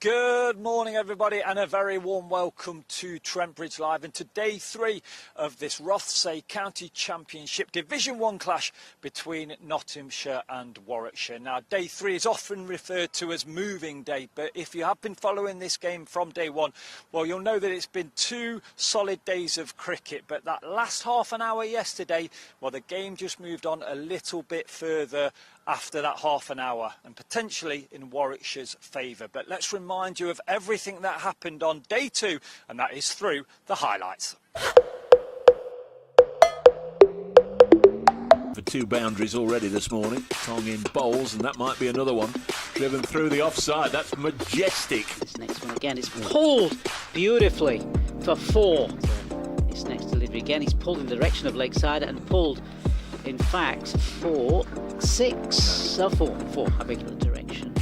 Good morning, everybody, and a very warm welcome to Trent Bridge Live and to day 3 of this Rothesay County Championship Division 1 clash between Nottinghamshire and Warwickshire. Now, day 3 is often referred to as moving day, but if you have been following this game from day 1, well, you'll know that it's been 2 solid days of cricket, but that last half an hour yesterday, well, the game just moved on a little bit further after that half an hour and potentially in Warwickshire's favour. But let's remind you of everything that happened on day 2, and that is through the highlights. For 2 boundaries already this morning. Tong in bowls, and that might be another one. Driven through the offside. That's majestic. This next one again is pulled beautifully for 4. This next delivery again, he's pulled in the direction of Lakeside and pulled, in fact, for 6. I beg your direction.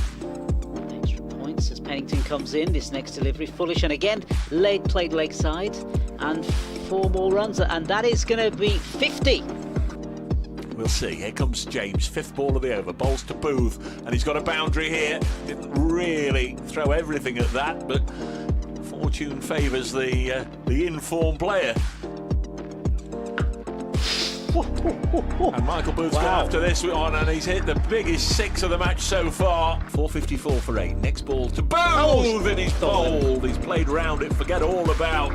Extra points as Pennington comes in. This next delivery, foolish, and again, played Lakeside, and 4 more runs, and that is going to be 50. We'll see. Here comes James, 5th ball of the over. Bowls to Booth, and he's got a boundary here. Didn't really throw everything at that, but fortune favours the in-form player. And Michael Booth's gone after this one, and he's hit the biggest 6 of the match so far. 454 for 8. Next ball to Booth, and he's bowled. He's played round it. Forget all about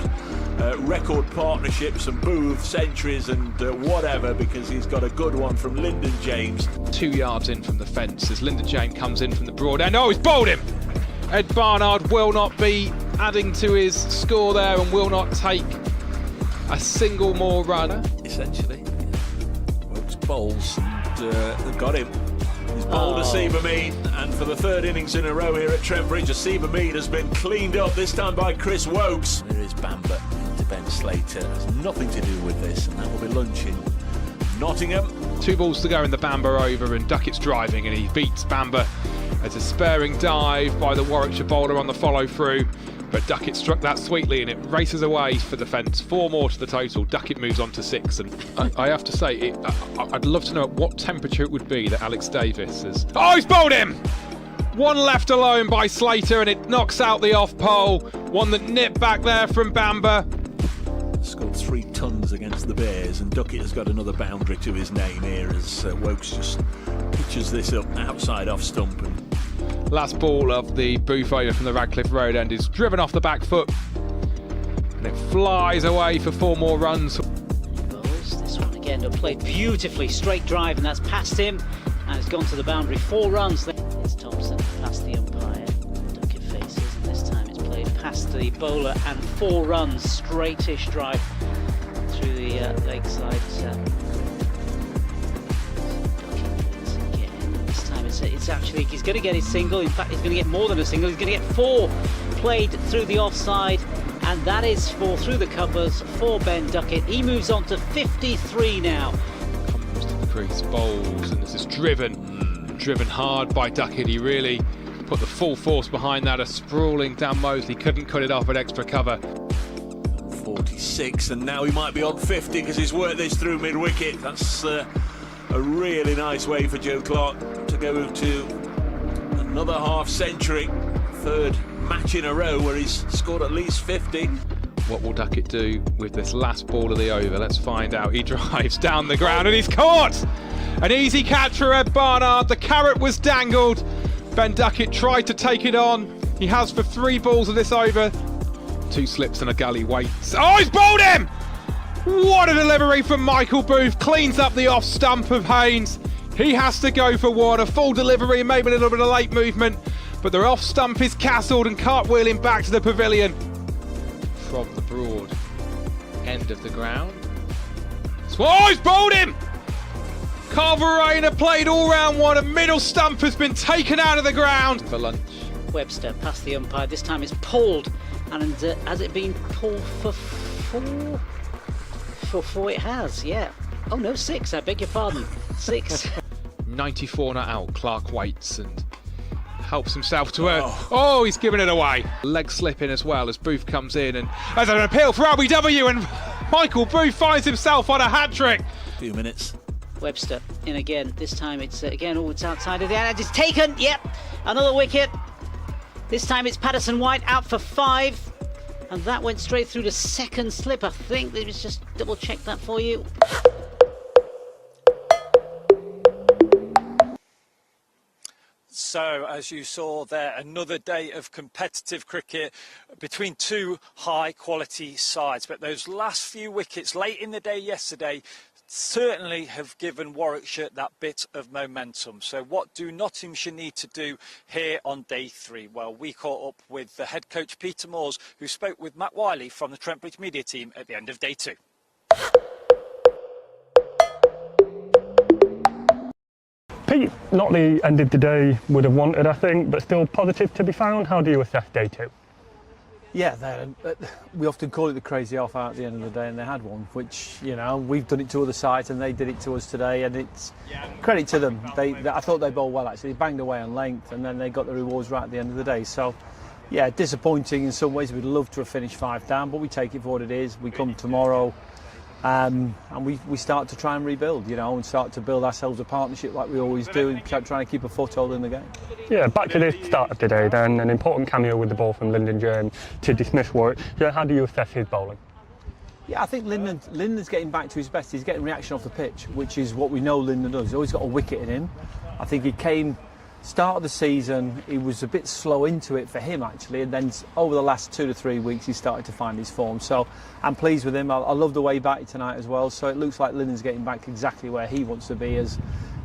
record partnerships and Booth centuries and whatever, because he's got a good one from Lyndon James. 2 yards in from the fence as Lyndon James comes in from the broad end. Oh, he's bowled him! Ed Barnard will not be adding to his score there and will not take a single more run. Essentially. Bowls and got him. He's bowled Asiba Mead, and for the 3rd innings in a row here at Trent Bridge, Asiba Mead has been cleaned up, this time by Chris Wokes. There is Bamber into Ben Slater. Has nothing to do with this, and that will be lunch in Nottingham. 2 balls to go in the Bamber over, and Duckett's driving, and he beats Bamber as a sparing dive by the Warwickshire bowler on the follow through. But Duckett struck that sweetly, and it races away for the fence. 4 more to the total. Duckett moves on to 6, and I have to say, I'd love to know at what temperature it would be that Alex Davis has... Oh, he's bowled him! 1 left alone by Slater, and it knocks out the off pole. One that nipped back there from Bamber. Scored 3 tons against the Bears, and Duckett has got another boundary to his name here as Wokes just pitches this up outside off stump. And last ball of the Booth over from the Radcliffe Road end is driven off the back foot, and it flies away for 4 more runs. This one again played beautifully, straight drive, and that's past him, and it's gone to the boundary. 4 runs. It's Thompson past the umpire. Duckett faces, and this time it's played past the bowler, and 4 runs, straightish drive through the Lakeside. It's actually, he's going to get his single. In fact, he's going to get more than a single. He's going to get 4 played through the offside, and that is through the covers for Ben Duckett. He moves on to 53 now. Comes to the crease, bowls, and this is driven hard by Duckett. He really put the full force behind that. A sprawling Dan Mosley couldn't cut it off at extra cover. 46, and now he might be on 50 because he's worked this through mid-wicket. That's a really nice way for Joe Clark to go to another half-century, 3rd match in a row where he's scored at least 50. What will Duckett do with this last ball of the over? Let's find out. He drives down the ground and he's caught! An easy catch for Ed Barnard. The carrot was dangled. Ben Duckett tried to take it on. He has for 3 balls of this over. 2 slips and a gully waits. Oh, he's bowled him! What a delivery from Michael Booth. Cleans up the off stump of Haynes. He has to go for 1. A full delivery and maybe a little bit of late movement, but the off stump is castled and cartwheeling back to the pavilion. From the broad end of the ground. Oh, he's bowled him! Carverena played all round 1. A middle stump has been taken out of the ground for lunch. Webster past the umpire. This time it's pulled, and has it been pulled for 4? For 4 it has, yeah. Oh no, 6, I beg your pardon. 6. 94 not out. Clark waits and helps himself to earth. Oh, he's given it away. Leg slipping as well as Booth comes in, and as an appeal for RBW, and Michael Booth finds himself on a hat-trick. Few minutes. Webster in again. This time it's again, it's outside of the end. It's taken, yep. Another wicket. This time it's Patterson White out for 5. And that went straight through to second slip, I think. Let me just double check that for you. So, as you saw there, another day of competitive cricket between two high-quality sides. But those last few wickets late in the day yesterday certainly have given Warwickshire that bit of momentum. So what do Nottinghamshire need to do here on day 3? Well, we caught up with the head coach Peter Moores, who spoke with Matt Wiley from the Trent Bridge media team at the end of day 2. Pete, not the end of the day would have wanted, I think, but still positive to be found. How do you assess day 2? Yeah, we often call it the crazy off out at the end of the day, and they had one, which, you know, we've done it to other sides and they did it to us today, and it's credit to them. I thought they bowled well, actually. They banged away on length and then they got the rewards right at the end of the day. So, yeah, disappointing in some ways. We'd love to have finished 5 down, but we take it for what it is. We come tomorrow and we start to try and rebuild, you know, and start to build ourselves a partnership like we always do, and trying to keep a foothold in the game. Yeah, back to the start of the day then, an important cameo with the ball from Lyndon James to dismiss Warwick. Yeah, how do you assess his bowling? Yeah, I think Lyndon's getting back to his best. He's getting reaction off the pitch, which is what we know Lyndon does. He's always got a wicket in him. I think he came, start of the season, he was a bit slow into it for him actually, and then over the last 2 to 3 weeks he started to find his form. So I'm pleased with him. I love the way back tonight as well. So it looks like Lyndon's getting back exactly where he wants to be as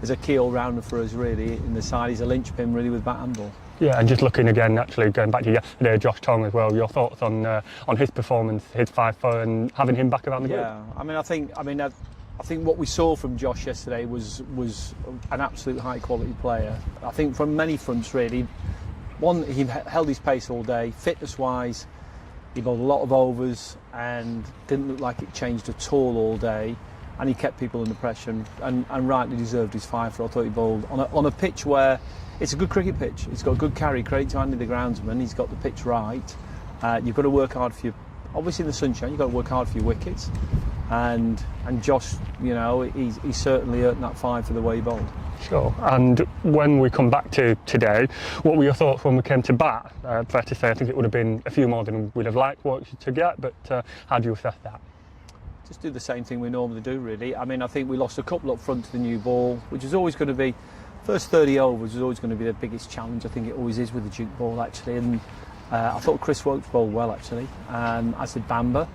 a key all-rounder for us really in the side. He's a linchpin really with bat and ball. Yeah, and just looking again, actually going back to yesterday, Josh Tong as well. Your thoughts on his performance, his 5-4, and having him back around the group? Yeah, I think what we saw from Josh yesterday was an absolute high quality player. I think from many fronts really. One, he held his pace all day, fitness wise. He bowled a lot of overs and didn't look like it changed at all day. And he kept people under pressure and rightly deserved his 5 for. I thought he bowled on a pitch where it's a good cricket pitch. It's got good carry, credit to Andy the groundsman. He's got the pitch right. You've got to work hard for your, obviously in the sunshine, you've got to work hard for your wickets. And Josh, you know, he's certainly earned that 5 for the way he bowled. Sure. And when we come back to today, what were your thoughts when we came to bat? Fair to say, I think it would have been a few more than we'd have liked Warwickshire to get, but how do you assess that? Just do the same thing we normally do, really. I mean, I think we lost a couple up front to the new ball, which is always going to be, first 30 overs is always going to be the biggest challenge. I think it always is with the Duke ball, actually. And I thought Chris Woakes bowled well, actually. As did Bamber.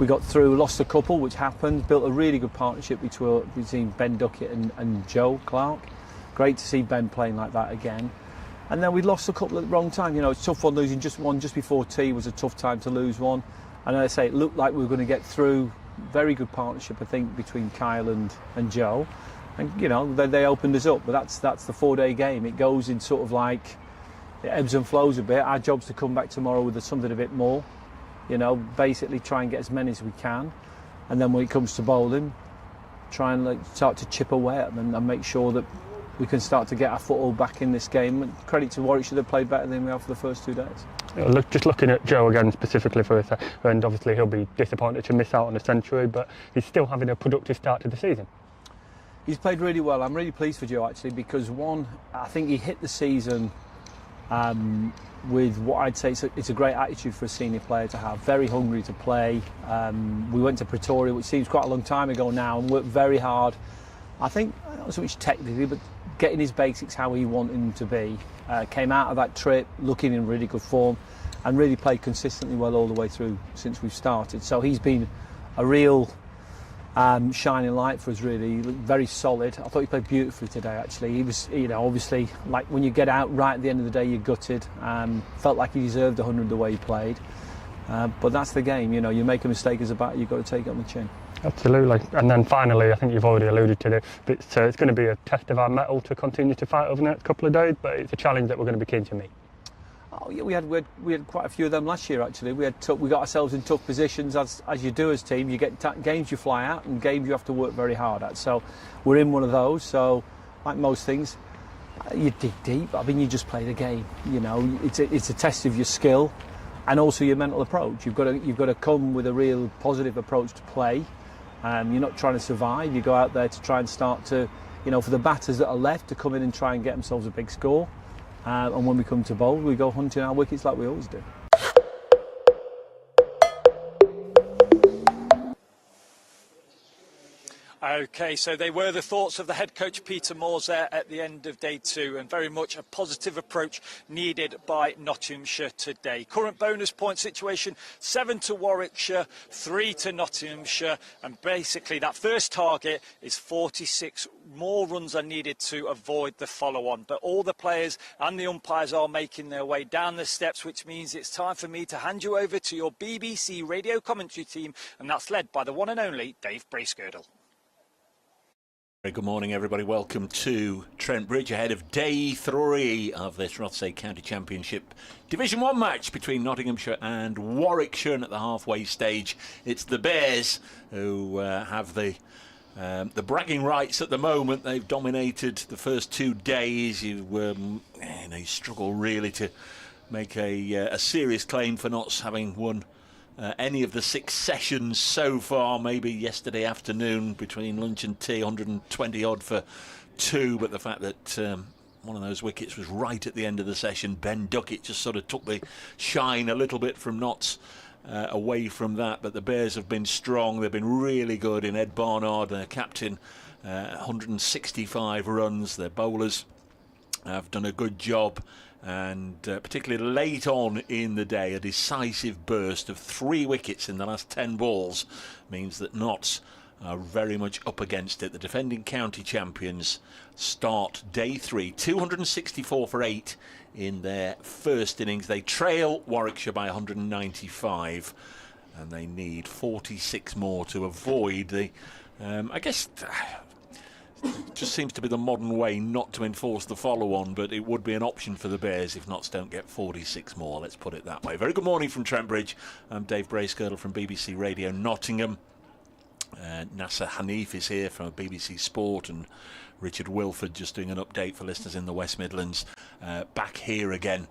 We got through, lost a couple, which happened, built a really good partnership between Ben Duckett and Joe Clark. Great to see Ben playing like that again. And then we lost a couple at the wrong time. You know, it's tough one losing just one just before tea was a tough time to lose one. And as I say, it looked like we were going to get through. Very good partnership, I think, between Kyle and Joe. And, you know, they opened us up. But that's the 4-day game. It goes in sort of like, it ebbs and flows a bit. Our job's to come back tomorrow with something a bit more. You know, basically try and get as many as we can, and then when it comes to bowling, try and start to chip away at them and make sure that we can start to get our foothold back in this game. And credit to Warwickshire, they've played better than we have for the first 2 days. Just looking at Joe again specifically for this, and obviously he'll be disappointed to miss out on a century, but he's still having a productive start to the season. He's played really well. I'm really pleased for Joe actually, because one, I think he hit the season with what I'd say it's a great attitude for a senior player to have. Very hungry to play. We went to Pretoria, which seems quite a long time ago now, and worked very hard. I think not so much technically, but getting his basics how he wanted him to be. Came out of that trip looking in really good form, and really played consistently well all the way through since we've started. So he's been a real shining light for us, really. Very solid. I thought he played beautifully today, actually. He was, you know, obviously, like when you get out right at the end of the day, you're gutted. Felt like he deserved 100 the way he played. But that's the game, you know. You make a mistake as a batter, you've got to take it on the chin. Absolutely. And then finally, I think you've already alluded to it, but it's going to be a test of our mettle to continue to fight over the next couple of days, but it's a challenge that we're going to be keen to meet. Oh yeah, we had quite a few of them last year actually. We got ourselves in tough positions as you do as team. You get games you fly out and games you have to work very hard at. So we're in one of those. So like most things, you dig deep. I mean, you just play the game. You know, it's a test of your skill and also your mental approach. You've got to come with a real positive approach to play. You're not trying to survive. You go out there to try and start to, you know, for the batters that are left to come in and try and get themselves a big score. and when we come to bowl, we go hunting our wickets like we always do. Okay, so they were the thoughts of the head coach Peter Moores there at the end of day 2, and very much a positive approach needed by Nottinghamshire today. Current bonus point situation, 7 to Warwickshire, 3 to Nottinghamshire, and basically that first target is 46 more runs are needed to avoid the follow-on. But all the players and the umpires are making their way down the steps, which means it's time for me to hand you over to your BBC radio commentary team, and that's led by the one and only Dave Bracegirdle. Very good morning, everybody. Welcome to Trent Bridge ahead of day 3 of this Rothesay County Championship Division 1 match between Nottinghamshire and Warwickshire. And at the halfway stage, it's the Bears who have the bragging rights at the moment. They've dominated the first 2 days. You struggle really to make a serious claim for not having won any of the 6 sessions so far. Maybe yesterday afternoon between lunch and tea, 120 odd for 2, but the fact that one of those wickets was right at the end of the session, Ben Duckett, just sort of took the shine a little bit from Notts away from that. But the Bears have been strong. They've been really good in Ed Barnard, their captain, 165 runs. Their bowlers have done a good job. And particularly late on in the day, a decisive burst of 3 wickets in the last 10 balls means that Notts are very much up against it. The defending county champions start day 3, 264 for 8 in their first innings. They trail Warwickshire by 195, and they need 46 more to avoid the, I guess, it just seems to be the modern way not to enforce the follow-on, but it would be an option for the Bears if Notts don't get 46 more, let's put it that way. Very good morning from Trent Bridge. I'm Dave Bracegirdle from BBC Radio Nottingham. Nasser Hanif is here from BBC Sport, and Richard Wilford just doing an update for listeners in the West Midlands. Back here again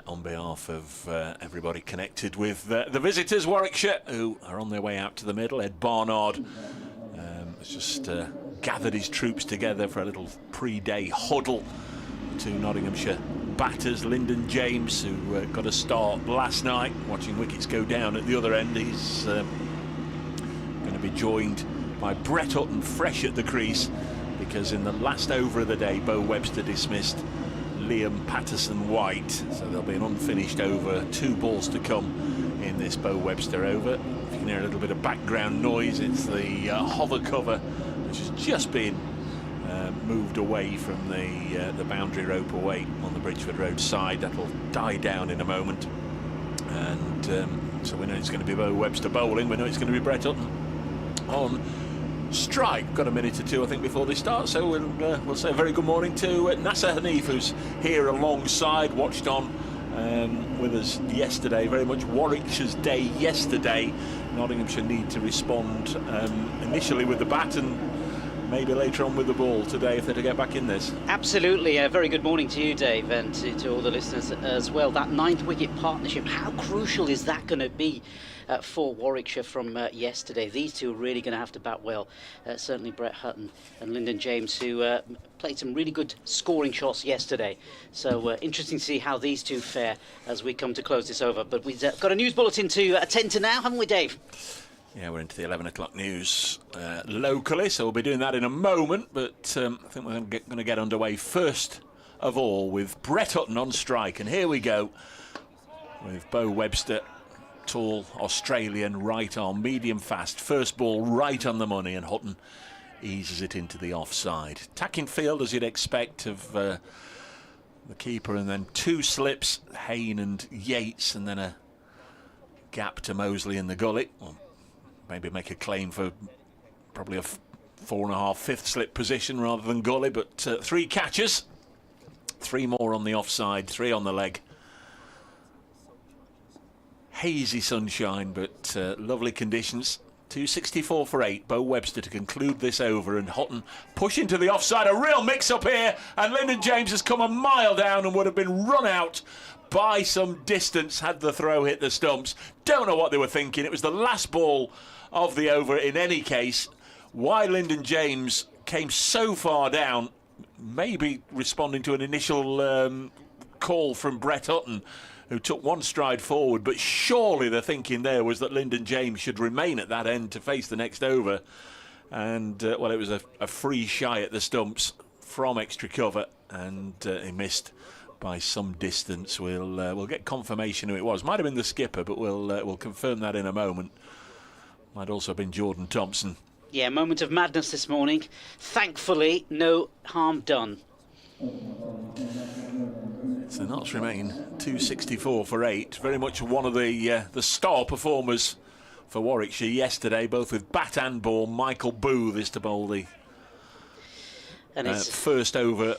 on behalf of everybody connected with the visitors, Warwickshire, who are on their way out to the middle. Ed Barnard has just gathered his troops together for a little pre-day huddle. 2 Nottinghamshire batters, Lyndon James, who got a start last night, watching wickets go down at the other end. He's going to be joined by Brett Hutton, fresh at the crease, because in the last over of the day, Bo Webster dismissed Liam Patterson-White, so there'll be an unfinished over, 2 balls to come in this Bo Webster over. If you can hear a little bit of background noise, it's the hover cover which has just been moved away from the boundary rope away on the Bridgeford Road side. That'll die down in a moment, and so we know it's going to be Bo Webster bowling. We know it's going to be Brett Hutton on strike. Got a minute or 2, I think, before they start, so we'll say a very good morning to Nasser Hanif, who's here alongside, watched on with us yesterday. Very much Warwickshire's day yesterday. Nottinghamshire need to respond initially with the bat and maybe later on with the ball today if they're to get back in this. Absolutely. A very good morning to you, Dave, and to all the listeners as well. That 9th wicket partnership, how crucial is that going to be for Warwickshire from yesterday? These two are really going to have to bat well. Certainly Brett Hutton and Lyndon James, who played some really good scoring shots yesterday. So interesting to see how these two fare as we come to close this over. But we've got a news bulletin to attend to now, haven't we, Dave? Yeah, we're into the 11 o'clock news locally, so we'll be doing that in a moment. But I think we're going to get underway first of all with Brett Hutton on strike. And here we go with Bo Webster, tall Australian, right arm, medium fast. First ball right on the money, and Hutton eases it into the offside. Attacking field as you'd expect of the keeper, and then 2 slips, Hayne and Yates, and then a gap to Mosley in the gully. Well, maybe make a claim for probably a 4.5, 5th slip position rather than gully, but 3 catches, 3 more on the offside, 3 on the leg. Hazy sunshine, but lovely conditions. 264 for 8. Bo Webster to conclude this over, and Hutton push into the offside. A real mix-up here, and Lyndon James has come a mile down and would have been run out by some distance had the throw hit the stumps. Don't know what they were thinking. It was the last ball of the over in any case. Why Lyndon James came so far down, maybe responding to an initial call from Brett Hutton, who took one stride forward, but surely the thinking there was that Lyndon James should remain at that end to face the next over. And, well, it was a free shy at the stumps from extra cover, and he missed by some distance. We'll get confirmation who it was. Might have been the skipper, but we'll confirm that in a moment. Might also have been Jordan Thompson. Yeah, moment of madness this morning. Thankfully, no harm done. So Notts remain 264 for 8. Very much one of the star performers for Warwickshire yesterday, both with bat and ball. Michael Booth is to bowl the first over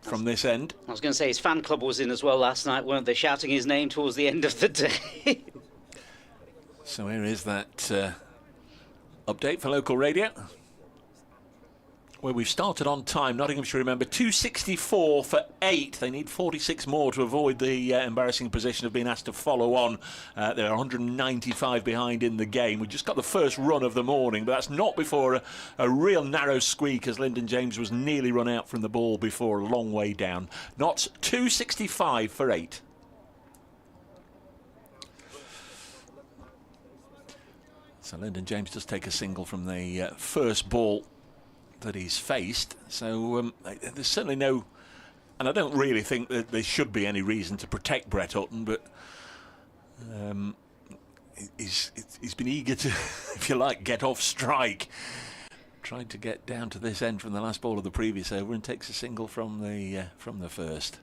from this end. I was going to say his fan club was in as well last night, weren't they? Shouting his name towards the end of the day. So here is that update for local radio, where we've started on time. Nottinghamshire, remember, 264 for 8. They need 46 more to avoid the embarrassing position of being asked to follow on. They're 195 behind in the game. We just got the first run of the morning, but that's not before a real narrow squeak, as Lyndon James was nearly run out from the ball before a long way down. Notts 265 for 8. So Lyndon James does take a single from the first ball that he's faced. So there's certainly no, and I don't really think that there should be any reason to protect Brett Hutton, but he's been eager to, if you like, get off strike. Tried to get down to this end from the last ball of the previous over, and takes a single from the first.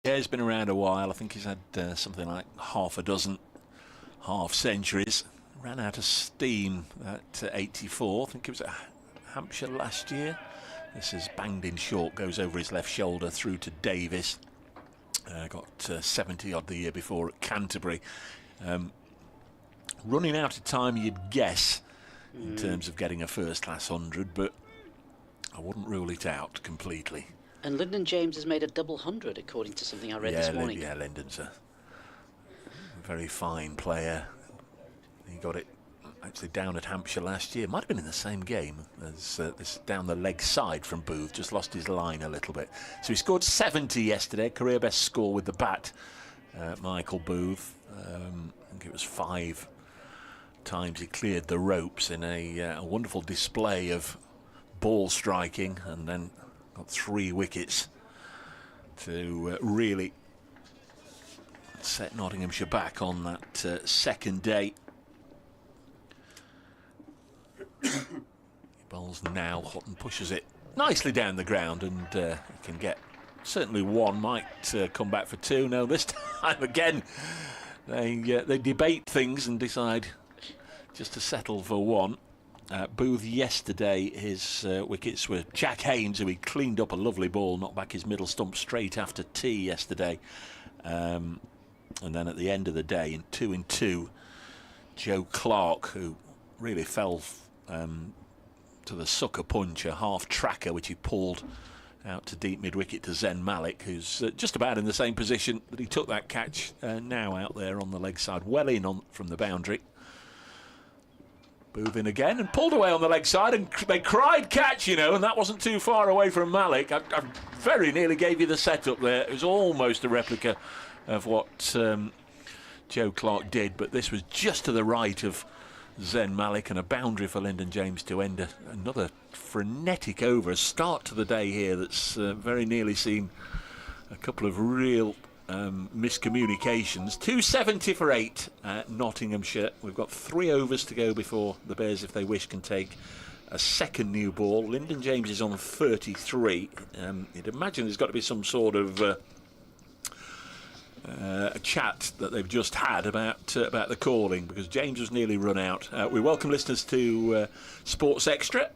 Yeah, he's been around a while. I think he's had something like half a dozen half-centuries. Ran out of steam at 84. I think it was at Hampshire last year. This is banged in short, goes over his left shoulder through to Davis. Got 70-odd the year before at Canterbury. Running out of time, you'd guess, in terms of getting a first-class 100, but I wouldn't rule it out completely. And Lyndon James has made a double 100, according to something I read this morning. Yeah, Lyndon's a very fine player. He got it actually down at Hampshire last year. Might have been in the same game as this down the leg side from Booth. Just lost his line a little bit. So he scored 70 yesterday, career best score with the bat. Michael Booth. I think it was 5 times he cleared the ropes in a wonderful display of ball striking, and then got 3 wickets to really set Nottinghamshire back on that second day. He bowls now, Hutton pushes it nicely down the ground, and can get certainly 1, might come back for 2. No, this time again they debate things and decide just to settle for 1. Booth yesterday, his wickets were Jack Haynes, who he cleaned up a lovely ball, knocked back his middle stump straight after tea yesterday. And then at the end of the day, in 2 and 2, Joe Clark, who really fell to the sucker punch, a half tracker which he pulled out to deep mid-wicket to Zen Malik, who's just about in the same position that he took that catch, now out there on the leg side, well in from the boundary. Booth in again and pulled away on the leg side, and they cried catch, you know, and that wasn't too far away from Malik. I very nearly gave you the setup there. It was almost a replica of what Joe Clark did, but this was just to the right of Zen Malik, and a boundary for Lyndon James to end another frenetic over. A start to the day here that's very nearly seen a couple of real miscommunications. 270 for 8 at Nottinghamshire. We've got 3 overs to go before the Bears, if they wish, can take a second new ball. Lyndon James is on 33. You'd imagine there's got to be some sort of a chat that they've just had about the calling, because James was nearly run out. We welcome listeners to Sports Extra.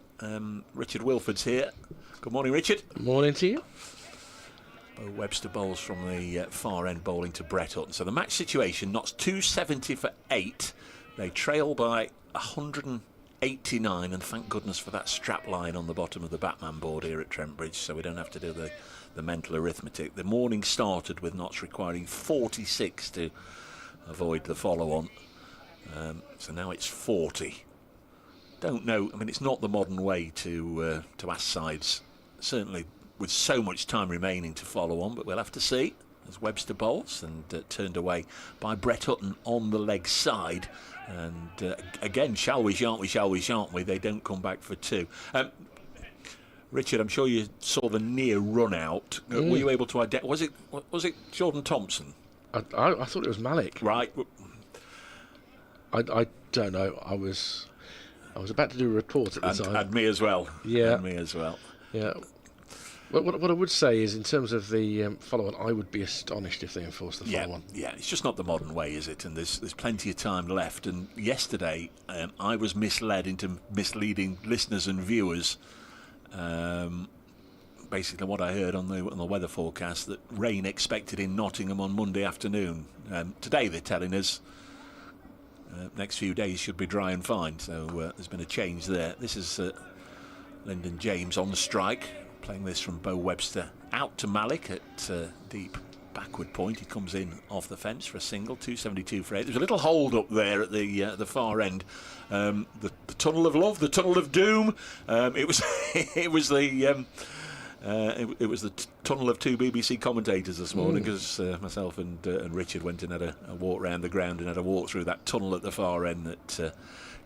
Richard Wilford's here. Good morning, Richard. Morning to you. Bo Webster bowls from the far end, bowling to Brett Hutton. So the match situation, Notts 270 for 8. They trail by 189, and thank goodness for that strap line on the bottom of the Batman board here at Trent Bridge, so we don't have to do the mental arithmetic. The morning started with Notts requiring 46 to avoid the follow-on. So now it's 40. Don't know. I mean, it's not the modern way to ask sides, certainly with so much time remaining to follow on, but we'll have to see as Webster bowls and turned away by Brett Hutton on the leg side. And again, shall we, shan't we? They don't come back for 2. Richard, I'm sure you saw the near run out. Were you able to identify? Was it Jordan Thompson? I thought it was Malik. Right. I don't know. I was about to do a report at the time. And me as well. Yeah. And me as well. Yeah. Well, what I would say is, in terms of the follow-on, I would be astonished if they enforce the follow-on. Yeah, it's just not the modern way, is it? And there's plenty of time left. And yesterday, I was misled into misleading listeners and viewers. Basically, what I heard on the weather forecast, that rain expected in Nottingham on Monday afternoon. Today, they're telling us next few days should be dry and fine. So there's been a change there. This is Lyndon James on the strike. Playing this from Bo Webster out to Malik at deep backward point. He comes in off the fence for a single, 272 for 8. There's a little hold up there at the far end. The tunnel of love, the tunnel of doom. It was the tunnel of 2 BBC commentators this morning, because myself and Richard went and had a walk around the ground and had a walk through that tunnel at the far end that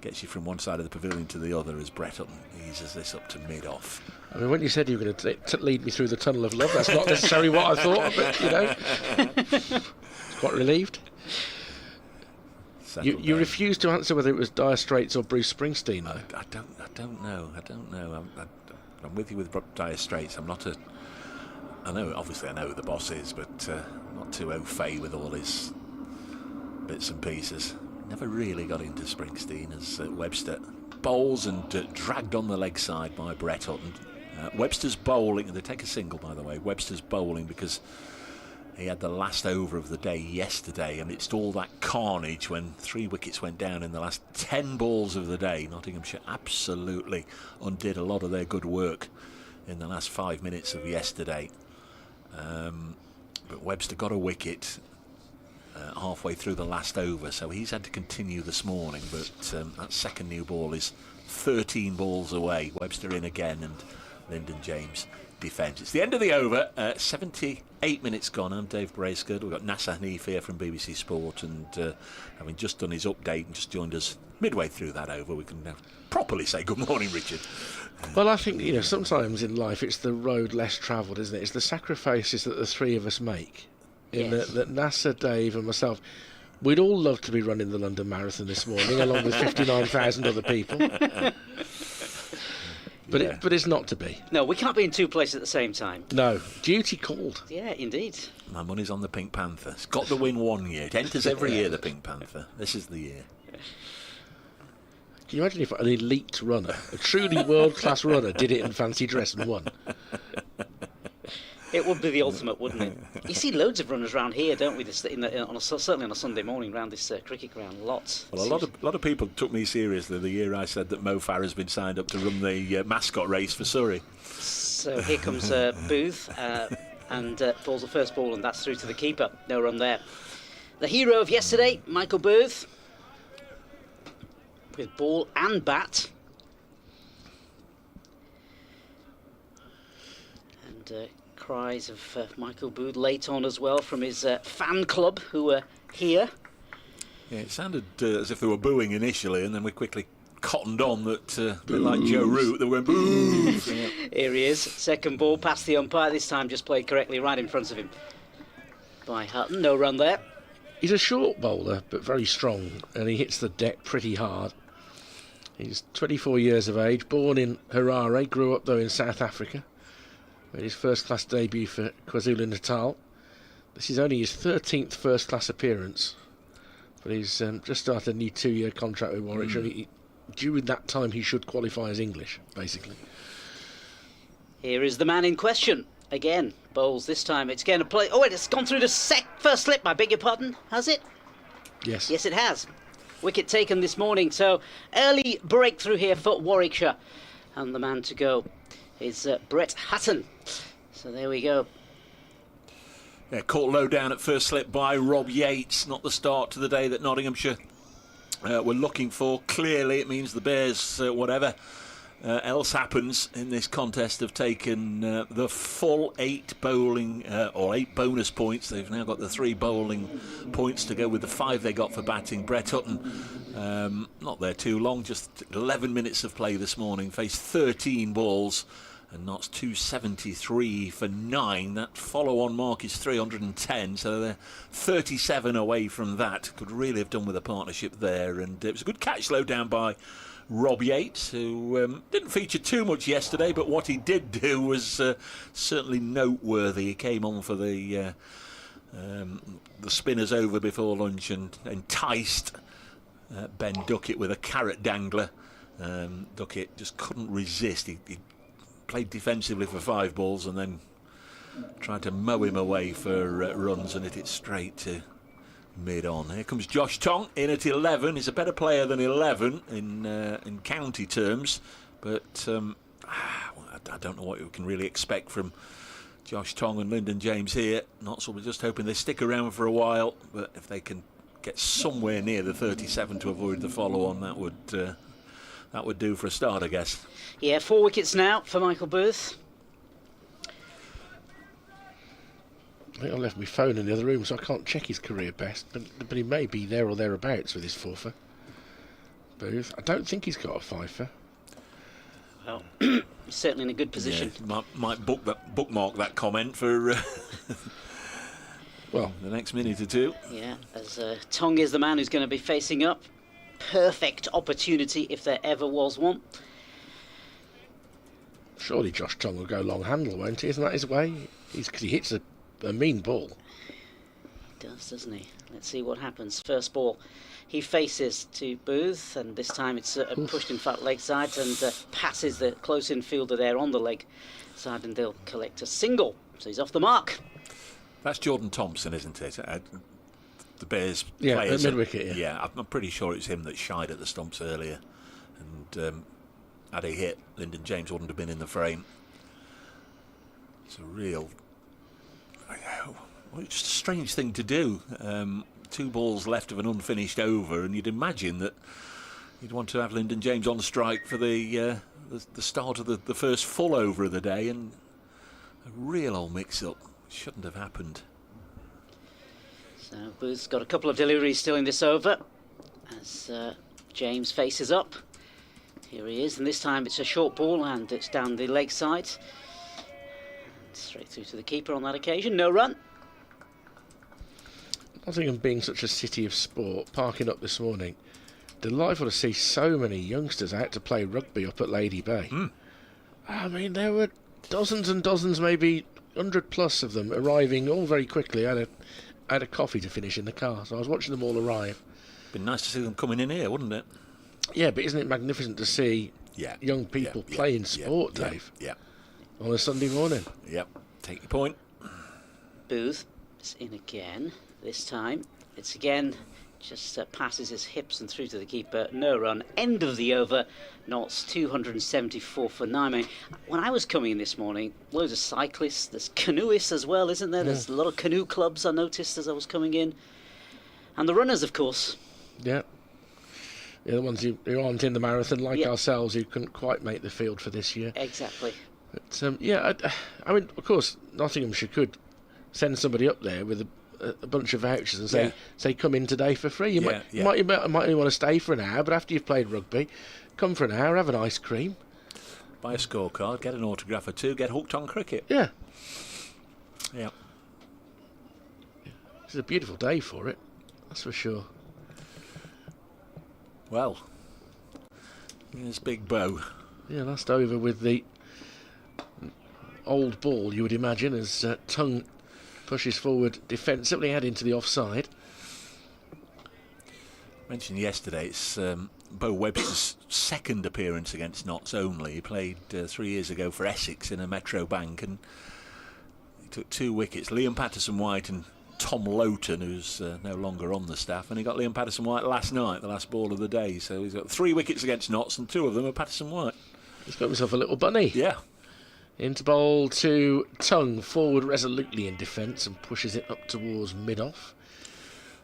gets you from one side of the pavilion to the other as Brett Hutton eases this up to mid-off. I mean, when you said you were going to lead me through the tunnel of love, that's not necessarily what I thought, but, you know, quite relieved. You refused to answer whether it was Dire Straits or Bruce Springsteen, though. I don't know. I'm with you with Dire Straits. I'm not I know who the boss is, but not too au fait with all his bits and pieces. Never really got into Springsteen as Webster bowls and dragged on the leg side by Brett Hutton. Webster's bowling, and they take a single, by the way. Webster's bowling because he had the last over of the day yesterday, and it's all that carnage when 3 wickets went down in the last 10 balls of the day. Nottinghamshire absolutely undid a lot of their good work in the last 5 minutes of yesterday. But Webster got a wicket halfway through the last over, so he's had to continue this morning, but that second new ball is 13 balls away. Webster in again, and Lyndon James defends. It's the end of the over. 78 minutes gone. I'm Dave Bracegood. We've got Nasser Hanif here from BBC Sport, and having just done his update and just joined us midway through that over, we can now properly say good morning, Richard. Well, I think, you know, sometimes in life it's the road less travelled, isn't it? It's the sacrifices that the three of us make. That Nasser, Dave and myself, we'd all love to be running the London Marathon this morning along with 59,000 other people. But it's not to be. No, we can't be in 2 places at the same time. No, duty called. Yeah, indeed. My money's on the Pink Panther. It's got the win one year. It enters every year, the Pink Panther. This is the year. Can you imagine if an elite runner, a truly world-class runner, did it in fancy dress and won? It would be the ultimate, wouldn't it? You see loads of runners around here, don't we? Certainly on a Sunday morning around this cricket ground, lots. Well, a lot of people took me seriously the year I said that Mo Farah's been signed up to run the mascot race for Surrey. So here comes Booth and falls the first ball, and that's through to the keeper. No run there. The hero of yesterday, Michael Booth, with ball and bat. And cries of Michael Booth late on as well from his fan club who were here. Yeah, it sounded as if they were booing initially, and then we quickly cottoned on that, a bit like Joe Root, they went boo. Here he is, second ball past the umpire, this time just played correctly right in front of him by Hutton. No run there. He's a short bowler, but very strong, and he hits the deck pretty hard. He's 24 years of age, born in Harare, grew up though in South Africa. Made his first-class debut for KwaZulu-Natal. This is only his 13th first-class appearance, but he's just started a new 2-year contract with Warwickshire. During that time, he should qualify as English, basically. Here is the man in question, again. Bowles this time. It's going to play. Oh, it's gone through the first slip. I beg your pardon. Has it? Yes. Yes, it has. Wicket taken this morning. So early breakthrough here for Warwickshire. And the man to go is Brett Hutton. So there we go. Yeah, caught low down at first slip by Rob Yates. Not the start to the day that Nottinghamshire were looking for. Clearly, it means the Bears, whatever else happens in this contest, have taken the full 8 bowling or 8 bonus points. They've now got the 3 bowling points to go with the 5 they got for batting. Brett Hutton, not there too long, just 11 minutes of play this morning, faced 13 balls and knots 273 for 9. That follow-on mark is 310, so they're 37 away from that. Could really have done with a partnership there, and it was a good catch low down by Rob Yates, who didn't feature too much yesterday, but what he did do was certainly noteworthy. He came on for the spinners over before lunch and enticed Ben Duckett with a carrot dangler. Duckett just couldn't resist. He played defensively for 5 balls and then tried to mow him away for runs and hit it straight to mid-on. Here comes Josh Tong in at 11. He's a better player than 11 in county terms, but I don't know what you can really expect from Josh Tong and Lyndon James here. Not so we're just hoping they stick around for a while, but if they can get somewhere near the 37 to avoid the follow-on, that would do for a start, I guess. Yeah, 4 wickets now for Michael Booth. I think I left my phone in the other room, so I can't check his career best, but he may be there or thereabouts with his 4-fer. Booth. I don't think he's got a 5-fer. Well, he's certainly in a good position. Yeah, might bookmark that comment for well, the next minute or two. Yeah, as Tong is the man who's going to be facing up. Perfect opportunity if there ever was one. Surely Josh Tong will go long handle, won't he? Isn't that his way? Because he hits a mean ball. He does, doesn't he? Let's see what happens. First ball he faces to Booth, and this time it's pushed in fact leg side and passes the close infielder there on the leg side, and they'll collect a single. So he's off the mark. That's Jordan Thompson, isn't it? The Bears yeah, players. Mid-wicket, yeah, I'm pretty sure it's him that shied at the stumps earlier. And had he hit, Lyndon James wouldn't have been in the frame. It's a real... Well, it's just a strange thing to do. 2 balls left of an unfinished over, and you'd imagine that you'd want to have Lyndon James on strike for the start of the first full over of the day, and a real old mix-up. Shouldn't have happened. So Booth's got a couple of deliveries still in this over as James faces up. Here he is, and this time it's a short ball and it's down the leg side. And straight through to the keeper on that occasion. No run. Nottingham being such a city of sport, parking up this morning, delightful to see so many youngsters out to play rugby up at Lady Bay. I mean, there were dozens and dozens, maybe 100 plus of them arriving all very quickly. I had a coffee to finish in the car, so I was watching them all arrive. Been nice to see them coming in here, wouldn't it? Yeah, but isn't it magnificent to see young people playing sport, Dave? Yeah. On a Sunday morning. Yep. Take your point. Booth is in again. This time it's again just passes his hips and through to the keeper. No run. End of the over. Knots 274 for 9. I mean, when I was coming in this morning, loads of cyclists. There's canoeists as well, isn't there? There's a lot of canoe clubs I noticed as I was coming in. And the runners, of course. Yeah. The ones who aren't in the marathon, like ourselves, who couldn't quite make the field for this year. Exactly. But, I mean, of course, Nottinghamshire could send somebody up there with a bunch of vouchers and say, come in today for free. You might only want to stay for an hour, but after you've played rugby, come for an hour, have an ice cream. Buy a scorecard, get an autograph or 2, get hooked on cricket. Yeah. Yeah. It's a beautiful day for it, that's for sure. Well, here's Big Bo. Yeah, last over with the old ball, you would imagine, as Tongue pushes forward defensively, heading to the offside. Mentioned yesterday, it's Bo Webster's second appearance against Notts only. He played 3 years ago for Essex in a Metro Bank, and took 2 wickets. Liam Patterson-White and Tom Loughton, who's no longer on the staff, and he got Liam Patterson-White last night, the last ball of the day. So he's got 3 wickets against Notts, and 2 of them are Patterson-White. He's got himself a little bunny. Yeah. Into bowl to Tongue, forward resolutely in defence and pushes it up towards mid-off.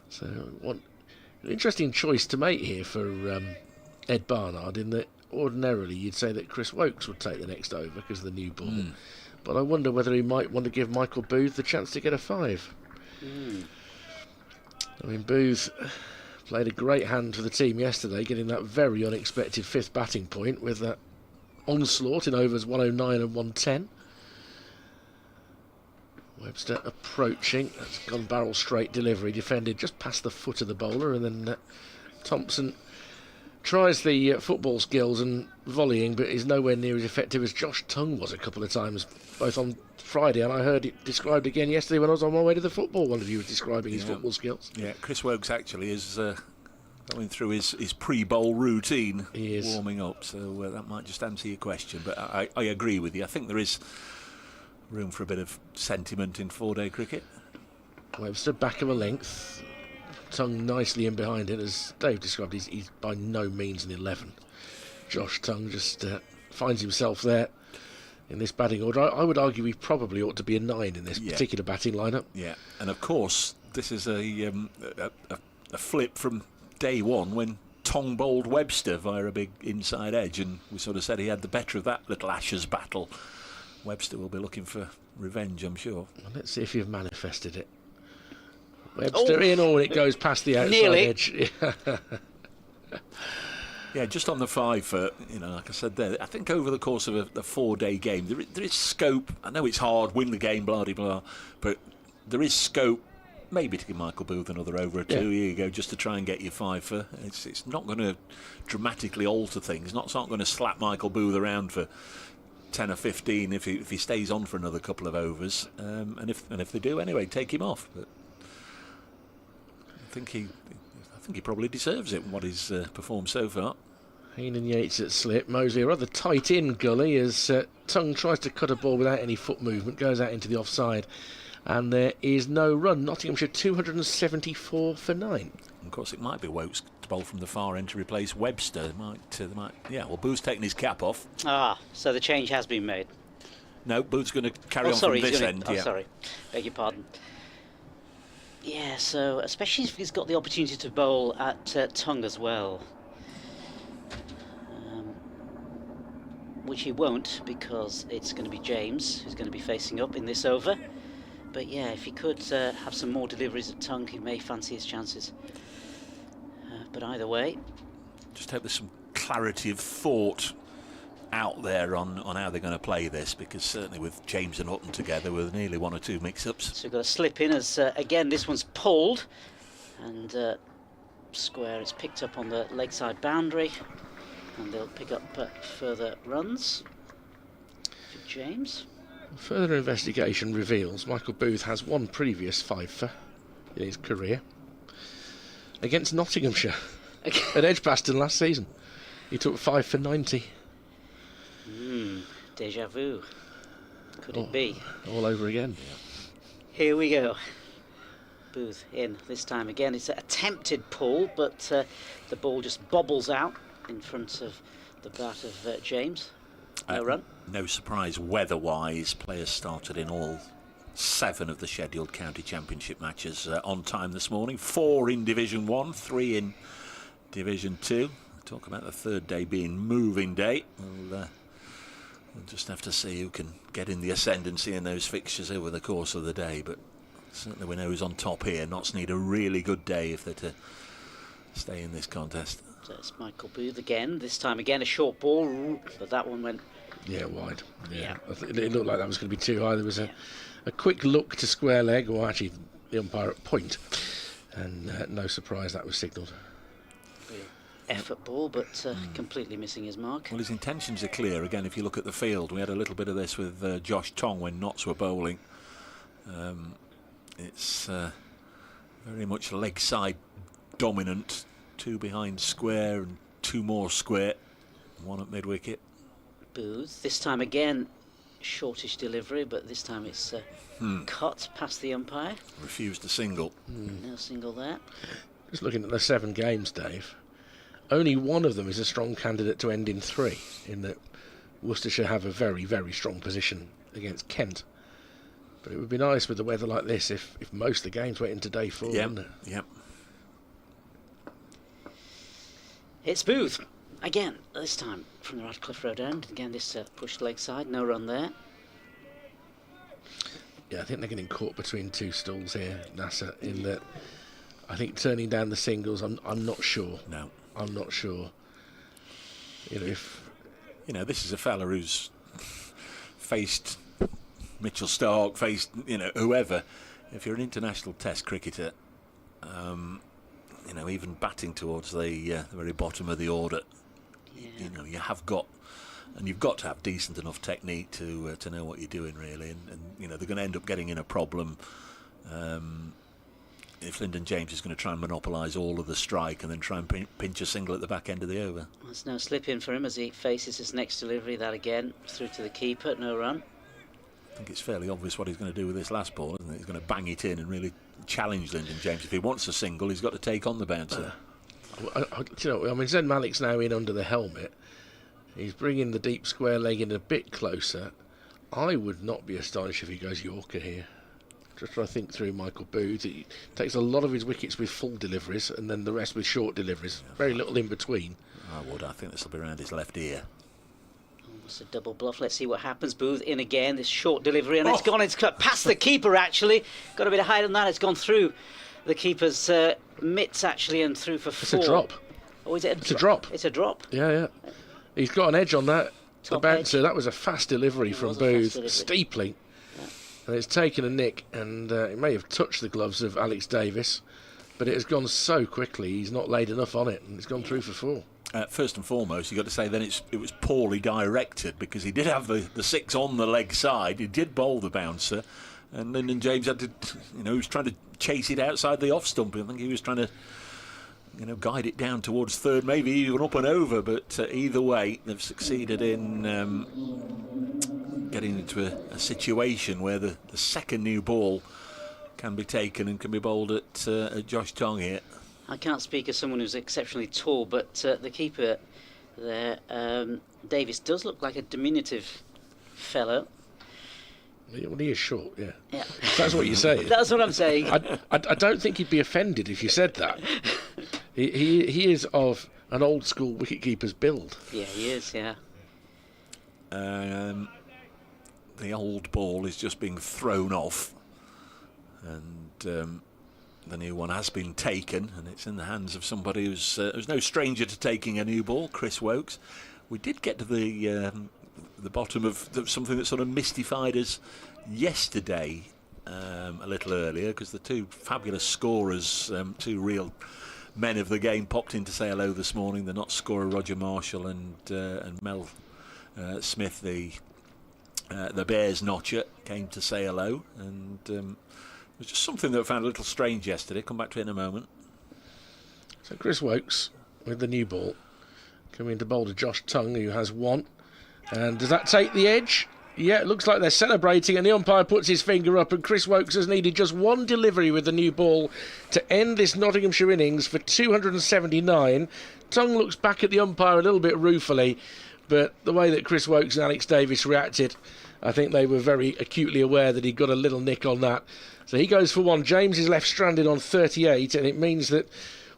So an interesting choice to make here for Ed Barnard, in that ordinarily you'd say that Chris Woakes would take the next over because of the new ball. But I wonder whether he might want to give Michael Booth the chance to get a 5. I mean, Booth played a great hand for the team yesterday, getting that very unexpected 5th batting point with that onslaught in overs 109 and 110. Webster approaching. That's gone barrel straight delivery, defended just past the foot of the bowler, and then Thompson tries the football skills and volleying, but is nowhere near as effective as Josh Tongue was a couple of times, both on Friday, and I heard it described again yesterday when I was on my way to the football. One of you was describing his football skills. Yeah, Chris Woakes actually is going through his pre-bowl routine, he is warming up, so that might just answer your question. But I agree with you. I think there is room for a bit of sentiment in 4-day cricket. Webster back of a length, Tongue nicely in behind it. As Dave described, he's by no means an 11. Josh Tongue just finds himself there in this batting order. I would argue he probably ought to be a 9 in this particular batting lineup. Yeah, and of course this is a flip from day one when Tongue bowled Webster via a big inside edge, and we sort of said he had the better of that little Ashes battle. Webster will be looking for revenge, I'm sure. Well, let's see if you've manifested it. Webster in, or it goes past the outside edge. Yeah, just on the 5 for, like I said there, I think over the course of a 4-day game, there is scope. I know it's hard, win the game, blah, blah, blah, but there is scope maybe to give Michael Booth another over or 2. Here you go, just to try and get your 5 for. It's not going to dramatically alter things. It's not going to slap Michael Booth around for 10 or 15 if he stays on for another couple of overs, and if they do anyway, take him off. But I think he probably deserves it, what he's performed so far. Heenan Yates at slip. Mosley rather tight in gully as Tongue tries to cut a ball without any foot movement, goes out into the offside, and there is no run. Nottinghamshire 274 for 9. Of course, it might be Woakes to bowl from the far end to replace Webster. Well, Booth's taking his cap off. So the change has been made. No, Booth's going to carry on from this end. Sorry, beg your pardon. Yeah, so especially if he's got the opportunity to bowl at Tongue as well, which he won't, because it's going to be James who's going to be facing up in this over. But yeah, if he could have some more deliveries at Tongue, he may fancy his chances. But either way, just hope there's some clarity of thought out there on how they're going to play this, because certainly with James and Hutton together, with nearly 1 or 2 mix-ups. So we've got a slip in as again this one's pulled, and square is picked up on the leg-side boundary, and they'll pick up further runs for James. Further investigation reveals Michael Booth has 1 previous 5-for in his career against Nottinghamshire at Edgbaston last season. He took 5 for 90. Deja vu. Could it be? All over again. Here we go. Booth in this time again. It's an attempted pull, but the ball just bobbles out in front of the bat of James. No run. No surprise weather-wise. Players started in all 7 of the scheduled county championship matches on time this morning. 4 in Division 1, 3 in Division 2. Talk about the 3rd day being moving day. We'll just have to see who can get in the ascendancy in those fixtures over the course of the day. But certainly we know who's on top here. Notts need a really good day if they're to stay in this contest. So it's Michael Booth again. This time again a short ball, but that one went... Yeah, wide. Yeah. It looked like that was going to be too high. There was a quick look to square leg, or actually the umpire at point, and no surprise that was signalled. Effort ball, but completely missing his mark. Well, his intentions are clear. Again, if you look at the field, we had a little bit of this with Josh Tongue when Notts were bowling. It's very much leg side dominant. 2 behind square and 2 more square. 1 at mid wicket. Booth this time again shortish delivery, but this time it's cut past the umpire. Refused to single. No single there. Just looking at the 7 games, Dave, only one of them is a strong candidate to end in 3, in that Worcestershire have a very, very strong position against Kent. But it would be nice with the weather like this if most of the games went into day 4, wouldn't it? Yep. It's Booth again, this time from the Radcliffe Road end. Again, this pushed leg side, no run there. Yeah, I think they're getting caught between 2 stools here, NASA, in that I think turning down the singles, I'm not sure. No. I'm not sure. This is a fella who's faced Mitchell Stark, faced whoever. If you're an international Test cricketer, even batting towards the very bottom of the order, you have got, and you've got to have decent enough technique to know what you're doing really, and they're going to end up getting in a problem if Lyndon James is going to try and monopolise all of the strike and then try and pinch a single at the back end of the over. There's no slip in for him as he faces his next delivery. That again through to the keeper, no run. I think it's fairly obvious what he's going to do with this last ball, isn't it? He's going to bang it in and really challenge Lyndon James. If he wants a single, he's got to take on the bouncer. Zen Malik's now in under the helmet. He's bringing the deep square leg in a bit closer. I would not be astonished if he goes Yorker here. Just trying to think through Michael Booth. He takes a lot of his wickets with full deliveries and then the rest with short deliveries. Very little in between. I would. I think this will be around his left ear. Almost a double bluff. Let's see what happens. Booth in again. This short delivery, and it's gone. It's cut past the keeper, actually. Got a bit of height on that. It's gone through the keeper's mitts, actually, and through for 4. It's a drop. Oh, is it It's a drop. It's a drop. Yeah. He's got an edge on that. Top the bouncer. edge. That was a fast delivery from Booth. Steeply. And it's taken a nick, and it may have touched the gloves of Alex Davis, but it has gone so quickly, he's not laid enough on it, and it's gone through for 4. First and foremost, you've got to say then it was poorly directed, because he did have the 6 on the leg side, he did bowl the bouncer, and Lyndon James had to, he was trying to chase it outside the off stump. I think he was trying to, guide it down towards third, maybe even up and over, but either way, they've succeeded in getting into a situation where the second new ball can be taken and can be bowled at Josh Tong here. I can't speak as someone who's exceptionally tall, but the keeper there, Davis, does look like a diminutive fellow. Well, he is short, yeah. Yeah. That's what you're saying. That's what I'm saying. I don't think he'd be offended if you said that. He is of an old school wicketkeeper's build. Yeah, he is, yeah. The old ball is just being thrown off, and the new one has been taken, and it's in the hands of somebody who's no stranger to taking a new ball, Chris Wokes. We did get to the bottom of something that sort of mystified us yesterday a little earlier, because the 2 fabulous scorers, 2 real men of the game, popped in to say hello this morning. The not scorer Roger Marshall and Mel Smith, the Bears notcher, came to say hello, and it was just something that I found a little strange yesterday. Come back to it in a moment. So Chris Wokes with the new ball coming to bowl to Josh Tongue, who has 1. And does that take the edge? Yeah, it looks like they're celebrating, and the umpire puts his finger up, and Chris Wokes has needed just 1 delivery with the new ball to end this Nottinghamshire innings for 279. Tongue looks back at the umpire a little bit ruefully, but the way that Chris Wokes and Alex Davis reacted, I think they were very acutely aware that he got a little nick on that. So he goes for 1. James is left stranded on 38, and it means that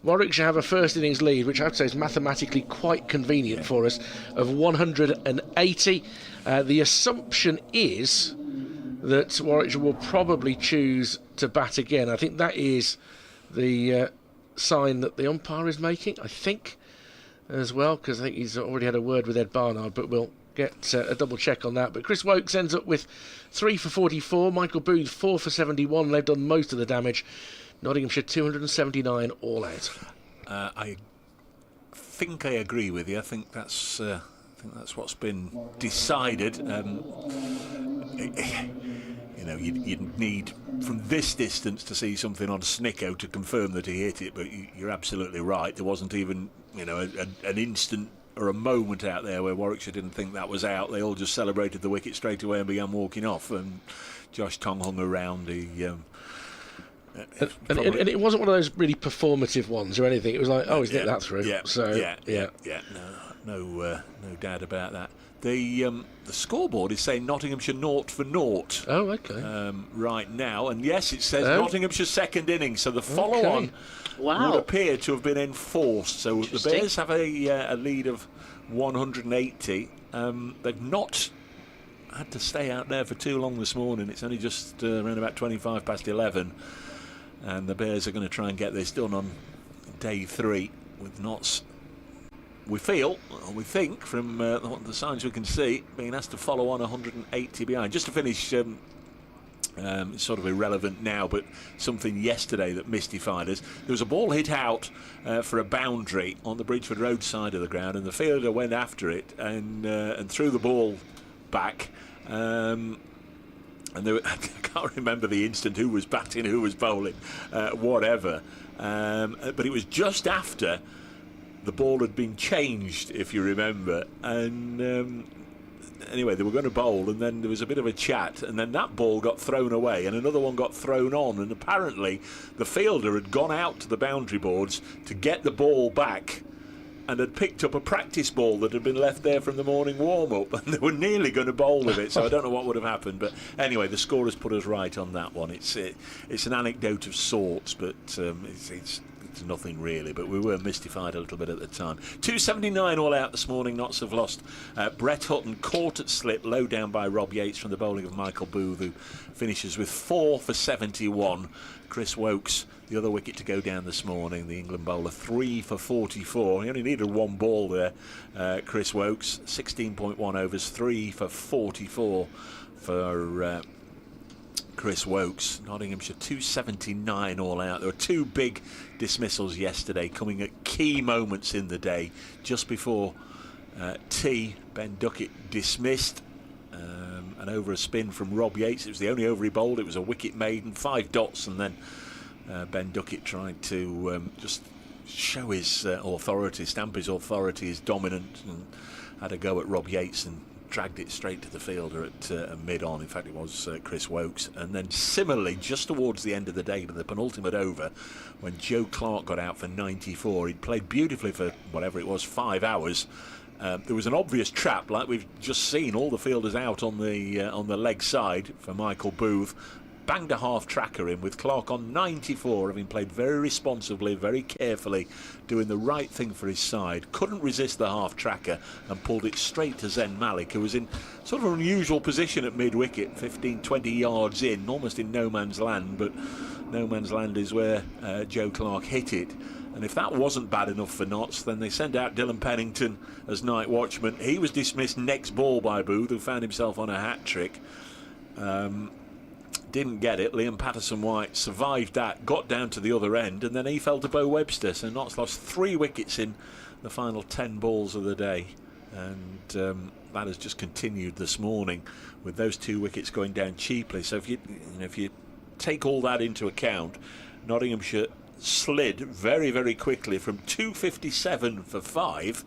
Warwickshire have a first innings lead, which I have to say is mathematically quite convenient for us, of 180. The assumption is that Warwickshire will probably choose to bat again. I think that is the sign that the umpire is making, I think, as well, because I think he's already had a word with Ed Barnard, but we'll get a double check on that. But Chris Wokes ends up with 3 for 44, Michael Booth 4 for 71. They've done most of the damage. Nottinghamshire 279 all out. I think I agree with you. I think that's what's been decided. You'd need from this distance to see something on Snicko to confirm that he hit it, but you're absolutely right. There wasn't even an instant or a moment out there where Warwickshire didn't think that was out. They all just celebrated the wicket straight away and began walking off, and Josh Tong hung around. And it wasn't one of those really performative ones or anything. It was like, oh, he's nicked that through. No doubt about that. The scoreboard is saying Nottinghamshire 0 for 0. Oh, okay. Right now, and yes, it says Nottinghamshire second innings, so the follow-on would appear to have been enforced. So the Bears have a lead of 180. They've not had to stay out there for too long this morning. It's only just around about 25 past 11, and the Bears are going to try and get this done on day 3 with Notts. We think from the signs we can see, being asked to follow on 180 behind. Just to finish, it's sort of irrelevant now, but something yesterday that mystified us. There was a ball hit out for a boundary on the Bridgeford Road side of the ground, and the fielder went after it and threw the ball back. And I can't remember the instant, who was batting, who was bowling, whatever. But it was just after the ball had been changed, if you remember, and anyway, they were going to bowl, and then there was a bit of a chat, and then that ball got thrown away and another one got thrown on, and apparently the fielder had gone out to the boundary boards to get the ball back and had picked up a practice ball that had been left there from the morning warm-up, and they were nearly going to bowl with it, so I don't know what would have happened. But anyway, the scorers put us right on that one. It's an anecdote of sorts, but it's nothing really, but we were mystified a little bit at the time. 279 all out this morning. Notts have lost. Brett Hutton caught at slip, low down by Rob Yates from the bowling of Michael Booth, who finishes with 4 for 71. Chris Wokes, the other wicket to go down this morning, the England bowler, 3 for 44. He only needed one ball there, Chris Wokes. 16.1 overs, 3 for 44 for Chris Wokes. Nottinghamshire 279 all out. There were 2 big dismissals yesterday, coming at key moments in the day. Just before tea, Ben Duckett dismissed, and over a spin from Rob Yates. It was the only over he bowled. It was a wicket maiden, 5 dots, and then Ben Duckett tried to just show his authority, stamp his authority, his dominance, and had a go at Rob Yates and dragged it straight to the fielder at mid-on. In fact, it was Chris Wokes. And then similarly, just towards the end of the day, to the penultimate over, when Joe Clark got out for 94, he'd played beautifully for whatever it was, 5 hours. There was an obvious trap, like we've just seen, all the fielders out on the leg side for Michael Booth. Banged a half tracker in with Clark on 94, having played very responsibly, very carefully, doing the right thing for his side. Couldn't resist the half tracker and pulled it straight to Zen Malik, who was in sort of an unusual position at mid-wicket, 15-20 yards in, almost in no man's land, but no man's land is where Joe Clark hit it. And if that wasn't bad enough for Notts, then they sent out Dylan Pennington as night watchman. He was dismissed next ball by Booth, who found himself on a hat-trick. Didn't get it. Liam Patterson-White survived that, got down to the other end, and then he fell to Bo Webster. So Notts lost 3 wickets in the final 10 balls of the day. And that has just continued this morning with those 2 wickets going down cheaply. So if you take all that into account, Nottinghamshire slid very, very quickly from 257 for 5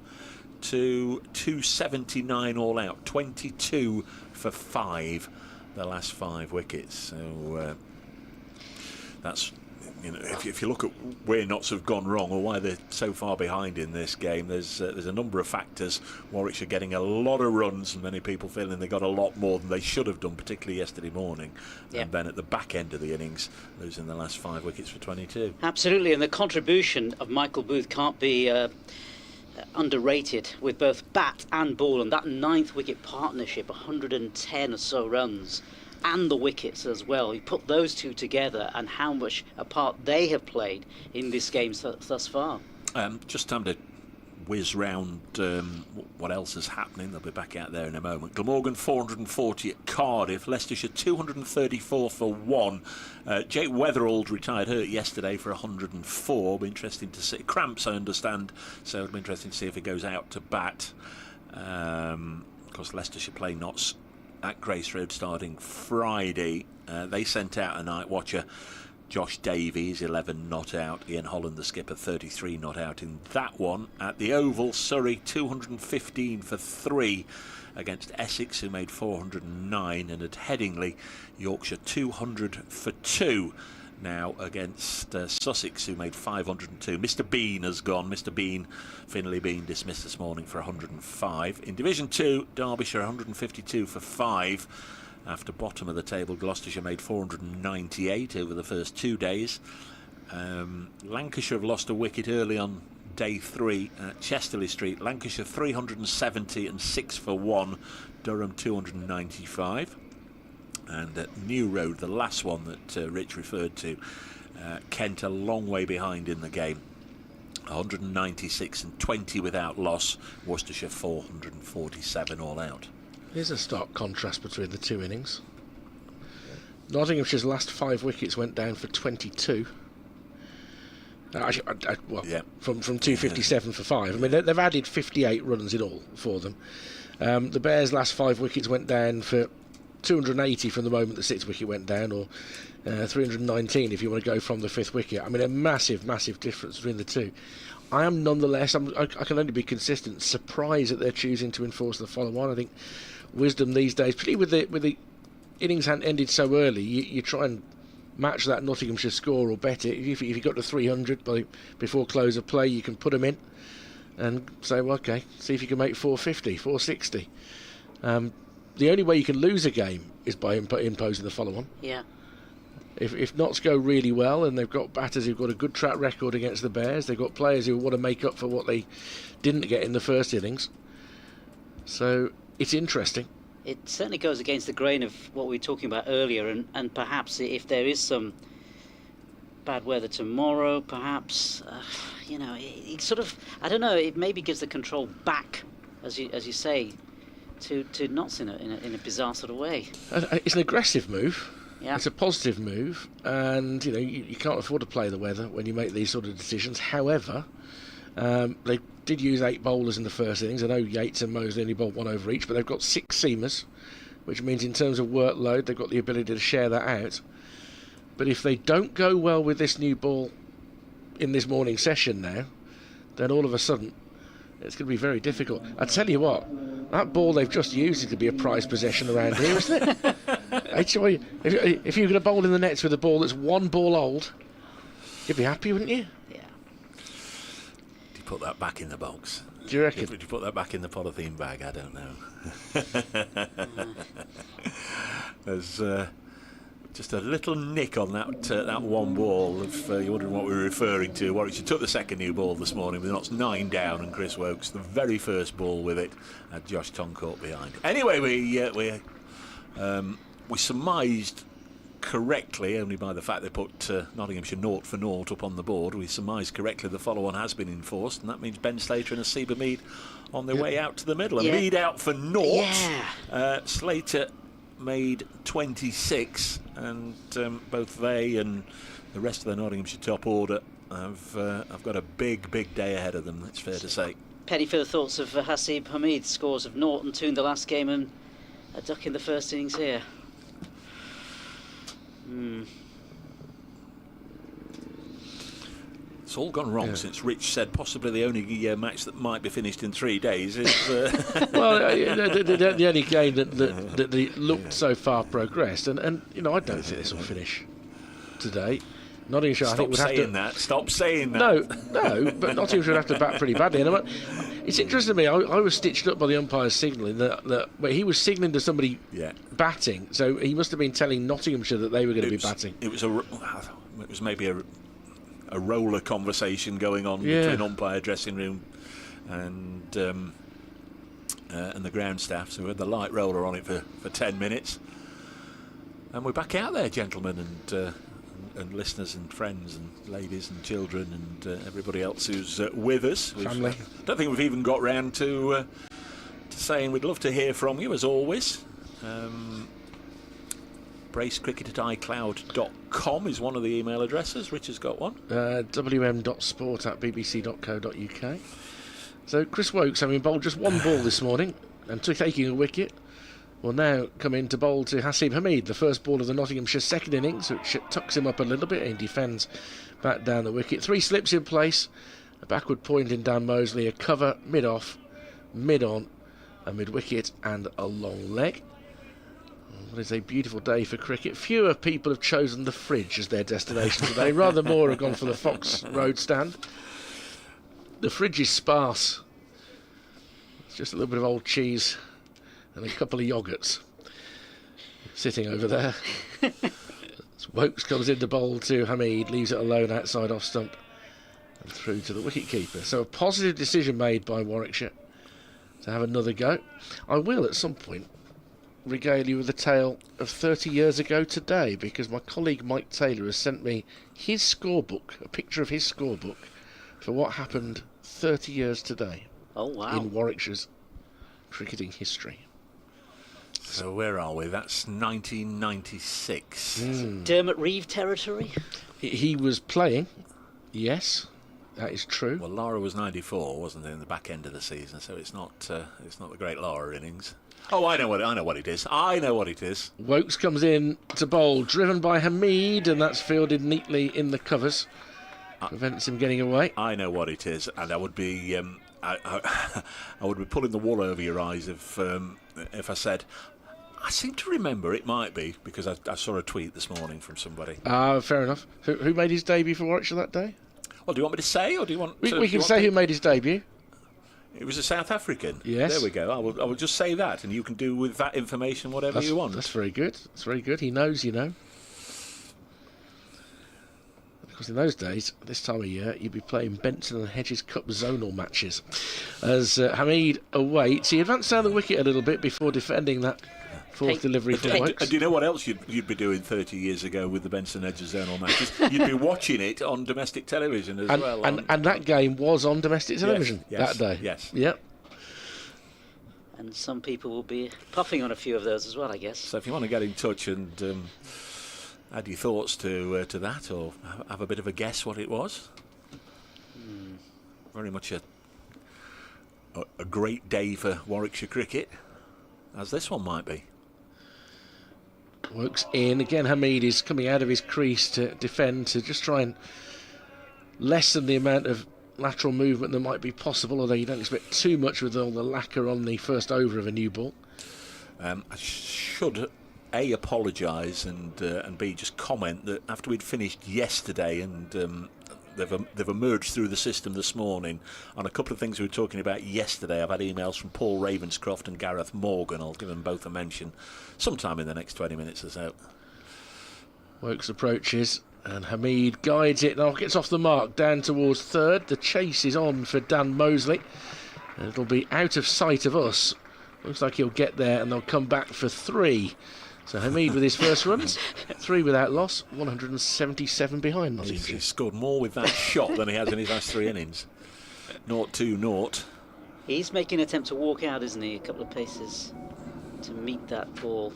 to 279 all out. 22 for 5. The last 5 wickets. So that's, if you look at where Notts have gone wrong or why they're so far behind in this game, there's a number of factors. Warwickshire getting a lot of runs, and many people feeling they got a lot more than they should have done, particularly yesterday morning. And then at the back end of the innings, losing the last 5 wickets for 22. Absolutely, and the contribution of Michael Booth can't be underrated, with both bat and ball, and that 9th wicket partnership, 110 or so runs, and the wickets as well. You put those 2 together and how much a part they have played in this game thus far. Just time to whiz round what else is happening. They'll be back out there in a moment. Glamorgan 440 at Cardiff. Leicestershire 234 for 1. Jake Weatherald retired hurt yesterday for 104. Be interesting to see. Cramps, I understand, so it'll be interesting to see if he goes out to bat. Of course, Leicestershire play Notts at Grace Road starting Friday. They sent out a night watcher Josh Davies, 11 not out. Ian Holland, the skipper, 33 not out in that one. At the Oval, Surrey 215 for 3 against Essex, who made 409. And at Headingley, Yorkshire 200 for 2 now against Sussex, who made 502. Mr. Bean has gone. Mr. Bean, Finlay Bean, dismissed this morning for 105. In Division 2, Derbyshire 152 for 5. After bottom of the table, Gloucestershire made 498 over the first 2 days. Lancashire have lost a wicket early on day 3 at Chesterley Street. Lancashire 370 and 6 for 1. Durham 295. And at New Road, the last one that Rich referred to, Kent a long way behind in the game. 196 and 20 without loss. Worcestershire 447 all out. Here's a stark contrast between the two innings. Nottinghamshire's last 5 wickets went down for 22. From 257 for 5. I mean, they've added 58 runs in all for them. The Bears' last 5 wickets went down for 280 from the moment the 6th wicket went down, or 319 if you want to go from the 5th wicket. I mean, a massive, massive difference between the two. I am nonetheless, I can only be consistent, surprised that they're choosing to enforce the follow-on. I think wisdom these days, particularly with the innings hadn't ended so early, you try and match that Nottinghamshire score or bet it. If you got to 300 before close of play, you can put them in and say, well, okay, see if you can make 450, 460. The only way you can lose a game is by imposing the follow-on. Yeah. If Notts go really well, and they've got batters who've got a good track record against the Bears, they've got players who want to make up for what they didn't get in the first innings. So it's interesting. It certainly goes against the grain of what we were talking about earlier, and perhaps if there is some bad weather tomorrow, perhaps, it sort of, I don't know, it maybe gives the control back, as you say, to Notts in a bizarre sort of way. It's an aggressive move. Yeah. It's a positive move, and you can't afford to play the weather when you make these sort of decisions. However, they did use 8 bowlers in the first innings. I know Yates and Mosley only bowled 1 over each, but they've got 6 seamers, which means in terms of workload, they've got the ability to share that out. But if they don't go well with this new ball in this morning session now, then all of a sudden it's going to be very difficult. I tell you what, that ball they've just used is going to be a prized possession around here, isn't it? If you're going to bowl in the nets with a ball that's 1 ball old, you'd be happy, wouldn't you? Yeah. Do you put that back in the box? Do you reckon? Would you put that back in the polythene bag? I don't know. There's just a little nick on that 1 ball. If you're wondering what we're referring to, Warwickshire took the second new ball this morning with Notts 9 down, and Chris Wokes, the very first ball with it, had Josh Toncourt behind. Anyway, we surmised correctly, only by the fact they put Nottinghamshire 0 for 0 up on the board, we surmised correctly the follow-on has been enforced, and that means Ben Slater and Asiba Mead on their way out to the middle. And Mead out for 0. Yeah. Slater made 26, and both they and the rest of the Nottinghamshire top order have got a big day ahead of them, it's fair to say. Penny for the thoughts of Hasib Hamid. Scores of 0 and 2 in the last game, and a duck in the first innings here. It's all gone wrong since Rich said possibly the only match that might be finished in 3 days is... Well, the only game that looked so far progressed, and I don't think this will finish today. Nottinghamshire, I think, would have to... Stop saying that. No, but Nottinghamshire would have to bat pretty badly. And it's interesting to me, I was stitched up by the umpire's signalling that he was signalling to somebody batting, so he must have been telling Nottinghamshire that they were going to be batting. It was maybe a roller conversation going on between umpire, dressing room and the ground staff. So we had the light roller on it for 10 minutes, and we're back out there, gentlemen and listeners and friends and ladies and children and everybody else who's with us. Family. I don't think we've even got round to saying we'd love to hear from you as always. bracecricket@icloud.com is one of the email addresses. Rich has got one. wm.sport@bbc.co.uk. So Chris Wokes having bowled just 1 ball this morning and taking a wicket. will now come in to bowl to Haseeb Hameed, the first ball of the Nottinghamshire second innings, which tucks him up a little bit and defends back down the wicket. 3 slips in place, a backward point in Dan Mosley, a cover mid-off, mid-on, a mid-wicket and a long leg. What is a beautiful day for cricket. Fewer people have chosen the fridge as their destination today. Rather more have gone for the Fox Road stand. The fridge is sparse. It's just a little bit of old cheese and a couple of yoghurts sitting over there. Wokes comes in to bowl to Hameed, leaves it alone outside off stump and through to the wicket-keeper. So a positive decision made by Warwickshire to have another go. I will at some point regale you with a tale of 30 years ago today, because my colleague Mike Taylor has sent me his scorebook, a picture of his scorebook for what happened 30 years today. Oh, wow. In Warwickshire's cricketing history. So where are we? That's 1996. Dermot Reeve territory? He was playing, yes, that is true. Well, Lara was 94, wasn't it, in the back end of the season? So it's not the great Lara innings. Oh, I know what it is. Wokes comes in to bowl, driven by Hameed, and that's fielded neatly in the covers. Prevents him getting away. I know what it is, and I would be I would be pulling the wool over your eyes if I said I seem to remember it might be, because I saw a tweet this morning from somebody. Fair enough. Who made his debut for Warwickshire that day? Well, do you want me to say, or do you want? We can say who made his debut. It was a South African. Yes. There we go. I will just say that, and you can do with that information whatever you want. That's very good. That's very good. He knows, you know. Because in those days, this time of year, you'd be playing Benson and Hedges Cup zonal matches. As Hameed awaits, he advanced down the wicket a little bit before defending that fourth delivery for Wokes. And do you know what else you'd be doing 30 years ago with the Benson Hedges zonal matches? You'd be watching it on domestic television as well. And that game was on domestic television that day. Yes. Yep. And some people will be puffing on a few of those as well, I guess. So if you want to get in touch and add your thoughts to that, or have a bit of a guess what it was. Very much a great day for Warwickshire cricket, as this one might be. Wokes in. Again, Hameed is coming out of his crease to defend, to just try and lessen the amount of lateral movement that might be possible, although you don't expect too much with all the lacquer on the first over of a new ball. I should A, apologise, and B, just comment that after we'd finished yesterday and they've emerged through the system this morning on a couple of things we were talking about yesterday. I've had emails from Paul Ravenscroft and Gareth Morgan. I'll give them both a mention sometime in the next 20 minutes or so. Wokes approaches and Hameed guides it and gets off the mark down towards third. The chase is on for Dan Mosley, and it'll be out of sight of us. Looks like he'll get there and they'll come back for 3. So Hameed with his first runs, 3 without loss, 177 behind Nottinghamshire. He's scored more with that shot than he has in his last 3 innings. 0-2-0. He's making an attempt to walk out, isn't he? A couple of paces to meet that ball.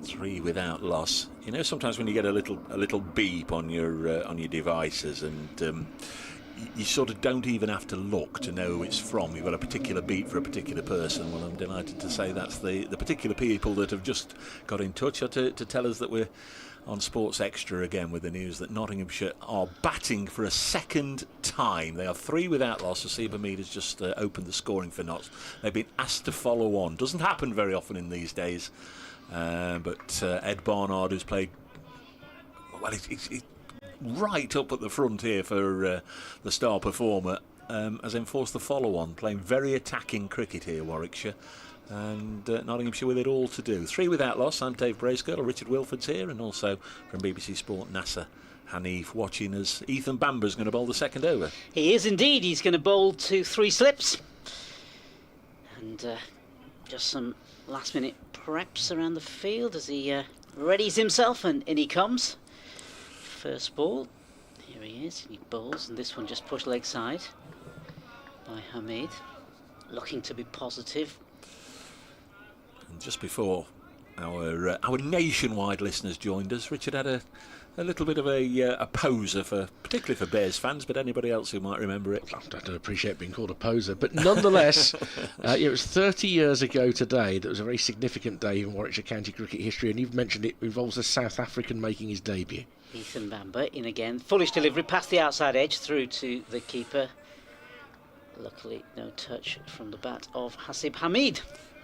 3 without loss. You know, sometimes when you get a little beep on your devices, and you sort of don't even have to look to know who it's from. You've got a particular beat for a particular person. Well, I'm delighted to say that's the particular people that have just got in touch to tell us that we're on Sports Extra again with the news that Nottinghamshire are batting for a second time. They are 3 without loss. Haseeb Hameed has just opened the scoring for Notts. They've been asked to follow on. Doesn't happen very often in these days. But Ed Barnard, who's played... Well, he's right up at the front here for the star performer, has enforced the follow-on, playing very attacking cricket here, Warwickshire, and Nottinghamshire with it all to do. 3 without loss. I'm Dave Bracegirdle, Richard Wilford's here, and also from BBC Sport, Nasser Hanif watching as Ethan Bamber's going to bowl the second over. He is indeed. He's going to bowl to 3 slips. And just some last-minute preps around the field as he readies himself, and in he comes. First ball, here he is, he bowls, and this one just pushed leg side by Hameed, looking to be positive. And just before our nationwide listeners joined us, Richard had a little bit of a poser, particularly for Bears fans, but anybody else who might remember it. I don't appreciate being called a poser, but nonetheless, it was 30 years ago today. That was a very significant day in Warwickshire County cricket history, and you've mentioned it involves a South African making his debut. Ethan Bamber in again. Foolish delivery past the outside edge through to the keeper. Luckily, no touch from the bat of Hasib Hamid.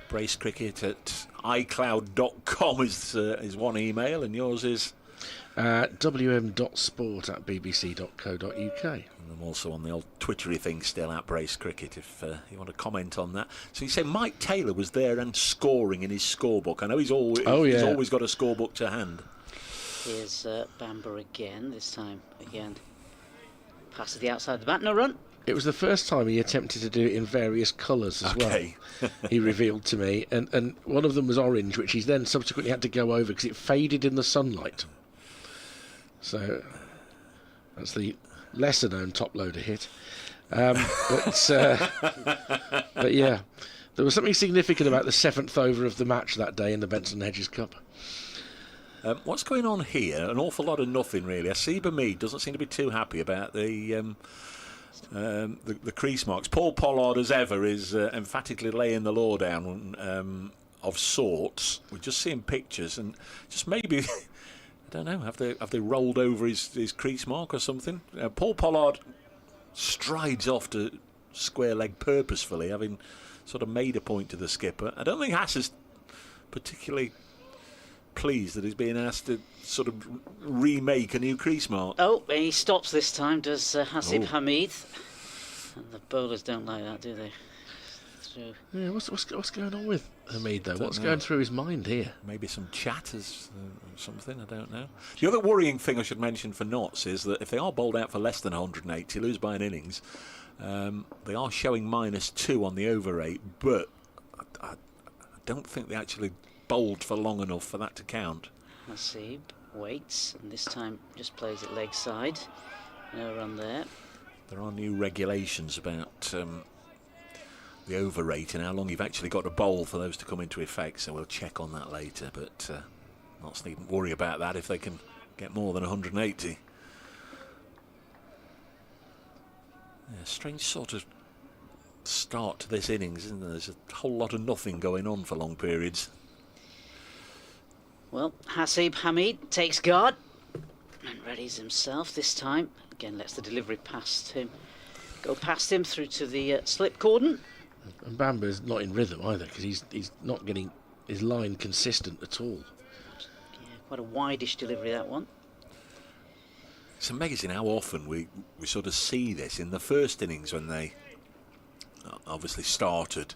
Brace Cricket at iCloud.com is one email, and yours is wm.sport@bbc.co.uk. I'm also on the old Twittery thing still at Brace Cricket if you want to comment on that. So you say Mike Taylor was there and scoring in his scorebook. I know he's always got a scorebook to hand. Here's Bamber again, this time again. Pass to the outside of the bat, no run. It was the first time he attempted to do it in various colours as well. He revealed to me, and one of them was orange, which he's then subsequently had to go over because it faded in the sunlight. So that's the lesser known top loader hit. But yeah, there was something significant about the 7th over of the match that day in the Benson Hedges Cup. What's going on here? An awful lot of nothing, really. Hasib Hamid doesn't seem to be too happy about the crease marks. Paul Pollard, as ever, is emphatically laying the law down of sorts. We're just seeing pictures, and just maybe, I don't know, have they rolled over his crease mark or something? Paul Pollard strides off to square leg purposefully, having sort of made a point to the skipper. I don't think Hass is particularly pleased that he's being asked to sort of remake a new crease mark. Oh, he stops this time, does Hasib Hamid. And the bowlers don't like that, do they? Through. Yeah, what's going on with Hamid though? What's going through his mind here? Maybe some chatters or something, I don't know. The other worrying thing I should mention for Notts is that if they are bowled out for less than 180, lose by an innings, they are showing -2 on the over rate, but I don't think they actually bowled for long enough for that to count. Hasib waits, and this time just plays it leg side. No run there. There are new regulations about the over rate and how long you've actually got to bowl for those to come into effect, so we'll check on that later, but Notts needn't worry about that if they can get more than 180. Yeah, strange sort of start to this innings, isn't there? There's a whole lot of nothing going on for long periods. Well, Hasib Hamid takes guard and readies himself this time. Again, lets the delivery past him go past him through to the slip cordon. And Bamber's not in rhythm either, because he's not getting his line consistent at all. Yeah, quite a wide-ish delivery, that one. It's amazing how often we sort of see this in the first innings when they obviously started.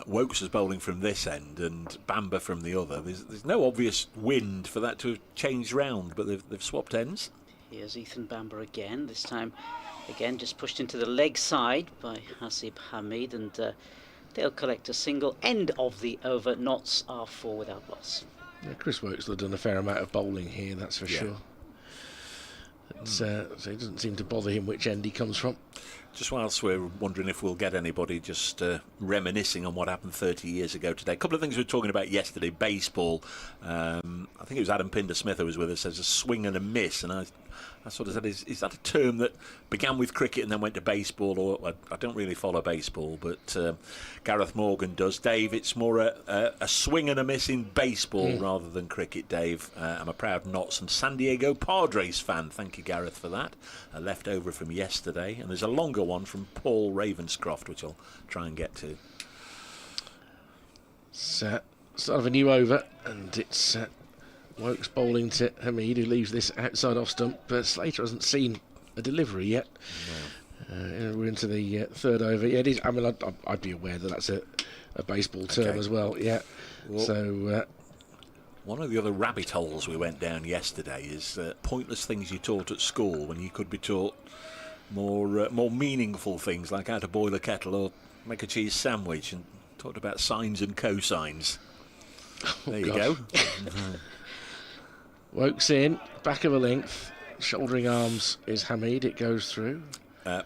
Wokes was bowling from this end and Bamber from the other. There's no obvious wind for that to have changed round, but they've swapped ends. Here's Ethan Bamber again, this time again just pushed into the leg side by Hasib Hamid, and they'll collect a single. End of the over. Notts are 4 without loss. Yeah, Chris Wokes has done a fair amount of bowling here, that's for sure. So it doesn't seem to bother him which end he comes from. Just whilst we're wondering if we'll get anybody just reminiscing on what happened 30 years ago today. A couple of things we were talking about yesterday. Baseball. I think it was Adam Pinder-Smith who was with us. As a swing and a miss, and I sort of said, is that a term that began with cricket and then went to baseball? Or I don't really follow baseball, but Gareth Morgan does. Dave, it's more a swing and a miss in baseball rather than cricket, Dave. I'm a proud Notts and San Diego Padres fan. Thank you, Gareth, for that. A leftover from yesterday. And there's a longer one from Paul Ravenscroft, which I'll try and get to. Start of a new over, and it's Wokes bowling to Hamid, who leaves this outside off stump, but Slater hasn't seen a delivery yet. No. We're into the third over. Yeah, it is. I mean, I'd be aware that that's a baseball term as well. Yeah. Well, so one of the other rabbit holes we went down yesterday is pointless things you taught at school when you could be taught more meaningful things, like how to boil a kettle or make a cheese sandwich, and talked about sines and cosines. There you go. Wokes in, back of a length, shouldering arms is Hamid, it goes through.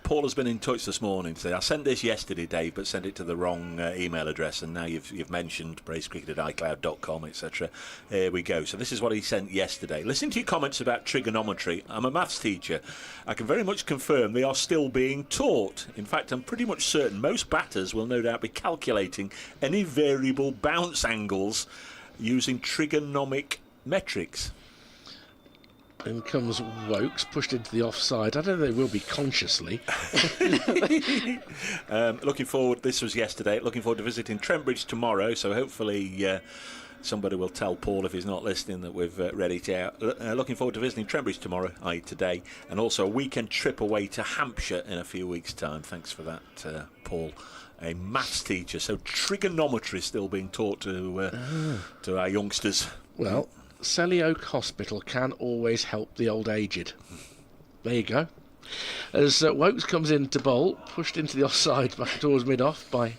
Paul has been in touch this morning to say, I sent this yesterday, Dave, but sent it to the wrong email address, and now you've mentioned bracecricket@icloud.com, etc. Here we go. So this is what he sent yesterday. Listening to your comments about trigonometry, I'm a maths teacher. I can very much confirm they are still being taught. In fact, I'm pretty much certain most batters will no doubt be calculating any variable bounce angles using trigonomic metrics. In comes Wokes, pushed into the offside. I don't know they will be consciously. Looking forward, this was yesterday, looking forward to visiting Trent Bridge tomorrow, so hopefully somebody will tell Paul, if he's not listening, that we've read it out. Looking forward to visiting Trent Bridge tomorrow, i.e. today, and also a weekend trip away to Hampshire in a few weeks' time. Thanks for that, Paul. A maths teacher, so trigonometry is still being taught to our youngsters. Well, Selly Oak Hospital can always help the old aged. There you go. As Wokes comes in to bowl, pushed into the offside back towards mid-off by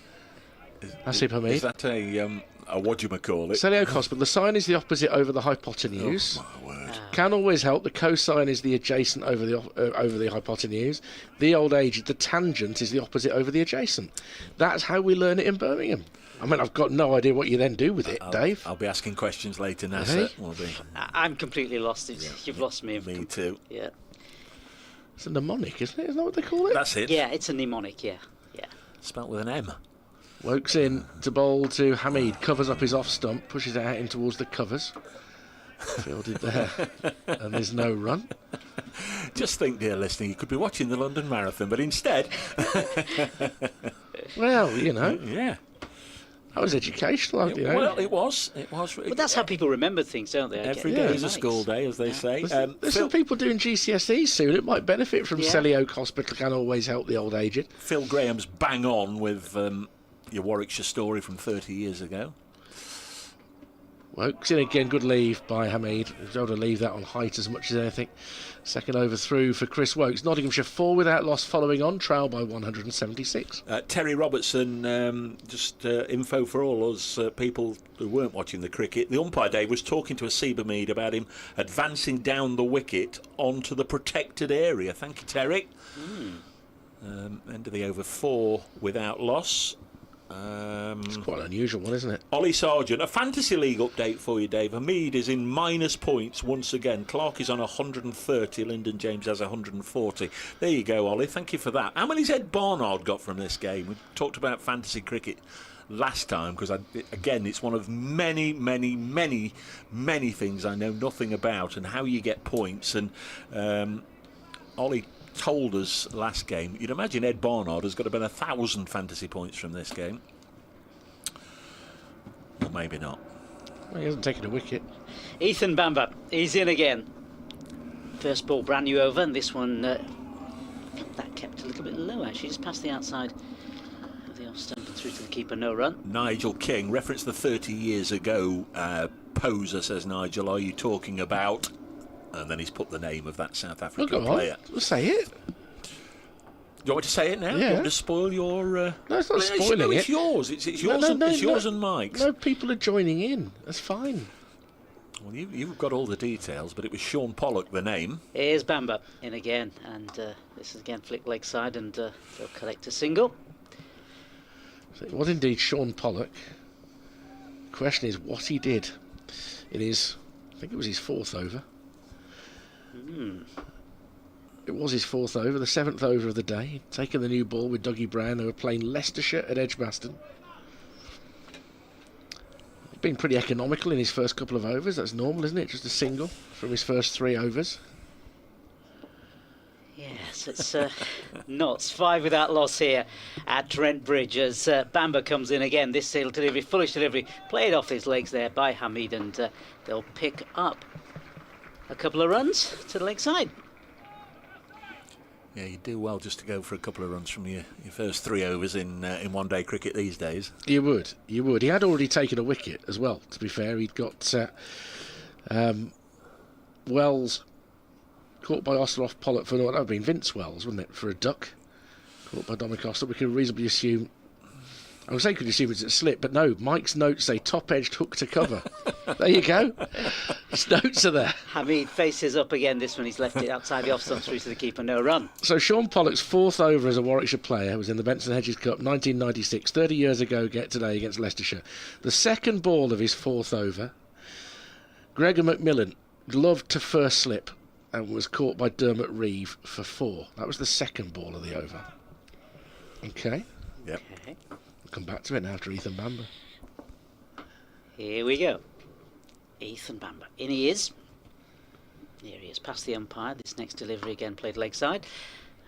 Asif Hamid. Is that a what do you call it? Selly Oak Hospital. The sine is the opposite over the hypotenuse. Oh, my word. Can always help. The cosine is the adjacent over the hypotenuse. The old aged, the tangent is the opposite over the adjacent. That's how we learn it in Birmingham. I mean, I've got no idea what you then do with it, Dave. I'll be asking questions later, Nasser. Hey? I'm completely lost. You've lost me. Me too. Yeah. It's a mnemonic, isn't it? Isn't that what they call it? That's it. Yeah, it's a mnemonic, yeah. Spelt with an M. Wokes in to bowl to Hamid, covers up his off stump, pushes it out in towards the covers. Fielded there, and there's no run. Just think, dear listener, you could be watching the London Marathon, but instead... Well, you know. Yeah. That was educational, you know. Well, it was. But that's how people remember things, don't they? Every day is a school day, as they say. There's some people doing GCSEs soon. It might benefit from Selly Oak Hospital. Can always help the old aged. Phil Graham's bang on with your Warwickshire story from 30 years ago. Wokes in again, good leave by Hamid. He's able to leave that on height as much as anything. Second over through for Chris Wokes. Nottinghamshire 4 without loss following on, trail by 176. Terry Robertson, just info for all us people who weren't watching the cricket. The umpire, Dave, was talking to Asif Hamid about him advancing down the wicket onto the protected area. Thank you, Terry. End of the over 4 without loss. It's quite an unusual one, isn't it? Ollie Sargent, a fantasy league update for you, Dave. Hamid is in minus points once again. Clark is on 130. Lyndon James has 140. There you go, Ollie. Thank you for that. How many's Ed Barnard got from this game? We talked about fantasy cricket last time because, again, it's one of many, many, many, many things I know nothing about and how you get points. And Ollie told us last game, you'd imagine Ed Barnard has got about 1,000 fantasy points from this game. Or maybe not. Well, he hasn't taken a wicket. Ethan Bamber, he's in again. First ball, brand new over, and this one that kept a little bit low actually, just past the outside of the off stump and through to the keeper, no run. Nigel King, reference the 30 years ago poser, says Nigel, are you talking about? And then he's put the name of that South African player. We'll say it. Do you want me to say it now? Yeah. You want to spoil your... No, it's not spoiling no, it. It's yours. It's yours, it's yours and Mike's. No, people are joining in. That's fine. Well, you've got all the details, but it was Sean Pollock, the name. Here's Bamber in again, and this is again flick leg side, and they'll collect a single. So it was indeed Sean Pollock. The question is what he did in his... I think it was his 4th over. It was his 4th over, the 7th over of the day. He'd taken the new ball with Dougie Brown, who were playing Leicestershire at Edgbaston. He'd been pretty economical in his first couple of overs. That's normal, isn't it? Just a single from his first 3 overs. Yes, it's nuts. 5 without loss here at Trent Bridge as Bamber comes in again. This sail delivery, foolish delivery, played off his legs there by Hamid, and they'll pick up a couple of runs to the leg side. Yeah, you do well just to go for a couple of runs from your first 3 overs in one-day cricket these days. You would. He had already taken a wicket as well, to be fair. He'd got Wells caught by Osler Pollock for, that would have been Vince Wells, wouldn't it, for a duck. Caught by Dominic Osler. We can reasonably assume I was saying, could you see if it's a slip? But no, Mike's notes say top-edged hook to cover. There you go. His notes are there. Hamid faces up again. This one, he's left it outside the off-stump through to the keeper. No run. So Sean Pollock's 4th over as a Warwickshire player was in the Benson Hedges Cup 1996, 30 years ago today against Leicestershire. The second ball of his 4th over, Gregor McMillan gloved to first slip and was caught by Dermot Reeve for 4. That was the second ball of the over. Okay. Yep. Okay. We'll come back to it now after Ethan Bamber. Here we go. Ethan Bamber. In he is. Here he is, past the umpire. This next delivery again played leg side.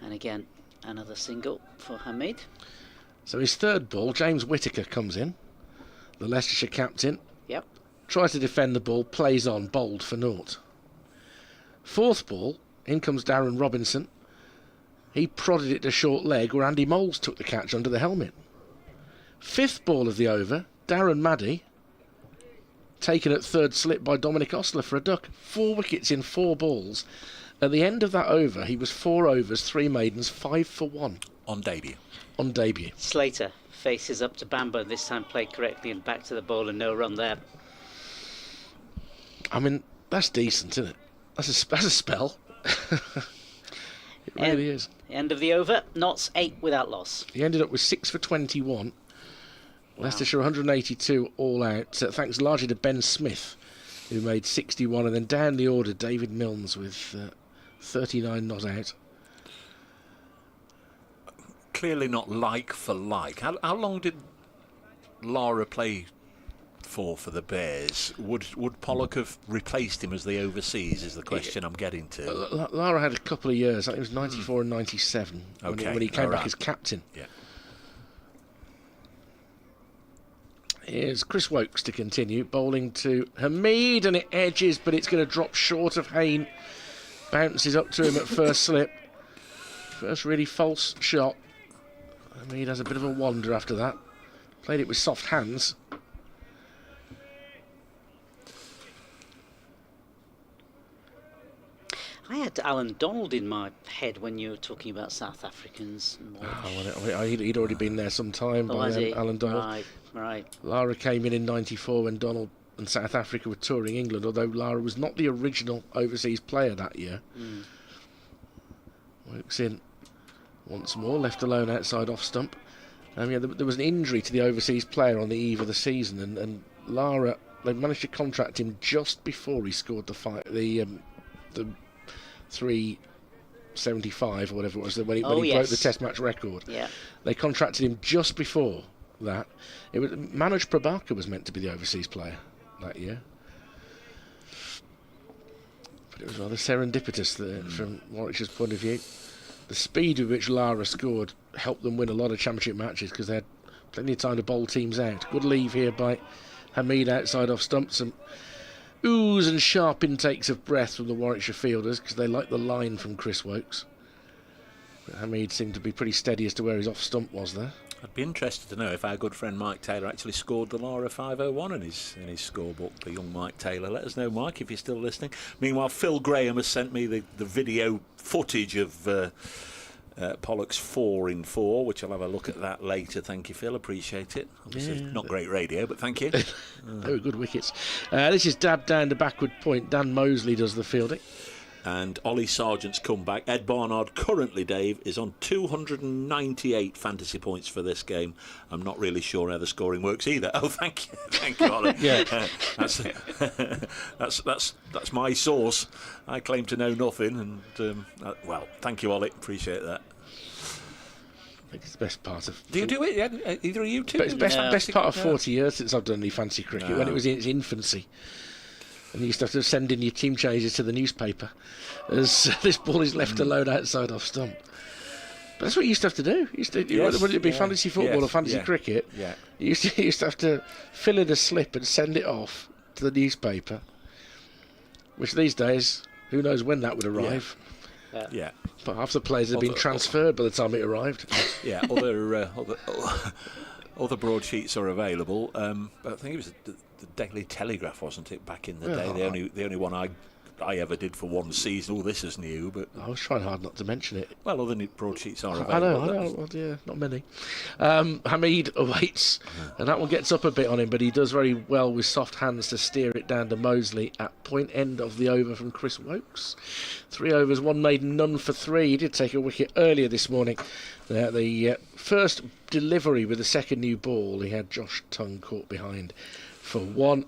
And again, another single for Hamid. So his third ball, James Whittaker comes in, the Leicestershire captain. Yep. Tries to defend the ball, plays on, bowled for naught. 4th ball, in comes Darren Robinson. He prodded it to short leg where Andy Moles took the catch under the helmet. 5th ball of the over, Darren Maddy, taken at 3rd slip by Dominic Ostler for a duck. 4 wickets in 4 balls. At the end of that over, he was 4 overs, 3 maidens, 5 for 1. On debut. On debut. Slater faces up to Bamber, this time played correctly and back to the ball and no run there. I mean, that's decent, isn't it? That's a spell. It really is. End of the over, Notts 8 without loss. He ended up with 6 for 21. Wow. Leicestershire 182 all out, thanks largely to Ben Smith, who made 61, and then down the order, David Milnes with 39 not out. Clearly not like for like. How long did Lara play for the Bears? Would Pollock have replaced him as the overseas is the question I'm getting to. Lara had a couple of years, I think it was 94 and 97 when he came back as captain. Yeah. Here's Chris Wokes to continue, bowling to Hamid, and it edges, but it's going to drop short of Hayne. Bounces up to him at first slip. First really false shot. Hamid has a bit of a wander after that. Played it with soft hands. I had Alan Donald in my head when you were talking about South Africans. He'd already been there some time by then, Alan Donald. Right. Lara came in 94 when Donald and South Africa were touring England, although Lara was not the original overseas player that year. Wokes in once more, left alone outside off stump. There was an injury to the overseas player on the eve of the season, and Lara, they managed to contract him just before he scored the 375 or whatever it was when he broke the Test match record. Yeah. They contracted him just before that. It was Manoj Prabhakar was meant to be the overseas player that year, but it was rather serendipitous from Warwickshire's point of view. The speed with which Lara scored helped them win a lot of championship matches because they had plenty of time to bowl teams out. Good leave here by Hamid outside off stump. Some oohs and sharp intakes of breath from the Warwickshire fielders because they liked the line from Chris Wokes. But Hamid seemed to be pretty steady as to where his off stump was there. I'd be interested to know if our good friend Mike Taylor actually scored the Lara 501 in his scorebook. The young Mike Taylor. Let us know, Mike, if you're still listening. Meanwhile, Phil Graham has sent me the video footage of Pollock's 4 in 4, which I'll have a look at that later. Thank you, Phil. Appreciate it. Obviously, not great radio, but thank you. Very good wickets. This is dabbed down to backward point. Dan Mosley does the fielding. And Ollie Sargent's come back. Ed Barnard currently, Dave, is on 298 fantasy points for this game. I'm not really sure how the scoring works either. Oh, thank you, Ollie. Yeah. That's my source. I claim to know nothing, and well, thank you, Ollie. Appreciate that. I think it's the best part of. Do you do it? Yeah, either of you two? But it's best part of 40 years since I've done any fancy cricket. When it was in its infancy. And you used to have to send in your team changes to the newspaper as this ball is left alone outside off stump. But that's what you used to have to do. Whether it be fantasy football or fantasy cricket, you used to have to fill in a slip and send it off to the newspaper, which these days, who knows when that would arrive. Yeah. But half the players had been transferred by the time it arrived. Yeah, other broadsheets are available. But I think it was the Daily Telegraph, wasn't it, back in the day? The only one I I ever did for one season. Oh, this is new, but I was trying hard not to mention it. well, other broadsheets are I available. know. Well, yeah, not many. Hamid awaits, and that one gets up a bit on him, but he does very well with soft hands to steer it down to Mosley at point end of the over from Chris Wokes. 3 overs, 1 maiden, none for 3. He did take a wicket earlier this morning. The first delivery with the second new ball, he had Josh Tongue caught behind for 1.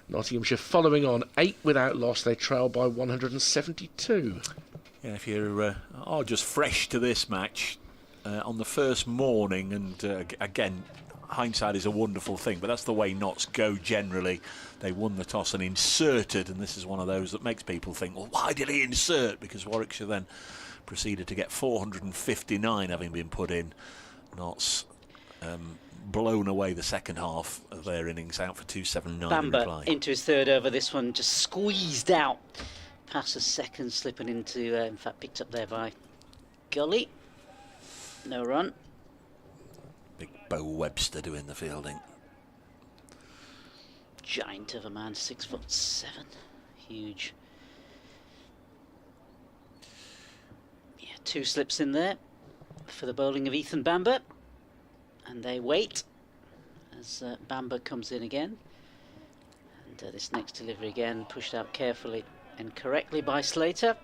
Nottinghamshire following on 8 without loss. They trail by 172. Yeah, if you're just fresh to this match on the first morning, and again, hindsight is a wonderful thing, but that's the way Notts go generally. They won the toss and inserted, and this is one of those that makes people think, well, why did he insert? Because Warwickshire then proceeded to get 459 having been put in. Notts blown away the second half of their innings, out for 279 in reply. Bamber into his third over. This one just squeezed out past the second, slipping into, in fact, picked up there by Gully. No run. Big Bo Webster doing the fielding. Giant of a man, 6'7", huge. Yeah, 2 slips in there for the bowling of Ethan Bamber. And they wait as Bamber comes in again. And this next delivery again pushed out carefully and correctly by Slater.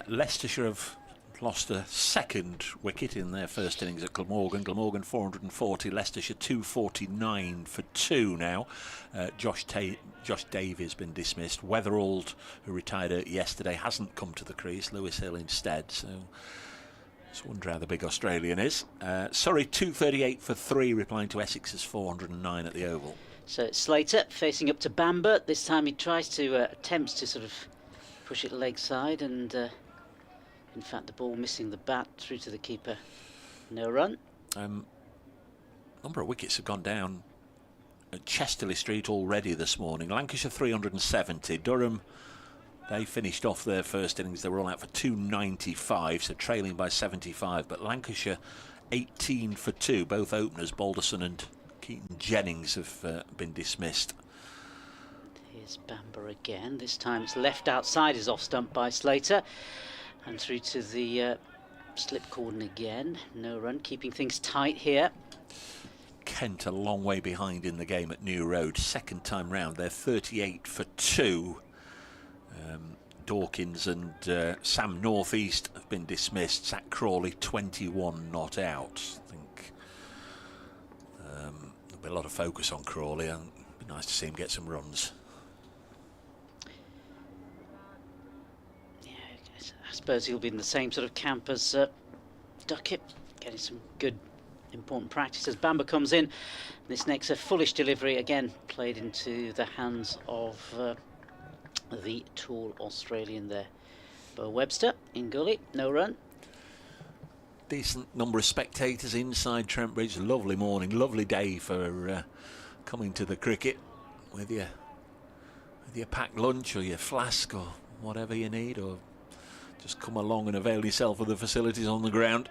Leicestershire have lost a second wicket in their first innings at Glamorgan. Glamorgan 440, Leicestershire 249 for 2 now. Josh Davey has been dismissed. Weatherald, who retired yesterday, hasn't come to the crease. Lewis Hill instead. So just wonder how the big Australian is. Surrey 238 for 3, replying to Essex's 409 at the Oval. So it's Slater facing up to Bamber. This time he tries to attempts to sort of push it leg side, and in fact the ball missing the bat through to the keeper. No run. Number of wickets have gone down at Chesterley Street already this morning. Lancashire 370. Durham, they finished off their first innings. They were all out for 295, so trailing by 75. But Lancashire 18 for 2. Both openers, Balderson and Keaton Jennings, have been dismissed. Here's Bamber again. This time it's left outside, is off stump by Slater. And through to the slip cordon again. No run, keeping things tight here. Kent a long way behind in the game at New Road. Second time round, they're 38 for 2. Dawkins and Sam Northeast have been dismissed. Zach Crawley 21 not out. I think there'll be a lot of focus on Crawley, and it'd be nice to see him get some runs. Yeah, I suppose he'll be in the same sort of camp as Duckett, getting some good important practice as Bamber comes in. This next a foolish delivery again played into the hands of the tall Australian there. Bo Webster in gully, no run. Decent number of spectators inside Trent Bridge. Lovely morning, lovely day for coming to the cricket with your packed lunch or your flask or whatever you need, or just come along and avail yourself of the facilities on the ground.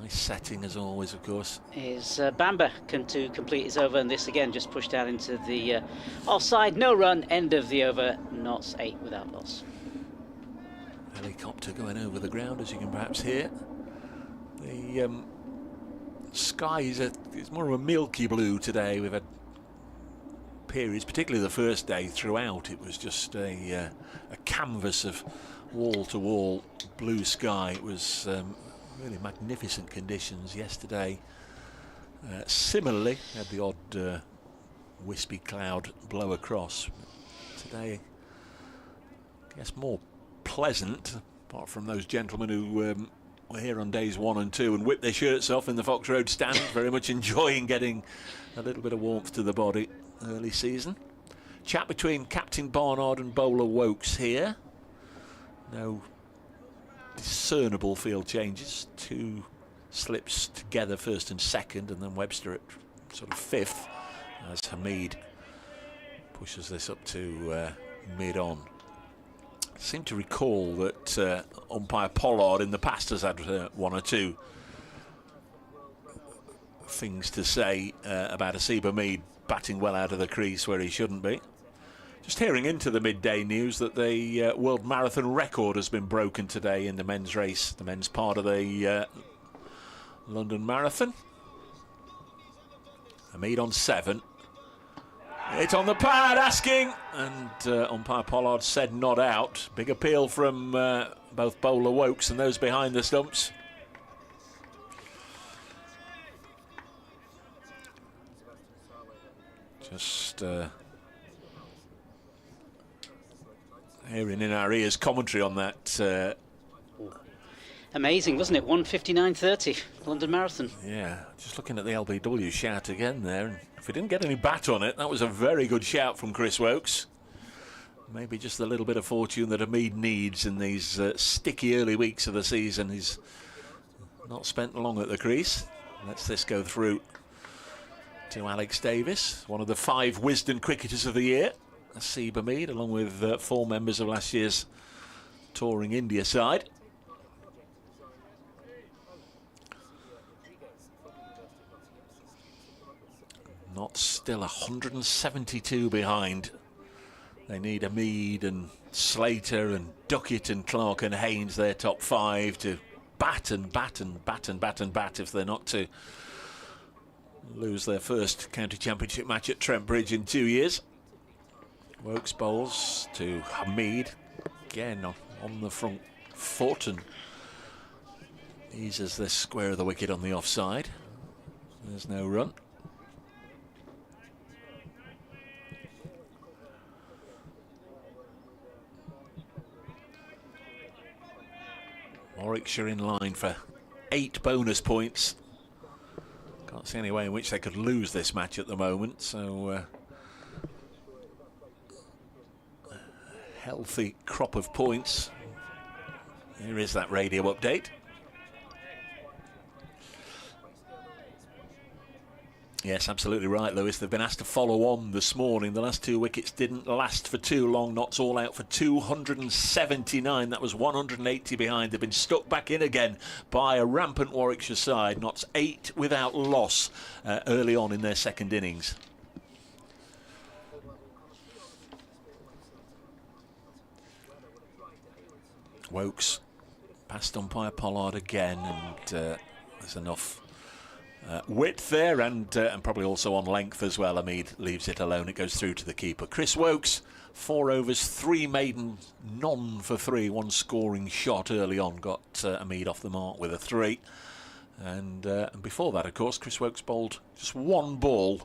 Nice setting as always, of course. Is Bamber to complete his over, and this again just pushed out into the offside. No run, end of the over. Notts 8 without loss. Helicopter going over the ground, as you can perhaps hear. The sky is more of a milky blue today. We've had periods, particularly the first day, throughout it was just a canvas of wall-to-wall blue sky. It was really magnificent conditions yesterday. Similarly, had the odd wispy cloud blow across. Today, I guess more pleasant, apart from those gentlemen who were here on days 1 and 2 and whipped their shirts off in the Fox Road stand, very much enjoying getting a little bit of warmth to the body early season. Chat between Captain Barnard and bowler Wokes here. No discernible field changes. 2 slips together, first and second, and then Webster at sort of 5th as Hamid pushes this up to mid-on. I seem to recall that umpire Pollard in the past has had 1 or 2 things to say about Asiba Mead batting well out of the crease where he shouldn't be. Just hearing into the midday news that the world marathon record has been broken today in the men's race, the men's part of the London Marathon. Hamid on 7. It's on the pad, asking, and umpire Pollard said not out. Big appeal from both bowler Woakes and those behind the stumps. Just hearing in our ears commentary on that. Amazing, wasn't it? 1:59:30, London Marathon. Yeah, just looking at the LBW shout again there. And if we didn't get any bat on it, that was a very good shout from Chris Woakes. Maybe just a little bit of fortune that Hamid needs in these sticky early weeks of the season. He's not spent long at the crease. Lets this go through to Alex Davis, one of the 5 Wisden cricketers of the year. Asib Hamid, along with 4 members of last year's touring India side. Not still 172 behind. They need Hamid and Slater and Duckett and Clark and Haynes, their top 5, to bat and bat and bat and bat and bat if they're not to lose their first county championship match at Trent Bridge in 2 years. Woakes bowls to Hamid, again on the front foot, and eases this square of the wicket on the offside. There's no run. Warwickshire in line for 8 bonus points. Can't see any way in which they could lose this match at the moment, so healthy crop of points. Here is that radio update. Yes, absolutely right, Lewis. They've been asked to follow on this morning. The last 2 wickets didn't last for too long. Knots all out for 279. That was 180 behind. They've been stuck back in again by a rampant Warwickshire side. Knots 8 without loss early on in their second innings. Woakes past umpire Pollard again, and there's enough width there, and probably also on length as well. Hamid leaves it alone. It goes through to the keeper. Chris Woakes, 4 overs, 3 maiden, none for 3. 1 scoring shot early on. Got Hamid off the mark with a 3. And before that, of course, Chris Woakes bowled just 1 ball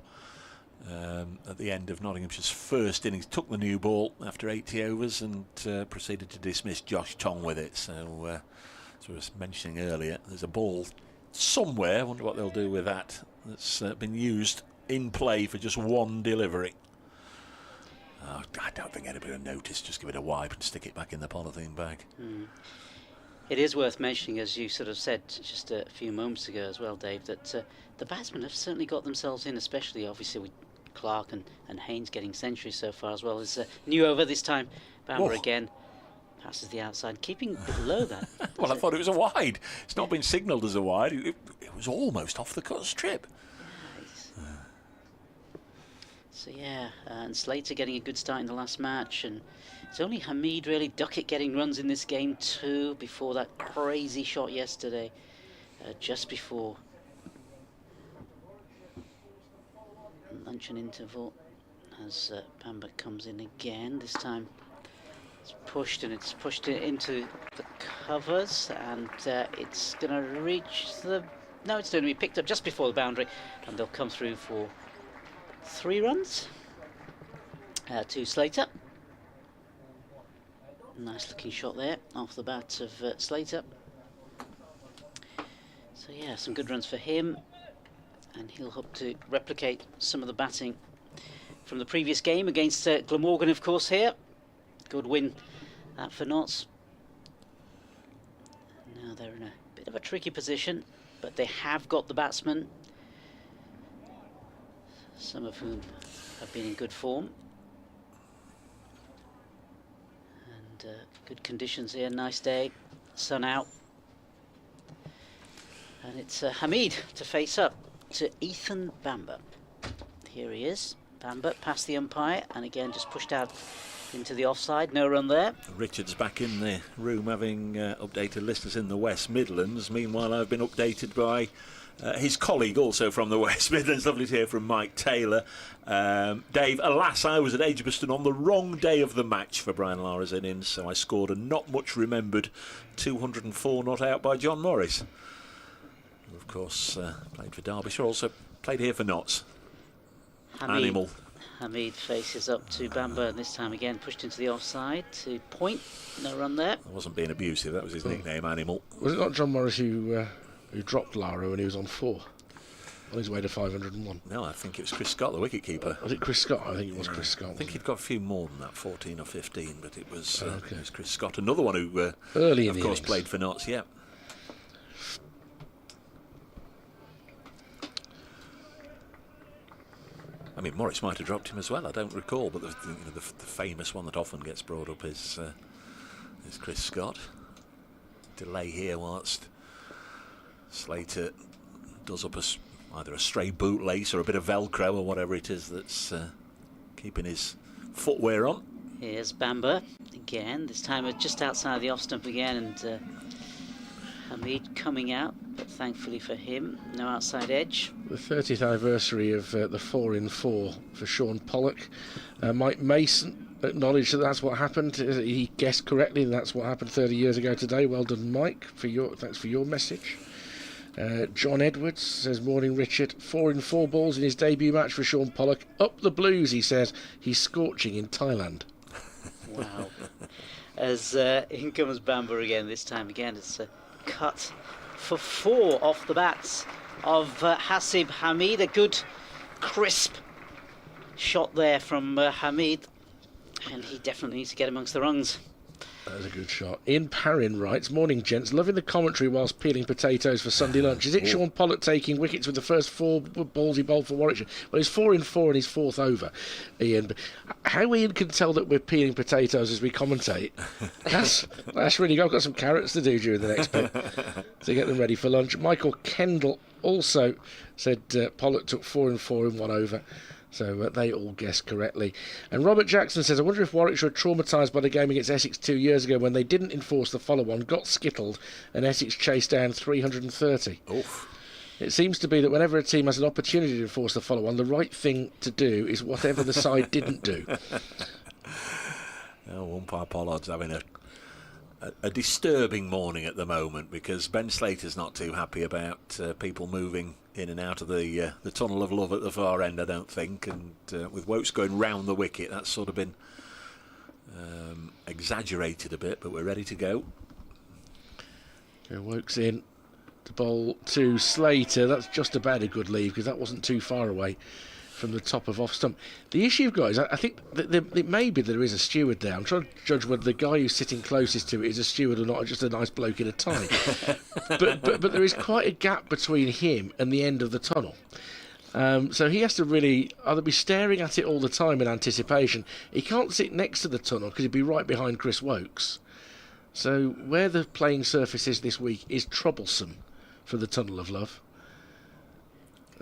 at the end of Nottinghamshire's first innings. Took the new ball after 80 overs and proceeded to dismiss Josh Tong with it. So, as I was mentioning earlier, there's a ball somewhere. I wonder what they'll do with that. That's been used in play for just 1 delivery. I don't think anybody will notice. Just give it a wipe and stick it back in the polythene bag. It is worth mentioning, as you sort of said just a few moments ago as well, Dave, that the batsmen have certainly got themselves in, especially obviously with Clark and Haynes getting centuries so far, as well as new over this time. Bamber again passes the outside, keeping below that. Well, I thought it was a wide. It's not been signalled as a wide. It was almost off the cut strip. So yeah, and Slater getting a good start in the last match, and it's only Hamid really. Duckett getting runs in this game too, before that crazy shot yesterday, just before luncheon interval, as Bamber comes in again. This time it's pushed, and it's pushed it into the covers, and it's going to reach the... No, it's going to be picked up just before the boundary, and they'll come through for 3 runs to Slater. Nice looking shot there off the bat of Slater. So yeah, some good runs for him, and he'll hope to replicate some of the batting from the previous game against Glamorgan, of course. Here, good win for Notts. Now they're in a bit of a tricky position, but they have got the batsmen, some of whom have been in good form. And good conditions here, nice day, sun out. And it's Hamid to face up to Ethan Bamber. Here he is. Bamber past the umpire and again just pushed out into the offside. No run there. Richard's back in the room having updated listeners in the West Midlands. Meanwhile, I've been updated by his colleague also from the West Midlands. Lovely to hear from Mike Taylor. Dave, alas, I was at Edgbaston on the wrong day of the match for Brian Lara's innings, so I scored a not much remembered 204 not out by John Morris. Who, of course, played for Derbyshire, also played here for Notts. Animal. Hamid faces up to Bamber, and this time again pushed into the offside to point. No run there. I wasn't being abusive, that was his nickname, Animal. Was it not John Morris who dropped Lara when he was on 4? On his way to 501? No, I think it was Chris Scott, the wicket-keeper. Was it Chris Scott? I think it was Chris Scott. I think he'd got a few more than that, 14 or 15, but it was Chris Scott. Another one who, early in of the course, innings. played for Notts, yeah. I mean, Morris might have dropped him as well, I don't recall, but the famous one that often gets brought up is Chris Scott. Delay here whilst Slater does up either a stray bootlace or a bit of Velcro or whatever it is that's keeping his footwear on. Here's Bamber again, this time just outside the off stump again, and Hamid coming out, but thankfully for him, no outside edge. The 30th anniversary of the 4 in 4 for Sean Pollock. Mike Mason acknowledged that that's what happened. He guessed correctly, and that's what happened 30 years ago today. Well done, Mike. Thanks for your message. John Edwards says, morning Richard, 4 in 4 balls in his debut match for Sean Pollock. Up the Blues, he says. He's scorching in Thailand. Wow. As in comes Bamber again, this time again it's a cut for 4 off the bats of Hasib Hamid. A good crisp shot there from Hamid, and he definitely needs to get amongst the rungs. That was a good shot. Ian Parrin writes, morning gents, loving the commentary whilst peeling potatoes for Sunday lunch. Is it Sean Pollock taking wickets with the first 4 balls he bowled for Warwickshire? Well, he's 4 in 4 and he's 4th over, Ian. How Ian can tell that we're peeling potatoes as we commentate, that's really good. I've got some carrots to do during the next bit to get them ready for lunch. Michael Kendall also said Pollock took 4 in 4 in 1 over. So they all guessed correctly. And Robert Jackson says, I wonder if Warwickshire are traumatised by the game against Essex 2 years ago when they didn't enforce the follow-on, got skittled, and Essex chased down 330. Oof. It seems to be that whenever a team has an opportunity to enforce the follow-on, the right thing to do is whatever the side didn't do. Umpire Pollard's having a disturbing morning at the moment because Ben Slater's not too happy about people moving in and out of the tunnel of love at the far end, I don't think, and with Wokes going round the wicket, that's sort of been exaggerated a bit, but we're ready to go. Wokes in to bowl to Slater. That's just about a good leave because that wasn't too far away from the top of off stump. The issue you've got is I think that it may be there is a steward there. I'm trying to judge whether the guy who's sitting closest to it is a steward or not, or just a nice bloke in a tie. but there is quite a gap between him and the end of the tunnel. So he has to really either be staring at it all the time in anticipation. He can't sit next to the tunnel because he'd be right behind Chris Wokes. So where the playing surface is this week is troublesome for the Tunnel of Love.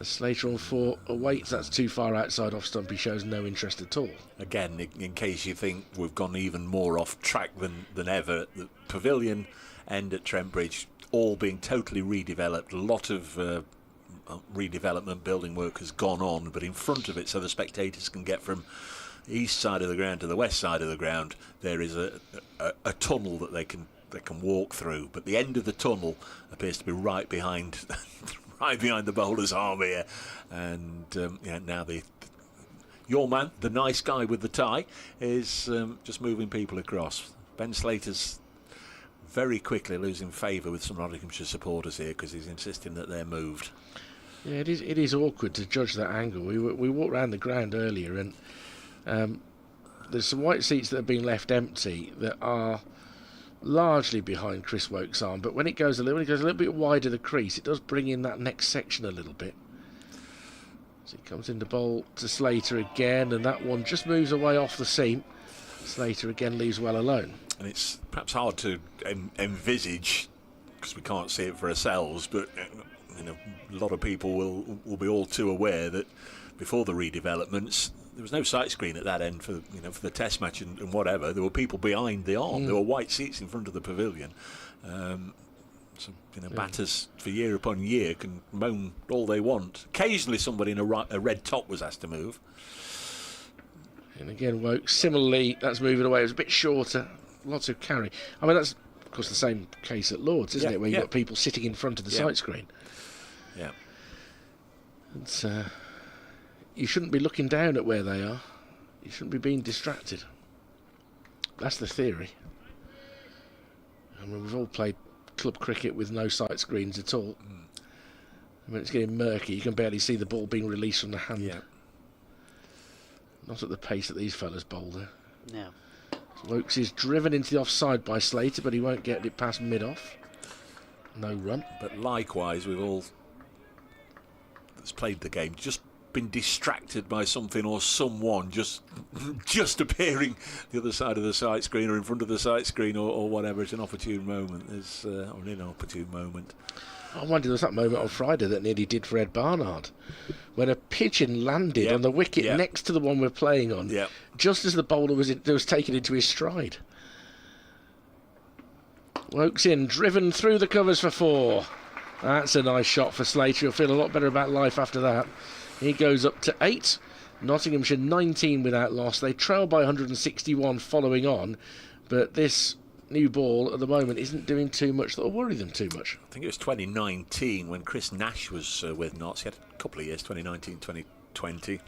Slater on 4 awaits, that's too far outside off stump, he shows no interest at all. Again, in case you think we've gone even more off track than ever, the pavilion end at Trent Bridge all being totally redeveloped, a lot of redevelopment building work has gone on, but in front of it, so the spectators can get from the east side of the ground to the west side of the ground, there is a tunnel that they can walk through, but the end of the tunnel appears to be right behind the bowler's arm here, and now your man, the nice guy with the tie, is just moving people across. Ben Slater's very quickly losing favour with some Nottinghamshire supporters here because he's insisting that they're moved. Yeah, it is awkward to judge that angle. We walked around the ground earlier, and there's some white seats that have been left empty that are largely behind Chris Wokes' arm, but when it goes a little bit wider the crease, it does bring in that next section a little bit. So he comes in to bowl to Slater again, and that one just moves away off the seam. Slater again leaves well alone. And it's perhaps hard to envisage because we can't see it for ourselves, but a lot of people will be all too aware that before the redevelopments there was no sight screen at that end for for the test match and whatever. There were people behind the arm. There were white seats in front of the pavilion. So batters for year upon year can moan all they want. Occasionally somebody in a red top was asked to move. And again, Woke, similarly, that's moving away. It was a bit shorter, lots of carry. I mean, that's, of course, the same case at Lord's, isn't it, where you've got people sitting in front of the sight screen. Yeah. It's, you shouldn't be looking down at where they are. You shouldn't be being distracted. That's the theory. I mean, we've all played club cricket with no sight screens at all. I mean, it's getting murky. You can barely see the ball being released from the hand. Yeah. Not at the pace that these fellas bowl there. No. Wokes is driven into the offside by Slater, but he won't get it past mid-off. No run. But likewise, we've all that's played the game just been distracted by something or someone just appearing the other side of the sight screen or in front of the sight screen or whatever. It's an opportune moment. It's or an inopportune moment. I wonder, there was that moment on Friday that nearly did for Ed Barnard, when a pigeon landed on the wicket next to the one we're playing on, just as the bowler was taken into his stride. Wokes in, driven through the covers for 4. That's a nice shot for Slater. He'll feel a lot better about life after that. He goes up to 8. Nottinghamshire 19 without loss. They trail by 161 following on, but this new ball at the moment isn't doing too much that will worry them too much. I think it was 2019 when Chris Nash was with Notts. He had a couple of years, 2019, 2020.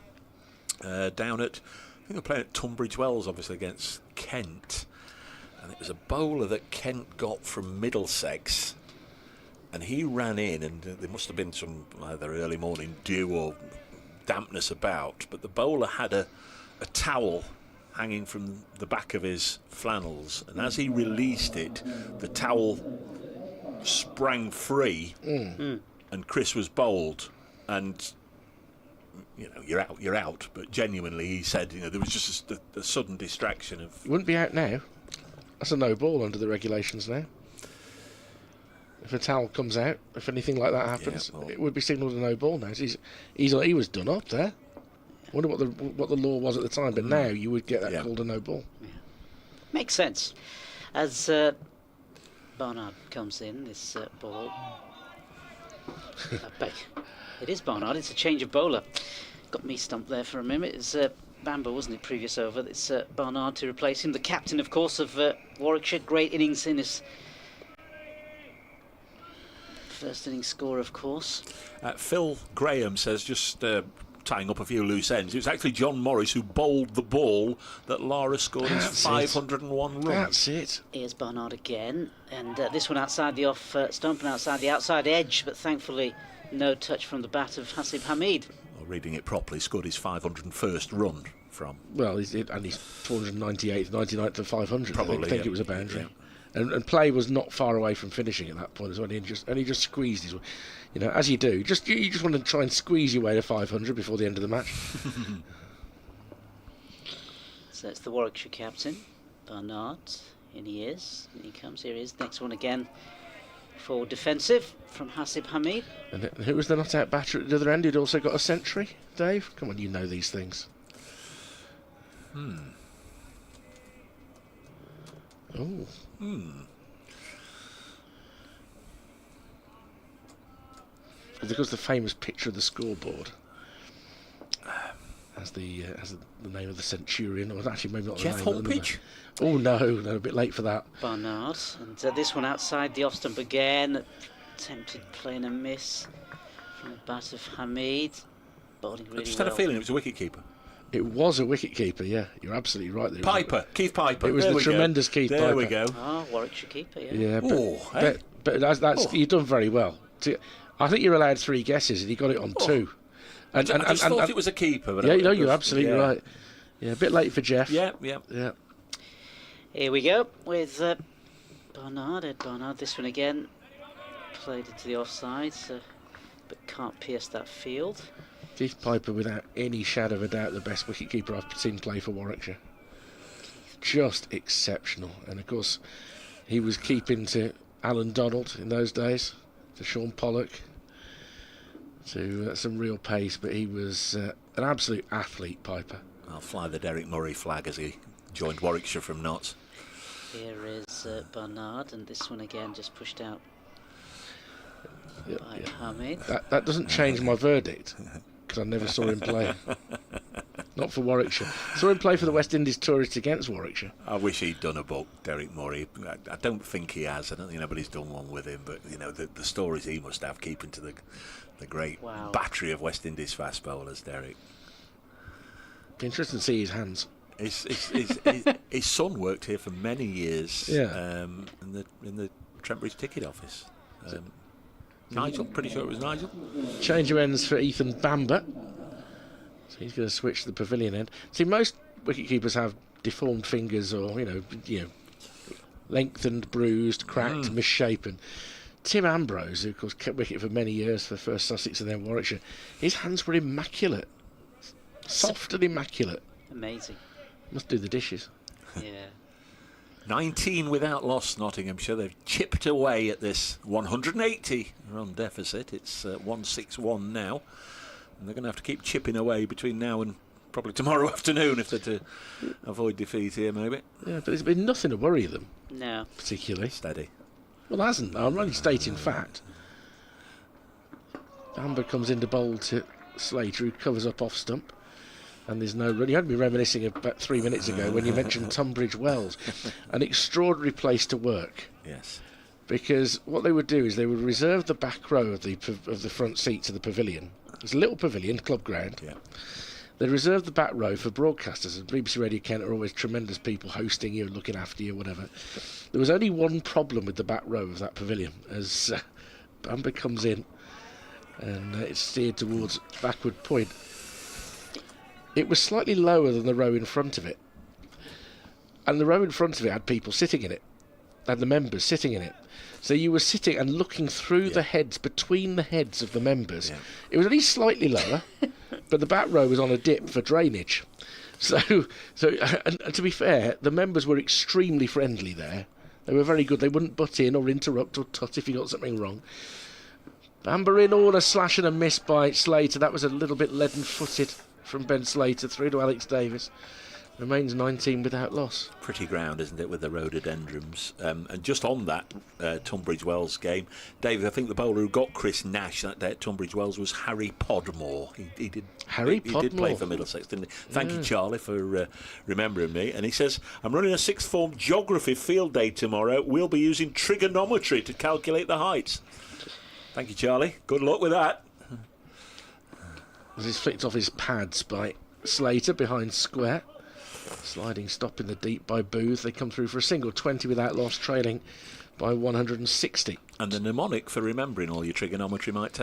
Down at, I think they were playing at Tunbridge Wells, obviously, against Kent. And it was a bowler that Kent got from Middlesex. And he ran in, and there must have been some either early morning dew or dampness about. But the bowler had a towel hanging from the back of his flannels, and as he released it, the towel sprang free, and Chris was bowled, and you're out. But genuinely, he said, there was just a sudden distraction of. He wouldn't be out now. That's a no ball under the regulations now. If a towel comes out, if anything like that happens, it would be signalled a no ball now. He was done up there. I wonder what the law was at the time, but now you would get that called a no ball. Yeah. Makes sense. As Barnard comes in, this ball. It is Barnard, it's a change of bowler. Got me stumped there for a minute. It's Bamber, wasn't it, previous over? It's Barnard to replace him. The captain, of course, of Warwickshire. Great innings in his first innings score, of course. Phil Graham says, just tying up a few loose ends, it was actually John Morris who bowled the ball that Lara scored his 501 runs. That's it. Here's Barnard again, and this one outside the off stump and outside the outside edge, but thankfully no touch from the bat of Hasib Hamid. Well, reading it properly, scored his 501st run from. Well, he's 498th, 99th to 500. Probably, I think it was a boundary. And play was not far away from finishing at that point as well. He just squeezed his way. As you do, you just want to try and squeeze your way to 500 before the end of the match. So it's the Warwickshire captain, Barnard. In he is. And he comes. Here he is. Next one again. Forward defensive from Hasib Hamid. And who was the not-out batter at the other end who'd also got a century? Dave? Come on, you know these things. Oh. Because the famous picture of the scoreboard has the name of the centurion, or actually maybe not the Jeff name. Holpage? Oh no, a bit late for that. Barnard, and this one outside the off stump again. Attempted playing a miss from the bat of Hamid. Bowling really I just had a feeling it was a wicket-keeper. It was a wicket-keeper, yeah. You're absolutely right there. Piper, Keith Piper. It was the tremendous Keith Piper. There we go. Ah, Warwickshire keeper, yeah. Yeah, but that's you've done very well. I think you're allowed 3 guesses, and you got it on 2. I just thought it was a keeper. But you're absolutely right. Yeah, a bit late for Jeff. Yeah. Here we go with Barnard, Ed Barnard. This one again. Played it to the offside, but can't pierce that field. Keith Piper, without any shadow of a doubt, the best wicketkeeper I've seen play for Warwickshire. Just exceptional. And of course, he was keeping to Alan Donald in those days, to Sean Pollock, to some real pace, but he was an absolute athlete, Piper. I'll fly the Derek Murray flag as he joined Warwickshire from Notts. Here is Bernard, and this one again just pushed out by Hamid. That doesn't change my verdict, because I never saw him play. Not for Warwickshire. Saw him play for the West Indies tourists against Warwickshire. I wish he'd done a book, Derek Murray. I don't think he has. I don't think anybody's done one with him. But the stories he must have, keeping to the great battery of West Indies fast bowlers, Derek. Be interesting to see his hands. His son worked here for many years. Yeah. In the Trent Bridge ticket office. Nigel, pretty sure it was Nigel. Change of ends for Ethan Bamber. So he's going to switch to the pavilion end. See, most wicketkeepers have deformed fingers, or lengthened, bruised, cracked, misshapen. Tim Ambrose, who of course kept wicket for many years for first Sussex and then Warwickshire, his hands were immaculate, soft and immaculate. Amazing. Must do the dishes. Yeah. 19 without loss, Nottinghamshire. They've chipped away at this 180 run deficit. It's 161 now. And they're going to have to keep chipping away between now and probably tomorrow afternoon if they're to avoid defeat here, maybe. Yeah, but there's been nothing to worry them. No. Particularly. Steady. Well, hasn't. I'm only stating fact. Amber comes in to bowl to Slater, who covers up off stump. And there's no run. You had me reminiscing about 3 minutes ago when you mentioned Tunbridge Wells. An extraordinary place to work. Yes. Because what they would do is they would reserve the back row of the front seats of the pavilion. It's a little pavilion, club ground. Yeah. They reserve the back row for broadcasters. And BBC Radio Kent are always tremendous people hosting you, looking after you, whatever. There was only one problem with the back row of that pavilion, as Bamber comes in and it's steered towards backward point. It was slightly lower than the row in front of it. And the row in front of it had people sitting in it. Had the members sitting in it. So you were sitting and looking through the heads, between the heads of the members. Yeah. It was only slightly lower, but the back row was on a dip for drainage. So and to be fair, the members were extremely friendly there. They were very good. They wouldn't butt in or interrupt or tut if you got something wrong. Bamber in all, a slash and a miss by Slater. That was a little bit leaden-footed from Ben Slater through to Alex Davis. Remains 19 without loss. Pretty ground, isn't it, with the rhododendrons? And just on that Tunbridge Wells game, David, I think the bowler who got Chris Nash that day at Tunbridge Wells was Harry Podmore. He did play for Middlesex, didn't he? Thank you, Charlie, for remembering me. And he says, I'm running a sixth form geography field day tomorrow. We'll be using trigonometry to calculate the heights. Thank you, Charlie. Good luck with that. As he's flicked off his pads by Slater behind square. Sliding stop in the deep by Booth. They come through for a single, 20 without loss, trailing by 160. And the mnemonic for remembering all your trigonometry might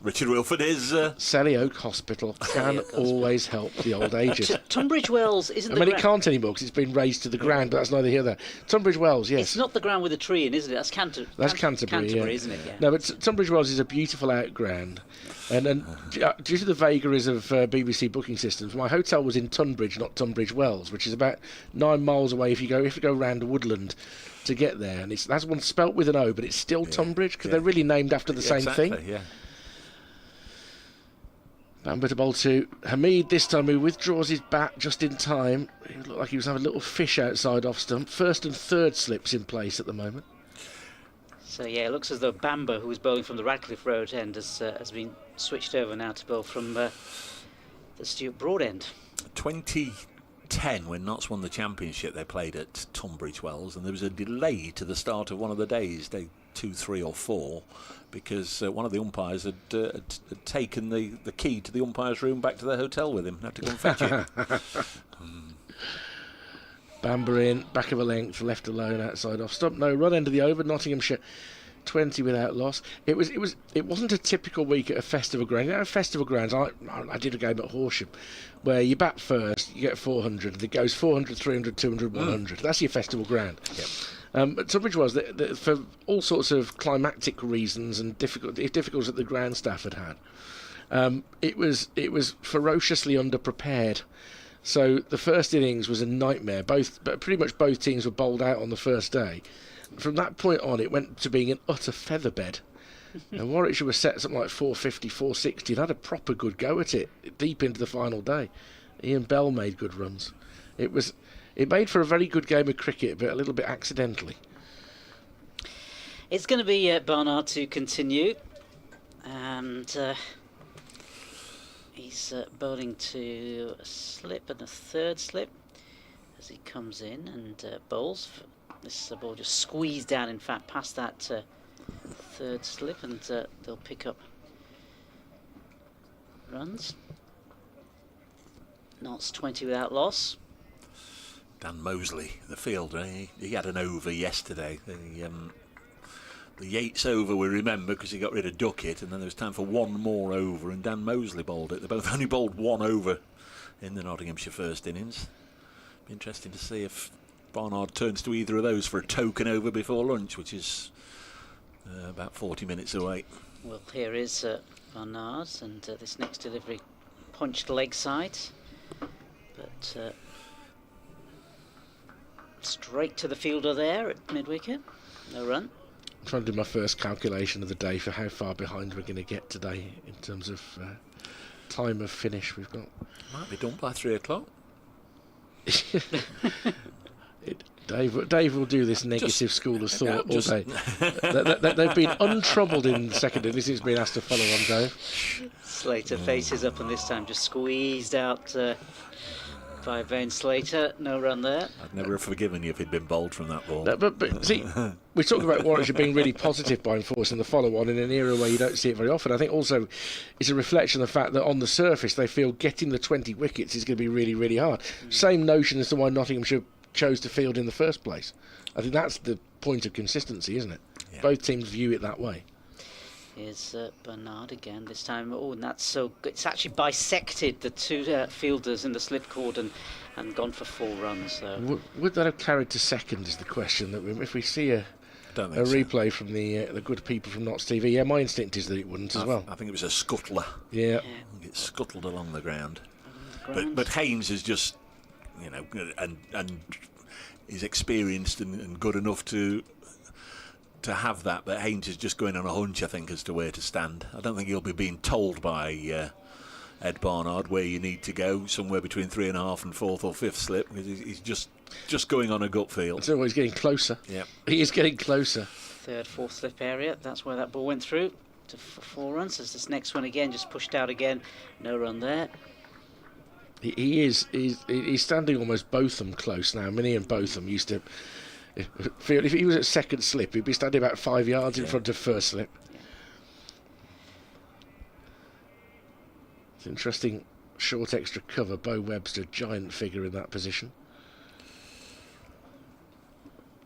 Richard Wilford is... Selly Oak Hospital can always help the old ages. Tunbridge Wells isn't the ground. It can't anymore because it's been raised to the ground, but that's neither here nor there. Tunbridge Wells, yes. It's not the ground with the tree in, isn't it? That's Canterbury, yeah. Isn't it? Yeah. No, but Tunbridge Wells is a beautiful outground. And due to the vagaries of BBC booking systems, my hotel was in Tunbridge, not Tunbridge Wells, which is about 9 miles away if you go round Woodland to get there. And that's one spelt with an O, but it's still Tunbridge because they're really named after the same thing. Yeah. Bamber to bowl to Hamid this time, who withdraws his bat just in time. It looked like he was having a little fish outside off stump. First and third slips in place at the moment. So yeah, it looks as though Bamber, who was bowling from the Radcliffe Road end, has been switched over now to bowl from the Stuart Broad end. 2010, when Notts won the championship, they played at Tunbridge Wells, and there was a delay to the start of one of the days, day 2, 3 or 4, because one of the umpires had taken the key to the umpire's room back to their hotel with him. Had to go and fetch it. Bamber in, back of a length, left alone outside off stump. No run, end of the over. Nottinghamshire 20 without loss. It wasn't a typical week at a festival ground. You know, festival grounds, I did a game at Horsham where you bat first, you get 400. It goes 400, 300, 200, 100. That's your festival ground. Yep. But Tunbridge was for all sorts of climactic reasons and difficulties that the ground staff had. It was ferociously underprepared. So the first innings was a nightmare. Pretty much both teams were bowled out on the first day. From that point on, it went to being an utter featherbed. And Warwickshire was set something like 450, 460, and had a proper good go at it deep into the final day. Ian Bell made good runs. It made for a very good game of cricket, but a little bit accidentally. It's going to be Barnard to continue, and he's bowling to a slip and a third slip as he comes in and bowls. This ball just squeezed down, in fact, past that third slip, and they'll pick up runs. Knots 20 without loss. Dan Mosley, the fielder, he had an over yesterday. The Yates over we remember because he got rid of Duckett, and then there was time for one more over, and Dan Mosley bowled it. They both only bowled one over in the Nottinghamshire first innings. Be interesting to see if Barnard turns to either of those for a token over before lunch, which is about 40 minutes away. Well, here is Barnard, and this next delivery punched leg side, but straight to the fielder there at mid-wicket. No run. I'm trying to do my first calculation of the day for how far behind we're going to get today in terms of time of finish. We've got. Might be done by 3 o'clock. Dave will do this negative school of thought all day. They've been untroubled in the second innings. He's been asked to follow on, Dave. Slater faces up, and this time just squeezed out by Vane Slater. No run there. I'd never have forgiven you if he'd been bowled from that ball. No, but see, we talk about Warwickshire being really positive by enforcing the follow-on in an era where you don't see it very often. I think also it's a reflection of the fact that on the surface they feel getting the 20 wickets is going to be really, really hard. Same notion as to why Nottinghamshire chose to field in the first place. I think that's the point of consistency, isn't it? Yeah. Both teams view it that way. Here's Barnard again this time. Oh, and that's so good. It's actually bisected the two fielders in the slip cord and gone for 4 runs. So. Would that have carried to second is the question. That if we see a replay from the good people from Notts TV, yeah, my instinct is that it wouldn't as well. I think it was a scuttler. Yeah. I think it scuttled along the ground. But Haynes is just, you know, and he's experienced and good enough to have that, but Haynes is just going on a hunch, I think, as to where to stand. I don't think he'll be being told by Ed Barnard where you need to go, somewhere between 3.5 and 4th or 5th slip, because he's just going on a gut feel. So he's getting closer. Yeah, he is getting closer. 3rd, 4th slip area, that's where that ball went through to 4 runs. As this next one again just pushed out again, no run there. He's standing almost Botham close now. Minnie and Botham used to feel if he was at 2nd slip, he'd be standing about 5 yards in front of 1st slip. Yeah. It's interesting, short extra cover. Bo Webster, giant figure in that position.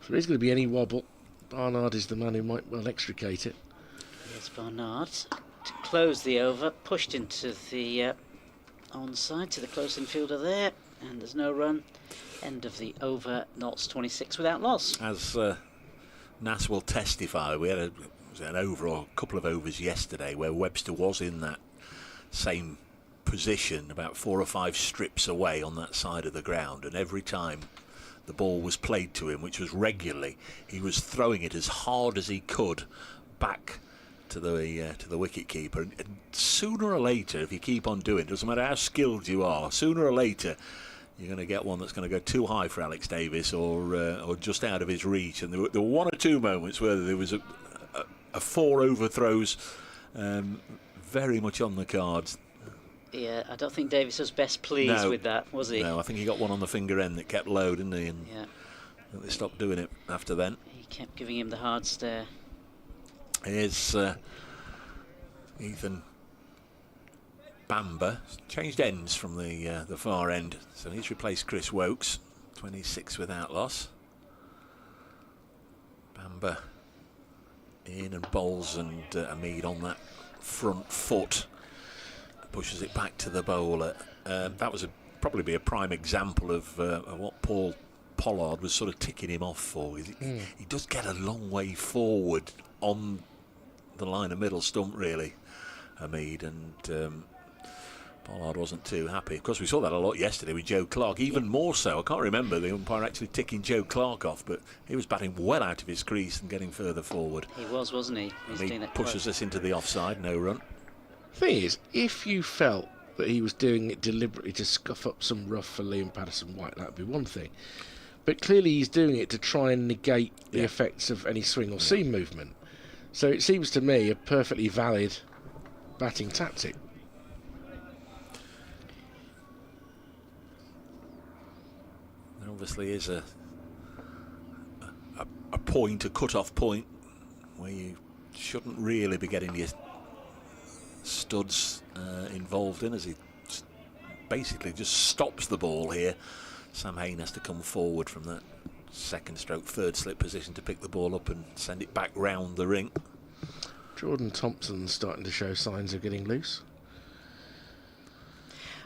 If there is going to be any wobble, Barnard is the man who might well extricate it. Here's Barnard to close the over, pushed into the onside to the close infielder there, and there's no run. End of the over, Notts 26 without loss. As Nas will testify, we had an over or a couple of overs yesterday where Webster was in that same position, about 4 or 5 strips away on that side of the ground, and every time the ball was played to him, which was regularly, he was throwing it as hard as he could back to the wicket keeper, and sooner or later, if you keep on doing it, doesn't matter how skilled you are, sooner or later you're going to get one that's going to go too high for Alex Davis or just out of his reach. And there were 1 or 2 moments where there was a 4 overthrows very much on the cards. Yeah, I don't think Davis was best pleased with that, was he? No, I think he got one on the finger end that kept low, didn't he? And yeah. They stopped doing it after then. He kept giving him the hard stare. Here's Ethan Bamber, changed ends from the far end, so he's replaced Chris Wokes, 26 without loss. Bamber in and bowls, and Hamid on that front foot pushes it back to the bowler. That was probably be a prime example of what Paul Pollard was sort of ticking him off for. He does get a long way forward on the line of middle stump, really, Hamid, and Pollard wasn't too happy. Of course, we saw that a lot yesterday with Joe Clark, even more so. I can't remember the umpire actually ticking Joe Clark off, but he was batting well out of his crease and getting further forward. He was, wasn't he? He pushes us into the offside, no run. Thing is, if you felt that he was doing it deliberately to scuff up some rough for Liam Patterson-White, that would be one thing. But clearly he's doing it to try and negate the effects of any swing or seam movement. So it seems to me a perfectly valid batting tactic. There obviously is a point, a cut-off point, where you shouldn't really be getting your studs involved in, as he basically just stops the ball here. Sam Hain has to come forward from that second stroke third slip position to pick the ball up and send it back round the ring. Jordan Thompson's starting to show signs of getting loose.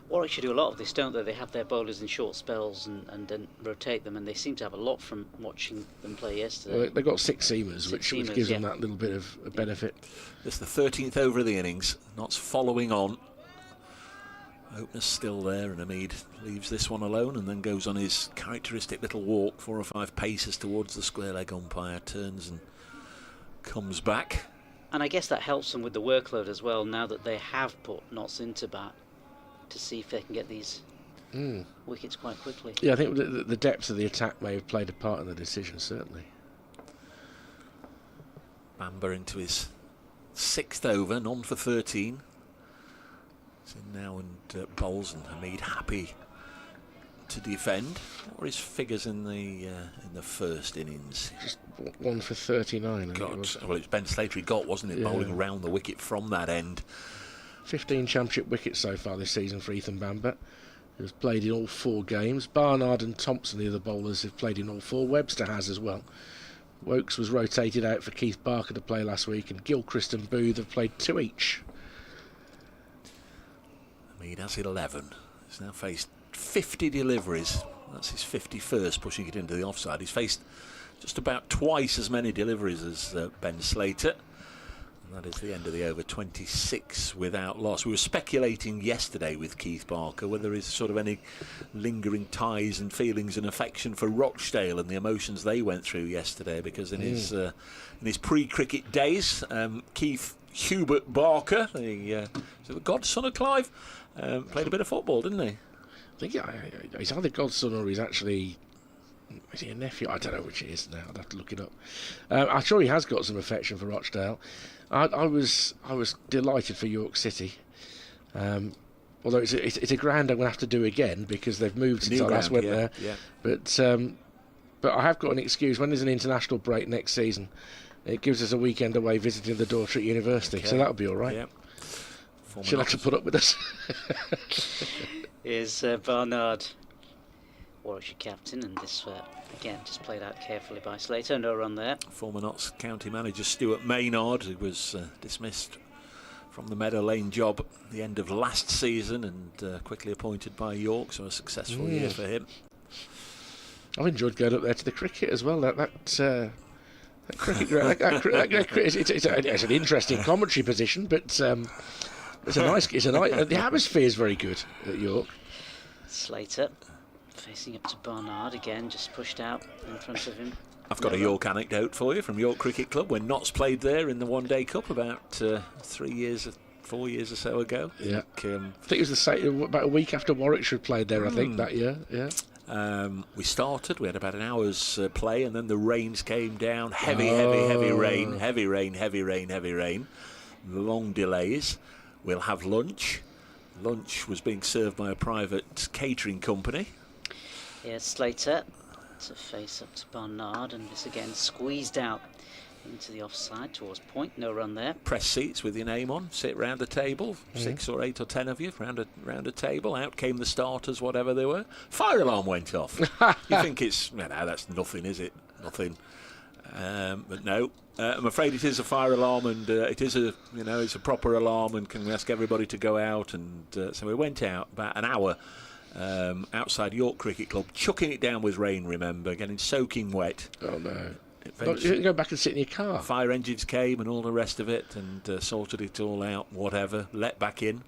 Warwickshire do a lot of this, don't they? They have their bowlers in short spells and then rotate them, and they seem to have a lot from watching them play yesterday. Well, they've got six seamers, which gives them that little bit of a benefit. This is the 13th over of the innings. Notts following on. Opener's still there, and Hamid leaves this one alone and then goes on his characteristic little walk, 4 or 5 paces towards the square leg umpire, turns and comes back. And I guess that helps them with the workload as well, now that they have put Notts into bat, to see if they can get these wickets quite quickly. Yeah, I think the depth of the attack may have played a part in the decision, certainly. Bamber into his 6th over, none for 13. He's in now and bowls, and Hamid happy to defend. What were his figures in the first innings? Just 1 for 39. I think it was. Well, it was Ben Slater he got, wasn't it? Yeah. Bowling around the wicket from that end. 15 championship wickets so far this season for Ethan Bamber, who's played in all 4 games. Barnard and Thompson, the other bowlers, have played in all 4. Webster has as well. Wokes was rotated out for Keith Barker to play last week, and Gilchrist and Booth have played 2 each. Hamid has 11. He's now faced 50 deliveries. That's his 51st, pushing it into the offside. He's faced just about twice as many deliveries as Ben Slater. That is the end of the over, 26 without loss. We were speculating yesterday with Keith Barker whether there is sort of any lingering ties and feelings and affection for Rochdale and the emotions they went through yesterday, because in his pre-cricket days, Keith Hubert Barker, the godson of Clive, played a bit of football, didn't he? I think he's either godson or he's actually... Is he a nephew? I don't know which he is now. I'd have to look it up. I'm sure he has got some affection for Rochdale. I was delighted for York City. Although it's a ground I'm going to have to do again because they've moved since I last went there. Yeah. But I have got an excuse. When there's an international break next season, it gives us a weekend away visiting the daughter at university. Okay. So that'll be all right. Yeah. She'll have to put up with us. Is Barnard, Warwickshire captain, and this again just played out carefully by Slater. No run there. Former Notts county manager Stuart Maynard, who was dismissed from the Meadow Lane job at the end of last season and quickly appointed by York, so a successful year for him. I've enjoyed going up there to the cricket as well. That cricket ground, it's an interesting commentary position, but it's a nice. The atmosphere is very good at York. Slater facing up to Barnard again, just pushed out in front of him. I've got a York anecdote for you from York Cricket Club when Notts played there in the One Day Cup about 4 years or so ago. Yeah, I think it was the same, about a week after Warwickshire had played there. I think that year. Yeah. We started. We had about an hour's play, and then the rains came down. Heavy rain. Long delays. We'll have lunch. Lunch was being served by a private catering company. Yeah, Slater to face up to Barnard, and this again squeezed out into the offside towards point. No run there. Press seats with your name on. Sit round a table. 6 or 8 or 10 of you round a table. Out came the starters, whatever they were. Fire alarm went off. You think it's no, that's nothing, is it? Nothing. But no. I'm afraid it is a fire alarm, and it is it's a proper alarm, and can we ask everybody to go out? And so we went out about an hour outside York Cricket Club, chucking it down with rain, remember, getting soaking wet. Oh no. You can go back and sit in your car. Fire engines came and all the rest of it, and sorted it all out, whatever, let back in.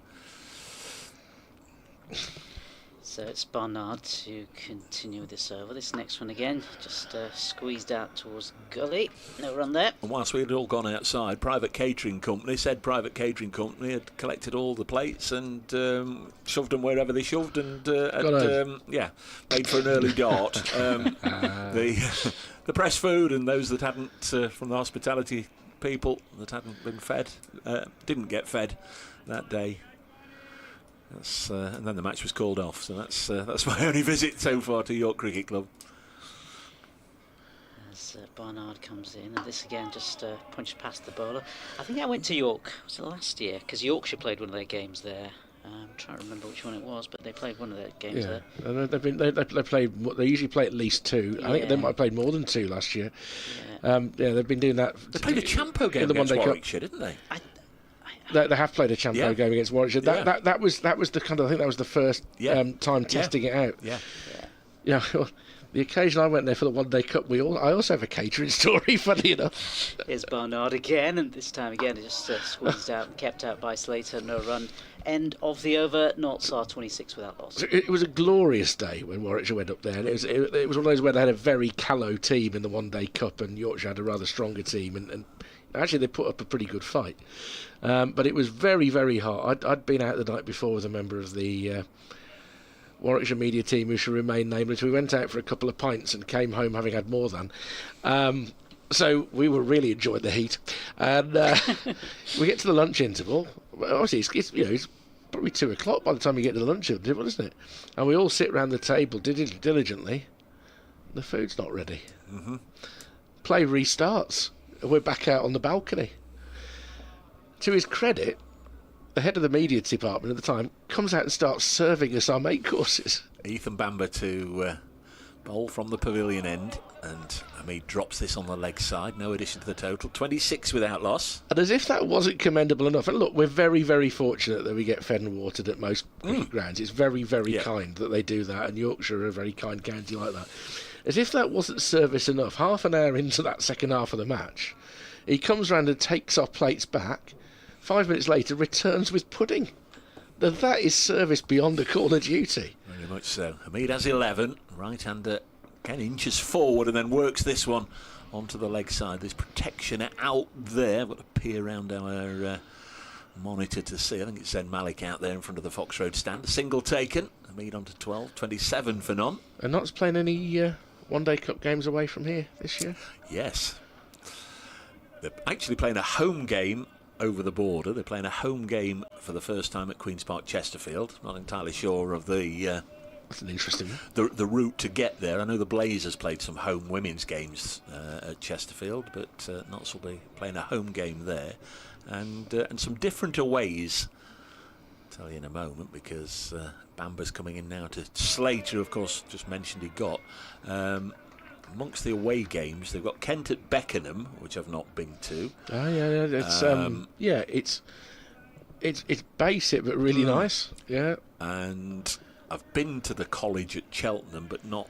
So it's Barnard to continue with this over. This next one again, just squeezed out towards gully. No run there. And whilst we had all gone outside, private catering company had collected all the plates and shoved them wherever they shoved, and made for an early dart. The press food and those that hadn't, from the hospitality people that hadn't been fed, didn't get fed that day. And then the match was called off. So that's my only visit so far to York Cricket Club. As Barnard comes in, and this again just punched past the bowler. I think I went to York, was it last year? Because Yorkshire played one of their games there. I'm trying to remember which one it was, but they played one of their games there. They usually play at least two. I think they might have played more than two last year. They've been doing that. They played a Champo game against Warwickshire, didn't they? They have played a Champo game against Warwickshire. That was the kind of, I think that was the first time testing it out. Yeah. The occasion I went there for the One Day Cup, I also have a catering story, funny enough. Here's Barnard again, and this time again it just squeezed out and kept out by Slater. No run. End of the over. Notts are 26 without loss. It was a glorious day when Warwickshire went up there, and it was one of those where they had a very callow team in the One Day Cup, and Yorkshire had a rather stronger team, and actually they put up a pretty good fight. But it was very, very hard. I'd been out the night before with a member of the Warwickshire media team who should remain nameless. We went out for a couple of pints and came home having had more than. So we were really enjoying the heat. And we get to the lunch interval. Obviously, it's probably 2 o'clock by the time you get to the lunch interval, isn't it? And we all sit round the table diligently. The food's not ready. Mm-hmm. Play restarts. We're back out on the balcony. To his credit, the head of the media department at the time comes out and starts serving us our main courses. Ethan Bamber to bowl from the pavilion end, and Hamid drops this on the leg side. No addition to the total. 26 without loss. And as if that wasn't commendable enough, and look, we're very, very fortunate that we get fed and watered at most cricket grounds. It's very, very kind that they do that, and Yorkshire are a very kind county like that. As if that wasn't service enough, half an hour into that second half of the match, he comes round and takes our plates back. 5 minutes later, returns with pudding. Now that is service beyond the call of duty. Very much so. Hamid has 11. Right-hander again inches forward and then works this one onto the leg side. There's protection out there. I've got to peer around our monitor to see. I think it's Zen Malik out there in front of the Fox Road stand. A single taken. Hamid onto 12. 27 for none. And Notts playing any One Day Cup games away from here this year? Yes. They're actually playing a home game over the border. They're playing a home game for the first time at Queen's Park, Chesterfield. Not entirely sure of the that's an interesting the route to get there. I know the Blazers played some home women's games at Chesterfield, but Notts will be playing a home game there, and some different aways. I'll tell you in a moment, because Bamber's coming in now to Slater. Of course, just mentioned he got. Amongst the away games, they've got Kent at Beckenham, which I've not been to. Oh yeah, it's basic but really nice. Yeah, and I've been to the college at Cheltenham, but not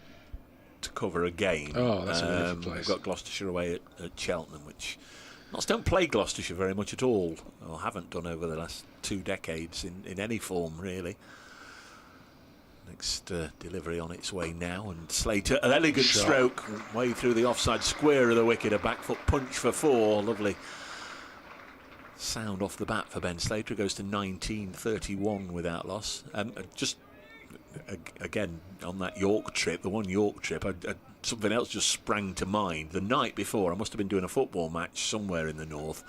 to cover a game. Oh, that's a beautiful place. We've got Gloucestershire away at Cheltenham, which Notts don't play Gloucestershire very much at all, or haven't done over the last 2 decades in any form really. Next delivery on its way now, and Slater, an elegant stroke way through the offside square of the wicket, a back foot punch for 4. Lovely sound off the bat for Ben Slater. Goes to 19-31 without loss. Just again on that York trip, the one York trip, something else just sprang to mind. The night before, I must have been doing a football match somewhere in the north,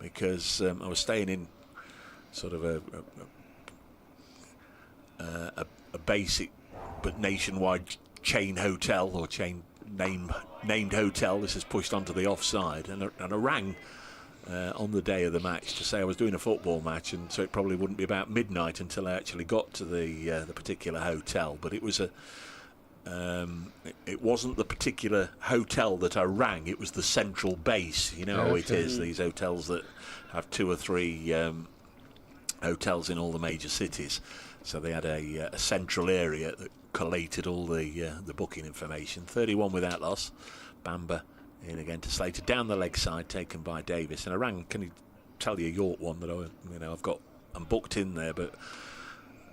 because I was staying in sort of a basic but nationwide chain hotel, or chain named hotel. This is pushed onto the offside, and I rang on the day of the match to say I was doing a football match, and so it probably wouldn't be about midnight until I actually got to the particular hotel. But it was it wasn't the particular hotel that I rang, it was the central base. You know how it is, these hotels that have 2 or 3 hotels in all the major cities. So they had a central area that collated all the booking information. 31 without loss. Bamber in again to Slater, down the leg side, taken by Davis. And I rang, can you tell you York one that I'm booked in there, but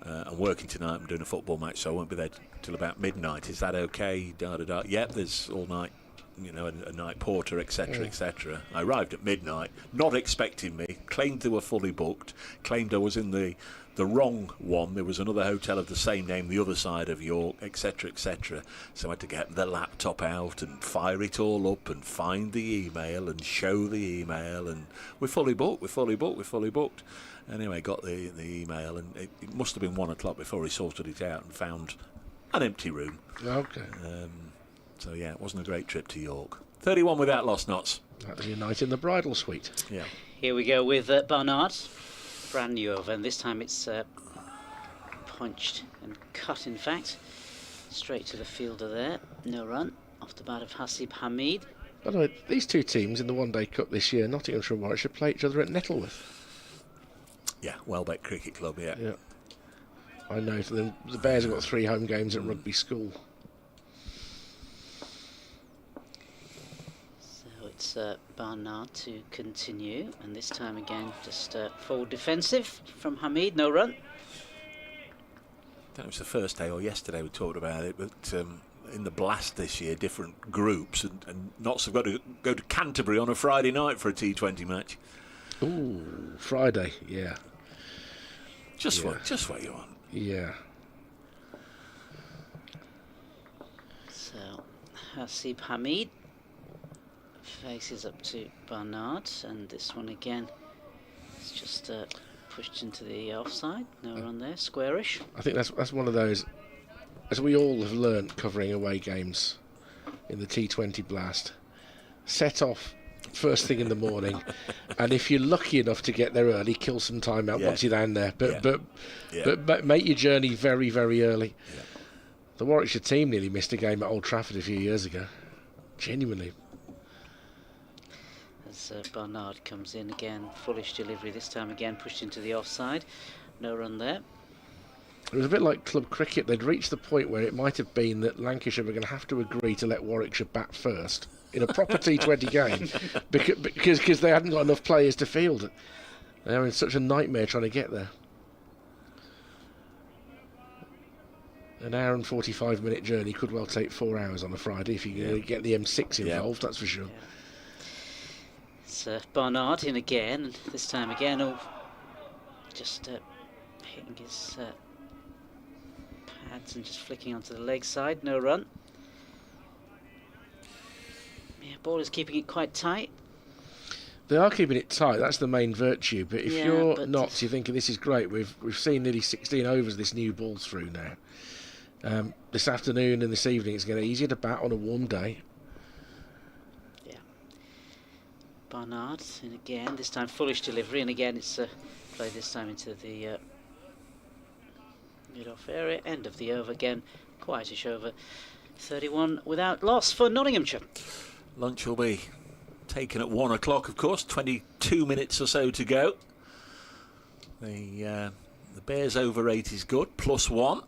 I'm working tonight. I'm doing a football match, so I won't be there till about midnight. Is that okay? Da da da. Yep, there's all night, you know, a night porter, etc., etc. I arrived at midnight, not expecting me. Claimed they were fully booked. Claimed I was in the wrong one. There was another hotel of the same name, the other side of York, etc., etc. So I had to get the laptop out and fire it all up and find the email and show the email, and we're fully booked. We're fully booked. We're fully booked. Anyway, got the email, and it must have been 1 o'clock before he sorted it out and found an empty room. Okay. So yeah, it wasn't a great trip to York. 31 without lost knots. That was your night in the bridal suite. Yeah. Here we go with Barnard. Brand new over, and this time it's punched and cut, in fact. Straight to the fielder there. No run. Off the bat of Hasib Hamid. By the way, these two teams in the One Day Cup this year, Nottinghamshire and Warwickshire, play each other at Nettleworth. Yeah, Welbeck Cricket Club, yeah. Yeah. I know. The Bears have got 3 home games at Rugby School. So it's Barnard to continue, and this time again just forward defensive from Hamid. No run. I don't know if it was the first day or yesterday we talked about it, but in the Blast this year, different groups, and Notts have got to go to Canterbury on a Friday night for a T20 match. Ooh, Friday, yeah. Just what you want. Yeah. So Hasib Hamid faces up to Barnard, and this one again is just pushed into the offside. No run there, squarish. I think that's one of those, as we all have learnt covering away games in the T20 Blast, set off first thing in the morning, and if you're lucky enough to get there early, kill some time out once you're down there. But make your journey very, very early. Yeah. The Warwickshire team nearly missed a game at Old Trafford a few years ago. Genuinely. As Barnard comes in again, foolish delivery this time again, pushed into the offside. No run there. It was a bit like club cricket. They'd reached the point where it might have been that Lancashire were going to have to agree to let Warwickshire bat first in a proper T20 game because they hadn't got enough players to field it. They were in such a nightmare trying to get there. An hour and 45-minute journey could well take 4 hours on a Friday if you get the M6 involved, that's for sure. Yeah. It's Barnard in again, and this time again, just hitting his pads and just flicking onto the leg side. No run. Yeah, ball is keeping it quite tight. They are keeping it tight. That's the main virtue. But if you're not, you're thinking this is great. We've seen nearly 16 overs this new ball through now. This afternoon and this evening, it's going to be easier to bat on a warm day. Yeah. Barnard in again. This time foolish delivery, and again it's played this time into the mid-off area. End of the over again. Quietish over. 31 without loss for Nottinghamshire. Lunch will be taken at 1 o'clock, of course. 22 minutes or so to go. The Bears over 8 is good, +1.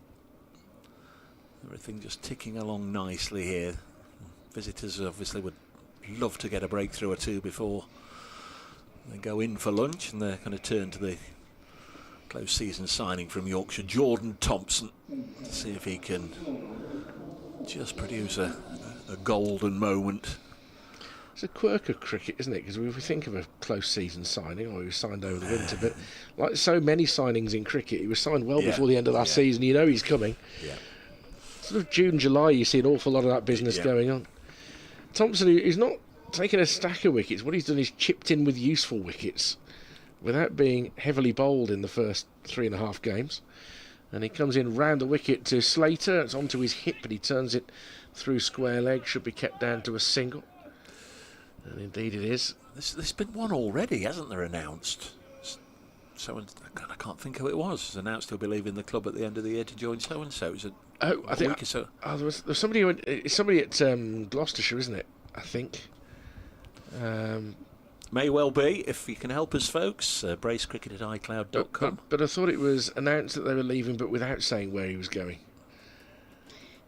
Everything just ticking along nicely here. Visitors obviously would love to get a breakthrough or two before they go in for lunch, and they're going to turn to the close season signing from Yorkshire, Jordan Thompson, to see if he can just produce a golden moment. It's a quirk of cricket, isn't it? Because we think of a close season signing, or he was signed over the winter, but like so many signings in cricket, he was signed well before the end of last season. You know he's coming. Yeah. Sort of June, July, you see an awful lot of that business going on. Thompson, he's not taken a stack of wickets. What he's done is chipped in with useful wickets without being heavily bowled in the first 3.5 games. And he comes in round the wicket to Slater. It's onto his hip, but he turns it through square leg. Should be kept down to a single. And indeed it is. There's been one already, hasn't there, announced? So I can't think who it was. It's announced he'll be leaving the club at the end of the year to join so-and-so. It was a week or so. There was somebody who it's somebody at Gloucestershire, isn't it? I think. May well be. If you can help us, folks, bracecricket@icloud.com. But I thought it was announced that they were leaving, but without saying where he was going.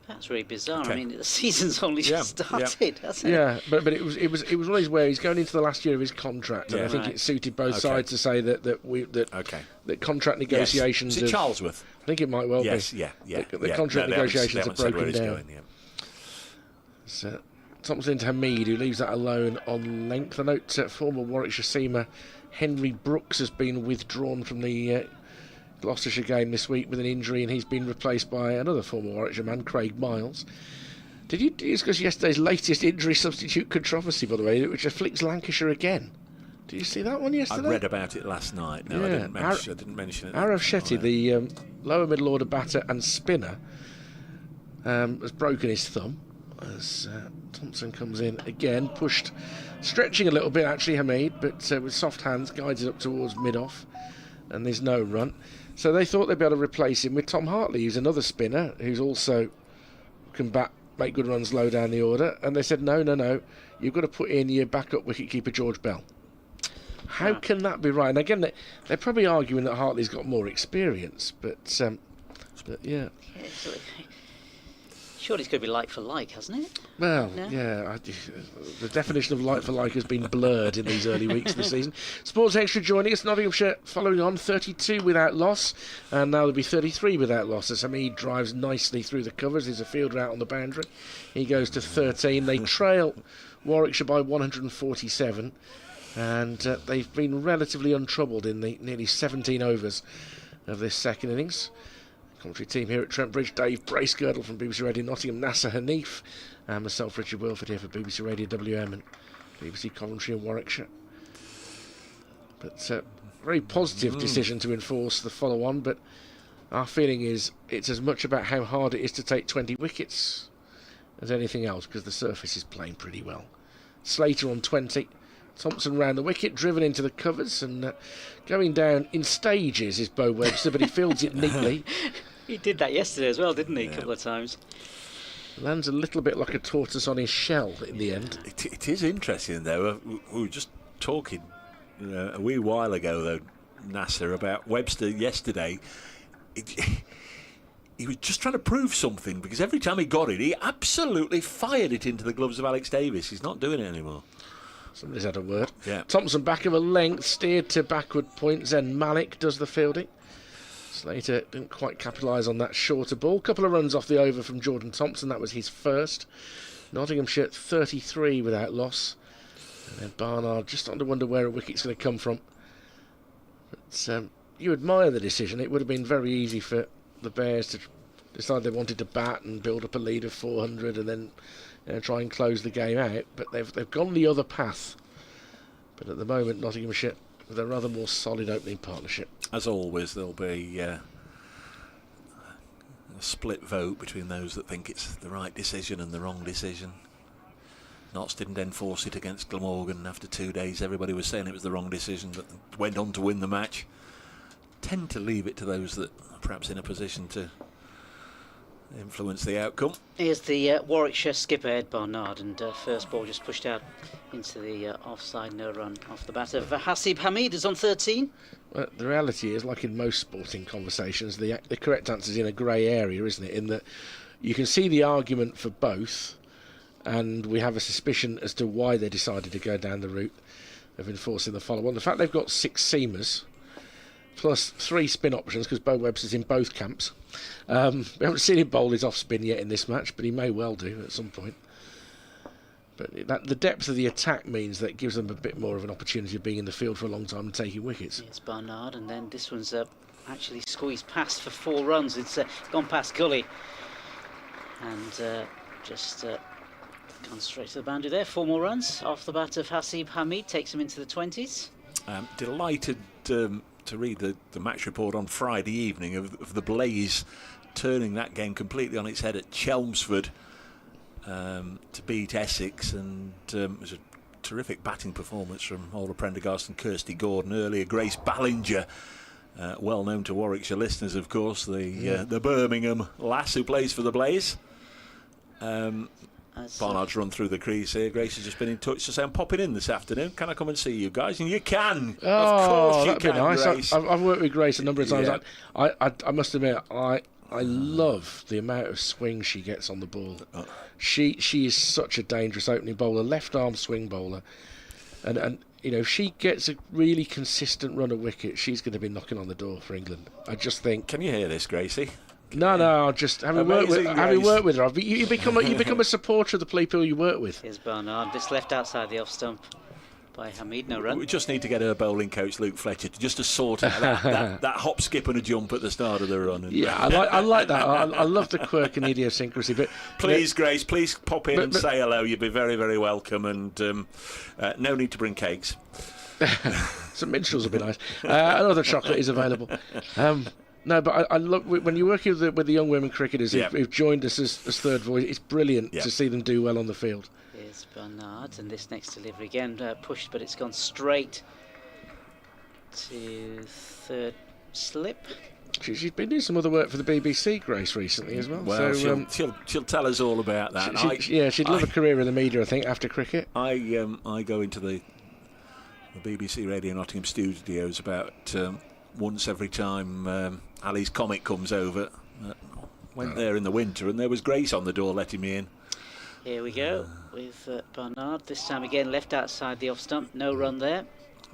That's really bizarre. Okay. I mean, the season's only just started, hasn't it? Yeah, but it was one of those where he's going into the last year of his contract, and I think it suited both sides to say that contract negotiations. Yes. Is it Charlesworth? I think it might well be. The contract negotiations are broken down. So, Thompson to Hamid, who leaves that alone on length. I note former Warwickshire seamer Henry Brooks has been withdrawn from the Gloucestershire game this week with an injury, and he's been replaced by another former Warwickshire man, Craig Miles. Did you discuss yesterday's latest injury substitute controversy, by the way, which afflicts Lancashire again? Did you see that one yesterday? I read about it last night. No, I didn't mention it. Arav Shetty, the lower middle order batter and spinner, has broken his thumb as Thompson comes in again, stretching a little bit actually, Hamid, but with soft hands, guides it up towards mid-off, and there's no run. So they thought they'd be able to replace him with Tom Hartley, who's another spinner, who's also can make good runs low down the order, and they said, no, you've got to put in your backup wicketkeeper George Bell. How can that be right? And again, they're probably arguing that Hartley's got more experience, but yeah. Surely it's going to be like for like, hasn't it? Well, the definition of like for like has been blurred in these early weeks of the season. Sports Extra joining us, Nottinghamshire following on 32 without loss, and now there'll be 33 without loss as Hamid drives nicely through the covers. There's a fielder out on the boundary. He goes to 13. They trail Warwickshire by 147, and they've been relatively untroubled in the nearly 17 overs of this second innings. Commentary team here at Trent Bridge: Dave Bracegirdle from BBC Radio Nottingham, Nasser Hanif, and myself, Richard Wilford, here for BBC Radio WM and BBC Commentary in Warwickshire. But very positive decision to enforce the follow-on, but our feeling is it's as much about how hard it is to take 20 wickets as anything else, because the surface is playing pretty well. Slater on 20. Thompson round the wicket, driven into the covers, and going down in stages is Bo Webster, but he fields it neatly. He did that yesterday as well, didn't he? A couple of times. Lands a little bit like a tortoise on his shell in the end. It is interesting, though. We were just talking a wee while ago, though, Nasser, about Webster yesterday. He was just trying to prove something, because every time he got it, he absolutely fired it into the gloves of Alex Davis. He's not doing it anymore. Somebody's had a word. Yeah. Thompson back of a length, steered to backward point. Zen Malik does the fielding. Slater didn't quite capitalise on that shorter ball. Couple of runs off the over from Jordan Thompson. That was his first. Nottinghamshire 33 without loss. And then Barnard just starting to wonder where a wicket's going to come from. But you admire the decision. It would have been very easy for the Bears to decide they wanted to bat and build up a lead of 400 and then try and close the game out, but they've gone the other path. But at the moment, Nottinghamshire with a rather more solid opening partnership. As always, there'll be a split vote between those that think it's the right decision and the wrong decision. Notts didn't enforce it against Glamorgan. After 2 days, everybody was saying it was the wrong decision, but went on to win the match. Tend to leave it to those that are perhaps in a position to influence the outcome. Here's the Warwickshire skipper, Ed Barnard, and first ball just pushed out into the offside, no run off the bat of Hasib Hamid is on 13. Well, the reality is, like in most sporting conversations, the correct answer is in a grey area, isn't it? In that you can see the argument for both, and we have a suspicion as to why they decided to go down the route of enforcing the follow-on. The fact they've got 6 seamers plus 3 spin options, because Bo Webster's in both camps. We haven't seen him bowl his off spin yet in this match, but he may well do at some point. But the depth of the attack means that it gives them a bit more of an opportunity of being in the field for a long time and taking wickets. It's Barnard, and then this one's actually squeezed past for 4 runs. It's gone past Gully and just gone straight to the boundary there. 4 more runs off the bat of Hasib Hamid, takes him into the 20s. Delighted to read the match report on Friday evening of the Blaze turning that game completely on its head at Chelmsford to beat Essex, and it was a terrific batting performance from Ola Prendergast and Kirsty Gordon earlier. Grace Ballinger, well known to Warwickshire listeners, of course, the Birmingham lass who plays for the Blaze. Barnard's run through the crease here. Grace has just been in touch to say, I'm popping in this afternoon. Can I come and see you guys? And you can. Oh, of course you that'd be can, nice. Grace. I've worked with Grace a number of times. Yeah. I must admit, I love the amount of swing she gets on the ball. She is such a dangerous opening bowler, left arm swing bowler, and you know, if she gets a really consistent run of wickets, she's going to be knocking on the door for England. I just think. Can you hear this, Gracie? No, just having worked with her, you become a supporter of the people you work with. Here's Barnard, this left outside the off stump by Hamid, no run. We just need to get her bowling coach Luke Fletcher to sort out that hop, skip and a jump at the start of the run. Yeah, I like that. I love the quirk and idiosyncrasy. But please, Grace, please pop in and say hello. You'd be very, very welcome. And no need to bring cakes. Some minstrels would be nice. Another chocolate is available. No, but I love when you're working with the young women cricketers who've joined us as third voice. It's brilliant to see them do well on the field. Here's Barnard, and this next delivery again pushed, but it's gone straight to third slip. She's been doing some other work for the BBC, Grace, recently as well. Well, so, she'll tell us all about that. She'd love a career in the media, I think, after cricket. I go into the BBC Radio Nottingham studios about once every time Ali's comic comes over. Went there in the winter, and there was Grace on the door letting me in. Here we go with Barnard. This time again left outside the off stump. No run there.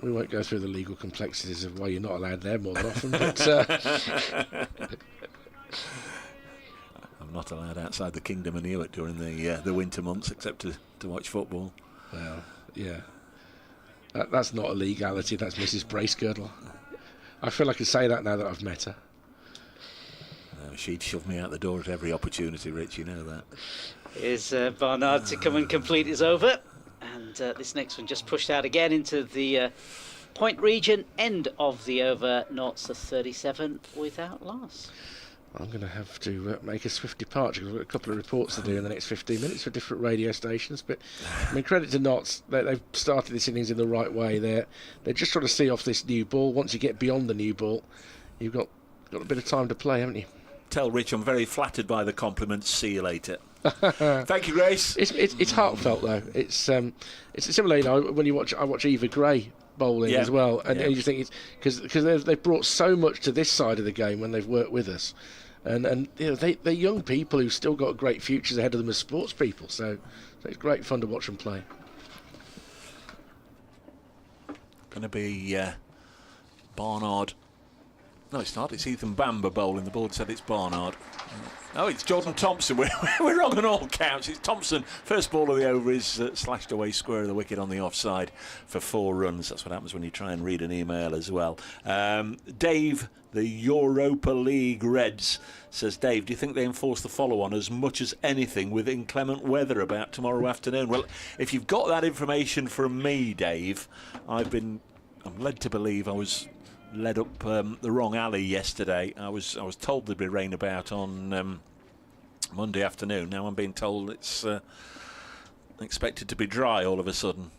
We won't go through the legal complexities of why you're not allowed there more than often. But I'm not allowed outside the Kingdom of Newark during the winter months, except to watch football. Well, yeah. That's not a legality. That's Mrs. Bracegirdle. I feel I can say that now that I've met her. She'd shove me out the door at every opportunity, Rich. You know that. Here's Barnard to come and complete his over. And this next one just pushed out again into the point region. End of the over. Knots to 37 without loss. I'm going to have to make a swift departure because I've got a couple of reports to do in the next 15 minutes for different radio stations. But I mean, credit to Notts, they've started this innings in the right way. They're just trying to see off this new ball. Once you get beyond the new ball, you've got a bit of time to play, haven't you? Tell Rich I'm very flattered by the compliments. See you later. Thank you, Grace. It's heartfelt though. It's similar. You know, when I watch Eva Gray bowling as well, and you think it's because they've brought so much to this side of the game when they've worked with us. And you know, they're young people who've still got great futures ahead of them as sports people. So it's great fun to watch them play. Going to be Barnard. No, it's not. It's Ethan Bamber bowling. The board said it's Barnard. Oh, it's Jordan Thompson. We're wrong on all counts. It's Thompson. First ball of the over is slashed away square of the wicket on the offside for 4 runs. That's what happens when you try and read an email as well. Dave, the Europa League Reds, says, Dave, do you think they enforce the follow-on as much as anything with inclement weather about tomorrow afternoon? Well, if you've got that information from me, Dave, I'm led to believe I was led up the wrong alley yesterday. I was told there'd be rain about on Monday afternoon. Now I'm being told it's expected to be dry all of a sudden.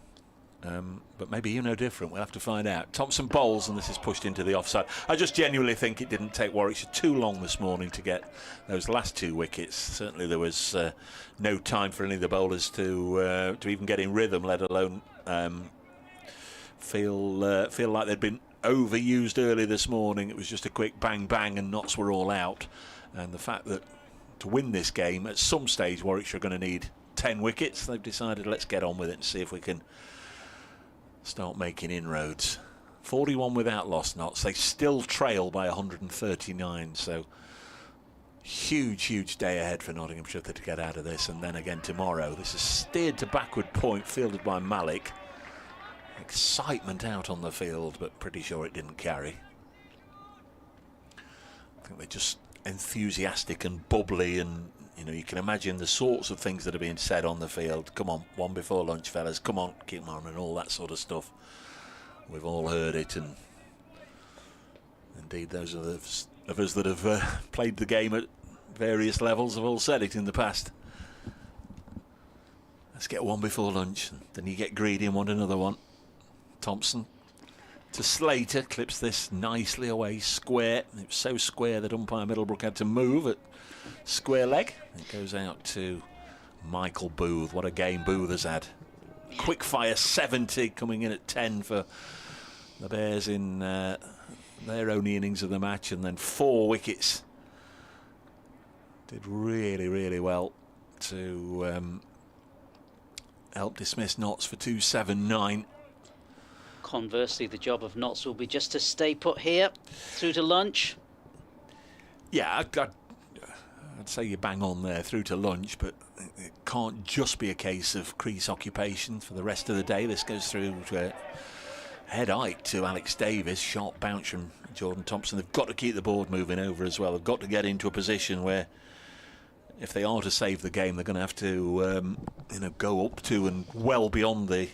But maybe you know different. We'll have to find out. Thompson bowls, and this is pushed into the offside. I just genuinely think it didn't take Warwickshire too long this morning to get those last 2 wickets. Certainly there was no time for any of the bowlers to even get in rhythm, let alone feel like they'd been overused early this morning. It was just a quick bang bang and Notts were all out. And the fact that to win this game at some stage Warwickshire are going to need 10 wickets, they've decided let's get on with it and see if we can start making inroads. 41 without loss, Notts. They still trail by 139, so huge day ahead for Nottinghamshire to get out of this. And then again tomorrow. This is steered to backward point, fielded by Malik. Excitement out on the field, but pretty sure it didn't carry. I think they're just enthusiastic and bubbly, and you know, you can imagine the sorts of things that are being said on the field. Come on, 1 before lunch, fellas. Come on, keep on, and all that sort of stuff. We've all heard it, and indeed those of us that have played the game at various levels have all said it in the past. Let's get 1 before lunch, and then you get greedy and want another one. Thompson to Slater, clips this nicely away, square. It was so square that umpire Middlebrook had to move at square leg. It goes out to Michael Booth. What a game Booth has had. Quick fire 70 coming in at 10 for the Bears in their only innings of the match, and then 4 wickets did really, really well to help dismiss Notts for 279. Conversely, the job of Notts will be just to stay put here through to lunch. Yeah, I'd say you bang on there through to lunch, but it can't just be a case of crease occupation for the rest of the day. This goes through head height to Alex Davis, sharp bounce from Jordan Thompson. They've got to keep the board moving over as well. They've got to get into a position where, if they are to save the game, they're going to have to go up to and well beyond the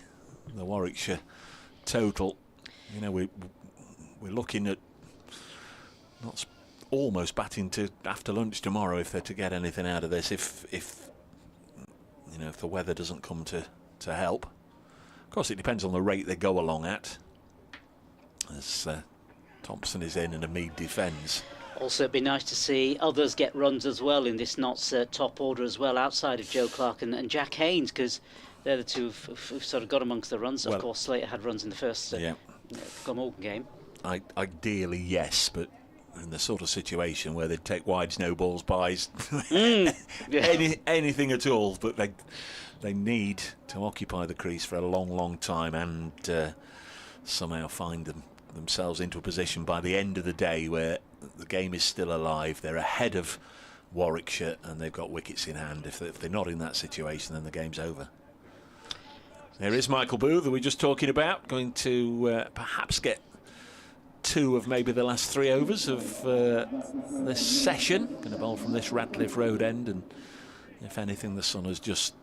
Warwickshire total. We're looking at not almost batting to after lunch tomorrow if they're to get anything out of this. If the weather doesn't come to help. Of course, it depends on the rate they go along at, as Thompson is in and Hamid defends. Also, it'd be nice to see others get runs as well in this Notts top order as well, outside of Joe Clark and Jack Haynes, because they're the two who've sort of got amongst the runs. Of course, Slater had runs in the first Glamorgan game. Ideally, yes, but in the sort of situation where they'd take wide snowballs buys, anything at all, but they need to occupy the crease for a long, long time and somehow find themselves into a position by the end of the day where the game is still alive. They're ahead of Warwickshire and they've got wickets in hand. If they're not in that situation, then the game's over. There is Michael Booth, who we're just talking about, going to perhaps get 2 of maybe the last 3 overs of this session. Going to bowl from this Ratcliffe Road end, and if anything, the sun has just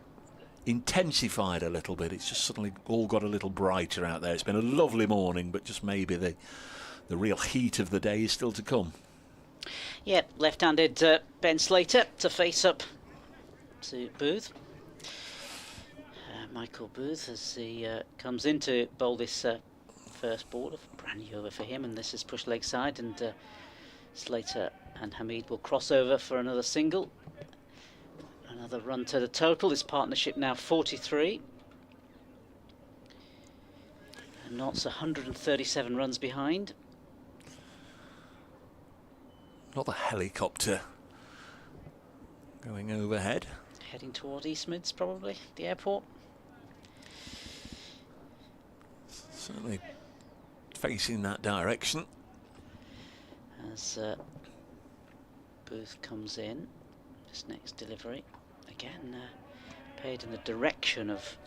intensified a little bit. It's just suddenly all got a little brighter out there. It's been a lovely morning, but just maybe the real heat of the day is still to come. Yeah, left-handed Ben Slater to face up to Booth. Michael Booth, as he comes in to bowl this first ball, a brand new over for him, and this is pushed leg side, and Slater and Hamid will cross over for another single. Another run to the total. This partnership now 43. And Notts 137 runs behind. Not the helicopter going overhead. Heading toward East Mids, probably, the airport. Certainly facing that direction. As Booth comes in, this next delivery. Again, paid in the direction of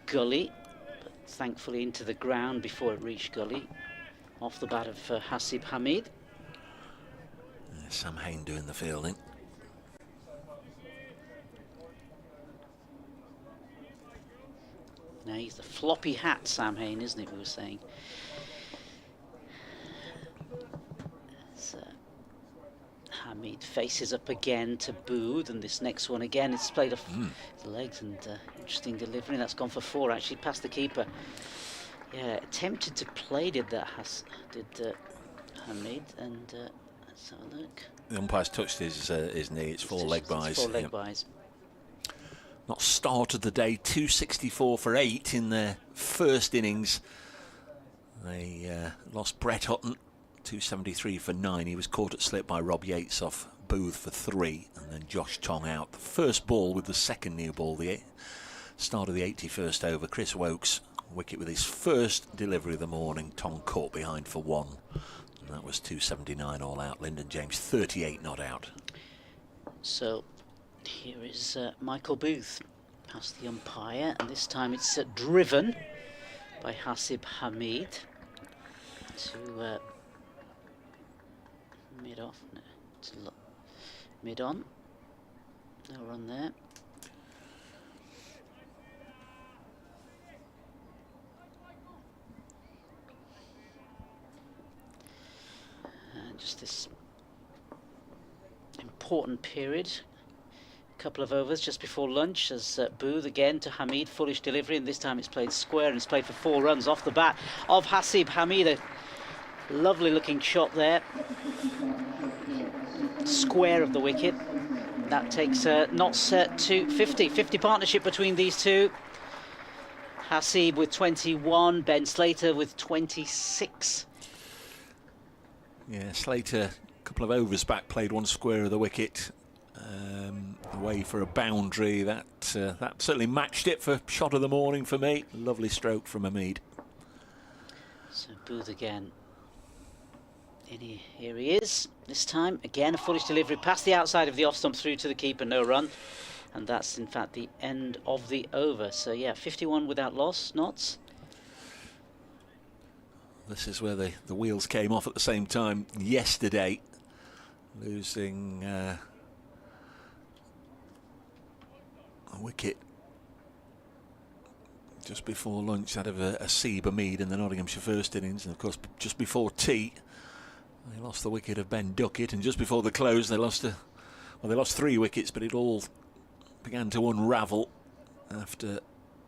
Gully, but thankfully into the ground before it reached Gully. Off the bat of Hasib Hamid. Sam Hain doing the fielding. Now he's the floppy hat Sam Hain, isn't it, we were saying. So, Hamid faces up again to Booth, and this next one again, it's played off the legs, and interesting delivery. That's gone for 4, actually, past the keeper. Yeah, attempted to play did Hamid, and let's have a look. The umpire's touched his knee. It's 4 leg buys. 4 leg buys. Not started the day, 264 for 8 in their first innings. They lost Brett Hutton, 273 for 9. He was caught at slip by Rob Yates off Booth for 3, and then Josh Tong out. The first ball with the second new ball, the start of the 81st over. Chris Wokes, wicket with his first delivery of the morning. Tong caught behind for 1, and that was 279 all out. Lyndon James 38 not out. So here is Michael Booth past the umpire, and this time it's driven by Hasib Hamid to mid-off, no, to mid-on, no run there. And just this important period. Couple of overs just before lunch as Booth again to Hamid, foolish delivery, and this time it's played square and it's played for 4 runs off the bat of Hasib Hamid. A lovely looking shot there, square of the wicket. That takes Notts to 50 partnership between these two. Hasib with 21, Ben Slater with 26. Yeah, Slater, a couple of overs back, played 1 square of the wicket. away for a boundary. That certainly matched it for shot of the morning for me. Lovely stroke from Hamid. So Booth again. Here he is. This time, again, a foolish delivery past the outside of the off stump through to the keeper, no run. And that's, in fact, the end of the over. So, yeah, 51 without loss, Notts. This is where the wheels came off at the same time yesterday. Losing a wicket just before lunch out of a Seeb Hamid in the Nottinghamshire first innings. And, of course, just before tea, they lost the wicket of Ben Duckett. And just before the close, they lost they lost 3 wickets, but it all began to unravel after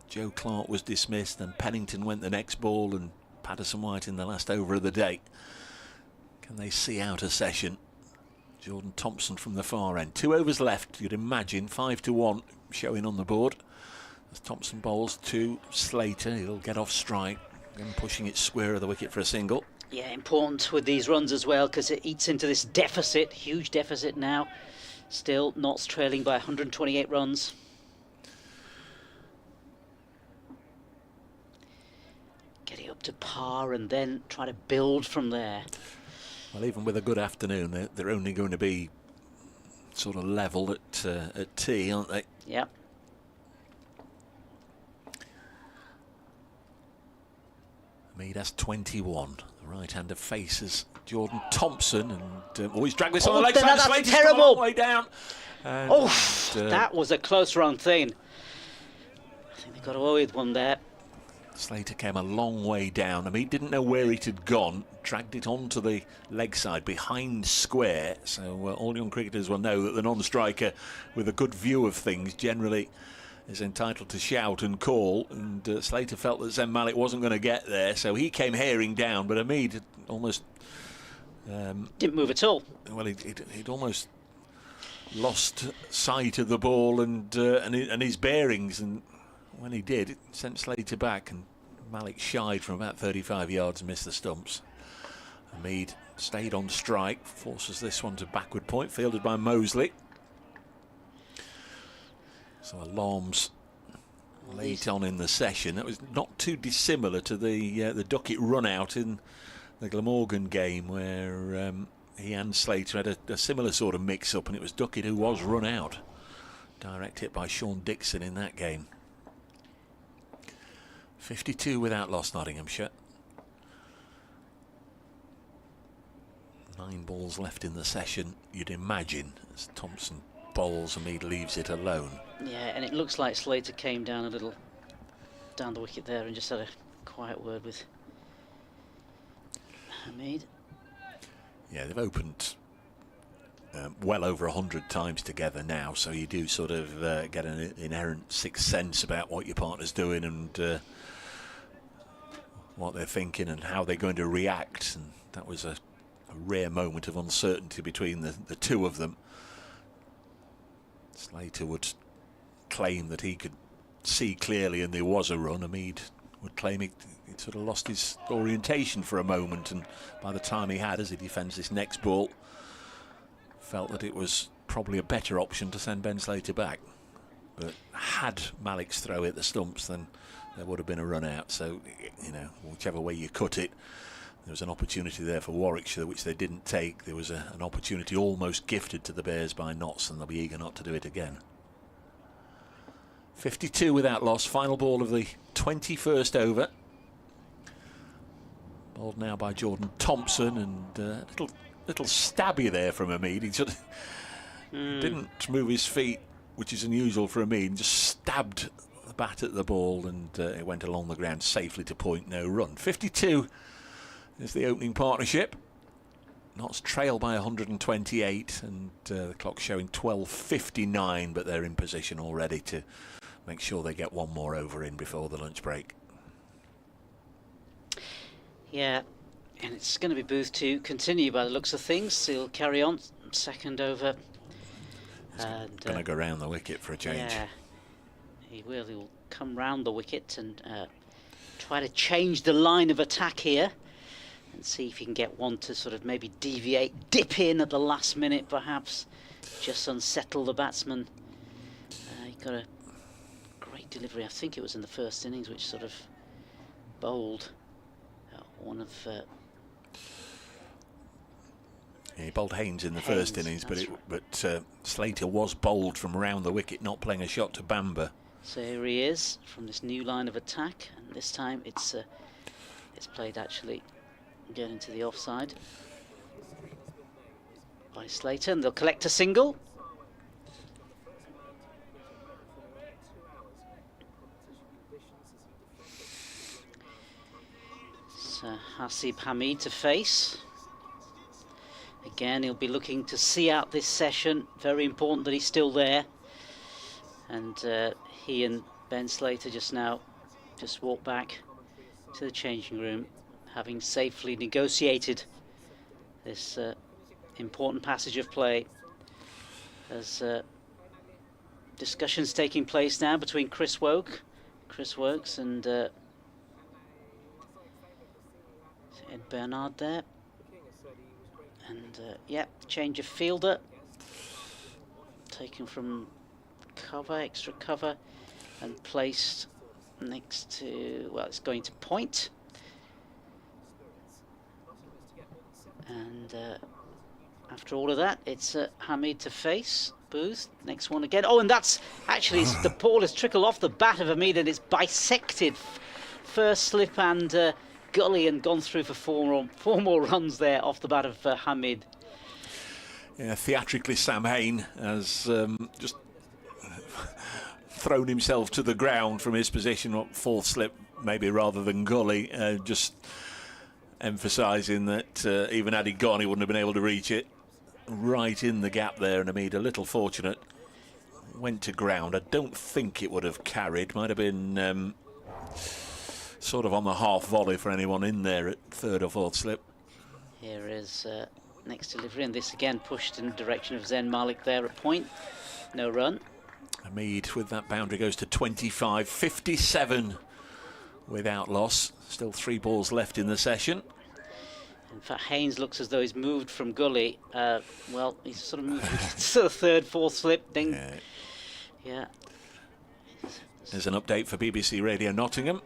Joe Clark was dismissed and Pennington went the next ball and Patterson White in the last over of the day. Can they see out a session? Jordan Thompson from the far end. 2 overs left, you'd imagine. 5-1 showing on the board. As Thompson bowls to Slater, he'll get off strike and pushing it square of the wicket for a single. Yeah, important with these runs as well, because it eats into this deficit, huge deficit now. Still, Notts trailing by 128 runs. Getting up to par and then try to build from there. Well, even with a good afternoon, they're only going to be sort of level at tea, aren't they? Yep. Hamid has 21. The right-hander faces Jordan Thompson, and he's dragged this on the leg side. That's terrible. All the way down. And, that was a close run thing. I think they got away with one there. Slater came a long way down. Hamid didn't know where it had gone. Dragged it onto the leg side behind square. So all young cricketers will know that the non-striker, with a good view of things, generally is entitled to shout and call, and Slater felt that Zen Malik wasn't going to get there, so he came herring down, but Hamid had almost didn't move at all. Well, he'd almost lost sight of the ball and his bearings, and when he did, it sent Slater back, and Malik shied from about 35 yards and missed the stumps. Hamid stayed on strike, forces this one to backward point, fielded by Mosley. So alarms late on in the session. That was not too dissimilar to the Duckett run out in the Glamorgan game, where he and Slater had a similar sort of mix-up, and it was Duckett who was run out. Direct hit by Sean Dixon in that game. 52 without loss, Nottinghamshire. 9 balls left in the session, you'd imagine, as Thompson bowls. Hamid leaves it alone. Yeah, and it looks like Slater came down a little down the wicket there and just had a quiet word with Hamid. Yeah, they've opened well over 100 times together now, so you do sort of get an inherent sixth sense about what your partner's doing and what they're thinking and how they're going to react. And that was a rare moment of uncertainty between the two of them. Slater would claim that he could see clearly and there was a run. Hamid would claim he'd sort of lost his orientation for a moment, and by the time he had, as he defends this next ball, felt that it was probably a better option to send Ben Slater back. But had Malik's throw hit the stumps, then there would have been a run out. So, you know, whichever way you cut it, there was an opportunity there for Warwickshire which they didn't take. There was an opportunity almost gifted to the Bears by Notts, and they'll be eager not to do it again. 52 without loss, final ball of the 21st over. Bowled now by Jordan Thompson, and little stabby there from Hamid. He sort of didn't move his feet, which is unusual for Hamid, and just stabbed the bat at the ball, and it went along the ground safely to point, no run. 52 is the opening partnership. Notts trail by 128, and the clock showing 12:59, but they're in position already to make sure they get one more over in before the lunch break. Yeah, and it's going to be Booth to continue by the looks of things. He'll carry on, second over. And going to go round the wicket for a change. Yeah, he will. He will come round the wicket and try to change the line of attack here and see if he can get one to sort of maybe deviate, dip in at the last minute perhaps, just unsettle the batsman. He got a great delivery, I think it was in the first innings, which sort of bowled one of... Yeah, he bowled Haynes in the first innings, but Slater was bowled from around the wicket, not playing a shot to Bamber. So here he is from this new line of attack, and this time it's played actually getting to the offside by Slater, and they'll collect a single. So Hasib Hamid to face. Again, he'll be looking to see out this session. Very important that he's still there. And he and Ben Slater just walked back to the changing room, having safely negotiated this important passage of play. There's discussions taking place now between Chris Wokes and Ed Bernard there. And yeah, change of fielder taken from cover, extra cover, and placed next to, well, it's going to point. And after all of that, it's Hamid to face. Booth, next one again. Oh, and that's actually, the ball has trickled off the bat of Hamid and it's bisected first slip and gully and gone through for four more runs there off the bat of Hamid. Yeah, theatrically Sam Hain has just thrown himself to the ground from his position, fourth slip maybe rather than gully, just emphasising that even had he gone he wouldn't have been able to reach it. Right in the gap there, and Hamid a little fortunate. Went to ground. I don't think it would have carried. Might have been sort of on the half volley for anyone in there at third or fourth slip. Here is next delivery, and this again pushed in the direction of Zen Malik there at point. No run. Hamid with that boundary goes to 25, 57 without loss. Still 3 balls left in the session. In fact, Haynes looks as though he's moved from gully. Well, he's sort of moved to the third, fourth slip. Then, yeah. There's an update for BBC Radio Nottingham.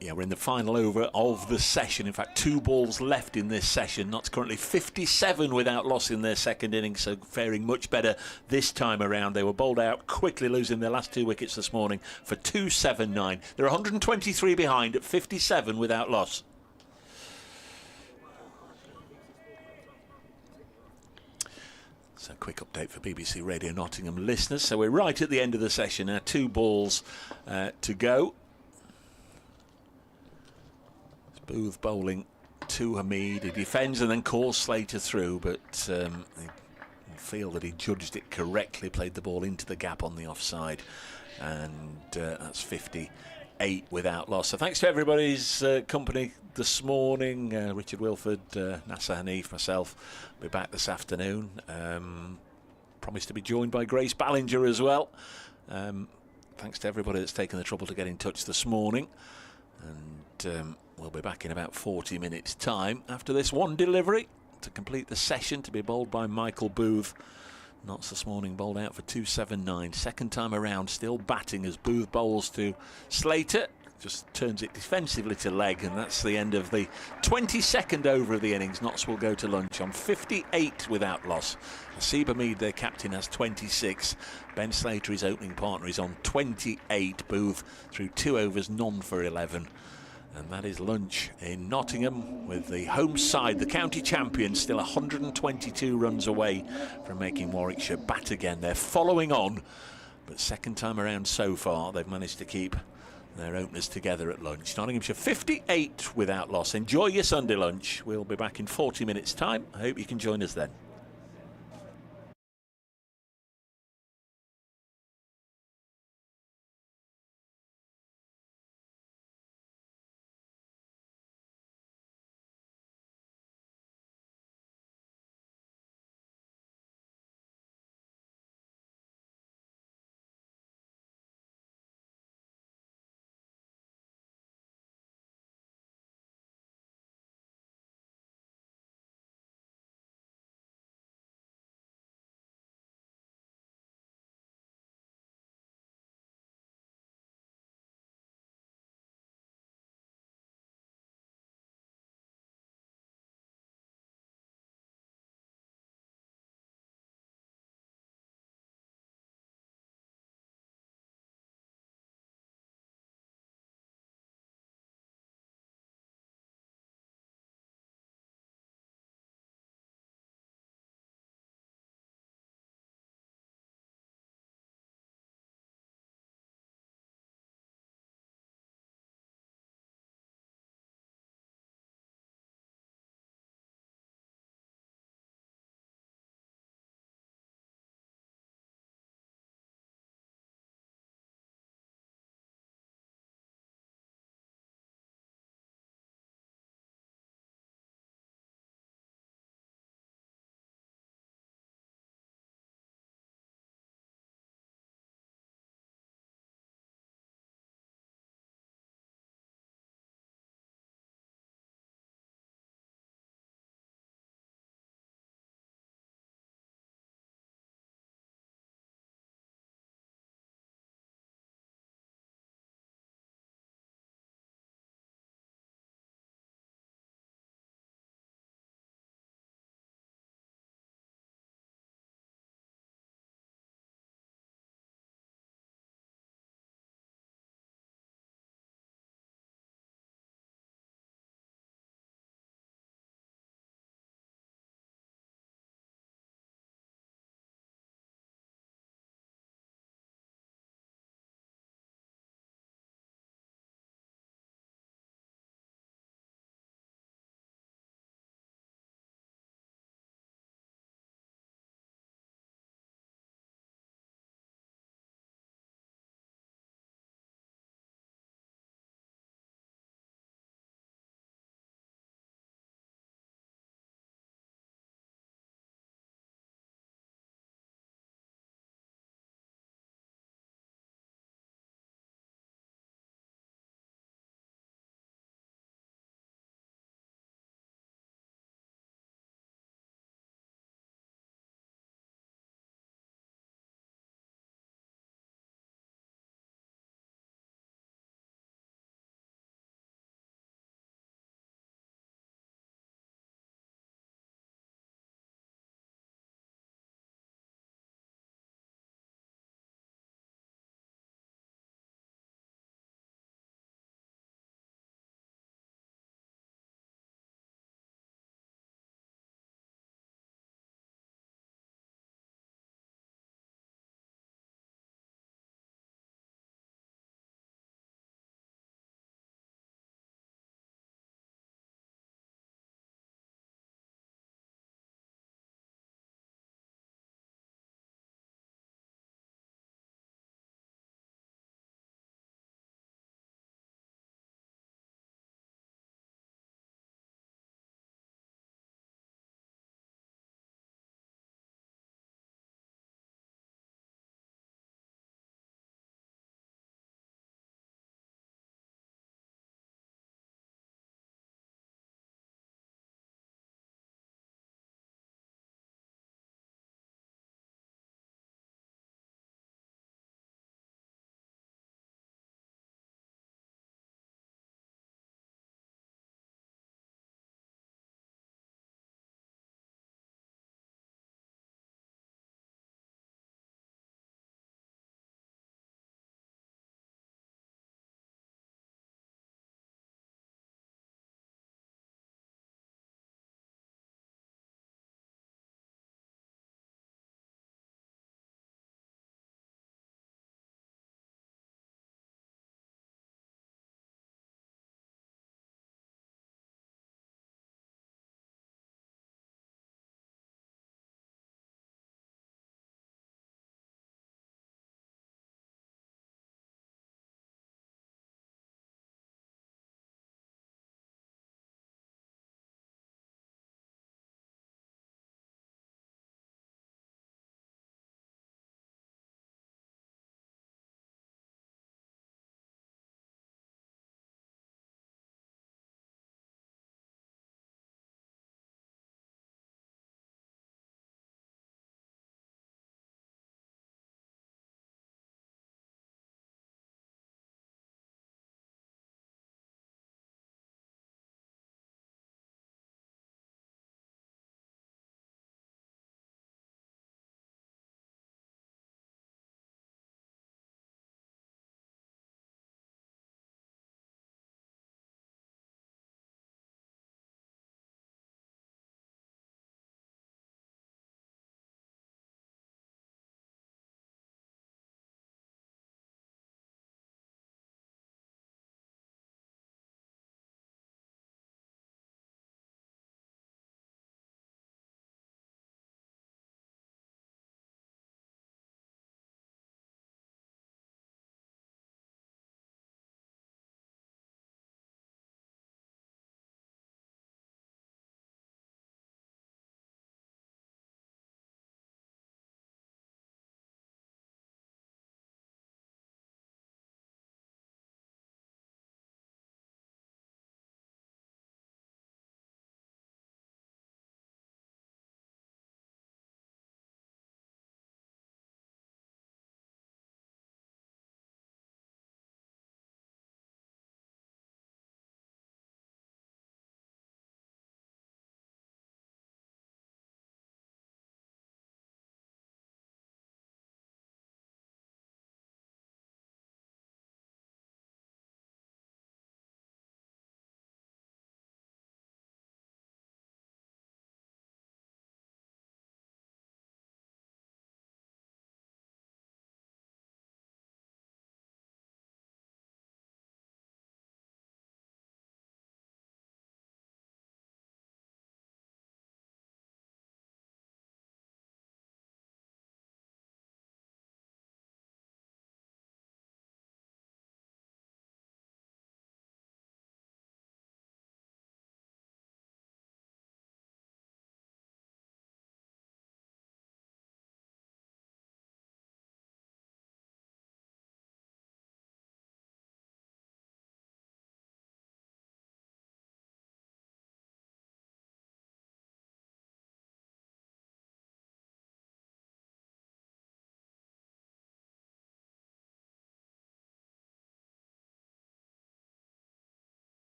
Yeah, we're in the final over of the session. In fact, 2 balls left in this session. Notts currently 57 without loss in their second innings, so faring much better this time around. They were bowled out, quickly losing their last 2 wickets this morning for 279. They're 123 behind at 57 without loss. So, quick update for BBC Radio Nottingham listeners. So we're right at the end of the session now. 2 balls to go. Booth bowling to Hamid. He defends and then calls Slater through, but I feel that he judged it correctly, played the ball into the gap on the offside, and that's 58 without loss. So thanks to everybody's company this morning. Richard Wilford, Nasser Hanif, myself, we're back this afternoon. Promised to be joined by Grace Ballinger as well. Thanks to everybody that's taken the trouble to get in touch this morning, and we'll be back in about 40 minutes time after this one delivery to complete the session, to be bowled by Michael Booth. Notts this morning bowled out for 279. Second time around, still batting as Booth bowls to Slater. Just turns it defensively to leg, and that's the end of the 22nd over of the innings. Notts will go to lunch on 58 without loss. Hasib Hamid, their captain, has 26. Ben Slater, his opening partner, is on 28. Booth through 2 overs, none for 11. And that is lunch in Nottingham, with the home side, the county champions, still 122 runs away from making Warwickshire bat again. They're following on, but second time around so far, they've managed to keep their openers together at lunch. Nottinghamshire 58 without loss. Enjoy your Sunday lunch. We'll be back in 40 minutes' time. I hope you can join us then.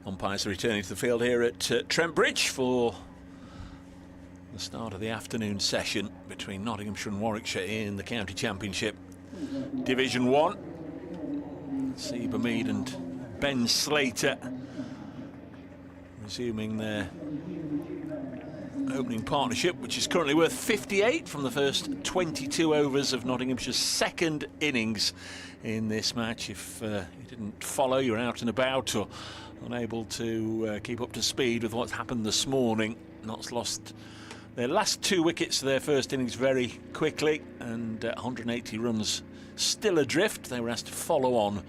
Umpires are returning to the field here at Trent Bridge for the start of the afternoon session between Nottinghamshire and Warwickshire in the County Championship Division 1. Seba Mead and Ben Slater resuming their opening partnership, which is currently worth 58 from the first 22 overs of Nottinghamshire's second innings in this match. If you didn't follow, you're out and about or unable to keep up to speed with what's happened this morning. Notts lost their last 2 wickets to their first innings very quickly, and 180 runs still adrift. They were asked to follow on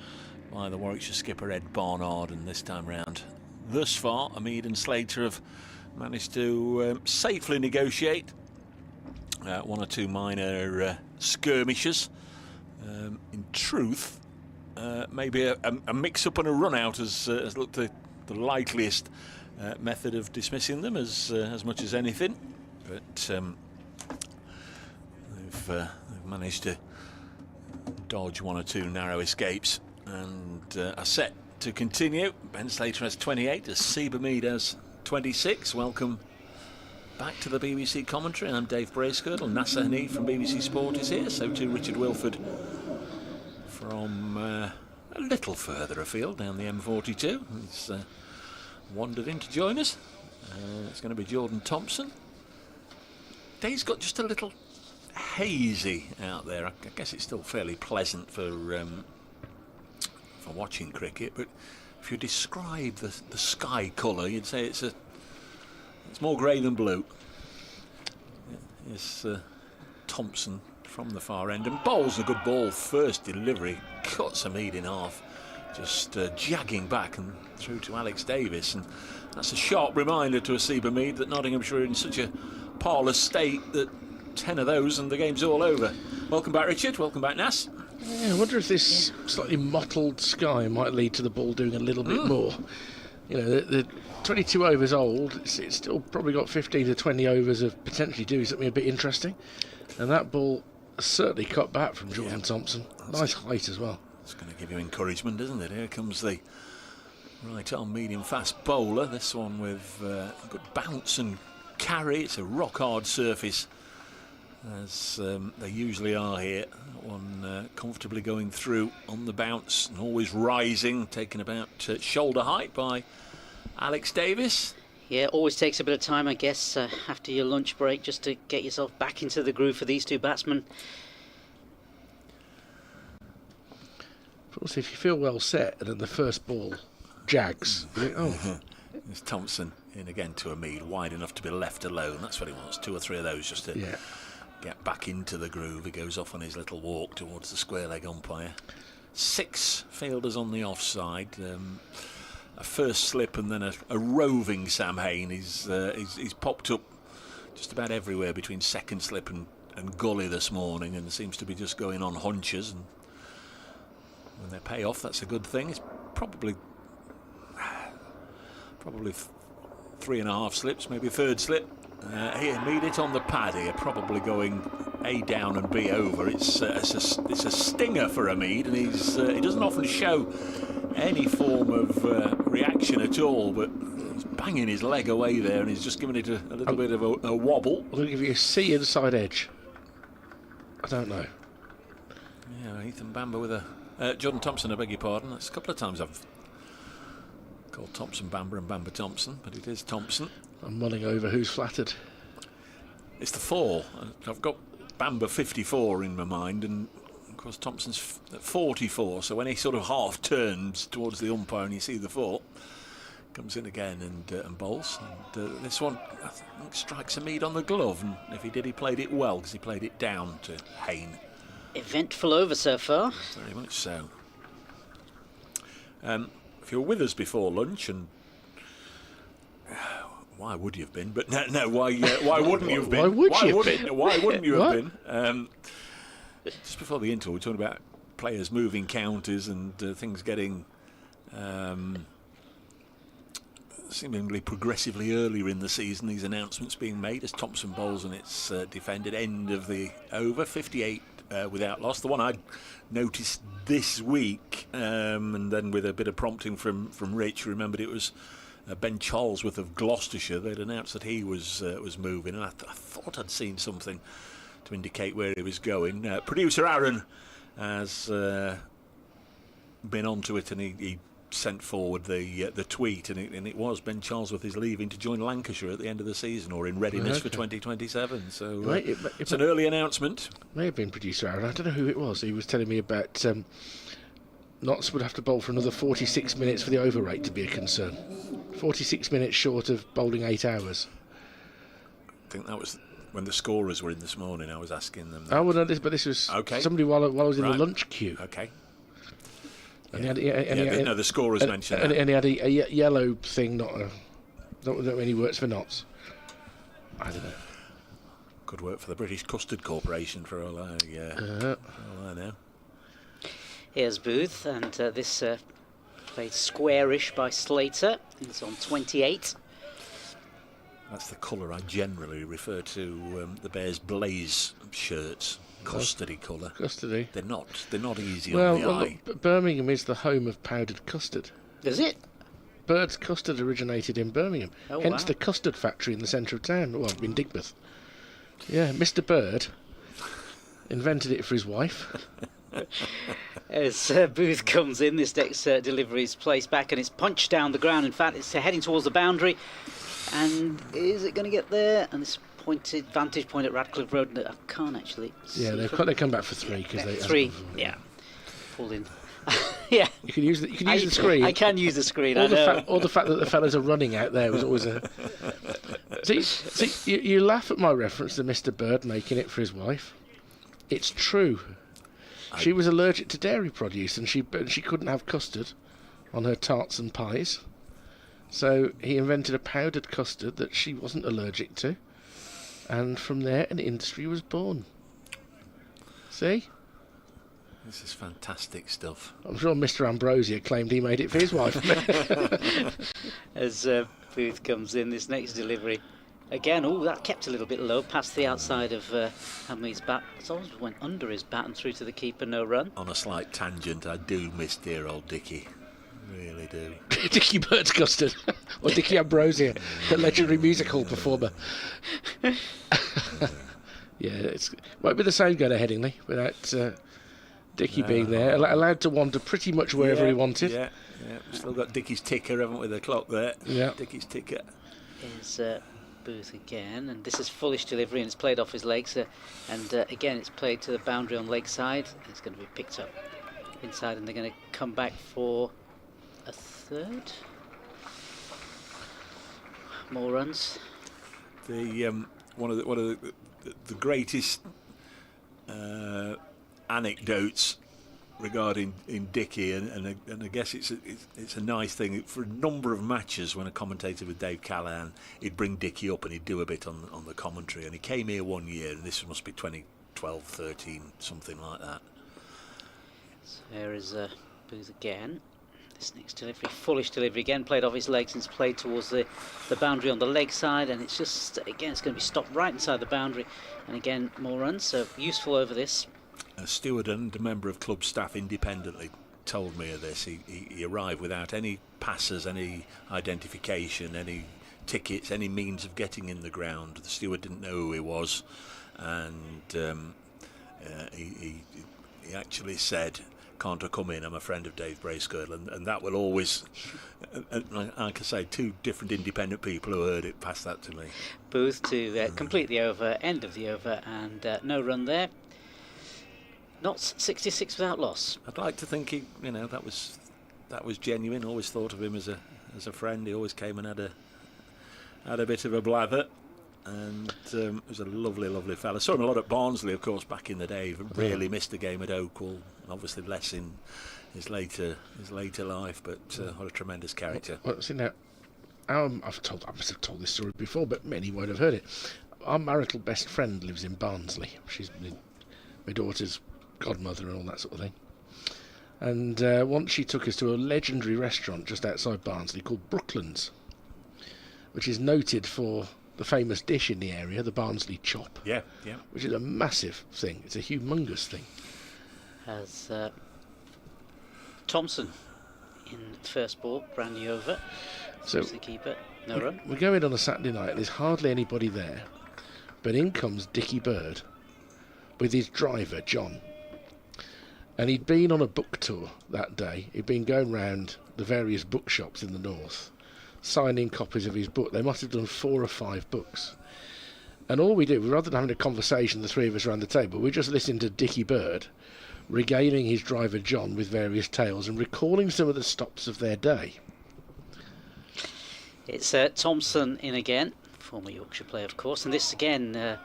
by the Warwickshire skipper Ed Barnard, and this time round, thus far, Mead and Slater have managed to safely negotiate 1 or 2 minor skirmishes. In truth, maybe a mix-up and a run-out has looked the likeliest method of dismissing them as much as anything. But they've managed to dodge 1 or 2 narrow escapes and are set to continue. Ben Slater has 28, as Seba Mead has 26. Welcome back to the BBC commentary. I'm Dave Bracegirdle. Nasser Hanif from BBC Sport is here. So too Richard Wilford from a little further afield down the M42. He's wandered in to join us. It's going to be Jordan Thompson. Day's got just a little hazy out there. I guess it's still fairly pleasant for watching cricket, but if you describe the sky colour, you'd say it's more grey than blue. It's Thompson from the far end, and bowls a good ball. First delivery cuts Mead in half, just jagging back and through to Alex Davis, and that's a sharp reminder to a Seba Mead that Nottinghamshire are in such a parlous state that 10 of those and the game's all over. Welcome back, Richard. Welcome back, Nas. Yeah, I wonder if this slightly mottled sky might lead to the ball doing a little bit more. You know, the 22 overs old, it's still probably got 15 to 20 overs of potentially doing something a bit interesting. And that ball certainly cut back from Jordan Thompson. Nice height as well. It's going to give you encouragement, isn't it? Here comes the right-arm medium-fast bowler. This one with a good bounce and carry. It's a rock-hard surface, as they usually are here. That one comfortably going through on the bounce and always rising, taken about shoulder height by Alex Davis. Yeah, always takes a bit of time, I guess, after your lunch break, just to get yourself back into the groove for these 2 batsmen. Of course, if you feel well set and then the first ball jags, you think, oh. There's Thompson in again to a Mead, wide enough to be left alone. That's what he wants, 2 or 3 of those just to get back into the groove. He goes off on his little walk towards the square leg umpire. 6 fielders on the offside. A first slip and then a roving Sam Hain. He's popped up just about everywhere between second slip and gully this morning, and seems to be just going on hunches, and when they pay off, that's a good thing. It's probably 3.5 slips, maybe a third slip. Here, Mead it on the pad here, probably going A down and B over. It's a stinger for a Mead, and he doesn't often show any form of reaction at all, but he's banging his leg away there, and he's just giving it a little bit of a wobble. I'm going to give you a C inside edge. I don't know. Yeah, Ethan Bamber with a Jordan Thompson, I beg your pardon. That's a couple of times I've called Thompson Bamber and Bamber Thompson, but it is Thompson. I'm mulling over who's flattered. It's the 4. I've got Bamber 54 in my mind, and of course Thompson's at 44, so when he sort of half turns towards the umpire and you see the 4, comes in again and bowls. And this one, I think, strikes a Mead on the glove, and if he did, he played it well, because he played it down to Hain. Eventful over so far. Very much so. If you were with us before lunch, and why would you have been? But no, why wouldn't you have been? Why wouldn't you have been? Just before the interval, we were talking about players moving counties and things getting seemingly progressively earlier in the season. These announcements being made as Thompson bowls and it's defended end of the over. 58 without loss. The one I noticed this week, and then with a bit of prompting from Rich, remembered it was Ben Charlesworth of Gloucestershire. They'd announced that he was moving, and I thought I'd seen something to indicate where he was going. Producer Aaron has been onto it, and he sent forward the tweet, and it was Ben Charlesworth is leaving to join Lancashire at the end of the season, or in readiness for 2027. So it's an early announcement. May have been producer Aaron. I don't know who it was. He was telling me about Notts would have to bowl for another 46 minutes for the over rate to be a concern. 46 minutes short of bowling 8 hours. I think that was when the scorers were in this morning. I was asking them that. Oh, well, no, this was somebody while I was in the lunch queue. Okay. And the scorers mentioned that. And he had a yellow thing, not any works for Notts. I don't know. Could work for the British Custard Corporation for all I know. Here's Booth, and this played squarish by Slater. It's on 28. That's the colour I generally refer to the Bears Blaze shirts. Custardy colour. Custardy. They're not easy on the eye. Look, Birmingham is the home of powdered custard. Is it? Bird's custard originated in Birmingham. Hence the custard factory in the centre of town. Well, in Digbeth. Yeah, Mr. Bird invented it for his wife. As Booth comes in, this next delivery is placed back and it's punched down the ground. In fact, it's heading towards the boundary. And is it going to get there? And this vantage point at Radcliffe Road, I can't actually see. Yeah, they come back for 3 because they 3. Yeah, pulled in. Yeah, you can use the screen. I can use the screen. Or the fact that the fellas are running out there was always a. See, you laugh at my reference to Mr. Bird making it for his wife. It's true. She was allergic to dairy produce, and she couldn't have custard on her tarts and pies. So he invented a powdered custard that she wasn't allergic to. And from there, an industry was born. See? This is fantastic stuff. I'm sure Mr. Ambrosia claimed he made it for his wife. As Booth comes in, this next delivery. Again, that kept a little bit low, past the outside of Hamid's bat. It almost went under his bat and through to the keeper, no run. On a slight tangent, I do miss dear old Dickie. Really do. Dickie Bird's custard. Or Dickie Ambrosia, the legendary musical performer. Yeah, it won't be the same going to Headingley without Dickie being there. Allowed to wander pretty much wherever he wanted. Yeah. Still got Dickie's ticker, haven't we? The clock there. Yeah. Dickie's ticker. Here's Booth again, and this is fullish delivery, and it's played off his legs. And again, it's played to the boundary on leg side. It's going to be picked up inside, and they're going to come back for a third. More runs. One of the greatest anecdotes regarding Dickie, and I guess it's a nice thing for a number of matches. When a commentator with Dave Callahan, he'd bring Dickie up and he'd do a bit on the commentary. And he came here one year, and this must be 2012, 13, something like that. So here is Booth again. This next delivery, fullish delivery again, played off his legs and it's played towards the boundary on the leg side, and it's just, again, it's going to be stopped right inside the boundary, and again, more runs, so useful over this. A steward and a member of club staff independently told me of this. He arrived without any passes, any identification, any tickets, any means of getting in the ground. The steward didn't know who he was, and he actually said, "Can't I come in? I'm a friend of Dave Bracegirdle," and that will always, like I say, 2 different independent people who heard it passed that to me. Booth to complete the over, end of the over, and no run there. Not 66 without loss. I'd like to think that was genuine. Always thought of him as a friend. He always came and had a bit of a blather, and was a lovely fella. Saw him a lot at Barnsley, of course, back in the day. Rarely missed a game at Oakwell. Obviously less in his later life, but what a tremendous character. Well, see now, I must have told this story before, but many won't have heard it. Our marital best friend lives in Barnsley. She's my daughter's godmother and all that sort of thing. And once she took us to a legendary restaurant just outside Barnsley called Brooklands, which is noted for the famous dish in the area, the Barnsley chop. Yeah, yeah. Which is a massive thing. It's a humongous thing. As Thompson in first ball, brand new over. So the keeper, no run. We're going on a Saturday night. There's hardly anybody there, but in comes Dickie Bird with his driver John. And he'd been on a book tour that day. He'd been going round the various bookshops in the north, signing copies of his book. They must have done 4 or 5 books. And all we did, rather than having a conversation, the three of us around the table, we just listened to Dickie Bird regaling his driver John with various tales and recalling some of the stops of their day. It's Thompson in again, former Yorkshire player, of course. And this again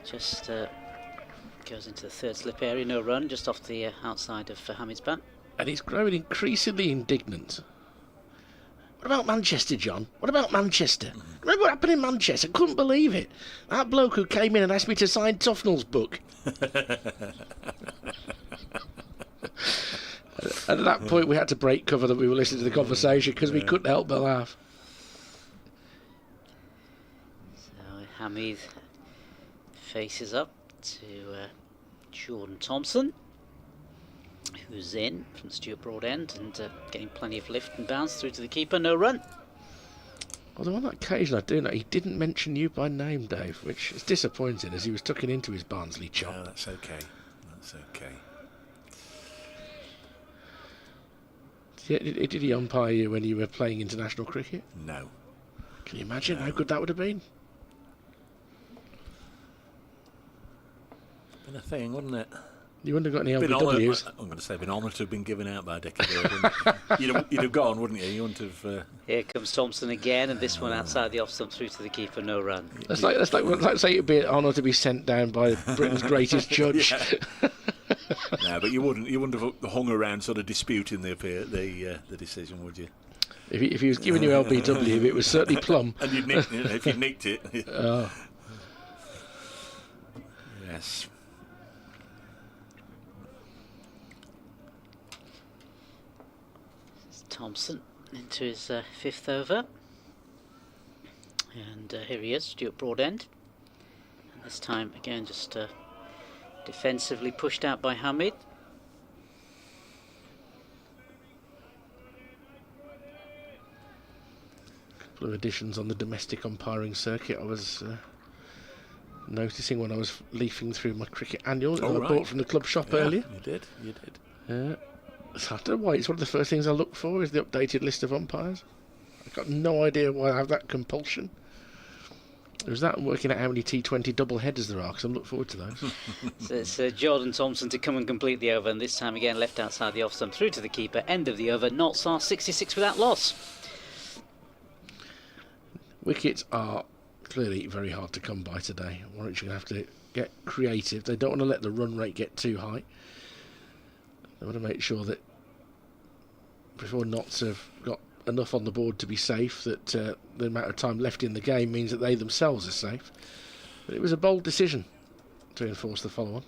just goes into the third slip area, no run, just off the outside of Hamid's bat. And he's growing increasingly indignant. What about Manchester, John? What about Manchester? Remember what happened in Manchester? I couldn't believe it. That bloke who came in and asked me to sign Tufnell's book. And at that point we had to break cover that we were listening to the conversation because we couldn't help but laugh. So Hamid faces up to Jordan Thompson, who's in from Stuart Broadend and getting plenty of lift and bounce through to the keeper, no run. Although on that occasion I do know he didn't mention you by name, Dave, which is disappointing as he was tucking into his Barnsley chop. No, that's okay. That's okay. Did he umpire you when you were playing international cricket? No. Can you imagine how good that would have been? Been a thing, wouldn't it? You wouldn't have got any LBWs. LBWs. I'm going to say, been honoured to have been given out by Dickie Bird. You'd have gone, wouldn't you? You wouldn't have. Here comes Thompson again, and this one outside the off stump through to the keeper, no run. That's like say it'd be an honour to be sent down by Britain's greatest judge. No, but you wouldn't have hung around sort of disputing the decision, would you? If he was giving you LBW, it was certainly plum. And you'd nicked it, if you nicked it. Oh. Yes. Thompson into his 5th over. And here he is, Stuart Broadend. And this time again just defensively pushed out by Hamid. A couple of additions on the domestic umpiring circuit I was noticing when I was leafing through my cricket annual that I bought from the club shop earlier. You did. So I don't know why it's one of the first things I look for is the updated list of umpires. I've got no idea why I have that compulsion. There's that and working out how many T20 double headers there are, because I'm looking forward to those. So it's Jordan Thompson to come and complete the over, and this time again left outside the off stump through to the keeper. End of the over. Notts are 66 without loss. Wickets are clearly very hard to come by today. Warwickshire going to have to get creative. They don't want to let the run rate get too high. They want to make sure that before Notts have got enough on the board to be safe, that the amount of time left in the game means that they themselves are safe. But it was a bold decision to enforce the follow-on.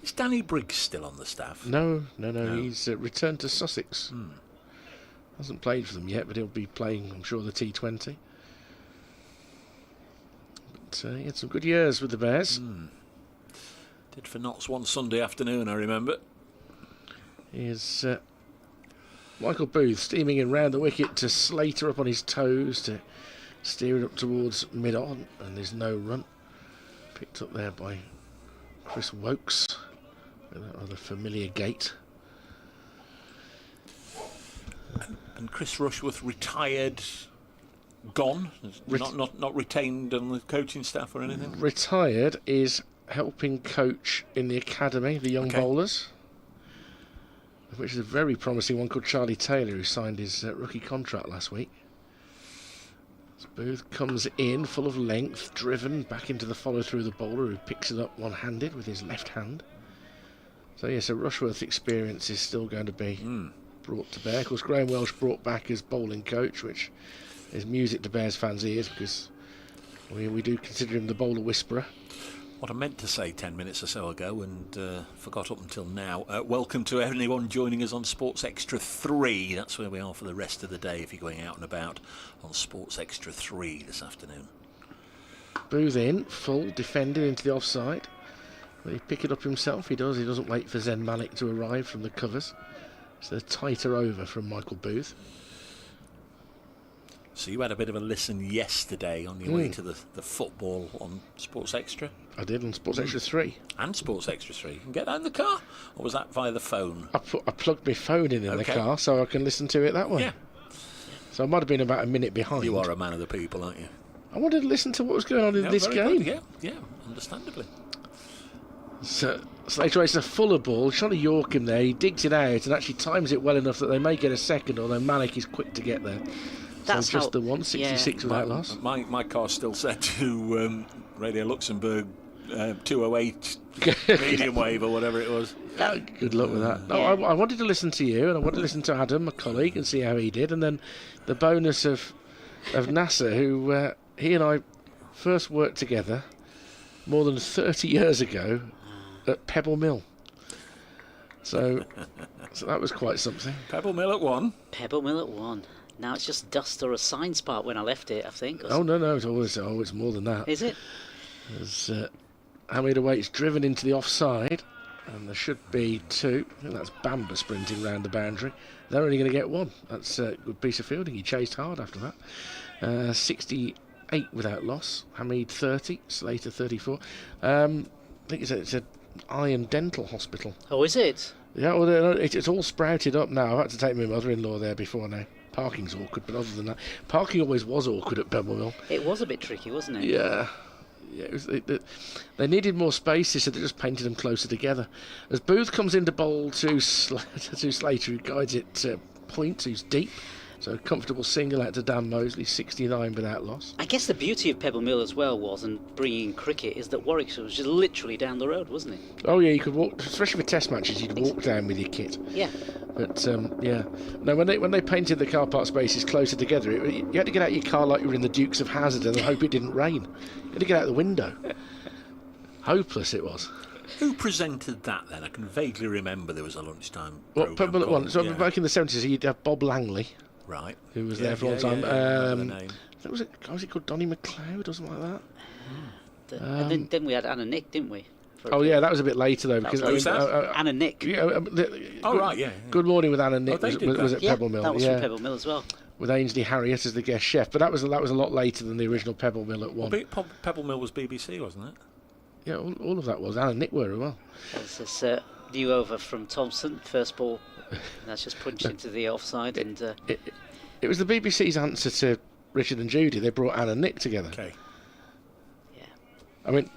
Is Danny Briggs still on the staff? No. He's returned to Sussex. Hasn't played for them yet, but he'll be playing, I'm sure, the T20. But he had some good years with the Bears. Did for Notts one Sunday afternoon, I remember. Here's Michael Booth steaming in round the wicket to Slater up on his toes to steer it up towards mid-on, and there's no run. Picked up there by Chris Wokes with that rather familiar gait. And Chris Rushworth retired, gone, not retained on the coaching staff or anything? Retired is helping coach in the academy, the young bowlers, which is a very promising one called Charlie Taylor, who signed his rookie contract last week. So Booth comes in full of length, driven back into the follow-through of the bowler, who picks it up one-handed with his left hand. So yes, a Rushworth experience is still going to be brought to bear. Of course, Graham Welsh brought back as bowling coach, which is music to Bears fans' ears, because we do consider him the bowler whisperer. What I meant to say 10 minutes or so ago and forgot up until now. Welcome to anyone joining us on Sports Extra 3. That's where we are for the rest of the day if you're going out and about on Sports Extra 3 this afternoon. Booth in, full, defending into the offside. Will he pick it up himself? He does. He doesn't wait for Zen Malik to arrive from the covers. So tighter over from Michael Booth. So you had a bit of a listen yesterday on your way to the football on Sports Extra? I did on Sports Extra 3. And Sports Extra 3. You can get that in the car? Or was that via the phone? I plugged my phone in the car so I can listen to it that way. Yeah. So I might have been about a minute behind. You are a man of the people, aren't you? I wanted to listen to what was going on in this game. Good. Yeah, understandably. So Slater races a Fuller ball, trying to York him there. He digs it out and actually times it well enough that they may get a second, although Malik is quick to get there. That's so just the 166 without loss. My car still set to Radio Luxembourg 208 medium wave or whatever it was. Good luck with that. No, I wanted to listen to you, and I wanted to listen to Adam, my colleague, and see how he did. And then the bonus of Nasser, who he and I first worked together more than 30 years ago at Pebble Mill. So that was quite something. Pebble Mill at 1. Pebble Mill at 1. Now it's just dust or a science park when I left it, I think. Oh, no, it's more than that. Is it? There's Hamid Await's driven into the offside, and there should be 2. I think that's Bamba sprinting round the boundary. They're only going to get 1. That's a good piece of fielding. He chased hard after that. 68 without loss. Hamid 30, Slater 34. I think it's an eye and dental hospital. Oh, is it? Yeah, well, it's all sprouted up now. I've had to take my mother-in-law there before now. Parking's awkward, but other than that, parking always was awkward at Pebble Mill. It was a bit tricky, wasn't it? Yeah. They needed more spaces, so they just painted them closer together. As Booth comes into bowl to Slater, who guides it to point, who's deep. So a comfortable single out to Dan Mosley, 69 without loss. I guess the beauty of Pebble Mill as well was, and bringing in cricket, is that Warwickshire was just literally down the road, wasn't it? Oh yeah, you could walk, especially for test matches, you'd walk down with your kit. Yeah. But yeah, no. When they painted the car park spaces closer together, you had to get out your car like you were in the Dukes of Hazzard and hope it didn't rain. You had to get out the window. Hopeless it was. Who presented that then? I can vaguely remember there was a lunchtime. Well, Pebble Mill at 1. So back in the 70s, you'd have Bob Langley. Right. Who was there for a long time. Was it called Donny McLeod or something like that? And then we had Anna Nick, didn't we? Yeah, that was a bit later though. Because Anna Nick. Right, yeah. Good Morning with Anna Nick was at Pebble Mill. That was from Pebble Mill as well. With Ainsley Harriott as the guest chef, but that was a lot later than the original Pebble Mill at 1. Well, Pebble Mill was BBC, wasn't it? Yeah, all of that was. Anna Nick were as well. There's this view over from Thompson, first ball. That's just punched into the offside, and it was the BBC's answer to Richard and Judy. They brought Anna and Nick together. Okay. Yeah. I mean,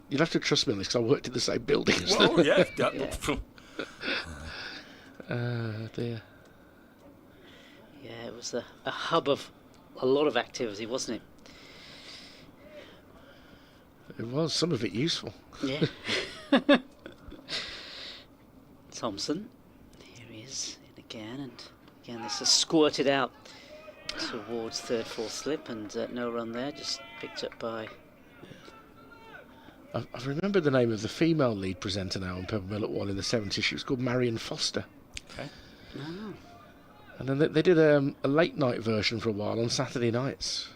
you'll have to trust me on this because I worked in the same building. Well, yeah. Dear. Yeah, it was a hub of a lot of activity, wasn't it? It was, some of it useful. Yeah. Thompson. Here he is in again, and again this is squirted out towards third, fourth slip, and no run there, just picked up by... I've remembered the name of the female lead presenter now on Pebble Mill at 1 in the 70s. She was called Marion Foster. Okay. Oh. And then they did a late night version for a while on Saturday nights.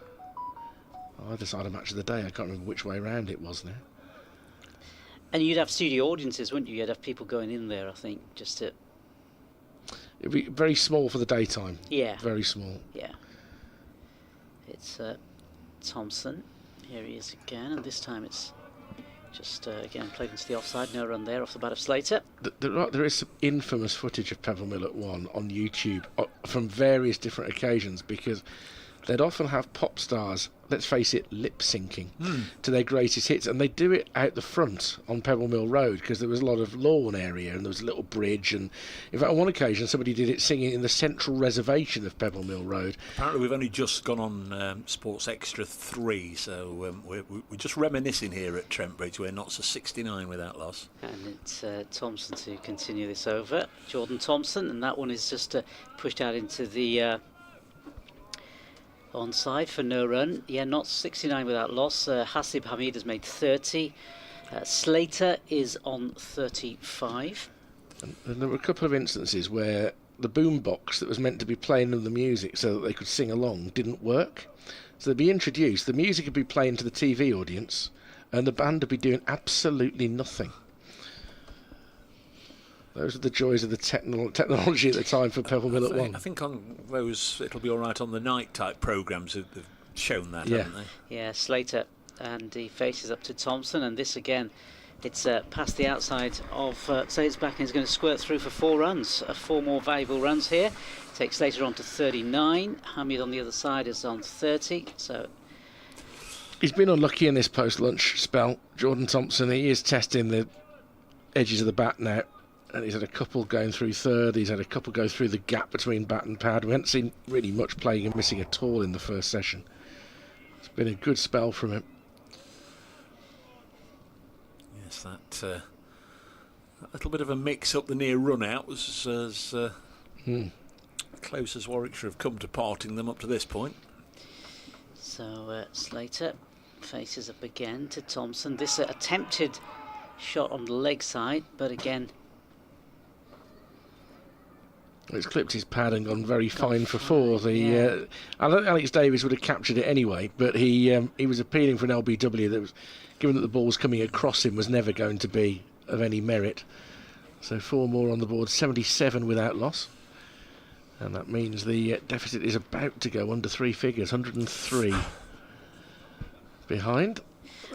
Either side of Match of the Day. I can't remember which way around it was now. And you'd have studio audiences, wouldn't you? You'd have people going in there, I think, just to... It'd be very small for the daytime. Yeah. Very small. Yeah. It's Thompson. Here he is again, and this time it's just, again, played into the offside. No run there off the bat of Slater. There is some infamous footage of Pebble Mill at 1 on YouTube from various different occasions, because they'd often have pop stars, let's face it, lip-syncing to their greatest hits, and they do it out the front on Pebble Mill Road because there was a lot of lawn area and there was a little bridge, and in fact on one occasion somebody did it singing in the central reservation of Pebble Mill Road. Apparently we've only just gone on Sports Extra 3, so we're just reminiscing here at Trent Bridge. We're not so 69 without loss. And it's Thompson to continue this over. Jordan Thompson, and that one is just pushed out into the... onside for no run. Yeah, not 69 without loss. Hasib Hamid has made 30. Slater is on 35. And there were a couple of instances where the boombox that was meant to be playing them the music so that they could sing along didn't work. So they'd be introduced, the music would be playing to the TV audience, and the band would be doing absolutely nothing. Those are the joys of the technology at the time for Pebble Mill at 1. I think on those, it'll be all right on the night type programmes. They've shown that, haven't they? Yeah, Slater, and he faces up to Thompson, and this again, it's past the outside of Slater's back, and he's going to squirt through for 4 runs. 4 more valuable runs here. Takes Slater on to 39. Hamid on the other side is on 30. So he's been unlucky in this post-lunch spell. Jordan Thompson, he is testing the edges of the bat now. And he's had a couple going through third. He's had a couple go through the gap between bat and pad. We haven't seen really much playing and missing at all in the first session. It's been a good spell from him. Yes, that little bit of a mix up the near run out was as close as Warwickshire have come to parting them up to this point. So Slater faces up again to Thompson. This attempted shot on the leg side, but again, it's clipped his pad and gone very fine for 4. I don't think Alex Davies would have captured it anyway, but he was appealing for an LBW that was, given that the ball was coming across him, was never going to be of any merit. So 4 more on the board, 77 without loss. And that means the deficit is about to go under 3 figures, 103 behind.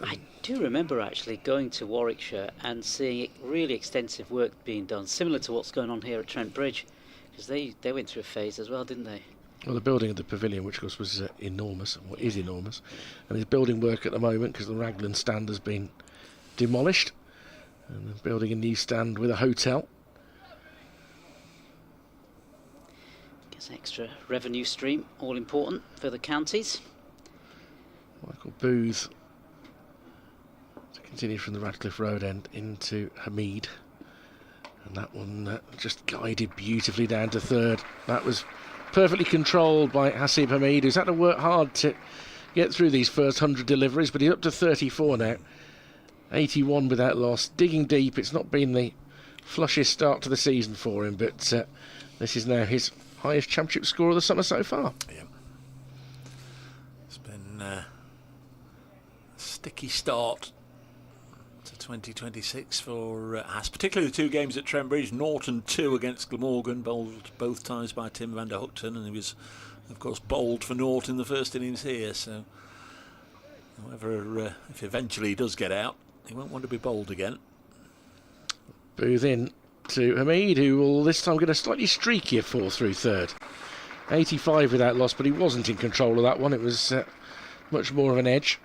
I do remember actually going to Warwickshire and seeing really extensive work being done, similar to what's going on here at Trent Bridge, because they went through a phase as well, didn't they? Well, the building of the pavilion, which of course was enormous, or is enormous, and there's building work at the moment because the Raglan stand has been demolished, and they're building a new stand with a hotel. Gets extra revenue stream, all important for the counties. Michael Booth to continue from the Radcliffe Road end into Hamid. And that one just guided beautifully down to third. That was perfectly controlled by Hasib Hamid, who's had to work hard to get through these first 100 deliveries, but he's up to 34 now. 81 without loss, digging deep. It's not been the flushest start to the season for him, but this is now his highest championship score of the summer so far. Yeah. It's been a sticky start to 2026 for Haas, particularly the 2 games at Trent Bridge. Norton 2 against Glamorgan, bowled both times by Tim van der Hookton, and he was of course bowled for Norton in the first innings here, so however if eventually he does get out, he won't want to be bowled again. Booth in to Hamid, who will this time get a slightly streakier 4 through third. 85 without loss, but he wasn't in control of that one. It was much more of an edge.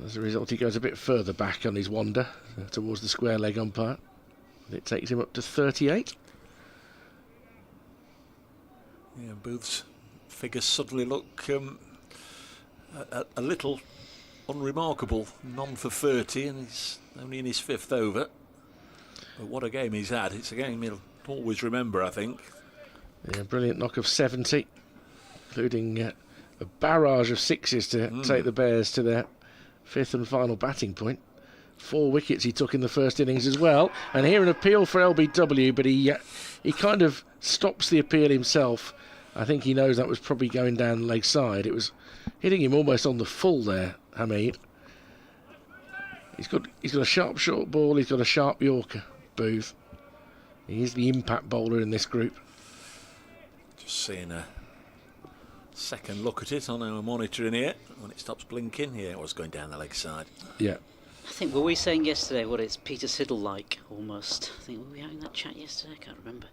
As a result, he goes a bit further back on his wander towards the square leg umpire. It takes him up to 38. Yeah, Booth's figures suddenly look a little unremarkable. None for 30, and he's only in his 5th over. But what a game he's had. It's a game he'll always remember, I think. Yeah, brilliant knock of 70, including a barrage of 6s to take the Bears to their 5th and final batting point. 4 wickets he took in the first innings as well. And here an appeal for LBW, but he kind of stops the appeal himself. I think he knows that was probably going down the leg side. It was hitting him almost on the full there, Hamid. He's got a sharp short ball, he's got a sharp Yorker, Booth. He's the impact bowler in this group. Just seeing a second look at it on our monitor in here. When it stops blinking, here it was going down the leg side. Yeah. I think, were we saying yesterday what it's Peter Siddle-like, almost? I think, were we having that chat yesterday? I can't remember.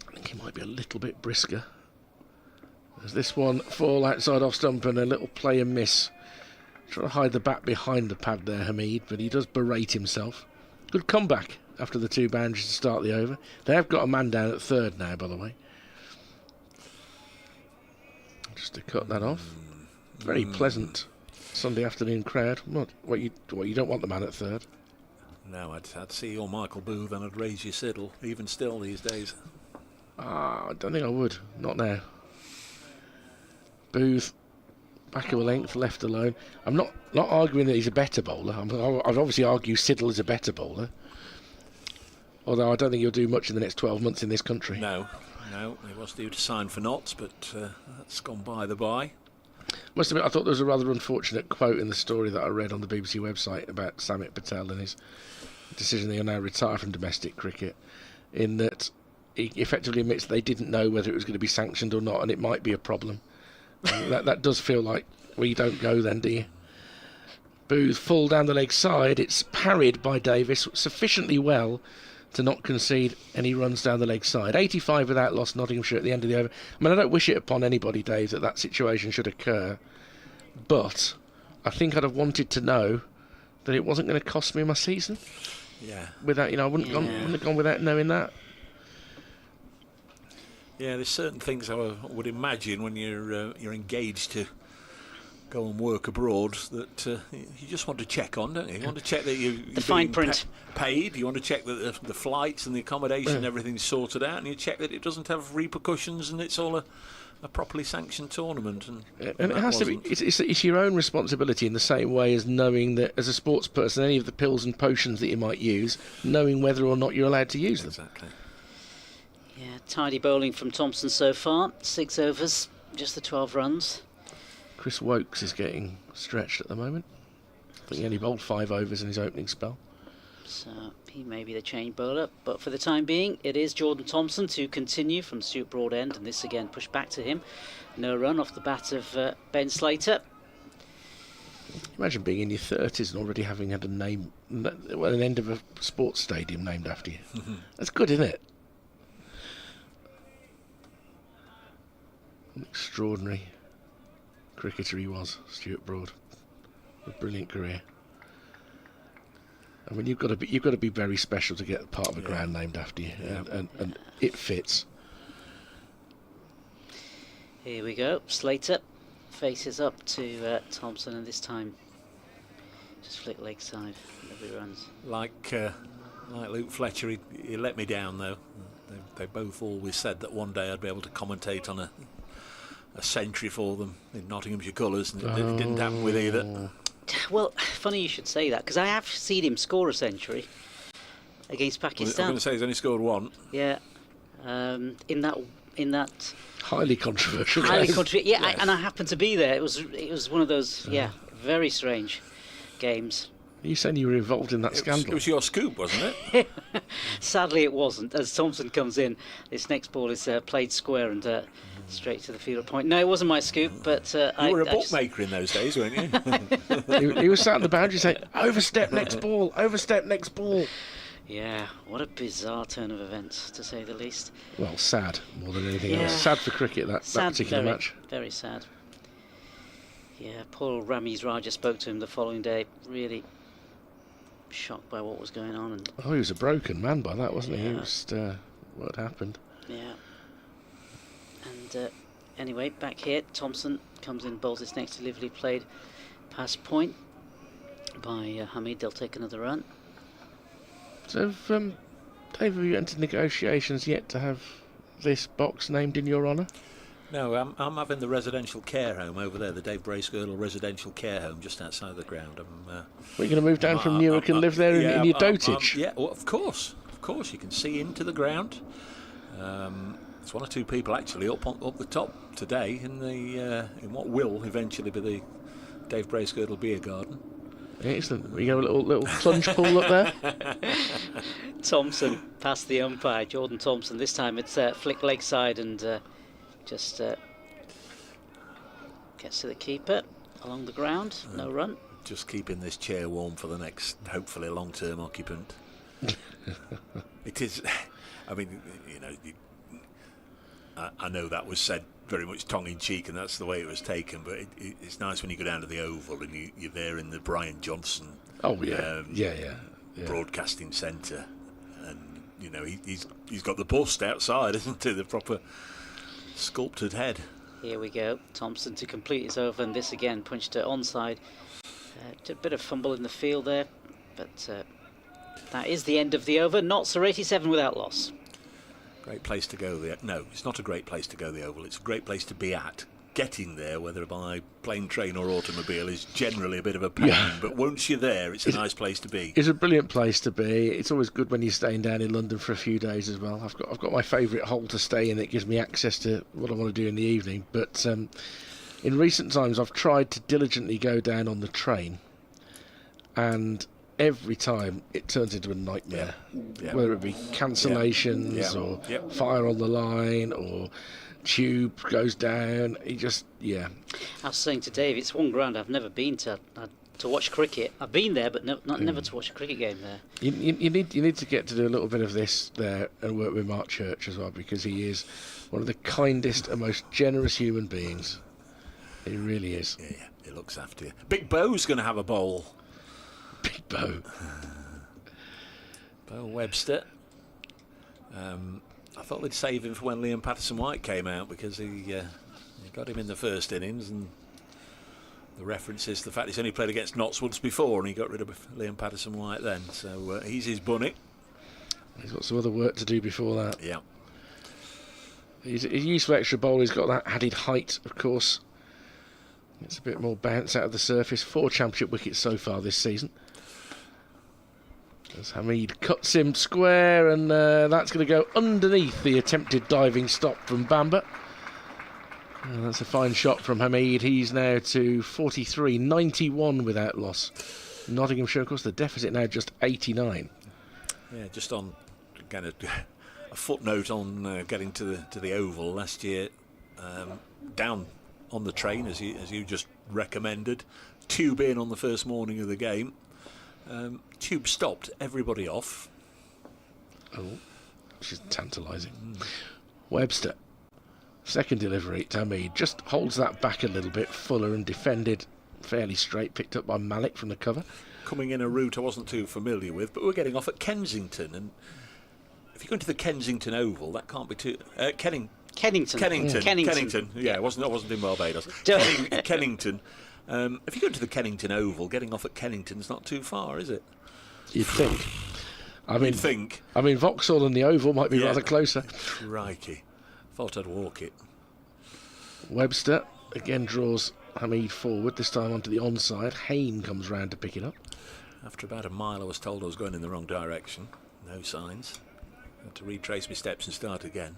I think he might be a little bit brisker. There's this one fall outside off stump and a little play and miss. Trying to hide the bat behind the pad there, Hamid, but he does berate himself. Good comeback after the 2 boundaries to start the over. They have got a man down at third now, by the way. Just to cut that off. Very pleasant Sunday afternoon crowd. What you don't want the man at third? No, I'd see your Michael Booth and I'd raise your Siddle, even still these days. I don't think I would. Not now. Booth, back of a length, left alone. I'm not arguing that he's a better bowler. I'd obviously argue Siddle is a better bowler. Although I don't think he'll do much in the next 12 months in this country. No, he was due to sign for Notts, but that's gone by the by. must admit, I thought there was a rather unfortunate quote in the story that I read on the BBC website about Samit Patel and his decision that he'll now retire from domestic cricket, in that he effectively admits they didn't know whether it was going to be sanctioned or not, and it might be a problem. that does feel like, well, you don't go then, do you? Booth, full down the leg side. It's parried by Davis sufficiently well to not concede any runs down the leg side. 85 without loss, Nottinghamshire at the end of the over. I mean, I don't wish it upon anybody, Dave, that situation should occur, but I think I'd have wanted to know that it wasn't going to cost me my season. Yeah. Without, I wouldn't have gone without knowing that. Yeah, there's certain things I would imagine when you're engaged to go and work abroad that you just want to check on, don't you? You want to check that you're the fine print paid. You want to check that the flights and the accommodation and everything's sorted out, and you check that it doesn't have repercussions and it's all a properly sanctioned tournament. And it has to be. It's your own responsibility in the same way as knowing that, as a sports person, any of the pills and potions that you might use, knowing whether or not you're allowed to use them. Exactly. Yeah, tidy bowling from Thompson so far. 6 overs, just the 12 runs. Chris Wokes is getting stretched at the moment. I think he only bowled 5 overs in his opening spell. So he may be the change bowler, but for the time being, it is Jordan Thompson to continue from Stuart Broadend, and this again pushed back to him. No run off the bat of Ben Slater. Imagine being in your 30s and already having had a name, well, an end of a sports stadium named after you. That's good, isn't it? An extraordinary cricketer he was, Stuart Broad. A brilliant career. I mean, you've got to be very special to get part of a ground named after you, and it fits. Here we go. Slater faces up to Thompson, and this time just flick leg side. Lovely runs. Like Luke Fletcher, he let me down though. They both always said that one day I'd be able to commentate on a century for them in Nottinghamshire colours, and it didn't happen with either. Well, funny you should say that, because I have seen him score a century against Pakistan. I'm going to say he's only scored one. Yeah, in that Highly controversial. Yeah, and I happened to be there. It was one of those very strange games. Are you saying you were involved in that scandal? It was your scoop, wasn't it? Sadly, it wasn't. As Thompson comes in, this next ball is played square and straight to the field point. No, it wasn't my scoop, but you were a bookmaker in those days, weren't you? he was sat on the boundary saying, "Overstep next ball, overstep next ball." Yeah, what a bizarre turn of events, to say the least. Well, sad more than anything else. Sad for cricket, that particular match. Very sad. Yeah, poor Ramiz Raja spoke to him the following day, really shocked by what was going on. And he was a broken man by that, wasn't he? He was what had happened. Yeah. And anyway, back here, Thompson comes in, bowls this next delivery, played past point by Hamid. They'll take another run. So, Dave, have you entered negotiations yet to have this box named in your honour? No, I'm having the residential care home over there, the Dave Bracegirdle residential care home just outside the ground. We're going to move down from Newark and live there in your dotage? Yeah, well, of course, you can see into the ground. There's one or two people actually up the top today in what will eventually be the Dave Bracegirdle beer garden. Excellent. We have a little plunge pool up there. Thompson past the umpire, Jordan Thompson. This time it's flick leg side and just gets to the keeper along the ground. No run. Just keeping this chair warm for the next, hopefully, long-term occupant. It is. I mean, I know that was said very much tongue-in-cheek, and that's the way it was taken. But it's nice when you go down to the Oval and you're there in the Brian Johnson. Broadcasting centre, and he's got the bust outside, isn't he? The proper sculpted head. Here we go. Thompson to complete his over, and this again punched to onside. Did a bit of fumble in the field there, but that is the end of the over. Notts are 87 without loss. Great place to go there. No, it's not a great place to go, the Oval. It's a great place to be at. Getting there, whether by plane, train or automobile, is generally a bit of a pain. Yeah. But once you're there, it's a nice place to be. It's a brilliant place to be. It's always good when you're staying down in London for a few days as well. I've got my favourite hole to stay in. It gives me access to what I want to do in the evening. But in recent times I've tried to diligently go down on the train, and every time it turns into a nightmare. Yeah. Whether it be cancellations or fire on the line or tube goes down, I was saying to Dave, it's one ground I've never been to watch cricket. I've been there, but never to watch a cricket game there. You need to get to do a little bit of this there and work with Mark Church as well, because he is one of the kindest and most generous human beings. He really is. Yeah, he looks after you. Big Bo's going to have a bowl. Big Bo. Bo Webster. I thought they'd save him for when Liam Patterson-White came out, because he got him in the first innings, and the reference is the fact he's only played against Notts once before, and he got rid of Liam Patterson-White then. So he's his bunny. He's got some other work to do before that. Yeah. He's used for extra bowl. He's got that added height, of course. It's a bit more bounce out of the surface. 4 championship wickets so far this season. As Hamid cuts him square, and that's going to go underneath the attempted diving stop from Bamber. And that's a fine shot from Hamid. He's now to 43, 91 without loss. Nottinghamshire, of course, the deficit now just 89. Yeah, just on kind of a footnote on getting to the Oval last year, down on the train as you just recommended, tube in on the first morning of the game. Tube stopped, everybody off. Oh, which is tantalising. Webster, second delivery to Hamid, just holds that back a little bit, fuller, and defended fairly straight, picked up by Malik from the cover. Coming in a route I wasn't too familiar with, but we're getting off at Kensington, and if you go into the Kensington Oval, that can't be too... Kennington. Yeah, I wasn't in Barbados. Kennington. If you go to the Kennington Oval, getting off at Kennington's not too far, is it? You'd think. I mean, Vauxhall and the Oval might be rather closer. Crikey. Thought I'd walk it. Webster again draws Hamid forward, this time onto the onside. Hayne comes round to pick it up. After about a mile I was told I was going in the wrong direction. No signs. Had to retrace my steps and start again.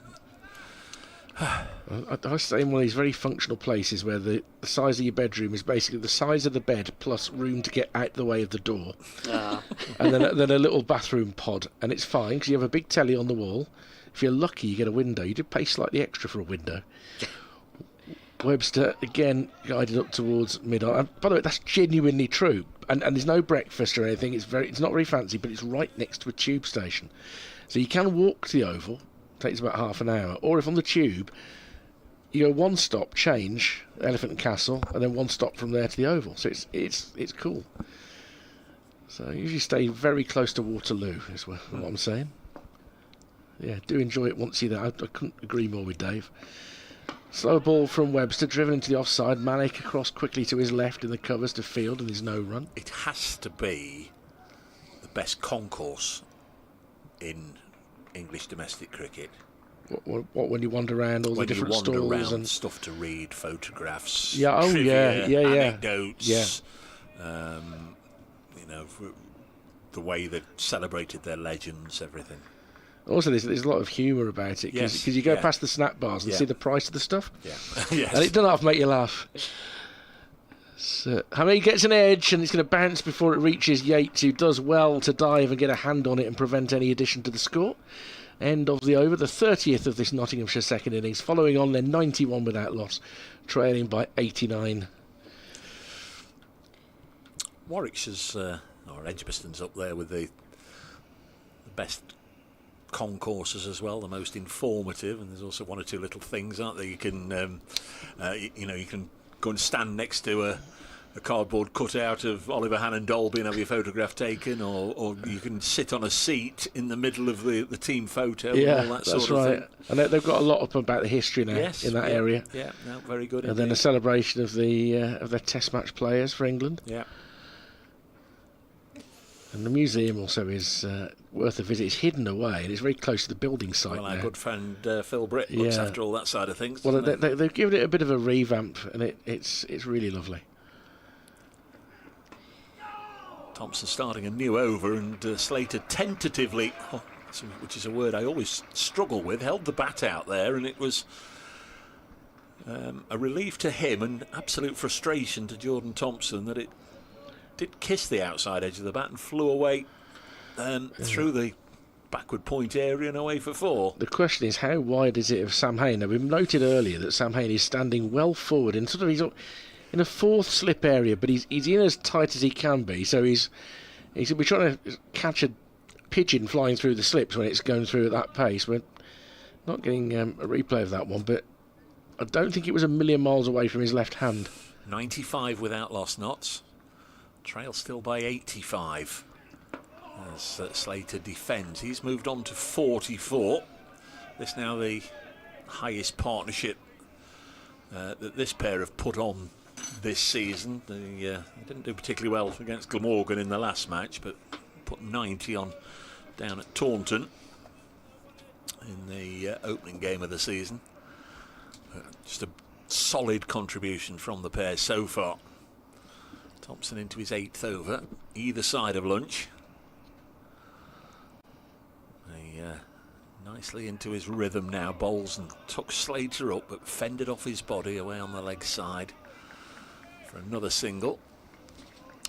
I stay in one of these very functional places where the size of your bedroom is basically the size of the bed plus room to get out the way of the door. And then a little bathroom pod, and it's fine because you have a big telly on the wall. If you're lucky you get a window. You do pay slightly extra for a window. Webster again guided up towards mid-on. By the way, that's genuinely true, and there's no breakfast or anything. It's not very fancy, but it's right next to a tube station, so you can walk to the Oval. Takes about half an hour. Or if on the tube you go one stop, change, Elephant and Castle, and then one stop from there to the Oval. So it's cool. So you usually stay very close to Waterloo, is what I'm saying. Yeah, do enjoy it once you're there. I couldn't agree more with Dave. Slow ball from Webster, driven into the offside. Malik across quickly to his left in the covers to field, and there's no run. It has to be the best concourse in English domestic cricket. What when you wander around all the different stalls and stuff to read, photographs, trivia, anecdotes, the way they celebrated their legends, everything. Also, there's a lot of humour about it because you go past the snack bars and see the price of the stuff. Yeah, yes. And it doesn't have to make you laugh. So Hamid gets an edge and it's going to bounce before it reaches Yates, who does well to dive and get a hand on it and prevent any addition to the score. End of the over, the 30th of this Nottinghamshire second innings, following on their 91 without loss, trailing by 89. Warwickshire's or Edgbaston's up there with the best concourses as well, the most informative, and there's also one or two little things, aren't there? You can you can go and stand next to a cardboard cutout of Oliver Hannon Dolby and have your photograph taken, or you can sit on a seat in the middle of the team photo. Yeah, and all that that's sort right. of thing. And they've got a lot up about the history now in that area. Yeah, no, very good. And then a celebration of their Test match players for England. Yeah. And the museum also is worth a visit. It's hidden away and it's very close to the building site. Well, our now. good friend Phil Britt looks after all that side of things. Well, they've given it a bit of a revamp, and it's really lovely. Thompson starting a new over, and Slater tentatively, so, which is a word I always struggle with, held the bat out there, and it was A relief to him and absolute frustration to Jordan Thompson that it did kiss the outside edge of the bat and flew away through the backward point area and away for 4. The question is, how wide is it of Sam Hain? Now, we've noted earlier that Sam Hain is standing well forward and sort of he's in a 4th slip area, but he's in as tight as he can be. So he's we're trying to catch a pigeon flying through the slips when it's going through at that pace. We're not getting a replay of that one, but I don't think it was a million miles away from his left hand. 95 without lost knots. Trail still by 85 as Slater defends. He's moved on to 44. This now the highest partnership that this pair have put on this season. They didn't do particularly well against Glamorgan in the last match, but put 90 on down at Taunton in the opening game of the season. Just a solid contribution from the pair so far. Thompson into his 8th over, either side of lunch. Nicely into his rhythm now, bowls and took Slater up, but fended off his body away on the leg side for another single.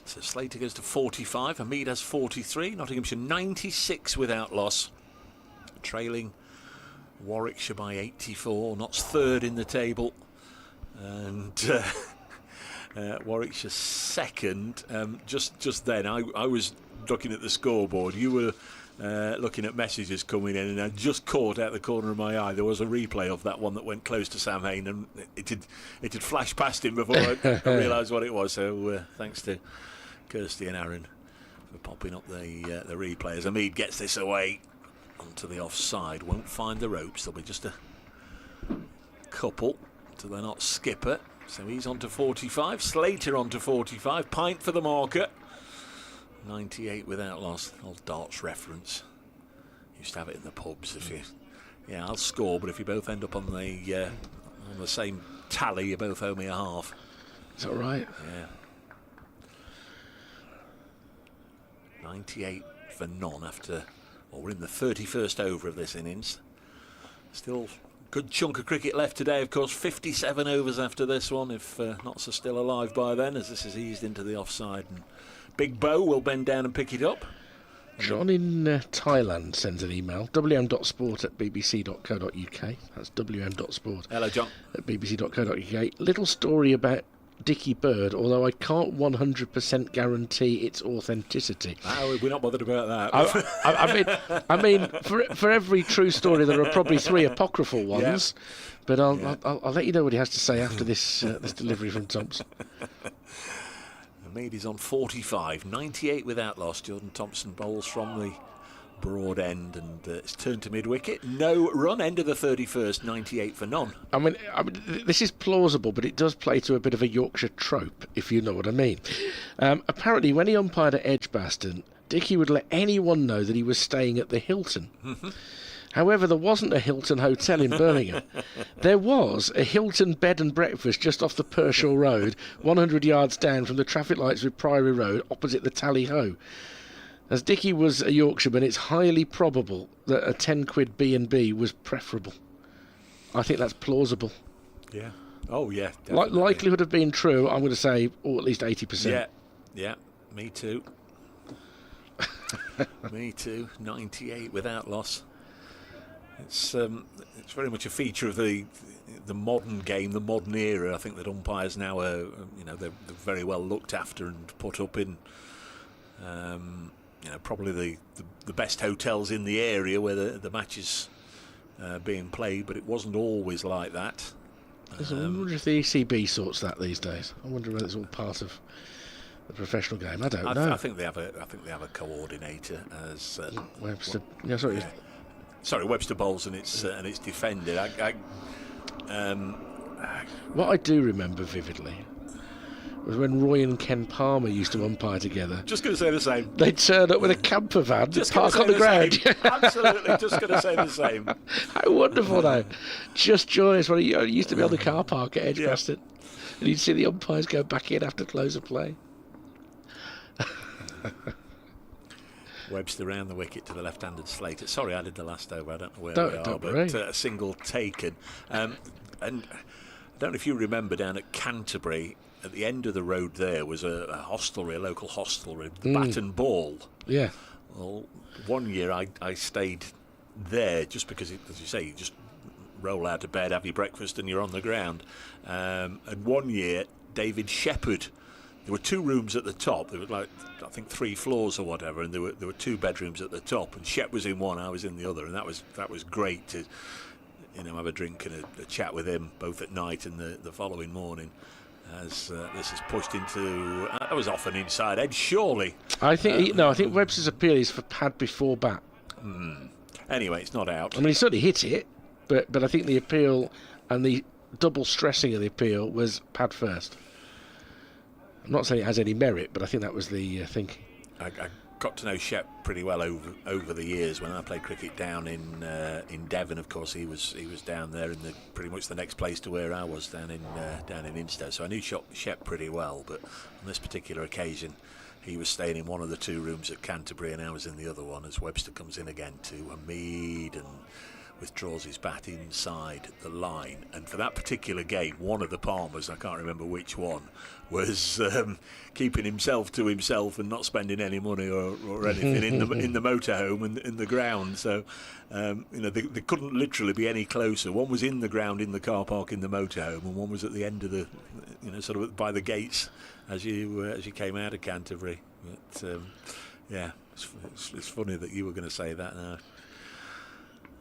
So Slater goes to 45, Hamid has 43, Nottinghamshire 96 without loss, trailing Warwickshire by 84, Notts 3rd in the table, and Warwickshire 2nd. Just then, I was looking at the scoreboard. You were looking at messages coming in, and I just caught out the corner of my eye there was a replay of that one that went close to Sam Hain, and it had flashed past him before I realised what it was. So thanks to Kirsty and Aaron for popping up the replay. As Hamid gets this away onto the offside, won't find the ropes. There'll be just a couple to the Notts skipper. So he's on to 45, Slater on to 45, pint for the marker. 98 without loss. Old darts reference. Used to have it in the pubs. If you, I'll score, but if you both end up on the same tally, you both owe me a half. Is that right? Yeah. 98 for none after. Well, we're in the 31st over of this innings. Still good chunk of cricket left today, of course. 57 overs after this one, if Notts are still alive by then, as this is eased into the offside. And Big Bo will bend down and pick it up. John in Thailand sends an email, wm.sport@bbc.co.uk. That's wm.sport. Hello, John. At bbc.co.uk. Little story about Dickie Bird, although I can't 100% guarantee its authenticity. We're not bothered about that. I mean, for every true story, there are probably 3 apocryphal ones. Yeah. But I'll let you know what he has to say after this delivery from Thompson. Hamid is on 45, 98 without loss. Jordan Thompson bowls from the broad end, and it's turned to mid-wicket. No run, end of the 31st, 98 for none. I mean, this is plausible, but it does play to a bit of a Yorkshire trope, if you know what I mean. Apparently, when he umpired at Edgbaston, Dickie would let anyone know that he was staying at the Hilton. However, there wasn't a Hilton Hotel in Birmingham. There was a Hilton bed and breakfast just off the Pershaw Road, 100 yards down from the traffic lights with Priory Road, opposite the Tally Ho. As Dickie was a Yorkshireman, it's highly probable that a 10 quid B&B was preferable. I think that's plausible. Yeah. Oh, yeah. Likelihood of being true, I'm going to say, at least 80%. Yeah. Me too. Me too. 98 without loss. It's very much a feature of the modern game, the modern era. I think that umpires now are, they're very well looked after and put up in, probably the best hotels in the area where the match is being played. But it wasn't always like that. I wonder if the ECB sorts that these days. I wonder whether it's all part of the professional game. I don't know. I think they have a coordinator as Webster. Sorry, Webster bowls and it's defended. What I do remember vividly was when Roy and Ken Palmer used to umpire together. Just going to say the same. They'd turn up with a camper van, park on the ground. Absolutely, just going to say the same. How wonderful, though. Just joyous. Well, he used to be on the car park at Edgbaston. Yeah. And you'd see the umpires go back in after close of play. Webster round the wicket to the left-handed Slater. Sorry, I did the last over. I don't know where we are, don't but a single taken. And don't know if you remember down at Canterbury, at the end of the road there was a hostelry, a local hostelry, Bat and Ball. Yeah. Well, one year I stayed there just because, as you say, you just roll out of bed, have your breakfast, and you're on the ground. And one year, David Shepherd, there were 2 rooms at the top. There was, like, I think 3 floors or whatever, and there were 2 bedrooms at the top. And Shep was in one, I was in the other, and that was great to, have a drink and a chat with him both at night and the following morning. As this is pushed into, that was off an inside edge, surely. I think I think Webster's appeal is for pad before bat. Anyway, it's not out. I mean, he certainly hit it, but I think the appeal and the double stressing of the appeal was pad first. I'm not saying it has any merit, but I think that was the thinking. I got to know Shep pretty well over the years. When I played cricket down in Devon, of course, he was down there in pretty much the next place to where I was down in Instow. So I knew Shep pretty well. But on this particular occasion, he was staying in one of the 2 rooms at Canterbury, and I was in the other one. As Webster comes in again to Hamid and withdraws his bat inside the line. And for that particular game, one of the Palmers, I can't remember which one, was keeping himself to himself and not spending any money or anything in the motorhome and in the ground. So they couldn't literally be any closer. One was in the ground in the car park in the motorhome, and one was at the end of the, sort of by the gates as you came out of Canterbury. But it's funny that you were going to say that now.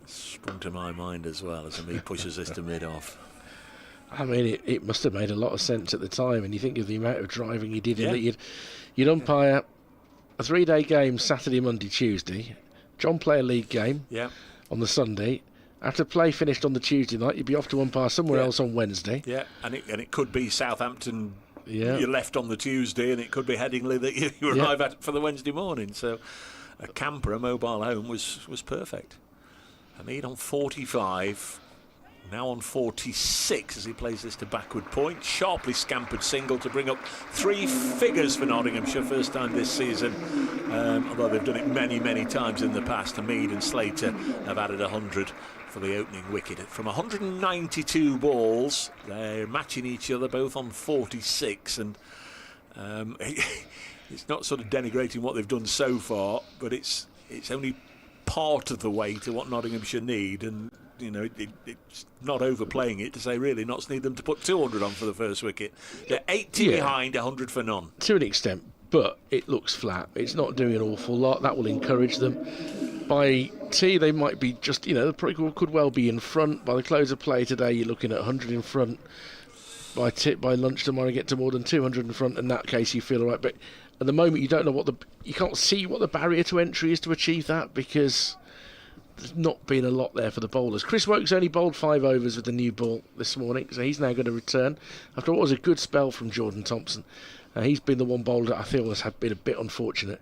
Sprung to my mind as well as he pushes this to mid-off. I mean, it must have made a lot of sense at the time, and you think of the amount of driving he did, and that you'd umpire a 3-day game Saturday, Monday, Tuesday, John Player League game on the Sunday. After play finished on the Tuesday night, you'd be off to umpire somewhere else on Wednesday. Yeah, and it could be Southampton. You left on the Tuesday, and it could be Headingley that you arrive at for the Wednesday morning. So a camper, a mobile home, was perfect. Hamid on 45, now on 46 as he plays this to backward point. Sharply scampered single to bring up 3 figures for Nottinghamshire, first time this season. Although they've done it many, many times in the past. Hamid and Slater have added 100 for the opening wicket. From 192 balls, they're matching each other both on 46. And it's not sort of denigrating what they've done so far, but it's only part of the way to what Nottinghamshire need, and it's not overplaying it to say really Notts need them to put 200 on for the first wicket. They're 80 behind, 100 for none. To an extent, but it looks flat. It's not doing an awful lot. That will encourage them. By tea, they might be just, the could well be in front. By the close of play today, you're looking at 100 in front. By lunch tomorrow, you get to more than 200 in front. In that case, you feel all right. But at the moment, you don't know you can't see what the barrier to entry is to achieve that, because there's not been a lot there for the bowlers. Chris Woakes only bowled 5 overs with the new ball this morning, so he's now going to return after what was a good spell from Jordan Thompson. He's been the one bowler that I feel has been a bit unfortunate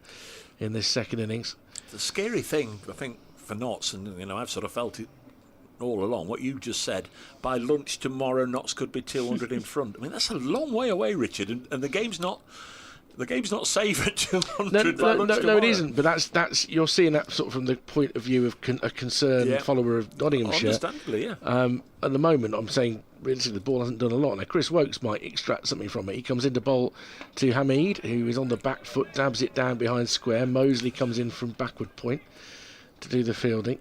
in this second innings. The scary thing, I think, for Notts, and I've sort of felt it all along, what you just said, by lunch tomorrow Notts could be 200 in front. I mean, that's a long way away, Richard, and the game's not safe at 200 by lunch tomorrow. No, it isn't, but that's you're seeing that sort of from the point of view of a concerned follower of Nottinghamshire. Understandably, yeah. At the moment, I'm saying, realistically, the ball hasn't done a lot. Now, Chris Woakes might extract something from it. He comes into bowl to Hamid, who is on the back foot, dabs it down behind square. Mosley comes in from backward point to do the fielding,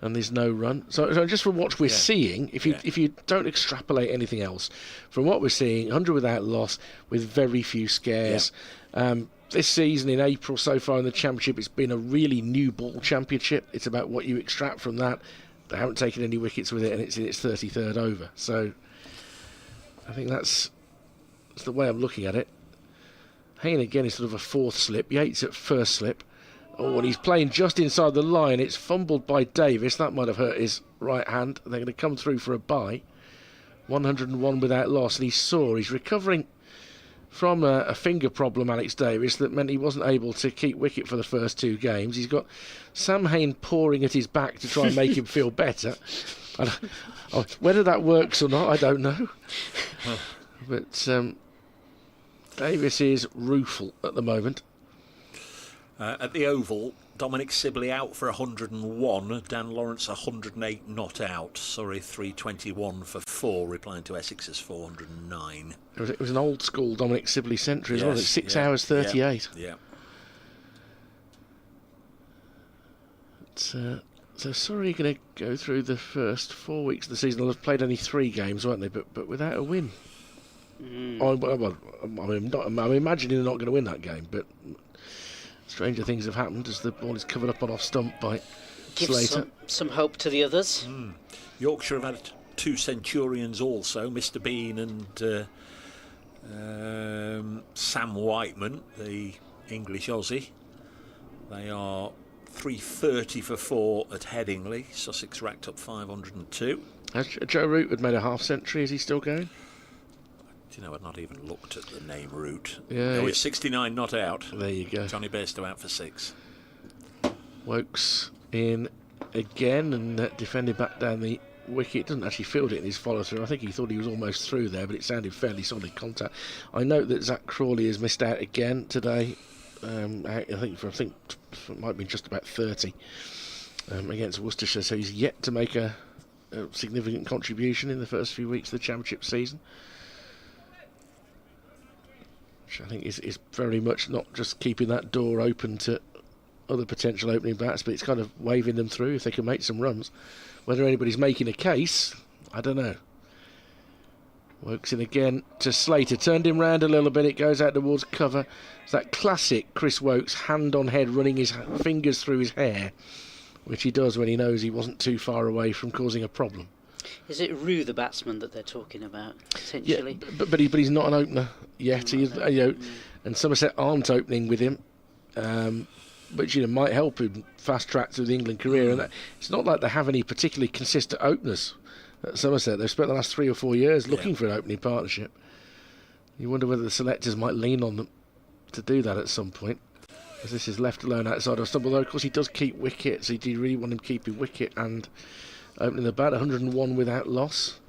and there's no run. So just from what we're seeing, if you don't extrapolate anything else, from what we're seeing, 100 without loss with very few scares. This season in April so far in the Championship, it's been a really new ball championship. It's about what you extract from that. They haven't taken any wickets with it, and it's in its 33rd over. So I think that's the way I'm looking at it. Hayne again is sort of a 4th slip. Yates at 1st slip. Oh, and he's playing just inside the line. It's fumbled by Davis. That might have hurt his right hand. They're going to come through for a bye. 101 without loss, and he's sore. He's recovering from a finger problem, Alex Davis, that meant he wasn't able to keep wicket for the first 2 games. He's got Sam Hain pouring at his back to try and make him feel better. Whether that works or not, I don't know. But Davis is rueful at the moment. At the Oval, Dominic Sibley out for 101, Dan Lawrence 108 not out, Surrey 321 for 4, replying to Essex's 409. It was an old school Dominic Sibley century as well. Yes, It's 6 hours 38. Yeah. So Surrey are going to go through the first 4 weeks of the season. They'll have played only 3 games, won't they? But without a win. I'm imagining they're not going to win that game, but stranger things have happened as the ball is covered up on off stump by Slater. Some hope to the others. Yorkshire have had 2 Centurions also, Mr Bean and Sam Whiteman, the English Aussie. They are 330 for 4 at Headingley. Sussex racked up 502. Has Joe Root had made a half century? Is he still going? Do you know, I've not even looked at the name Root. Yeah, no, it's 69 not out. There you go. Johnny Bairstow out for 6. Wokes in again and defended back down the wicket. Doesn't actually field it in his follow through. I think he thought he was almost through there, but it sounded fairly solid contact. I note that Zach Crawley has missed out again today. I think it might be just about 30 against Worcestershire, so he's yet to make a significant contribution in the first few weeks of the Championship season, which I think is very much not just keeping that door open to other potential opening bats, but it's kind of waving them through if they can make some runs. Whether anybody's making a case, I don't know. Works in again to Slater, turned him round a little bit, it goes out towards cover. It's that classic Chris Wokes hand on head, running his fingers through his hair, which he does when he knows he wasn't too far away from causing a problem. Is it Rue, the batsman, that they're talking about, potentially? Yeah, but he's not an opener yet. And Somerset aren't opening with him, which might help him fast track through the England career. And it's not like they have any particularly consistent openers at Somerset. They've spent the last 3 or 4 years looking for an opening partnership. You wonder whether the selectors might lean on them to do that at some point, as this is left alone outside of stumble. Though of course he does keep wickets. So do you really want him keeping wicket and opening the bat? 101 without loss.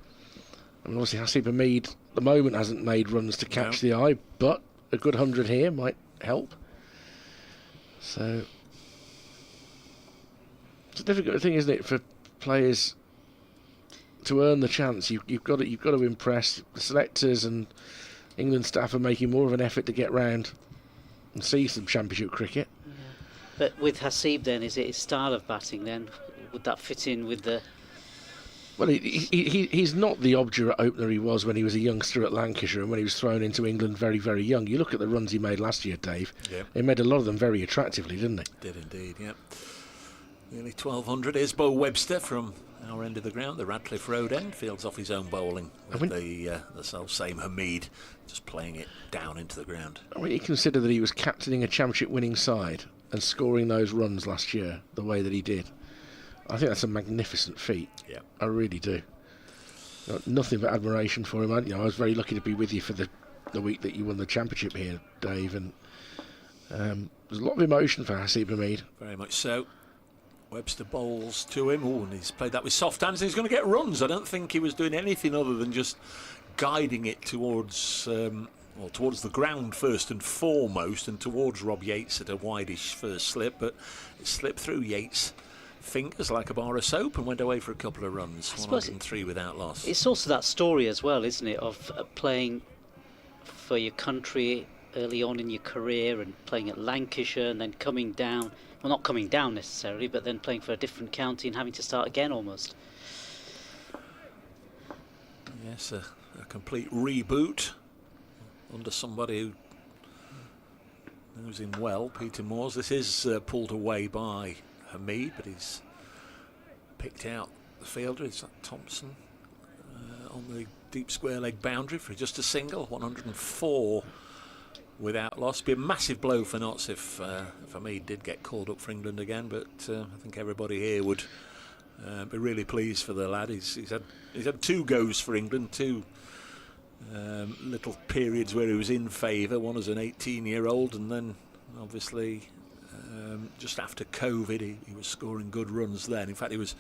I mean, obviously Hasib Hamid at the moment hasn't made runs to catch the eye, but a good 100 here might help. So it's a difficult thing, isn't it, for players to earn the chance? You've got to impress. The selectors and England staff are making more of an effort to get round and see some Championship cricket. Yeah. But with Hasib, then, is it his style of batting? Then would that fit in with the? Well, he's not the obdurate opener he was when he was a youngster at Lancashire and when he was thrown into England very, very young. You look at the runs he made last year, Dave. Yeah. He made a lot of them very attractively, didn't he? Did indeed, yeah. Nearly 1,200. Here's Bo Webster from our end of the ground, the Radcliffe Road end, fields off his own bowling with the self-same Hamid just playing it down into the ground. I mean, you consider that he was captaining a Championship winning side and scoring those runs last year the way that he did. I think that's a magnificent feat. Yeah, I really do. Nothing but admiration for him. I was very lucky to be with you for the week that you won the Championship here, Dave, and there's a lot of emotion for Hasib Hamid. Very much so. Webster bowls to him. Oh, and he's played that with soft hands. And he's going to get runs. I don't think he was doing anything other than just guiding it towards towards the ground first and foremost, and towards Rob Yates at a wideish first slip, but it slipped through Yates' fingers like a bar of soap and went away for a couple of runs. 103 without loss. It's also that story as well, isn't it, of playing for your country early on in your career and playing at Lancashire and then coming down, well, not coming down necessarily, but then playing for a different county and having to start again almost. Yes, a complete reboot under somebody who knows him well, Peter Moores. This is pulled away by Hamid, but he's picked out the fielder. It's Thompson on the deep square leg boundary for just a single. 104 without loss. Be a massive blow for Notts if Hamid did get called up for England again, but I think everybody here would be really pleased for the lad. He's had 2 goes for England, 2 little periods where he was in favour, one as an 18-year-old, and then obviously just after COVID he was scoring good runs then. In fact, he was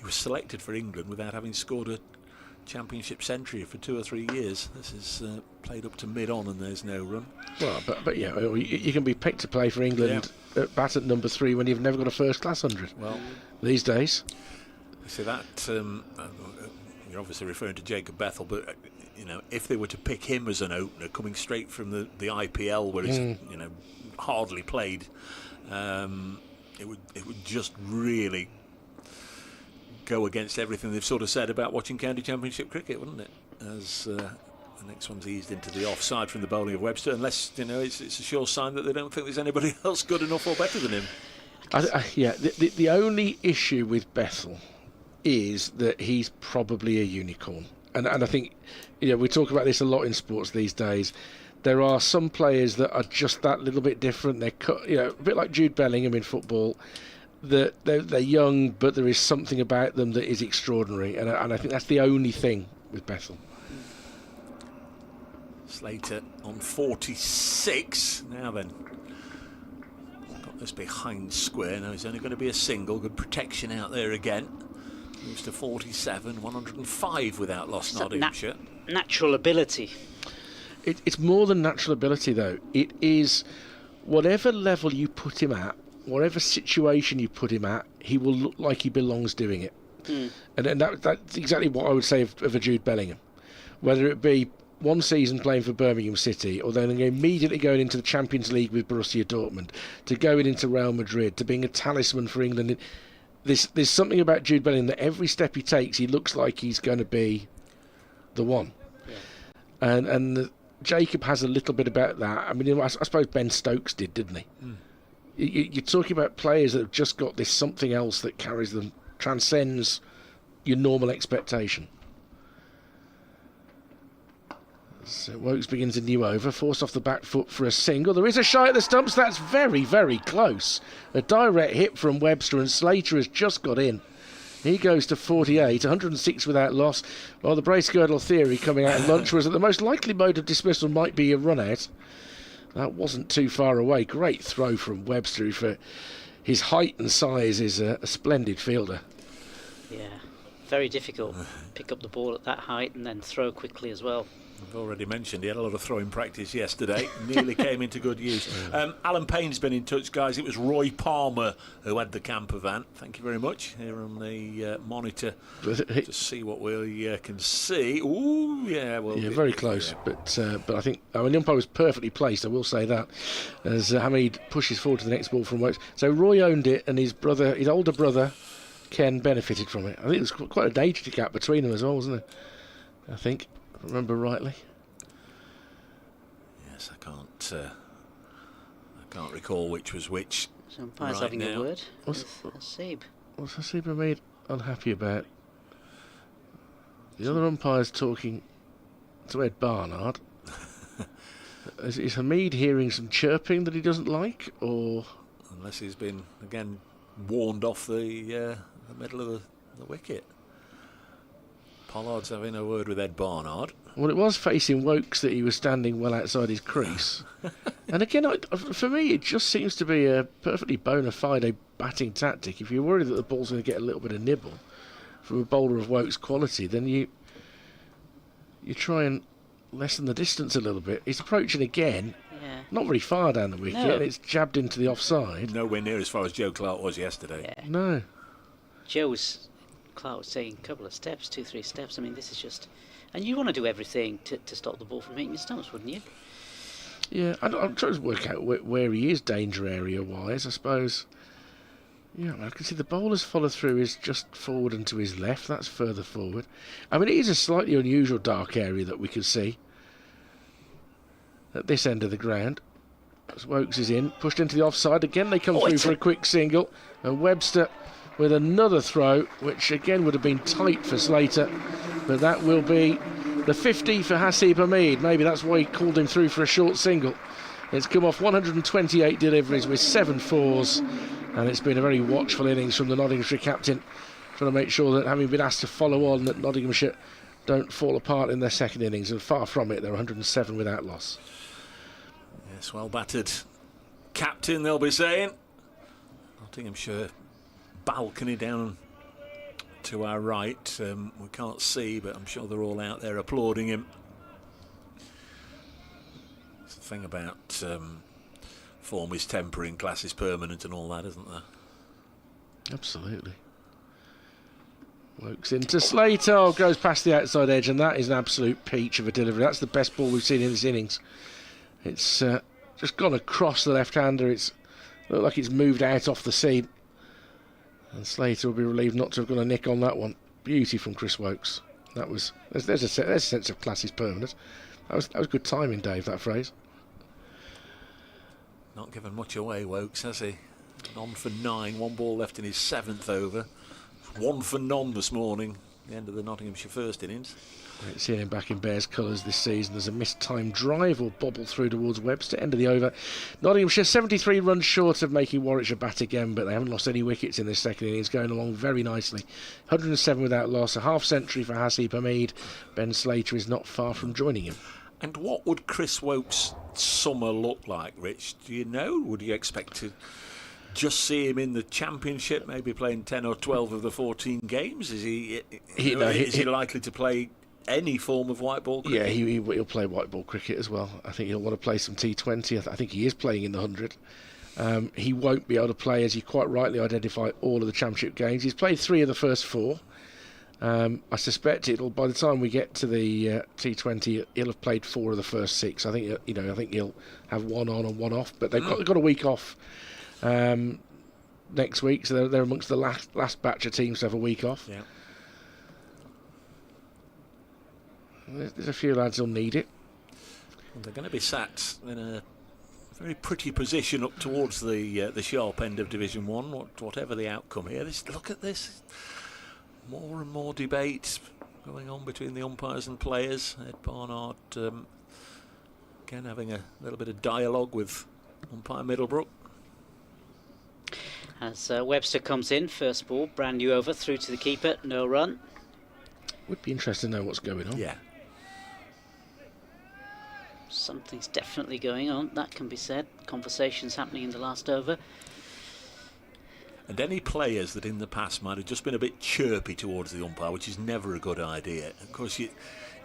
selected for England without having scored a Championship century for 2 or 3 years. This is played up to mid-on and there's no run. Well, but yeah, you can be picked to play for England at bat at number 3 when you've never got a first-class 100. Well, these days. See that you're obviously referring to Jacob Bethel, but you know, if they were to pick him as an opener coming straight from the IPL where he's hardly played, it would just really go against everything they've sort of said about watching county championship cricket, wouldn't it? As the next one's eased into the offside from the bowling of Webster, unless it's a sure sign that they don't think there's anybody else good enough or better than him. The only issue with Bethel is that he's probably a unicorn, and I think we talk about this a lot in sports these days. There are some players that are just that little bit different. They're a bit like Jude Bellingham in football. That they're young, but there is something about them that is extraordinary, and I think that's the only thing with Bethel. Slater on 46 now. Then got this behind square. Now it's only going to be a single. Good protection out there again. Moves to 47, 105 without loss. Nottinghamshire. Natural ability. It's more than natural ability, though. It is whatever level you put him at, whatever situation you put him at, he will look like he belongs doing it. And that's exactly what I would say of a Jude Bellingham. Whether it be one season playing for Birmingham City, or then immediately going into the Champions League with Borussia Dortmund, to going into Real Madrid, to being a talisman for England. There's something about Jude Bellingham that every step he takes, he looks like he's going to be the one. Yeah. And Jacob has a little bit about that. I mean, I suppose Ben Stokes didn't he? You're talking about players that have just got this something else that carries them, transcends your normal expectation. So Wokes begins a new over, forced off the back foot for a single. There is a shy at the stumps. That's very, very close. A direct hit from Webster, and Slater has just got in. He goes to 48, 106 without loss. Well, the brace girdle theory coming out at lunch was that the most likely mode of dismissal might be a run out. That wasn't too far away. Great throw from Webster, who for his height and size is a splendid fielder. Yeah, very difficult. Pick up the ball at that height and then throw quickly as well. I've already mentioned he had a lot of throwing practice yesterday. Nearly came into good use. Alan Payne's been in touch, guys. It was Roy Palmer who had the camper van. Thank you very much. Here on the monitor to see what we can see. Ooh, yeah, well, very close. Yeah. But I think the umpire was perfectly placed. I will say that as Hamid pushes forward to the next ball from Wokes. So Roy owned it, and his older brother Ken benefited from it. I think there was quite a age gap between them as well, wasn't there? I think. Remember rightly? Yes, I can't recall which was which. So umpire's having a word with Hasib. What's Hasib Hamid unhappy about? The other umpire's talking to Ed Barnard. Is Hamid hearing some chirping that he doesn't like, or unless he's been again warned off the middle of the wicket? Pollard's having a word with Ed Barnard. Well, it was facing Wokes that he was standing well outside his crease. And again, for me, it just seems to be a perfectly bona fide batting tactic. If you're worried that the ball's going to get a little bit of nibble from a bowler of Wokes' quality, then you try and lessen the distance a little bit. He's approaching again. Yeah. Not very far down the wicket, and it's jabbed into the offside. Nowhere near as far as Joe Clark was yesterday. Yeah. No. Clark was taking a couple of steps, 2-3 steps. I mean, this is just... And you want to do everything to stop the ball from hitting your stumps, wouldn't you? Yeah, I'm trying to work out where he is danger area-wise, I suppose. Yeah, I can see the bowler's follow-through is just forward and to his left. That's further forward. I mean, it is a slightly unusual dark area that we can see at this end of the ground. As Wokes is in, pushed into the offside. Again, they come through for a quick single. And Webster with another throw, which again would have been tight for Slater. But that will be the 50 for Hasib Hamid. Maybe that's why he called him through for a short single. It's come off 128 deliveries with 7 fours. And it's been a very watchful innings from the Nottinghamshire captain, trying to make sure that, having been asked to follow on, that Nottinghamshire don't fall apart in their second innings. And far from it, they're 107 without loss. Yes, well battered captain, they'll be saying. Nottinghamshire balcony down to our right. We can't see, but I'm sure they're all out there applauding him. It's the thing about form is tempering, class is permanent, and all that, isn't there? Absolutely. Wokes into Slater, goes past the outside edge, and that is an absolute peach of a delivery. That's the best ball we've seen in this innings. It's just gone across the left-hander. It's looked like it's moved out off the seam, and Slater will be relieved not to have got a nick on that one. Beauty from Chris Wokes. That was there's a sense of class is permanent. That was good timing, Dave. That phrase. Not given much away, Wokes, has he? On for 9, 1 ball left in his 7th over. 1 for none this morning, the end of the Nottinghamshire first innings. Great seeing him back in Bears colours this season. There's a mistimed drive or bobble through towards Webster, end of the over. Nottinghamshire 73 runs short of making Warwickshire bat again, but they haven't lost any wickets in this second innings, going along very nicely. 107 without loss, a half century for Hasib Hamid. Ben Slater is not far from joining him. And what would Chris Wokes' summer look like, Rich? Do you know? Would you expect to just see him in the Championship, maybe playing 10 or 12 of the 14 games? Is he likely to play any form of white ball cricket? Yeah, he'll play white ball cricket as well. I think he'll want to play some T20. I think he is playing in the 100. He won't be able to play, as you quite rightly identify, all of the Championship games. He's played 3 of the first 4. I suspect by the time we get to the T20, he'll have played 4 of the first 6. I think he'll have 1 on and 1 off. But they've got a week off next week, so they're amongst the last batch of teams to have a week off. Yeah. There's a few lads who'll need it. Well, they're going to be sat in a very pretty position up towards the sharp end of Division 1, whatever the outcome here. Look at this. More and more debate going on between the umpires and players. Ed Barnard again having a little bit of dialogue with umpire Middlebrook. As Webster comes in, first ball, brand new over, through to the keeper, no run. Would be interested to know what's going on. Yeah. Something's definitely going on, that can be said. Conversations happening in the last over. And any players that in the past might have just been a bit chirpy towards the umpire, which is never a good idea. Of course, you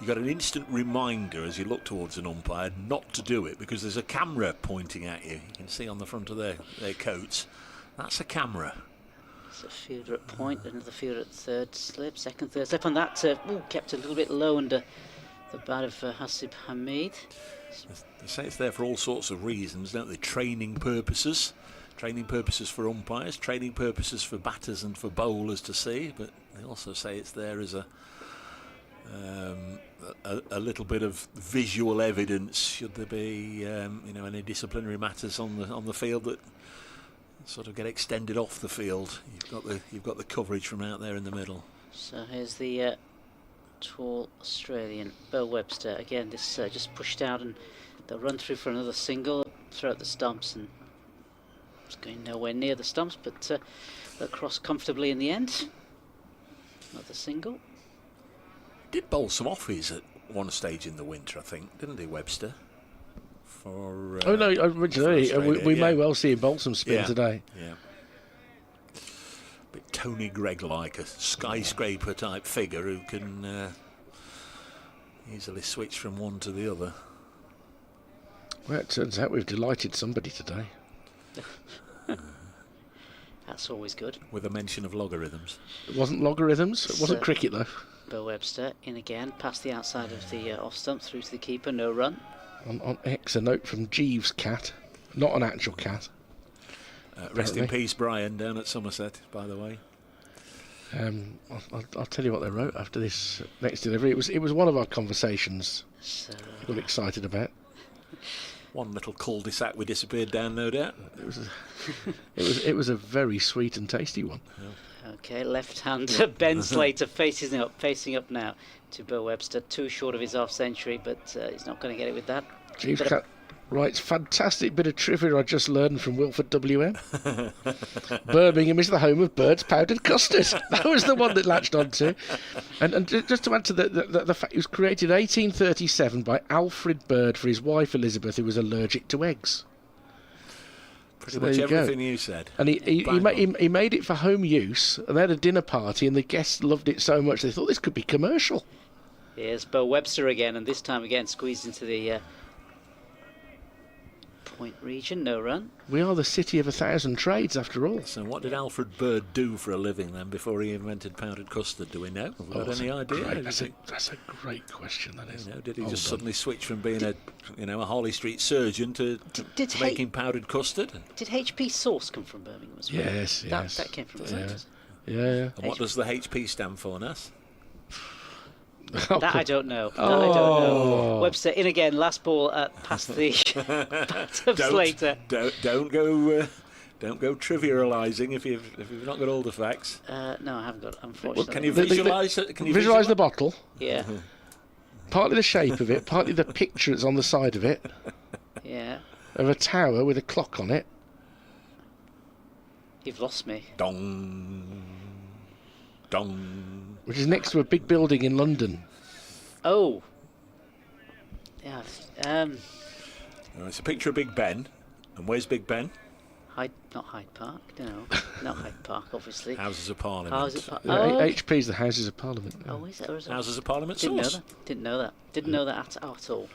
got an instant reminder as you look towards an umpire not to do it, because there's a camera pointing at you. You can see on the front of their coats. That's a camera. It's a fielder at point, another fielder at third slip, second, third slip, and that kept a little bit low under the bat of Hasib Hamid. They say it's there for all sorts of reasons, don't they? Training purposes for umpires, training purposes for batters and for bowlers to see, but they also say it's there as a little bit of visual evidence should there be any disciplinary matters on the field that sort of get extended off the field. You've got the coverage from out there in the middle. So here's the tall Australian Beau Webster again. This just pushed out, and they'll run through for another single, throw out the stumps, and it's going nowhere near the stumps, but they'll cross comfortably in the end. Another single. Did bowl some offies at one stage in the winter, I think, didn't he, Webster? Originally we may well see him bowl some spin today. Yeah. Bit Tony Gregg-like, a skyscraper type figure who can easily switch from one to the other. Well, it turns out we've delighted somebody today. That's always good. With a mention of logarithms. It wasn't logarithms. It wasn't cricket though. Beau Webster in again, past the outside of the off stump, through to the keeper, no run. On X, a note from Jeeves' cat, not an actual cat. Rest in peace, Brian, down at Somerset, by the way. I'll tell you what they wrote after this next delivery. It was one of our conversations. So, we got excited about. One little cul-de-sac we disappeared down, no doubt. It was a very sweet and tasty one. Yeah. Okay, left-hander Ben Slater facing up now to Beau Webster. Too short of his half century, but he's not going to get it with that. Jeeves Cat writes, fantastic bit of trivia I just learned from Wilford WM. Birmingham is the home of Bird's powdered custard. That was the one that latched onto. And just to add to the fact, it was created in 1837 by Alfred Bird for his wife Elizabeth, who was allergic to eggs. Pretty much everything you said. And he made it for home use, and they had a dinner party, and the guests loved it so much they thought this could be commercial. Here's Bo Webster again, and this time again squeezed into the point region. No run. We are the city of 1,000 trades, after all. So what did Alfred Bird do for a living then before he invented powdered custard? Do we know? Have we got any idea? That's a great question. That is. Did he just suddenly switch from being a Harley Street surgeon to making powdered custard? Did HP sauce come from Birmingham as well? Yes. That came from there. Yeah. And what does the HP stand for, Nass? That I don't know. I don't know. Webster in again. Last ball past the Slater. Don't go trivialising if you've not got all the facts. No, I haven't got. Unfortunately. Well, can you visualise it? Can you visualise the bottle? Yeah. Partly the shape of it, partly the picture that's on the side of it. Yeah. Of a tower with a clock on it. You've lost me. Dong. Which is next to a big building in London. Oh. Yeah. It's a picture of Big Ben. And where's Big Ben? Not Hyde Park. No, not Hyde Park, obviously. Houses of Parliament. HP's the Houses of Parliament. Yeah. Oh, is it? Or is it? Houses of Parliament. Didn't know that. Didn't know that at all.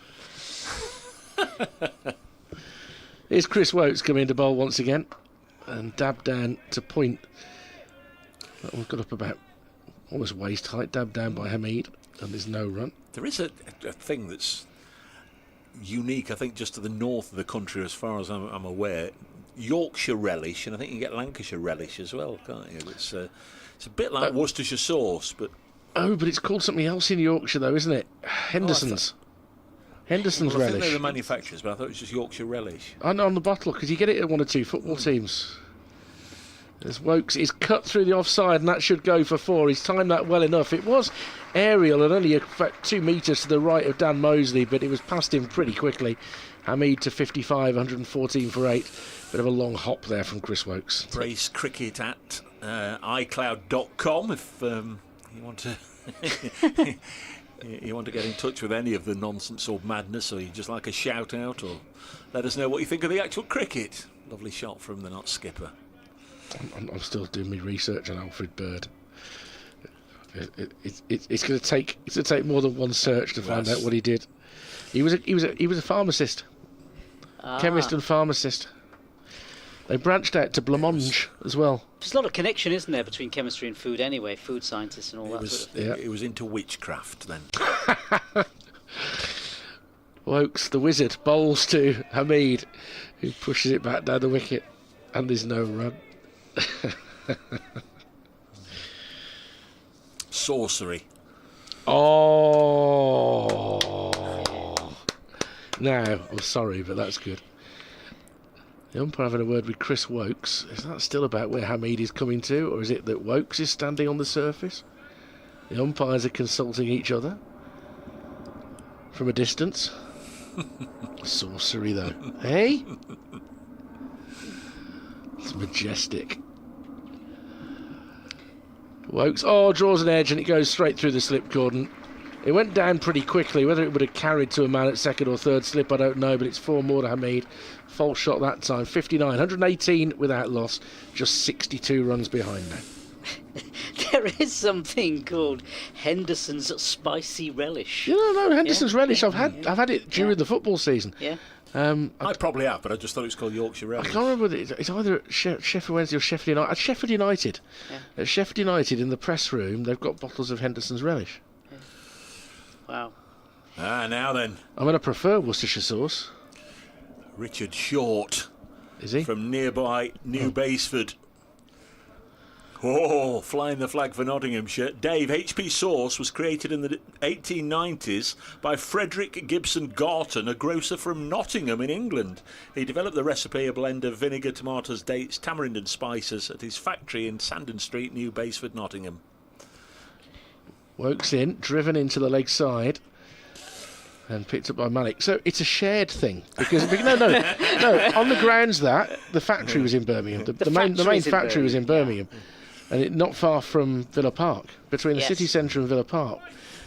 Here's Chris Wokes coming into bowl once again, and dab down to point. We've got up about almost waist height, dab down by Hamid, and there's no run. There is a thing that's unique, I think, just to the north of the country, as far as I'm aware. Yorkshire relish, and I think you can get Lancashire relish as well, can't you? It's a bit like Worcestershire sauce, but but it's called something else in Yorkshire, though, isn't it? Henderson's. Henderson's relish. I think they're the manufacturers, but I thought it was just Yorkshire relish. I know, on the bottle, because you get it at one or two football teams. There's Wokes. He's cut through the offside, and that should go for 4. He's timed that well enough. It was aerial and only about 2 metres to the right of Dan Mosley, but it was past him pretty quickly. Hamid to 55, 114 for 8. Bit of a long hop there from Chris Wokes. Brace cricket at iCloud.com if you want to you want to get in touch with any of the nonsense or madness, or you just like a shout out, or let us know what you think of the actual cricket. Lovely shot from the not skipper. I'm still doing my research on Alfred Bird. It's going to take more than one search to find out what he did. He was a pharmacist, chemist and pharmacist. They branched out to blancmange as well. There's a lot of connection, isn't there, between chemistry and food anyway, food scientists and all that sort of thing. It was into witchcraft then. Wokes, the wizard, bowls to Hamid, who pushes it back down the wicket, and there's no run. Sorcery. Oh. Now, I'm sorry, but that's good. The umpire having a word with Chris Wokes. Is that still about where Hamid is coming to, or is it that Wokes is standing on the surface? The umpires are consulting each other from a distance. Sorcery, though. Hey? It's majestic. Wokes, draws an edge and it goes straight through the slip cordon. It went down pretty quickly. Whether it would have carried to a man at second or third slip, I don't know, but it's 4 more to Hamid. False shot that time. 59, 118 without loss. Just 62 runs behind now. There is something called Henderson's spicy relish. No, Henderson's relish. I've had it during the football season. Yeah. I probably have, but I just thought it was called Yorkshire relish. I can't remember whether it's either at Sheffield Wednesday or Sheffield United. At Sheffield United. Yeah. At Sheffield United, in the press room, they've got bottles of Henderson's relish. Yeah. Wow. Now then. I'm going to prefer Worcestershire sauce. Richard Short. Is he? From nearby New Basford. Flying the flag for Nottinghamshire. Dave, HP sauce was created in the 1890s by Frederick Gibson Garton, a grocer from Nottingham in England. He developed the recipe, a blend of vinegar, tomatoes, dates, tamarind and spices, at his factory in Sandon Street, New Basford, Nottingham. Wokes in, driven into the leg side, and picked up by Malik. So it's a shared thing, because no, on the grounds that the factory was in Birmingham. The main factory was in Birmingham. And not far from Villa Park, between the city centre and Villa Park.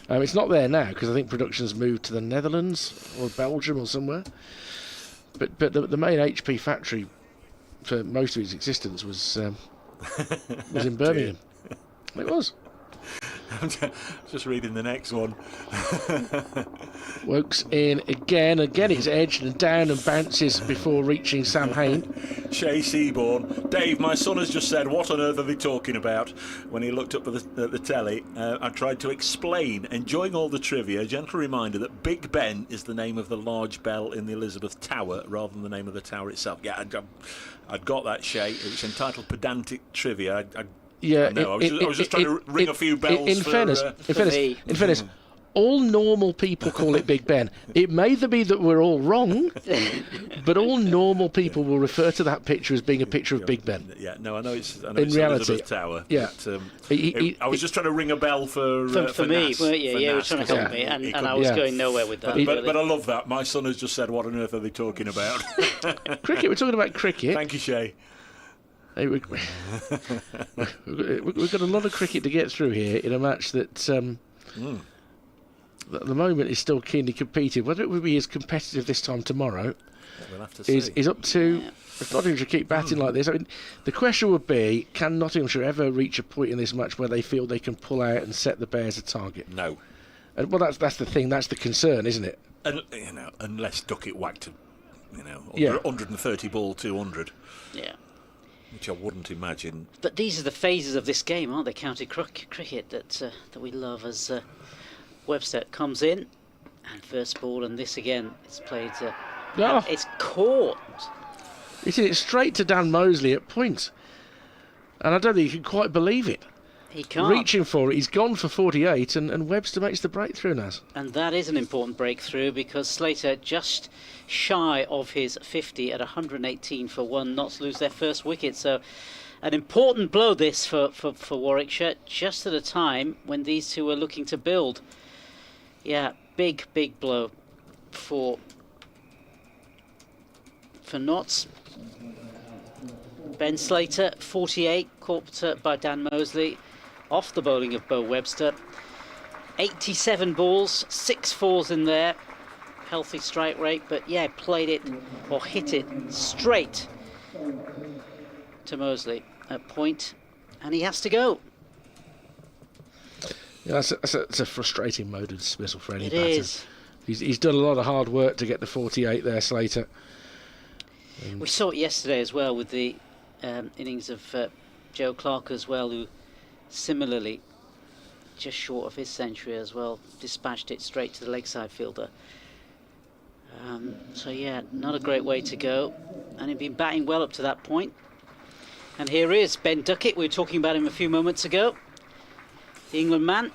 It's not there now because I think production's moved to the Netherlands or Belgium or somewhere. But the main HP factory for most of his existence was in Birmingham. It was. I'm just reading the next one. Wokes in again. Again, it's edged and down and bounces before reaching Sam Hain. Shay Seaborn. Dave, my son has just said, what on earth are they talking about? When he looked up at the telly, I tried to explain, enjoying all the trivia, a gentle reminder that Big Ben is the name of the large bell in the Elizabeth Tower rather than the name of the tower itself. Yeah, I'd got that, Shay. It was entitled Pedantic Trivia. Yeah, I was just trying to ring a few bells. In fairness, all normal people call it Big Ben. It may be that we're all wrong, but all normal people will refer to that picture as being a picture of Big Ben. Yeah, no, I know it's in reality Elizabeth Tower. Yeah, but, I was just trying to ring a bell for me, Nas, weren't you? Yeah, you were trying to help me, and I was going nowhere with that. But I love that. My son has just said, what on earth are they talking about? Cricket. We're talking about cricket. Thank you, Shay. Hey, we've got a lot of cricket to get through here in a match that at the moment is still keenly competed. Whether it will be as competitive this time tomorrow we'll have to see. is up to if Nottinghamshire keep batting like this. I mean, the question would be, can Nottinghamshire ever reach a point in this match where they feel they can pull out and set the Bears a target? No. And, well, that's the thing. That's the concern, isn't it? And, unless Duckett whacked 130 ball 200. Yeah. Which I wouldn't imagine. But these are the phases of this game, aren't they? County cricket that we love. As Webster comes in, and first ball, and this again, it's played. It's caught. He hit it straight to Dan Mosley at point, and I don't think he can quite believe it. He can't. Reaching for it, he's gone for 48, and Webster makes the breakthrough, Naz. And that is an important breakthrough because Slater just shy of his 50 at 118 for one, not to lose their first wicket. So an important blow this for Warwickshire, just at a time when these two were looking to build. Yeah, big blow for Notts. Ben Slater, 48, caught by Dan Mosley, off the bowling of Bo Webster. 87 balls, 6 fours in there. Healthy strike rate, but yeah, played it or hit it straight to Mosley at point, and he has to go. Yeah, that's a frustrating mode of dismissal for any batter. It is. He's done a lot of hard work to get the 48 there, Slater. We saw it yesterday as well with the innings of Joe Clark as well, who similarly just short of his century as well, dispatched it straight to the leg side fielder. So yeah, not a great way to go, and he'd been batting well up to that point. And here is Ben Duckett. We were talking about him a few moments ago, the England man.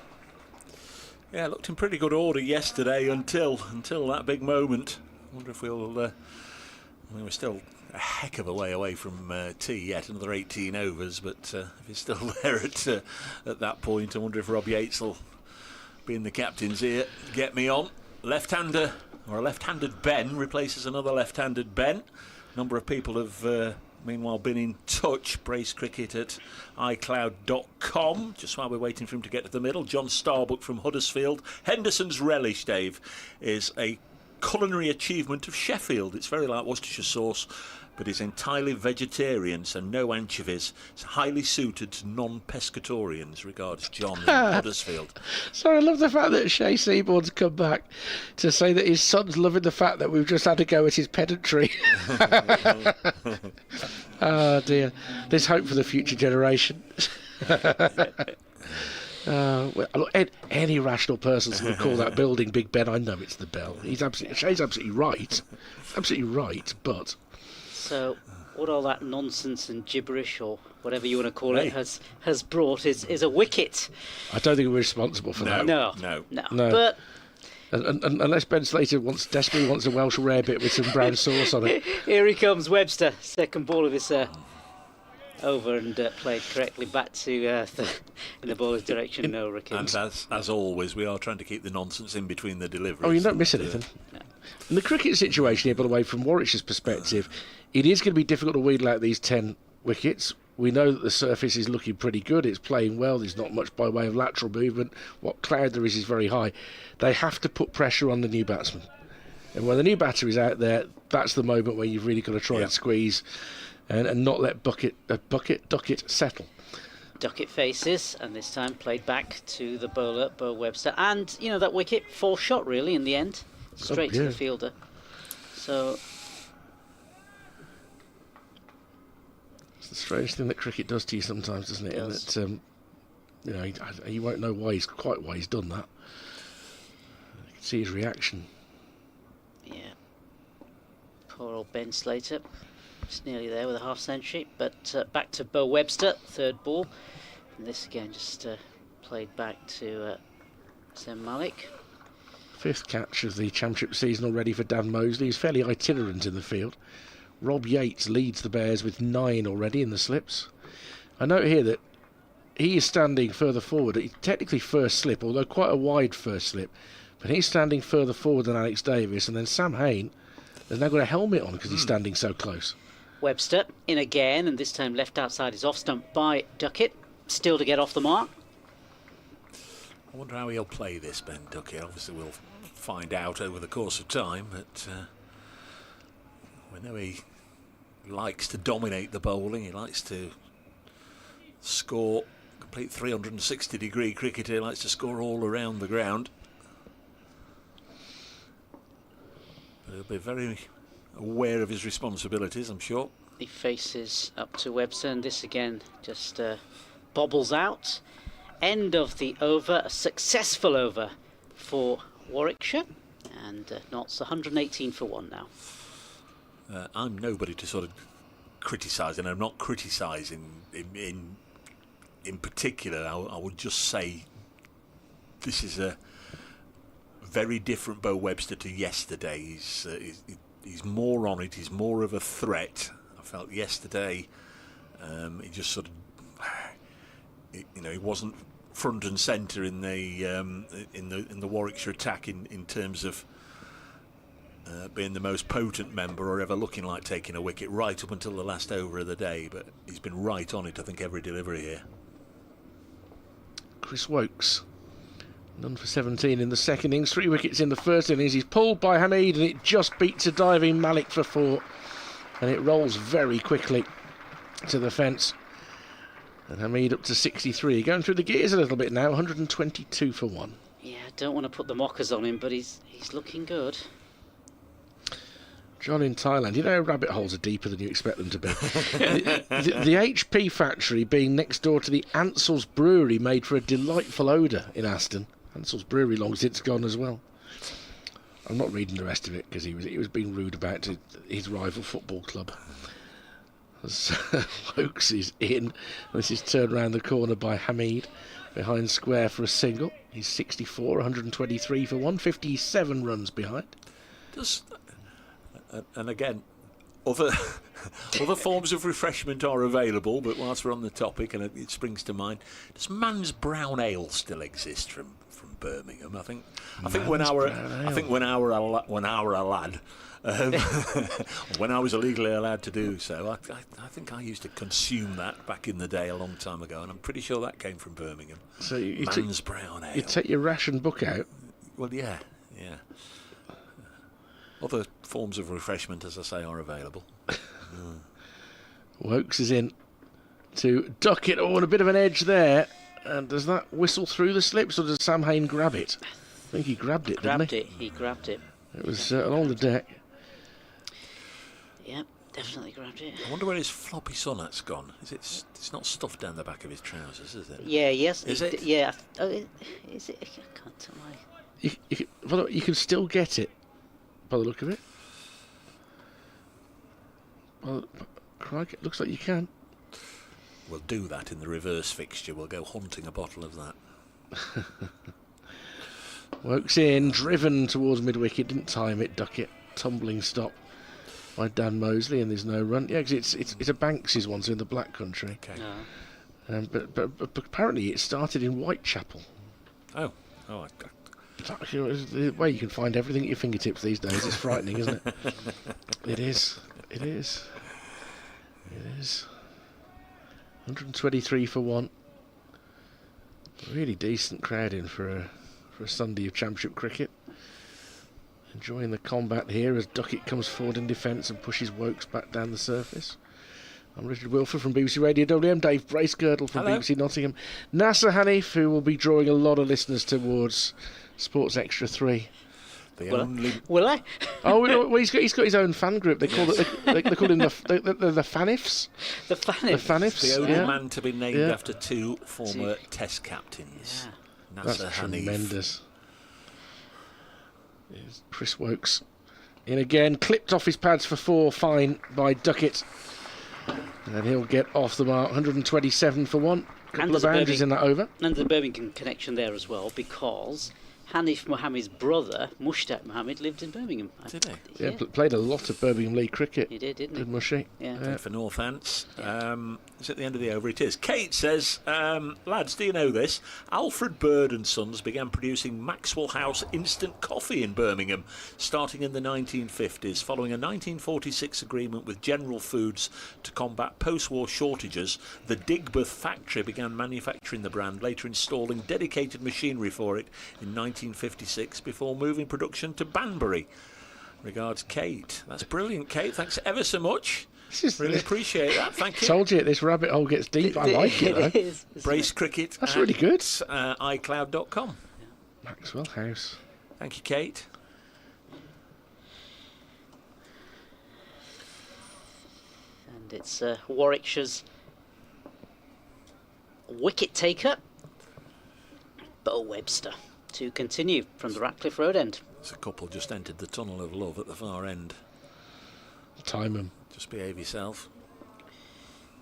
Yeah, looked in pretty good order yesterday until that big moment. I wonder if we're still a heck of a way away from tea yet, another 18 overs, but if he's still there at that point, I wonder if Rob Yates will be in the captain's ear. Get me on. Left-hander, or a left-handed Ben replaces another left-handed Ben. A number of people have meanwhile been in touch. Brace Cricket at iCloud.com. Just while we're waiting for him to get to the middle, John Starbuck from Huddersfield. Henderson's relish, Dave, is a culinary achievement of Sheffield. It's very like Worcestershire sauce, but it's entirely vegetarian, so no anchovies. It's highly suited to non-pescatorians. Regards, John in Huddersfield. So I love the fact that Shay Seaborn's come back to say that his son's loving the fact that we've just had to go at his pedantry. Oh dear, there's hope for the future generation. Any rational person's going to call that building Big Ben. I know it's the bell. Shay's absolutely right. Absolutely right, but... So, what all that nonsense and gibberish, or whatever you want to call it, has brought is a wicket. I don't think we're responsible for that. No. But unless Ben Slater desperately wants a Welsh rarebit with some brown sauce on it. Here he comes, Webster. Second ball of this over and played correctly back to in the bowler's direction. No, Ricky. And as always, we are trying to keep the nonsense in between the deliveries. Oh, you don't miss anything. No. In the cricket situation here, by the way, from Warwickshire's perspective, it is going to be difficult to wheedle out these 10 wickets. We know that the surface is looking pretty good. It's playing well. There's not much by way of lateral movement. What cloud there is very high. They have to put pressure on the new batsman. And when the new batter is out there, that's the moment where you've really got to try and squeeze and not let Duckett settle. Duckett faces, and this time played back to the bowler, Bo Webster. And, you know, that wicket, 4 shot really in the end, straight to the fielder. So it's the strange thing that cricket does to you sometimes, doesn't it? And that, you know, he won't know why he's done that. You can see his reaction. Yeah. Poor old Ben Slater. Just nearly there with a half century. But back to Bo Webster, third ball. And this again just played back to Sam Malik. 5th catch of the championship season already for Dan Mosley. He's fairly itinerant in the field. Rob Yates leads the Bears with 9 already in the slips. I note here that he is standing further forward. It's technically first slip, although quite a wide first slip. But he's standing further forward than Alex Davis. And then Sam Hain has now got a helmet on because he's standing so close. Webster in again, and this time left outside his off stump by Duckett. Still to get off the mark. I wonder how he'll play this, Ben Duckett. Obviously we'll find out over the course of time, but we know he likes to dominate the bowling. He likes to score, complete 360-degree cricket. He likes to score all around the ground. But he'll be very aware of his responsibilities, I'm sure. He faces up to Webster, and this again just bobbles out. End of the over, a successful over for Warwickshire, and Notts 118 for 1 now. I'm nobody to sort of criticise, and I'm not criticising in particular. I would just say this is a very different Bo Webster to yesterday. He's more on it. He's more of a threat. I felt yesterday he just sort of, you know, he wasn't front and centre in the Warwickshire attack in terms of being the most potent member or ever looking like taking a wicket right up until the last over of the day. But he's been right on it, I think, every delivery here. Chris Wokes, none for 17 in the second innings, 3 wickets in the first innings. He's pulled by Hamid, and it just beats a diving Malik for 4, and it rolls very quickly to the fence. And Hamid up to 63, going through the gears a little bit now, 122 for 1. Yeah, I don't want to put the mockers on him, but he's looking good. John in Thailand, you know rabbit holes are deeper than you expect them to be. the HP factory being next door to the Ansell's Brewery made for a delightful odour in Aston. Ansell's Brewery long since gone as well. I'm not reading the rest of it because he was being rude about his rival football club. Wokes is in. This is turned round the corner by Hamid behind square for a single. He's 64, 123 for 1, 57 runs behind. And again, other forms of refreshment are available, but whilst we're on the topic, and it springs to mind, does Man's Brown Ale still exist from Birmingham? I think when I was illegally allowed to do so, I think I used to consume that back in the day a long time ago, and I'm pretty sure that came from Birmingham. So you Man's Brown Ale. You take your ration book out. Well, yeah. Other forms of refreshment, as I say, are available. Wokes is in to Duckett. Oh, and a bit of an edge there. And does that whistle through the slips, or does Sam Hain grab it? I think he grabbed it, didn't he? He grabbed it. It was along the deck. Yep, definitely grabbed it. I wonder where his floppy sonnet's gone. It's not stuffed down the back of his trousers, is it? Yeah, yes. Is it? Yeah. Oh, is it? I can't tell You can still get it, by the look of it. Well, crikey, it looks like you can. We'll do that in the reverse fixture. We'll go hunting a bottle of that. Wokes in, driven towards mid-wicket, didn't time it, Duckett. Tumbling stop by Dan Mosley, and there's no run. Yeah, because it's a Banks's one, so in the Black Country. Okay. But apparently it started in Whitechapel. Oh. The way you can find everything at your fingertips these days is frightening, isn't it? It is. 123 for 1. Really decent crowd in for a Sunday of Championship cricket. Enjoying the combat here as Duckett comes forward in defence and pushes Wokes back down the surface. I'm Richard Wilford from BBC Radio WM, Dave Bracegirdle from Hello. BBC Nottingham, Nasser Hanif, who will be drawing a lot of listeners towards Sports Extra 3. The only Will I? Oh, well, he's got his own fan group. They call it they call him the Fanifs. The The Fanifs. the only yeah. man to be named Yeah. after two former Test captains. That's Nasser Hanif. tremendous. Here's Chris Wokes in again, clipped off his pads for 4, fine by Duckett. And he'll get off the mark, 127 for 1. Couple there's of a boundaries in that over. And the Birmingham connection there as well, because Hanif Mohammed's brother, Mushtaq Mohammed, lived in Birmingham. Did he? Yeah, played a lot of Birmingham League cricket. He did, didn't he? Did Mushy? Yeah. Played for Northants. It's at the end of the over. It is. Kate says, lads, do you know this? Alfred Bird and Sons began producing Maxwell House instant coffee in Birmingham, starting in the 1950s. Following a 1946 agreement with General Foods to combat post-war shortages, the Digbeth factory began manufacturing the brand, later installing dedicated machinery for it in 1956 before moving production to Banbury. Regards, Kate. That's brilliant, Kate. Thanks ever so much. Really appreciate that. Thank you. Told you this rabbit hole gets deep. I like it though. is, isn't Brace it? Cricket. That's really good. iCloud.com. Maxwell House. Thank you, Kate. And it's Warwickshire's wicket taker, Bo Webster, to continue from the Ratcliffe Road end. There's a couple just entered the tunnel of love at the far end. Time him. Just behave yourself.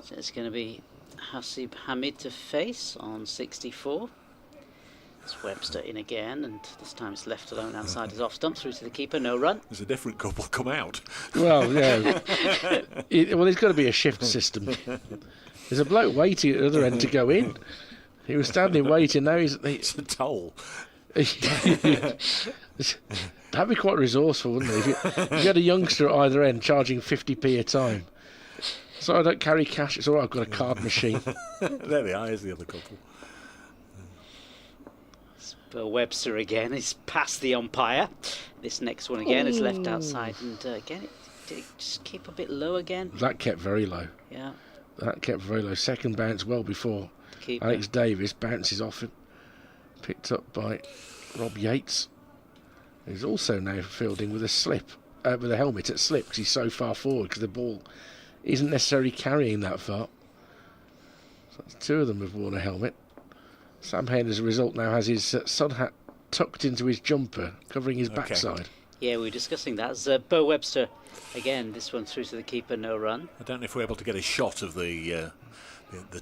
So it's going to be Hasib Hamid to face on 64. It's Webster in again, and this time it's left alone outside his off stump, through to the keeper, no run. There's a different couple come out. Well, yeah. There's got to be a shift system. There's a bloke waiting at the other end to go in. He was standing waiting. Now It's a toll. That'd be quite resourceful, wouldn't it? If you had a youngster at either end charging 50p a time. So I don't carry cash. It's all right, I've got a card machine. There they are. Here's the other couple. Bo Webster again is past the umpire. This next one again is left outside, and again, did it just keep a bit low again? That kept very low. Yeah. That kept very low. Second bounce well before Keeper. Alex Davis bounces off him. Picked up by Rob Yates, who's also now fielding with a slip, with a helmet at slip because he's so far forward because the ball isn't necessarily carrying that far. So two of them have worn a helmet. Sam Hayne, as a result, now has his sun hat tucked into his jumper, covering his backside. Yeah, we were discussing that. As Bo Webster, again, this one through to the keeper, no run. I don't know if we're able to get a shot of the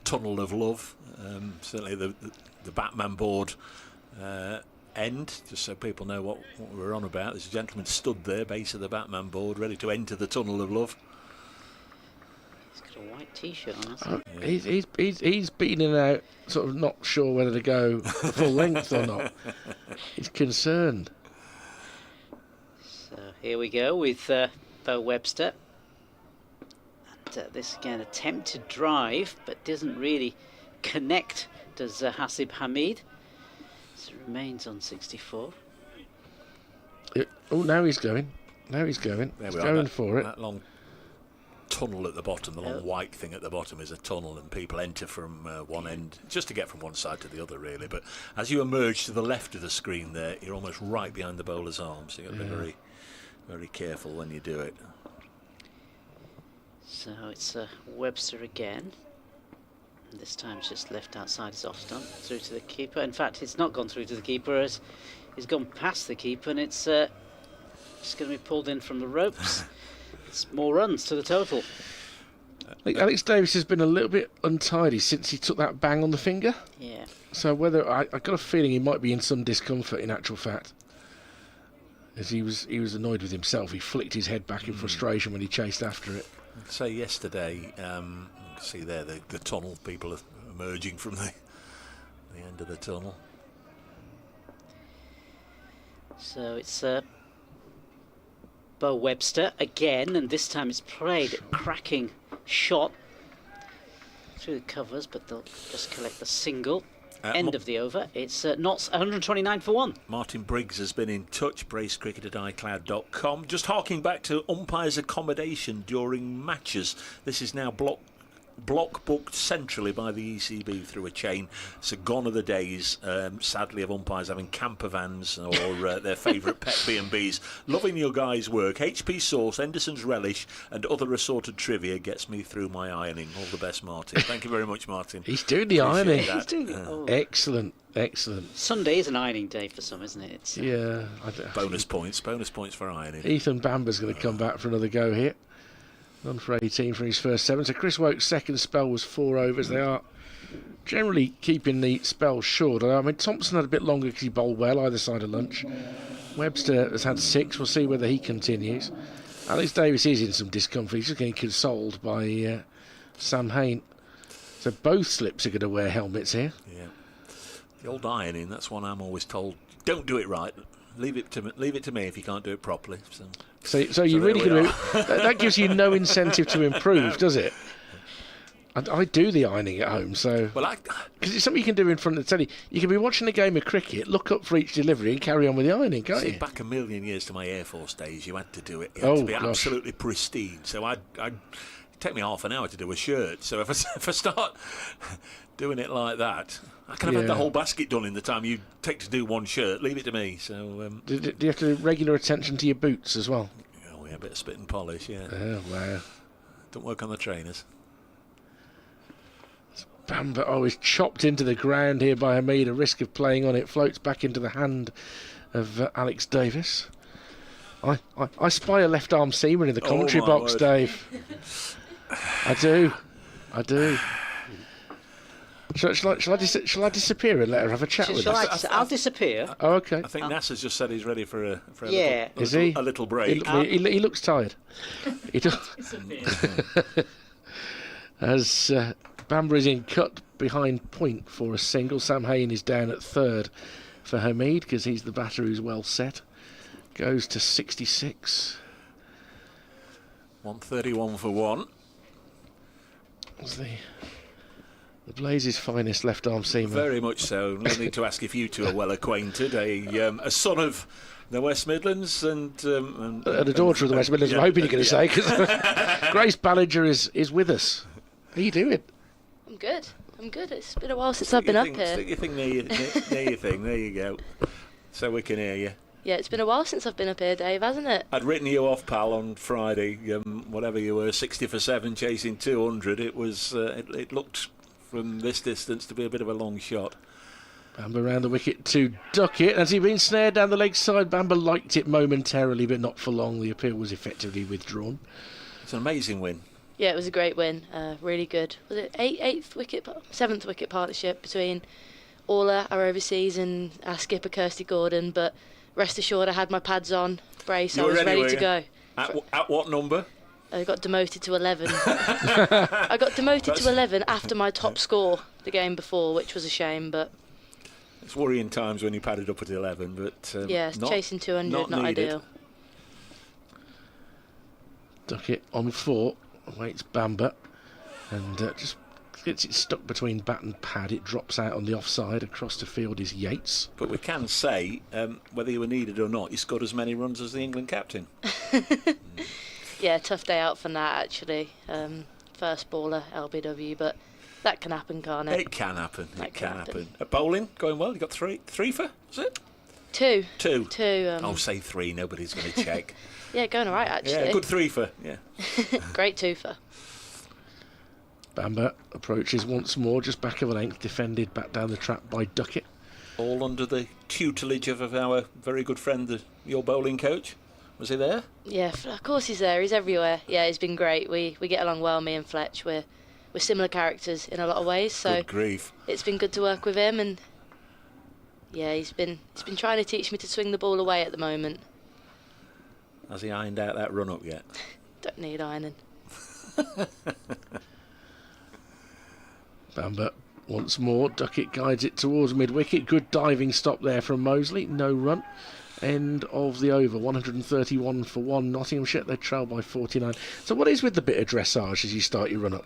tunnel of love. Certainly the Batman board end, just so people know what we're on about. There's a gentleman stood there, base of the Batman board, ready to enter the tunnel of love. He's got a white T-shirt on, hasn't He's been in and out, sort of not sure whether to go full length or not. He's concerned. So here we go with Bo Webster. And this again, attempted drive, but doesn't really connect, does Hasib Hamid. So it remains on 64. Now he's going. There He's we are, going for it. That long tunnel at the bottom, the long white thing at the bottom is a tunnel, and people enter from one end, just to get from one side to the other, really. But as you emerge to the left of the screen there, you're almost right behind the bowler's arm, so you've got to be very, very careful when you do it. So it's Webster again. And this time it's just left outside his off stump, through to the keeper. In fact, it's not gone through to the keeper, as he's gone past the keeper, and it's just going to be pulled in from the ropes. It's more runs to the total. I think Alex Davis has been a little bit untidy since he took that bang on the finger. Yeah. So whether I got a feeling he might be in some discomfort in actual fact, as he was annoyed with himself. He flicked his head back in frustration when he chased after it. I'd say yesterday, you can see there the tunnel, people are emerging from the end of the tunnel. So it's Bo Webster again, and this time it's played a cracking shot through the covers, but they'll just collect the single. End of the over. It's Notts 129 for 1. Martin Briggs has been in touch, bracecricket at iCloud.com. Just harking back to umpires' accommodation during matches. This is now block block booked centrally by the ECB through a chain. So gone are the days, sadly, of umpires having camper vans or their favourite pet B&Bs. Loving your guys' work. HP sauce, Henderson's relish and other assorted trivia gets me through my ironing. All the best, Martin. Thank you very much, Martin. He's doing the ironing. He's doing it. Oh. Excellent. Sunday is an ironing day for some, isn't it? It's, Yeah. Bonus points for ironing. Ethan Bamber's going to come back for another go here. On for 18 for his first 7. So Chris Woke's second spell was 4 overs. They are generally keeping the spell short. I mean, Thompson had a bit longer because he bowled well either side of lunch. Webster has had 6. We'll see whether he continues. Alex Davis is in some discomfort. He's just getting consoled by Sam Hain. So both slips are going to wear helmets here. Yeah. The old ironing, that's one I'm always told. Don't do it right. Leave it to me if you can't do it properly. So you're really going to... That gives you no incentive to improve, does it? I do the ironing at home, so... Well, because it's something you can do in front of the telly. You can be watching a game of cricket, look up for each delivery and carry on with the ironing, can't you? Back a million years to my Air Force days, you had to do it. You had to be absolutely pristine. So I'd take me half an hour to do a shirt. So if I start doing it like that... I can have had the whole basket done in the time you take to do one shirt. Leave it to me. So, do you have to do regular attention to your boots as well? Oh, yeah, a bit of spit and polish, yeah. Oh, wow. Don't work on the trainers. Bamber, is chopped into the ground here by Hamid. A risk of playing on it. Floats back into the hand of Alex Davis. I spy a left arm seamer in the commentary box, word. Dave. I do. Shall I disappear and let her have a chat with us? I'll disappear. Oh, okay. I think NASA's just said he's ready for a little break. He looks tired. He does. As Bamber is in cut behind point for a single. Sam Hain is down at third for Hamid because he's the batter who's well set. Goes to 66. 131 for 1. Was the Blazes' finest left-arm seamer. Very much so. No need to ask if you two are well acquainted. A son of the West Midlands and a daughter of the West Midlands. I'm hoping you're going to say, because Grace Ballinger is with us. How are you doing? I'm good. It's been a while since I've been up here. Stick your thing near your thing. There you go. So we can hear you. Yeah, it's been a while since I've been up here, Dave, hasn't it? I'd written you off, pal, on Friday. Whatever you were, 60 for 7, chasing 200. It was. It looked from this distance to be a bit of a long shot. Bamber round the wicket to duck it. Has he been snared down the leg side? Bamber liked it momentarily, but not for long. The appeal was effectively withdrawn. It's an amazing win. Yeah, it was a great win. Really good. Was it 7th wicket partnership between Orla, our overseas, and our skipper Kirsty Gordon. But rest assured, I had my pads on, brace. I was ready to go. At what number? I got demoted to 11. I got demoted to 11 after my top score the game before, which was a shame, but... It's worrying times when you padded up at 11, but... chasing 200, not ideal. Duckett on 4, waits Bamber, and just gets it stuck between bat and pad. It drops out on the offside. Across the field is Yates. But we can say, whether you were needed or not, you scored as many runs as the England captain. Yeah, tough day out for Nat, actually. First baller, LBW, but that can happen, can't it? It can happen. It can happen. Bowling, going well. You got three for, was it? Two. Say 3. Nobody's going to check. Yeah, going all right, actually. Yeah, good 3 for, yeah. Great 2 for. Bamber approaches once more, just back of a length, defended back down the trap by Duckett. All under the tutelage of our very good friend, your bowling coach. Was he there? Yeah, of course he's there. He's everywhere. Yeah, he's been great. We get along well, me and Fletch. We're similar characters in a lot of ways. So good grief. It's been good to work with him, and yeah, he's been trying to teach me to swing the ball away at the moment. Has he ironed out that run up yet? Don't need ironing. Bamber once more. Duckett guides it towards mid-wicket. Good diving stop there from Mosley. No run. End of the over. 131 for 1. Nottinghamshire, they trail by 49. So what is with the bit of dressage as you start your run-up?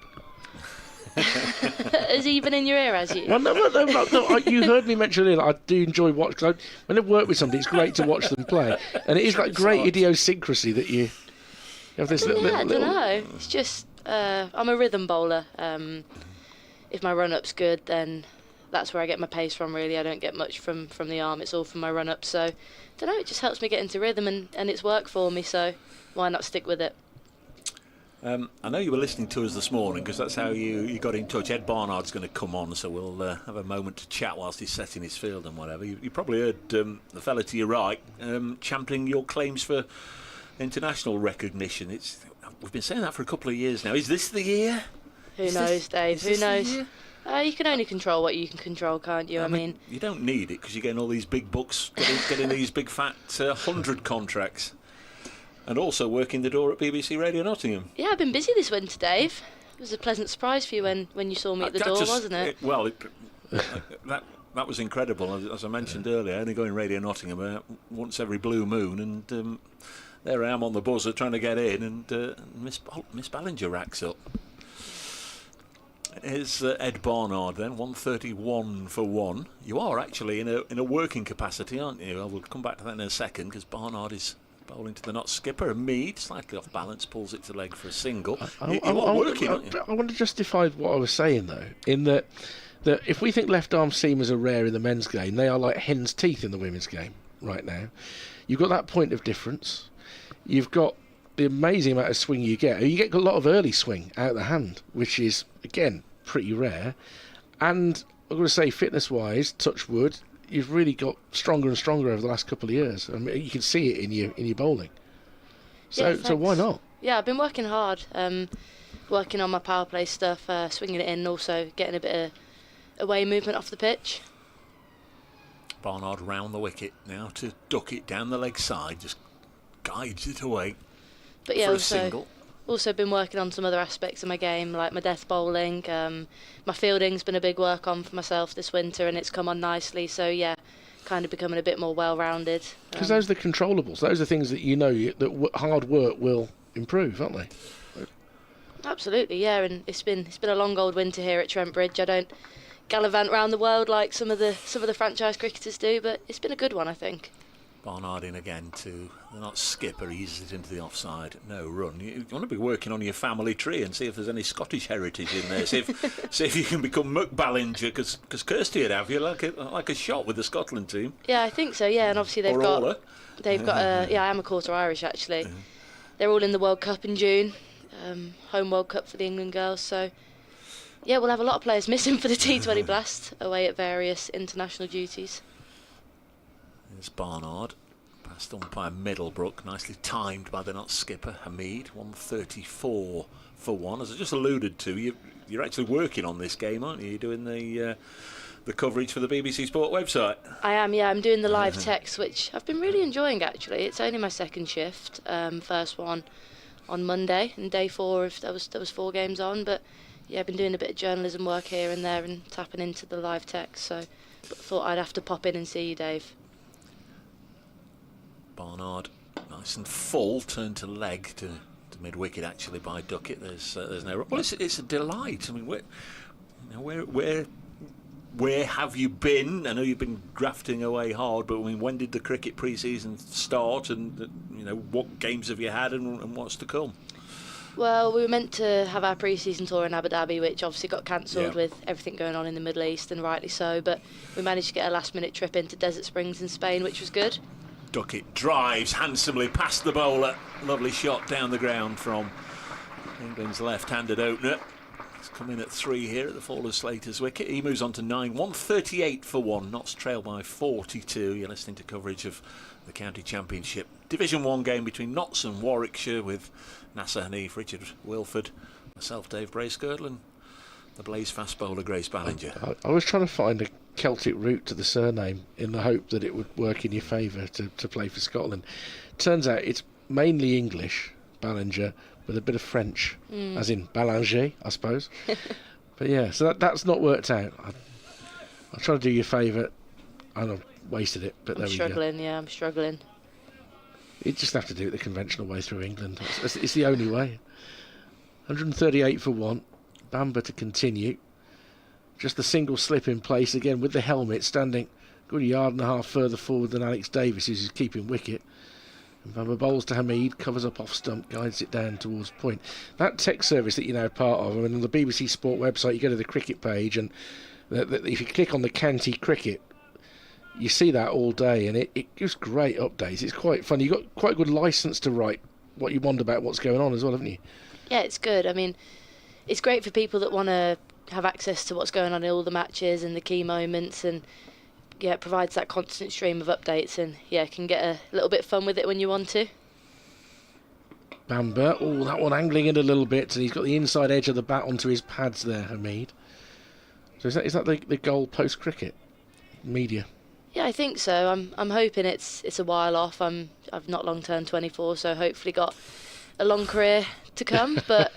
Has he been in your ear, has you? Well, no, you heard me mention earlier, I do enjoy watching. When I work with somebody, it's great to watch them play. And it is like great idiosyncrasy that you have this I don't know. It's just, I'm a rhythm bowler. If my run-up's good, then that's where I get my pace from, really. I don't get much from the arm. It's all from my run-up. So, I don't know, it just helps me get into rhythm, and it's worked for me, so why not stick with it? I know you were listening to us this morning because that's how you got in touch. Ed Barnard's going to come on, so we'll have a moment to chat whilst he's setting his field and whatever. You probably heard the fella to your right championing your claims for international recognition. We've been saying that for a couple of years now. Is this the year? Who knows, Dave? Who knows? You can only control what you can control, can't you? I mean, you don't need it because you're getting all these big bucks, getting these big fat 100 contracts. And also working the door at BBC Radio Nottingham. Yeah, I've been busy this winter, Dave. It was a pleasant surprise for you when you saw me at the door, wasn't it? That was incredible. As I mentioned earlier, I only go in Radio Nottingham once every blue moon, and there I am on the buzzer trying to get in, and Miss Ballinger racks up. Here's Ed Barnard then, 131 for 1. You are actually in a working capacity, aren't you? I will come back to that in a second, because Barnard is bowling to the not skipper, and Mead, slightly off balance, pulls it to leg for a single. You are working, aren't you? I want to justify what I was saying, though, in that if we think left-arm seamers are rare in the men's game, they are like hen's teeth in the women's game right now. You've got that point of difference. You've got the amazing amount of swing you get. You get a lot of early swing out of the hand, which is, again, pretty rare. And I've got to say, fitness-wise, touch wood, you've really got stronger and stronger over the last couple of years. I mean, you can see it in your bowling. So why not? Yeah, I've been working hard, working on my power play stuff, swinging it in, and also getting a bit of away movement off the pitch. Barnard round the wicket now to duck it down the leg side, just guides it away but yeah, for a single. Also been working on some other aspects of my game, like my death bowling. My fielding's been a big work on for myself this winter, and it's come on nicely. So yeah, kind of becoming a bit more well-rounded. Because those are the controllables. Those are things that that hard work will improve, aren't they? Absolutely, yeah. And it's been a long old winter here at Trent Bridge. I don't gallivant around the world like some of the franchise cricketers do, but it's been a good one, I think. Barnard in again to the not skipper, eases it into the offside. No run. You want to be working on your family tree and see if there's any Scottish heritage in there. see if you can become Muck Ballinger, because Kirsty would have you like a shot with the Scotland team. Yeah, I think so. Yeah, and obviously they've got I am a quarter Irish actually. They're all in the World Cup in June, home World Cup for the England girls. So yeah, we'll have a lot of players missing for the T20 Blast away at various international duties. There's Barnard, past umpire Middlebrook, nicely timed by the not skipper Hamid. 134 for 1. As I just alluded to, you're actually working on this game, aren't you? You're doing the coverage for the BBC Sport website. I am, yeah. I'm doing the live text, which I've been really enjoying actually. It's only my second shift. First one on Monday, and day 4 there was 4 games on, but yeah, I've been doing a bit of journalism work here and there and tapping into the live text. So thought I'd have to pop in and see you, Dave. Barnard, nice and full, turned to leg to mid-wicket actually by Duckett. There's no. Well, it's a delight. I mean, where have you been? I know you've been grafting away hard, but I mean, when did the cricket pre-season start? And what games have you had, and what's to come? Well, we were meant to have our pre-season tour in Abu Dhabi, which obviously got cancelled with everything going on in the Middle East, and rightly so. But we managed to get a last-minute trip into Desert Springs in Spain, which was good. Duckett drives handsomely past the bowler. Lovely shot down the ground from England's left-handed opener. He's come in at 3 here at the fall of Slater's wicket. He moves on to 9. 138 for 1. Notts trail by 42. You're listening to coverage of the County Championship Division 1 game between Notts and Warwickshire with Nasser Hanif, Richard Wilford, myself, Dave Bracegirdle, and the blaze fast bowler Grace Ballinger. I was trying to find a Celtic root to the surname in the hope that it would work in your favour to play for Scotland. Turns out it's mainly English, Ballinger, with a bit of French, as in Ballinger, I suppose. But yeah, so that's not worked out. I tried to do you a favour and I've wasted it, but there we go. I'm struggling. You just have to do it the conventional way through England. It's the only way. 138 for 1. Bamber to continue. Just a single slip in place again with the helmet standing a good yard and a half further forward than Alex Davis, who's keeping wicket. Bamber bowls to Hamid, covers up off stump, guides it down towards point. That text service that you're now part of, I mean, on the BBC Sport website, you go to the cricket page, and if you click on the county cricket, you see that all day, and it gives great updates. It's quite fun. You've got quite a good licence to write what you want about what's going on as well, haven't you? Yeah, it's good. I mean, it's great for people that want to have access to what's going on in all the matches and the key moments, and yeah, it provides that constant stream of updates, and yeah, can get a little bit of fun with it when you want to. Bamber, oh, that one angling in a little bit, and he's got the inside edge of the bat onto his pads there, Hamid. So is that the goal post cricket media? Yeah, I think so. I'm hoping it's a while off. I've not long turned 24, so hopefully got a long career to come. But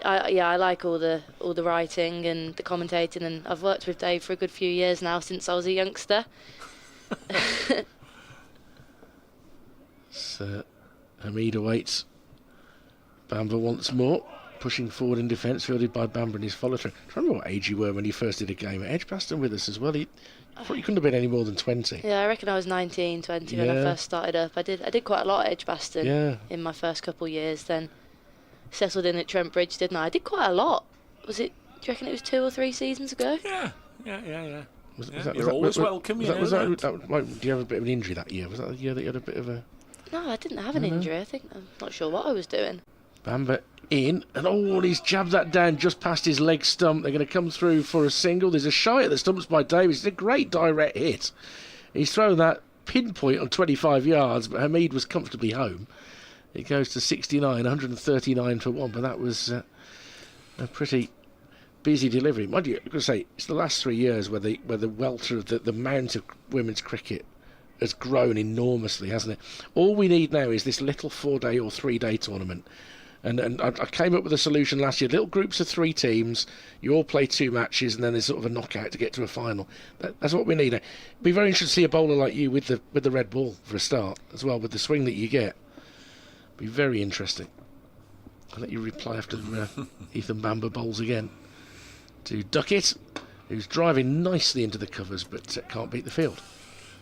I like all the writing and the commentating, and I've worked with Dave for a good few years now, since I was a youngster. So Hamid awaits Bamber once more, pushing forward in defence, fielded by Bamber and his follow-through. I remember what age you were when you first did a game at Edgbaston with us as well. I thought you couldn't have been any more than 20. Yeah, I reckon I was 19, 20 when I first started up. I did quite a lot at Edgbaston in my first couple of years. Then settled in at Trent Bridge, didn't I? I did quite a lot. Do you reckon it was 2 or 3 seasons ago? Yeah. You're always welcome. Do you have a bit of an injury that year? Was that the year that you had a bit of a... No, I didn't have an injury. I think I'm not sure what I was doing. Bamber in, and he's jabbed that down just past his leg stump. They're going to come through for a single. There's a shy at the stumps by Davis. It's a great direct hit. He's thrown that pinpoint on 25 yards, but Hamid was comfortably home. It goes to 69, 139 for 1, but that was a pretty busy delivery. Mind you, I've got to say, it's the last 3 years where the welter of the amount of women's cricket has grown enormously, hasn't it? All we need now is this little 4-day or 3-day tournament. And I came up with a solution last year. Little groups of 3 teams, you all play 2 matches, and then there's sort of a knockout to get to a final. That's what we need. It'd be very interesting to see a bowler like you with the red ball for a start as well, with the swing that you get. Be very interesting. I'll let you reply after Ethan Bamber bowls again to Duckett, who's driving nicely into the covers but can't beat the field.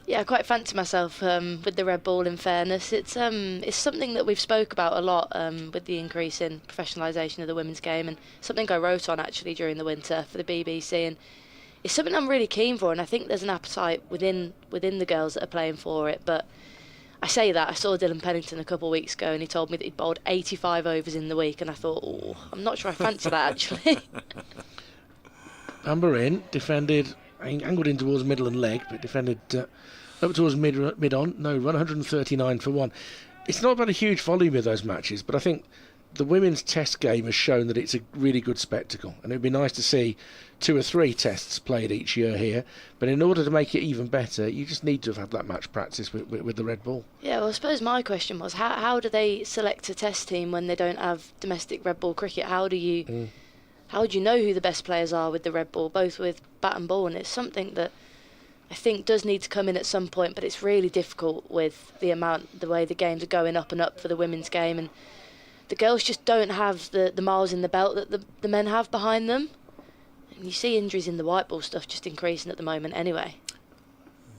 Yeah, I quite fancy myself with the red ball, in fairness. It's something that we've spoke about a lot with the increase in professionalisation of the women's game, and something I wrote on actually during the winter for the BBC, and it's something I'm really keen for, and I think there's an appetite within the girls that are playing for it. But I say that, I saw Dylan Pennington a couple of weeks ago, and he told me that he'd bowled 85 overs in the week, and I thought, I'm not sure I fancy that actually. Bamber in, defended, angled in towards middle and leg, but defended up towards mid-on, no run, 139 for 1. It's not about a huge volume of those matches, but I think the women's test game has shown that it's a really good spectacle, and it would be nice to see 2 or 3 tests played each year here. But in order to make it even better, you just need to have had that match practice with the red ball. Yeah, well, I suppose my question was, how do they select a test team when they don't have domestic red ball cricket? How do you know who the best players are with the red ball, both with bat and ball? And it's something that I think does need to come in at some point, but it's really difficult with the way the games are going up and up for the women's game, and the girls just don't have the miles in the belt that the men have behind them. And you see injuries in the white ball stuff just increasing at the moment anyway.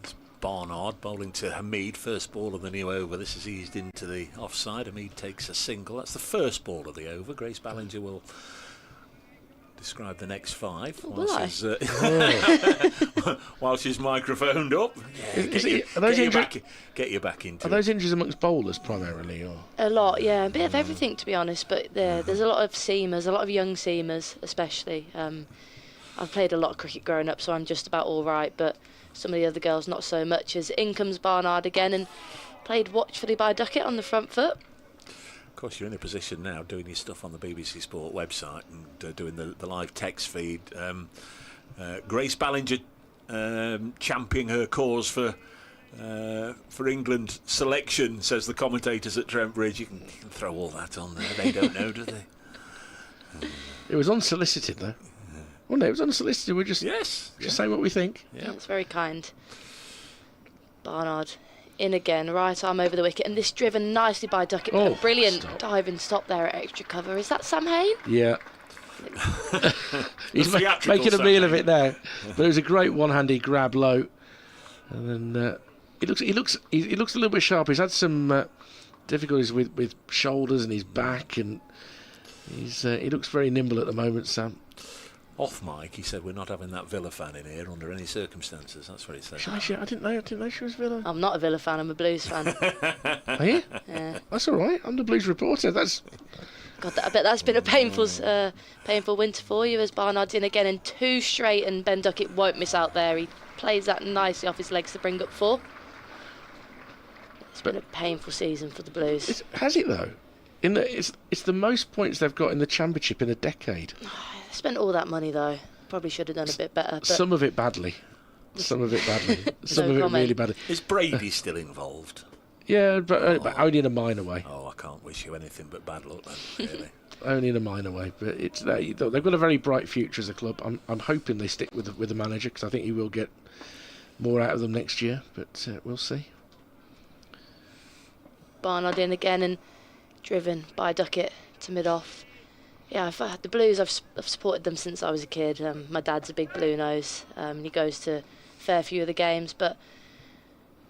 It's Barnard bowling to Hamid, first ball of the new over. This is eased into the offside. Hamid takes a single. That's the first ball of the over. Grace Ballinger will describe the next 5 whilst she's microphoned up. Get you back into Are those injuries amongst bowlers primarily? Or? A lot, yeah. A bit of everything, to be honest, but there's a lot of seamers, a lot of young seamers especially. I've played a lot of cricket growing up, so I'm just about all right, but some of the other girls not so much. As in comes Barnard again, and played watchfully by Duckett on the front foot. Of course, you're in a position now doing your stuff on the BBC Sport website and doing the live text feed. Grace Ballinger championing her cause for England selection, says the commentators at Trent Bridge. You can throw all that on there. They don't know, do they? It was unsolicited, though. Well, no, it was unsolicited. We're just saying what we think. Yeah, that's very kind. Barnard in again, right arm over the wicket, and this driven nicely by Duckett. A brilliant diving stop there at extra cover. Is that Sam Hain? Yeah. He's making a meal of it now. But it was a great one-handed grab low, and then he looks a little bit sharp. He's had some difficulties with shoulders and his back, and he looks very nimble at the moment, Sam. Off mic, he said we're not having that Villa fan in here under any circumstances. That's what he said. I didn't know she was Villa. I'm not a Villa fan, I'm a Blues fan. Are you? Yeah. That's all right. I'm the Blues reporter. That's. God, I bet that's been a painful winter for you, as Barnard's in again in 2 straight, and Ben Duckett won't miss out there. He plays that nicely off his legs to bring up 4. It's been a painful season for the Blues. Has it though? It's the most points they've got in the Championship in a decade. They spent all that money though. Probably should have done a bit better. But Some of it badly. Some of it comment. really badly. Is Brady still involved? Yeah, but only in a minor way. Oh, I can't wish you anything but bad luck then, really. Only in a minor way, but they've got a very bright future as a club. I'm hoping they stick with the manager, because I think he will get more out of them next year, but we'll see. Barnard in again and driven by Duckett to mid-off. Yeah, the Blues, I've supported them since I was a kid. My dad's a big Blue nose, and he goes to a fair few of the games, but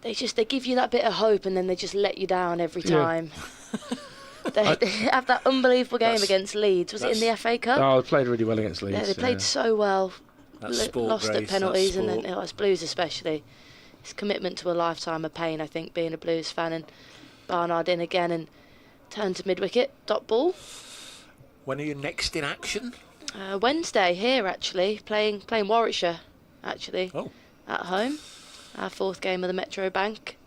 they give you that bit of hope, and then they just let you down every time. They have that unbelievable game against Leeds. Was it in the FA Cup? Oh, they played really well against Leeds. Yeah, they played so well. Lost at penalties, and then it's Blues especially. It's commitment to a lifetime of pain, I think, being a Blues fan. And Barnard in again and turn to mid-wicket, dot ball. When are you next in action? Wednesday here, actually, playing Warwickshire, actually, at home. Our 4th game of the Metro Bank.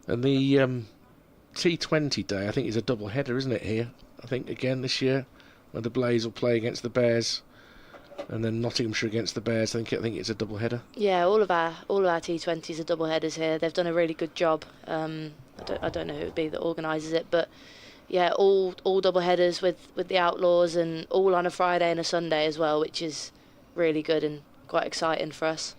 And the T20 day, I think, is a double header, isn't it, here? I think, again, this year, where the Blaze will play against the Bears, and then Nottinghamshire against the Bears. I think it's a double header. Yeah, all of our T20s are double headers here. They've done a really good job. I don't know who it would be that organises it, but yeah, all double headers with the Outlaws, and all on a Friday and a Sunday as well, which is really good and quite exciting for us.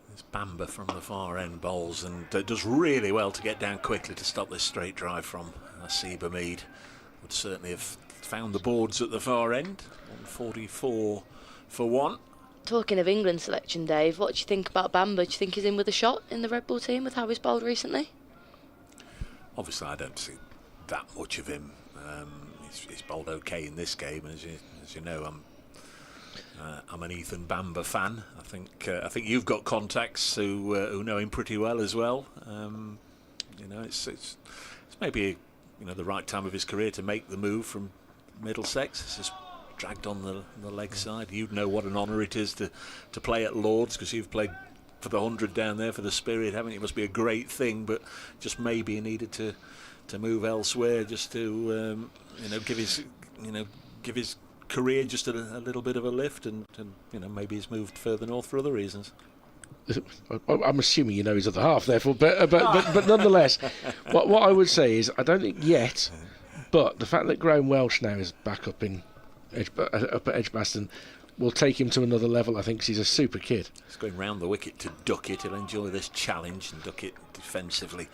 There's Bamber from the far end bowls, and does really well to get down quickly to stop this straight drive from Asiba Mead. Would certainly have found the boards at the far end. 144 for 1. Talking of England selection, Dave, what do you think about Bamber? Do you think he's in with a shot in the Red Bull team with how he's bowled recently? Obviously, I don't see that much of him. He's bowled okay in this game, and as you know, I'm an Ethan Bamber fan. I think you've got contacts who know him pretty well as well. It's maybe the right time of his career to make the move from Middlesex. It's just dragged on the leg side. You'd know what an honour it is to play at Lords, because you've played for the 100 down there for the Spirit, haven't you? It must be a great thing, but just maybe he needed to move elsewhere, just to give his career just a little bit of a lift, and maybe he's moved further north for other reasons. I'm assuming you know his other half, therefore, but nonetheless, what I would say is, I don't think yet, but the fact that Graham Welsh now is back up at Edgbaston will take him to another level, I think, because he's a super kid. He's going round the wicket to Duckett. He'll enjoy this challenge, and Duckett defensively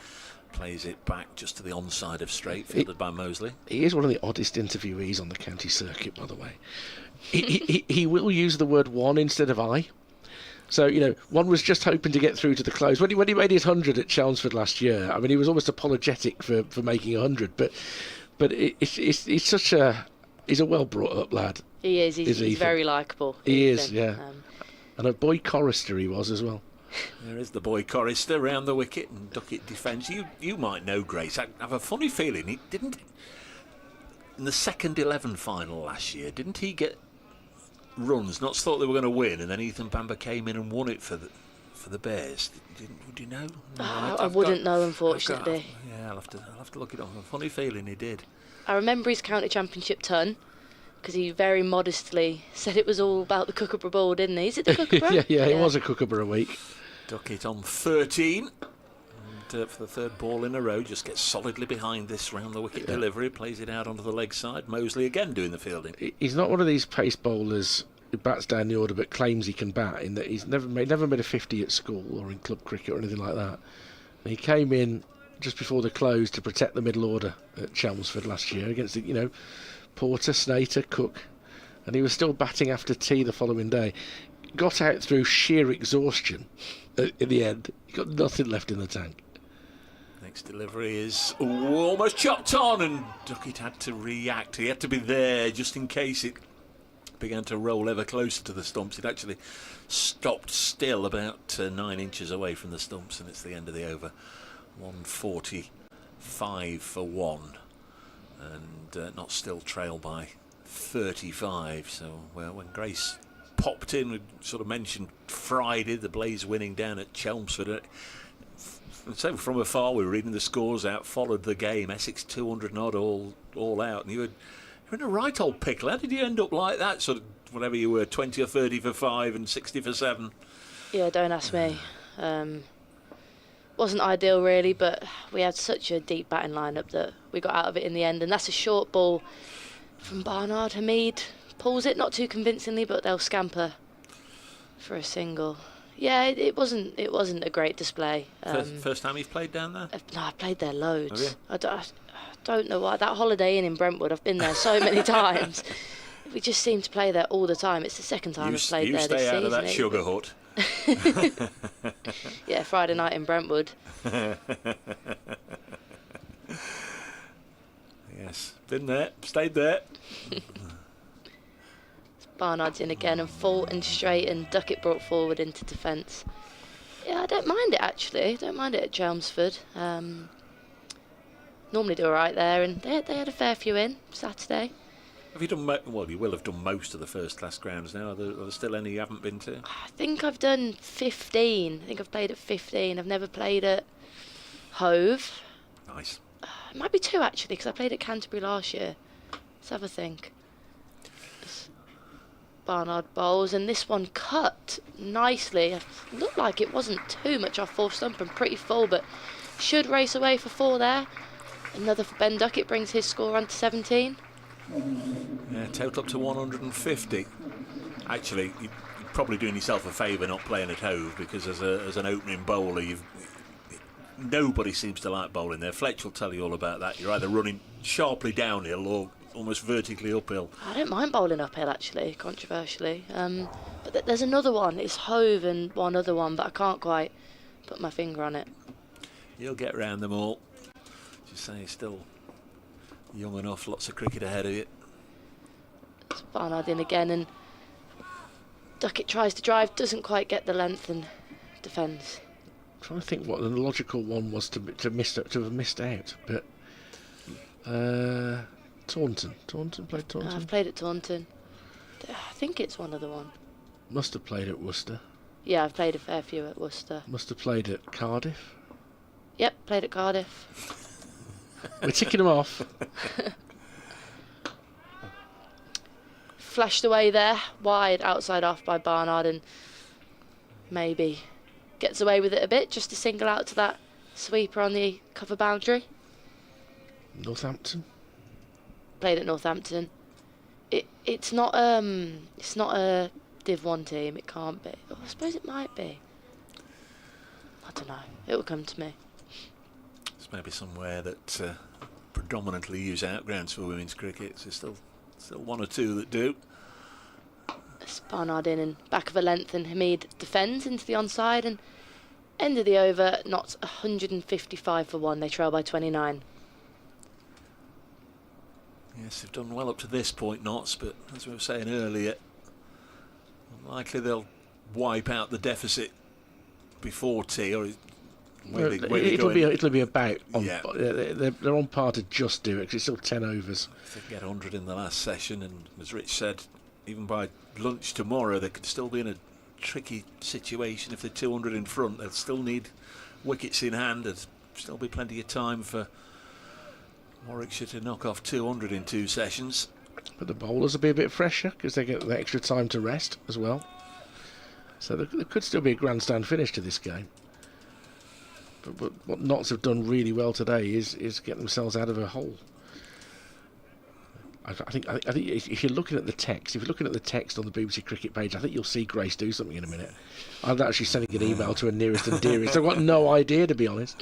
plays it back just to the onside of straight, fielded by Mosley. He is one of the oddest interviewees on the county circuit, by the way. He will use the word one instead of I. So, one was just hoping to get through to the close. When he made his 100 at Chelmsford last year, I mean, he was almost apologetic for making 100, but he's such a... He's a well-brought-up lad. He is. He's very likeable. He is, yeah. And a boy chorister he was as well. There is the boy chorister round the wicket, and Duckett defends. You might know, Grace. I have a funny feeling he didn't... In the second 11 final last year, didn't he get runs? Not thought they were going to win, and then Ethan Bamber came in and won it for the Bears. Would you know? No, I wouldn't know, unfortunately. I'll have to look it up. A funny feeling he did. I remember his county championship ton, because he very modestly said it was all about the Kookaburra ball, didn't he? Is it the Kookaburra? yeah, it was a Kookaburra week. Duckett on 13. And for the 3rd ball in a row, just gets solidly behind this round the wicket delivery, plays it out onto the leg side. Mosley again doing the fielding. He's not one of these pace bowlers who bats down the order but claims he can bat, in that he's never made a 50 at school or in club cricket or anything like that. And he came in just before the close to protect the middle order at Chelmsford last year against Porter, Snater, Cook, and he was still batting after tea the following day. Got out through sheer exhaustion in the end. He got nothing left in the tank. Next delivery is almost chopped on, and Duckett had to react. He had to be there just in case it began to roll ever closer to the stumps. It actually stopped still about 9 inches away from the stumps, and it's the end of the over. 145 for 1, and not still trailed by 35. So when Grace popped in, we sort of mentioned Friday, the Blaze winning down at Chelmsford. So from afar we were reading the scores out, followed the game, Essex 200 and odd all out, and you're in a right old pickle. How did you end up like that, sort of whatever you were, 20 or 30 for 5 and 60 for 7? Yeah, don't ask me. Wasn't ideal really, but we had such a deep batting lineup that we got out of it in the end, and that's a short ball from Barnard. Hamid pulls it, not too convincingly, but they'll scamper for a single. Yeah, it wasn't a great display. First time you've played down there? No, I played there loads. Have you? I don't know why. That Holiday Inn in Brentwood, I've been there so many times. We just seem to play there all the time. It's the second time I've played there this season. You stay out of that sugar hut. Yeah, Friday night in Brentwood. Yes, been there, stayed there. Barnard's in again, and Fulton straight, and Duckett brought forward into defence. Yeah, I don't mind it actually. Don't mind it at Chelmsford. Normally do all right there, and they had a fair few in Saturday. Have you done? Well, you will have done most of the first-class grounds now. Are there still any you haven't been to? I think I've done 15. I think I've played at 15. I've never played at Hove. Nice. It might be 2 actually, because I played at Canterbury last year. Let's have a think. Barnard bowls, and this one cut nicely. It looked like it wasn't too much off fourth stump and pretty full, but should race away for 4 there. Another for Ben Duckett brings his score on to 17. Yeah, total up to 150. Actually, you're probably doing yourself a favour not playing at Hove, because as an opening bowler, nobody seems to like bowling there. Fletch will tell you all about that. You're either running sharply downhill or almost vertically uphill. I don't mind bowling uphill actually, controversially. But there's another one. It's Hove and one other one, but I can't quite put my finger on it. You'll get round them all. Just say you're still young enough, lots of cricket ahead of you. It's Barnard in again, and Duckett tries to drive, doesn't quite get the length and defends. I'm trying to think what the logical one was to have missed out, but Taunton played Taunton. I've played at Taunton. I think it's one other one. Must have played at Worcester. Yeah, I've played a fair few at Worcester. Must have played at Cardiff. Yep, played at Cardiff. We're ticking them off. Flashed away there, wide, outside off by Barnard, and maybe gets away with it a bit, just to single out to that sweeper on the cover boundary. Northampton. Played at Northampton. It's not a Div 1 team. It can't be. Oh, I suppose it might be. I don't know. It will come to me. It's maybe somewhere that predominantly use outgrounds for women's cricket. There's still one or two that do. It's Barnard in and back of a length, and Hamid defends into the onside, and end of the over, not 155 for 1. They trail by 29. Yes, they've done well up to this point, Notts, but as we were saying earlier, unlikely they'll wipe out the deficit before tea, or it'll be about. Yeah. They're on par to just do it, because it's still 10 overs. If they can get 100 in the last session, and as Rich said, even by lunch tomorrow, they could still be in a tricky situation. If they're 200 in front, they'll still need wickets in hand. There'll still be plenty of time for Warwickshire to knock off 200 in 2 sessions. But the bowlers will be a bit fresher, because they get the extra time to rest as well. So there could still be a grandstand finish to this game. But what Notts have done really well today is get themselves out of a hole. I think if you're looking at the text, on the BBC Cricket page, I think you'll see Grace do something in a minute. I'm actually sending an email to her nearest and dearest. I've got no idea, to be honest.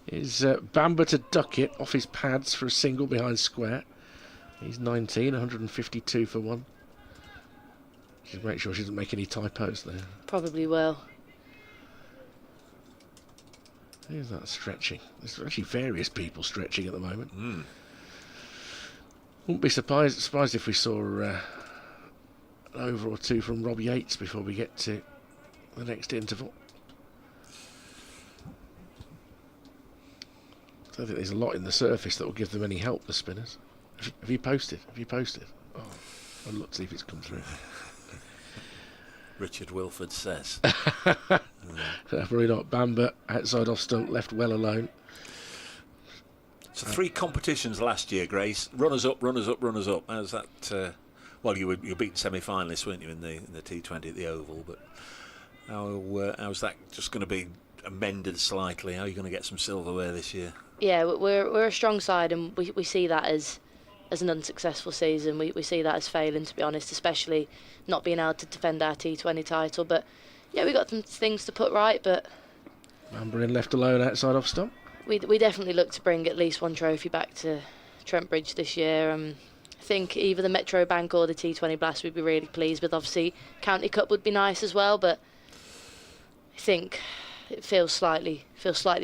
Is Bamber to Duckett off his pads for a single behind square. He's 19, 152 for 1. Just make sure she doesn't make any typos there. Probably will. Who's that stretching? There's actually various people stretching at the moment. Wouldn't be surprised if we saw an over or two from Rob Yates before we get to the next interval. I don't think there's a lot in the surface that will give them any help, the spinners. Have you posted? Have you posted? Oh, I'll look, see if it's come through. Richard Wilford says. Probably not. Bamber outside off stump, left well alone. So 3 competitions last year, Grace. Runners up, runners up, runners up. How's that? Well, you beat semi-finalists, weren't you, in the T20 at the Oval? But how's that just going to be amended slightly? How are you going to get some silverware this year? Yeah, we're a strong side, and we see that as an unsuccessful season. We see that as failing, to be honest, especially not being able to defend our T20 title. But yeah, we got some things to put right. But Bamber in left alone outside off stump. We definitely look to bring at least one trophy back to Trent Bridge this year. I think either the Metro Bank or the T20 Blast we'd be really pleased with. Obviously, County Cup would be nice as well, but I think it feels slightly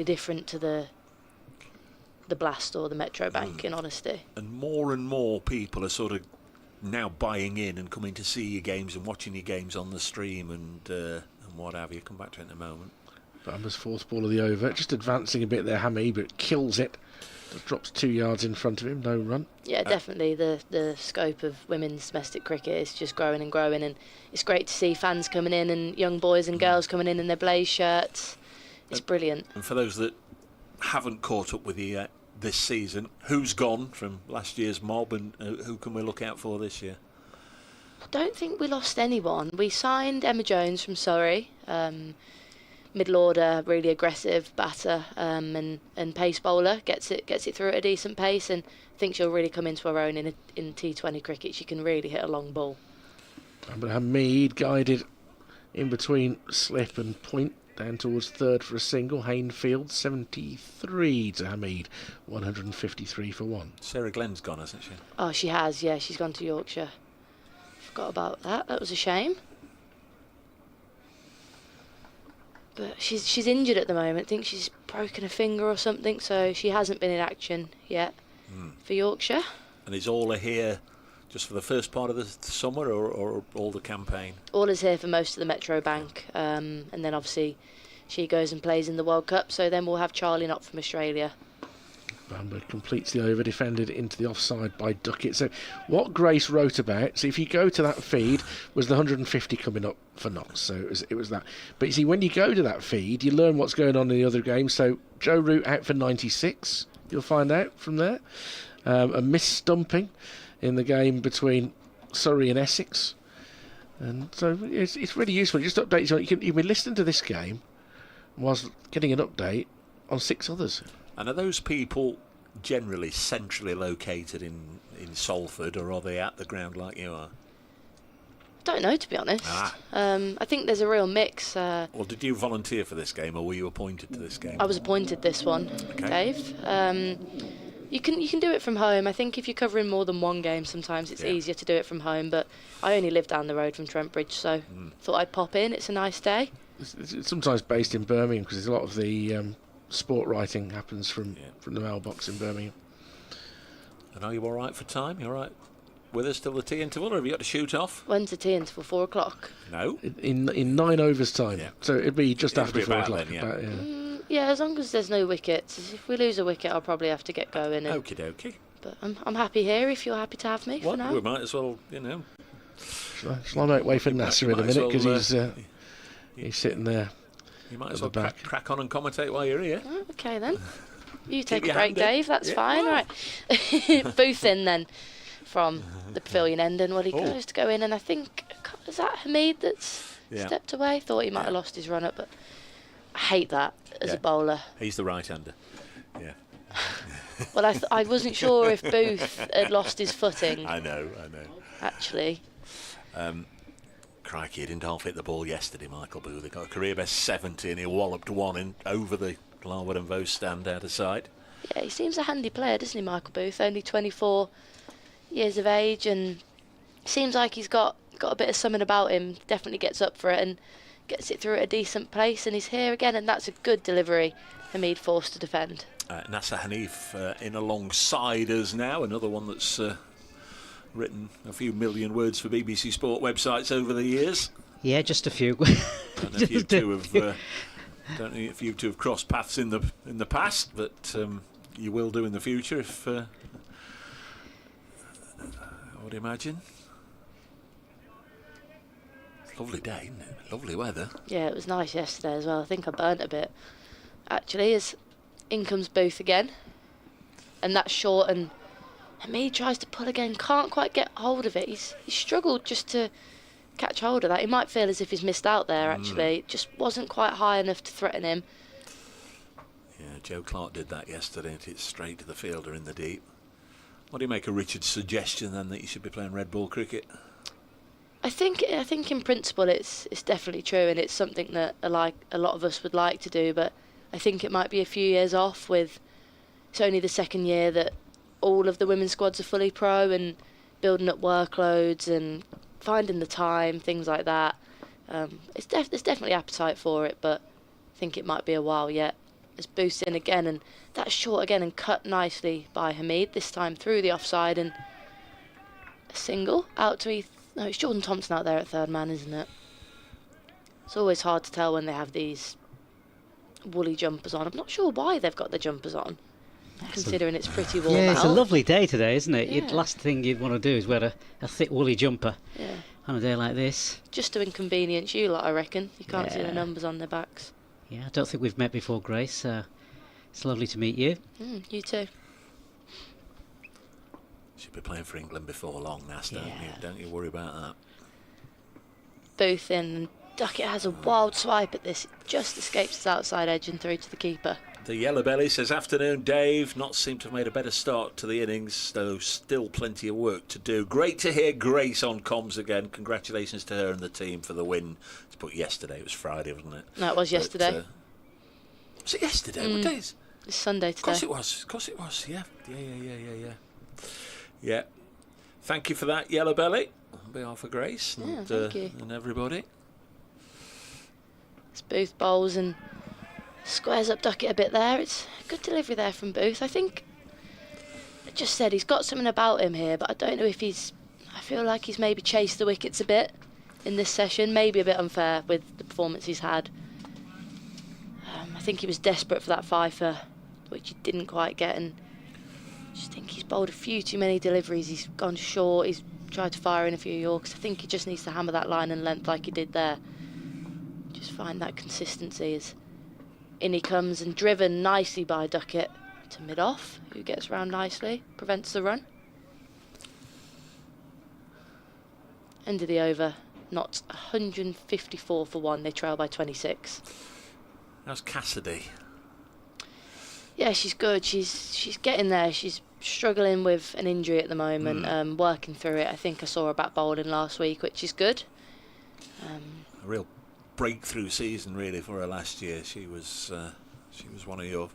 different to the Blast or the Metro Bank, in honesty. And more people are sort of now buying in and coming to see your games and watching your games on the stream and what have you. Come back to it in a moment. Bamber's 4th ball of the over, just advancing a bit there, Hamid, but kills it. Just drops 2 yards in front of him, no run. Yeah, definitely the scope of women's domestic cricket is just growing and growing, and it's great to see fans coming in and young boys and girls coming in their Blaze shirts. It's brilliant. And for those that haven't caught up with you yet this season, who's gone from last year's mob and who can we look out for this year? I don't think we lost anyone. We signed Emma Jones from Surrey. Middle order, really aggressive batter, and pace bowler, gets it through at a decent pace, and I think she'll really come into her own in T20 cricket. She can really hit a long ball. But Hamid guided in between slip and point down towards 3rd for a single. Hainfield 73 to Hamid, 153 for 1. Sarah Glenn's gone, hasn't she? Oh, she has. Yeah, she's gone to Yorkshire. Forgot about that. That was a shame. But she's injured at the moment. I think she's broken a finger or something, so she hasn't been in action yet for Yorkshire. And is Orla here just for the first part of the summer or all the campaign? Orla's here for most of the Metro Bank, and then obviously she goes and plays in the World Cup, so then we'll have Charlie Knott from Australia. Bamber completes the over, defended into the offside by Duckett. So what Grace wrote about, so if you go to that feed, was the 150 coming up for Knox, so it was that. But you see, when you go to that feed, you learn what's going on in the other games. So Joe Root out for 96, you'll find out from there. A miss-stumping in the game between Surrey and Essex. And so it's really useful. It just updates you. You can listen to this game whilst getting an update on 6 others. And are those people generally centrally located in Salford, or are they at the ground like you are? Don't know, to be honest. I think there's a real mix. Well, did you volunteer for this game, or were you appointed to this game? I was appointed this one, okay. Dave. You can do it from home. I think if you're covering more than one game, sometimes it's easier to do it from home. But I only live down the road from Trent Bridge, so thought I'd pop in. It's a nice day. It's sometimes based in Birmingham because a lot of the sport writing happens from the mailbox in Birmingham. And are you all right for time? You all right with us till the tea interval, or have you got to shoot off? When's the tea interval? 4 o'clock? No. In 9 overs time. Yeah. So it'd be just after 4 o'clock. Then, yeah, as long as there's no wickets. If we lose a wicket, I'll probably have to get going. Okie dokie. But I'm happy here if you're happy to have me for now. We might as well, Shall I make way for Nasser in a minute, because he's sitting there. You might as well crack on and commentate while you're here. Oh, okay then. You take a break, Dave. That's fine. Right. Booth in then from the pavilion end, and he goes to go in, and I think, is that Hamid that's stepped away? Thought he might have lost his run up, but I hate that as a bowler. He's the right-hander. Yeah. Well, I wasn't sure if Booth had lost his footing. I know. Actually. Crikey, he didn't half hit the ball yesterday, Michael Booth. He got a career best 70 and he walloped one in over the Larwood and Vose stand out of sight. Yeah, he seems a handy player, doesn't he, Michael Booth? Only 24 years of age, and seems like he's got got a bit of something about him. Definitely gets up for it and gets it through at a decent pace, and he's here again, and that's a good delivery. Hamid forced to defend. Nasser Hanif in alongside us now, another one that's written a few million words for BBC Sport websites over the years. Yeah, just a few. Don't know if you two have crossed paths in the past, but you will do in the future if I would imagine. Lovely day, isn't it? Lovely weather. Yeah, it was nice yesterday as well. I think I burnt a bit, actually, as in comes Booth again. And that's short, and Hamid tries to pull again, can't quite get hold of it. He's struggled just to catch hold of that. He might feel as if he's missed out there, actually. It just wasn't quite high enough to threaten him. Yeah, Joe Clark did that yesterday, and it's straight to the fielder in the deep. What do you make of Richard's suggestion, then, that you should be playing red ball cricket? I think in principle it's definitely true, and it's something that a lot of us would like to do, but I think it might be a few years off. With it's only the second year that all of the women's squads are fully pro, and building up workloads and finding the time, things like that. There's definitely appetite for it, but I think it might be a while yet. As Booth's in again, and that's short again and cut nicely by Hamid, this time through the offside, and a single out to No, it's Jordan Thompson out there at third man, isn't it? It's always hard to tell when they have these woolly jumpers on. I'm not sure why they've got the jumpers on, considering it's pretty warm out. Yeah, it's a lovely day today, isn't it? Yeah. Last thing you'd want to do is wear a thick woolly jumper on a day like this. Just to inconvenience you lot, I reckon. You can't see the numbers on their backs. Yeah, I don't think we've met before, Grace. It's lovely to meet you. You too. Should be playing for England before long, Nas, don't you worry about that. Booth in, and Duckett has a wild swipe at this. It just escapes its outside edge and through to the keeper. The Yellow Belly says, afternoon, Dave. Not seemed to have made a better start to the innings, though still plenty of work to do. Great to hear Grace on comms again. Congratulations to her and the team for the win. It's put yesterday. It was Friday, wasn't it? No, it was yesterday. Was it yesterday? What day is it? It's Sunday today. Of course it was. Yeah. Yeah. Thank you for that, Yellow Belly, on behalf of Grace and everybody. It's Booth bowls and squares up Duckett a bit there. It's a good delivery there from Booth. I think I just said he's got something about him here, but I don't know if I feel like he's maybe chased the wickets a bit in this session. Maybe a bit unfair with the performance he's had. I think he was desperate for that fifer, which he didn't quite get, and I just think he's bowled a few too many deliveries. He's gone short. He's tried to fire in a few Yorks. I think he just needs to hammer that line and length like he did there. Just find that consistency. As in he comes, and driven nicely by Duckett to mid-off, who gets round nicely, prevents the run. End of the over. Not 154 for 1. They trail by 26. How's Cassidy? Yeah, she's good. She's getting there. She's struggling with an injury at the moment, working through it. I think I saw her back bowling last week, which is good. A real breakthrough season, really, for her last year. She was one of your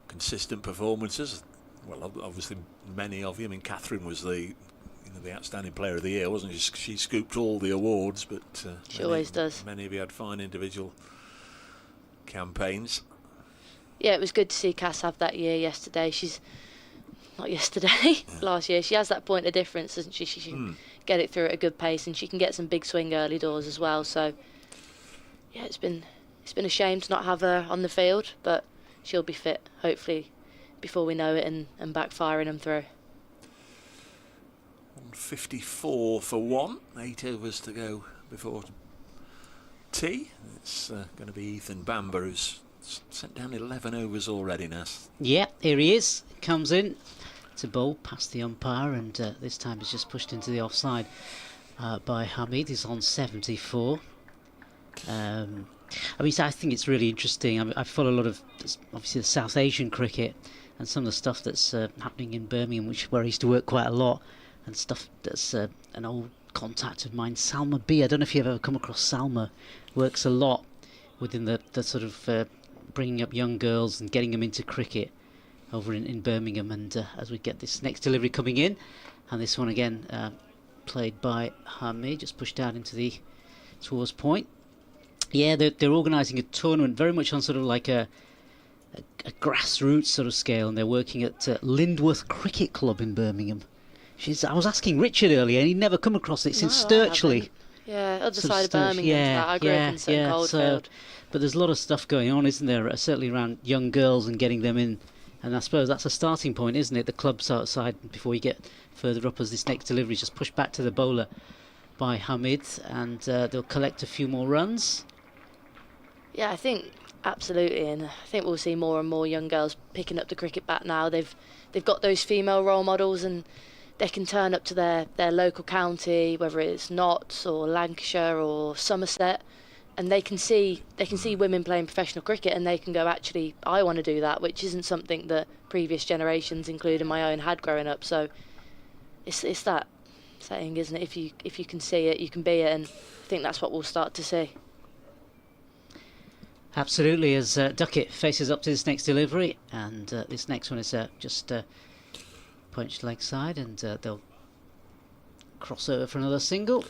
consistent performances. Well, obviously many of you. I mean, Catherine was the outstanding player of the year, wasn't she? She scooped all the awards, but she always does. Many of you had fine individual campaigns. Yeah, it was good to see Cass have that year yesterday. Last year. She has that point of difference, doesn't she? She can get it through at a good pace, and she can get some big swing early doors as well. So, yeah, it's been a shame to not have her on the field, but she'll be fit, hopefully, before we know it, and backfiring them through. 154 for 1. 8 overs to go before tea. It's going to be Ethan Bamber, who's sent down 11 overs already, Nas. Yeah, here he is. Comes in to bowl past the umpire, and this time he's just pushed into the offside by Hamid. He's on 74. I think it's really interesting. I follow a lot of, obviously, the South Asian cricket and some of the stuff that's happening in Birmingham, where I used to work quite a lot, and stuff that's an old contact of mine, Salma B. I don't know if you've ever come across Salma. Works a lot within the sort of bringing up young girls and getting them into cricket over in Birmingham. And as we get this next delivery coming in, and this one again played by Hamid, just pushed out into the towards point. Yeah, they're organising a tournament very much on sort of like a grassroots sort of scale, and they're working at Lindworth Cricket Club in Birmingham. I was asking Richard earlier, and he'd never come across it since Sturchley. Yeah, other Sort of side of Birmingham. Yeah, I grew up in Sutton Coldfield. But there's a lot of stuff going on, isn't there? Certainly around young girls and getting them in. And I suppose that's a starting point, isn't it? The clubs outside before you get further up, as this next delivery is just pushed back to the bowler by Hamid, and they'll collect a few more runs. Yeah, I think absolutely, and I think we'll see more and more young girls picking up the cricket bat now. They've got those female role models, and they can turn up to their local county, whether it's Notts or Lancashire or Somerset, and they can see women playing professional cricket, and they can go, actually, I want to do that, which isn't something that previous generations, including my own, had growing up. So it's that saying, isn't it? If you can see it, you can be it, and I think that's what we'll start to see. Absolutely, as Duckett faces up to this next delivery, and this next one is just punched leg side, and they'll cross over for another single.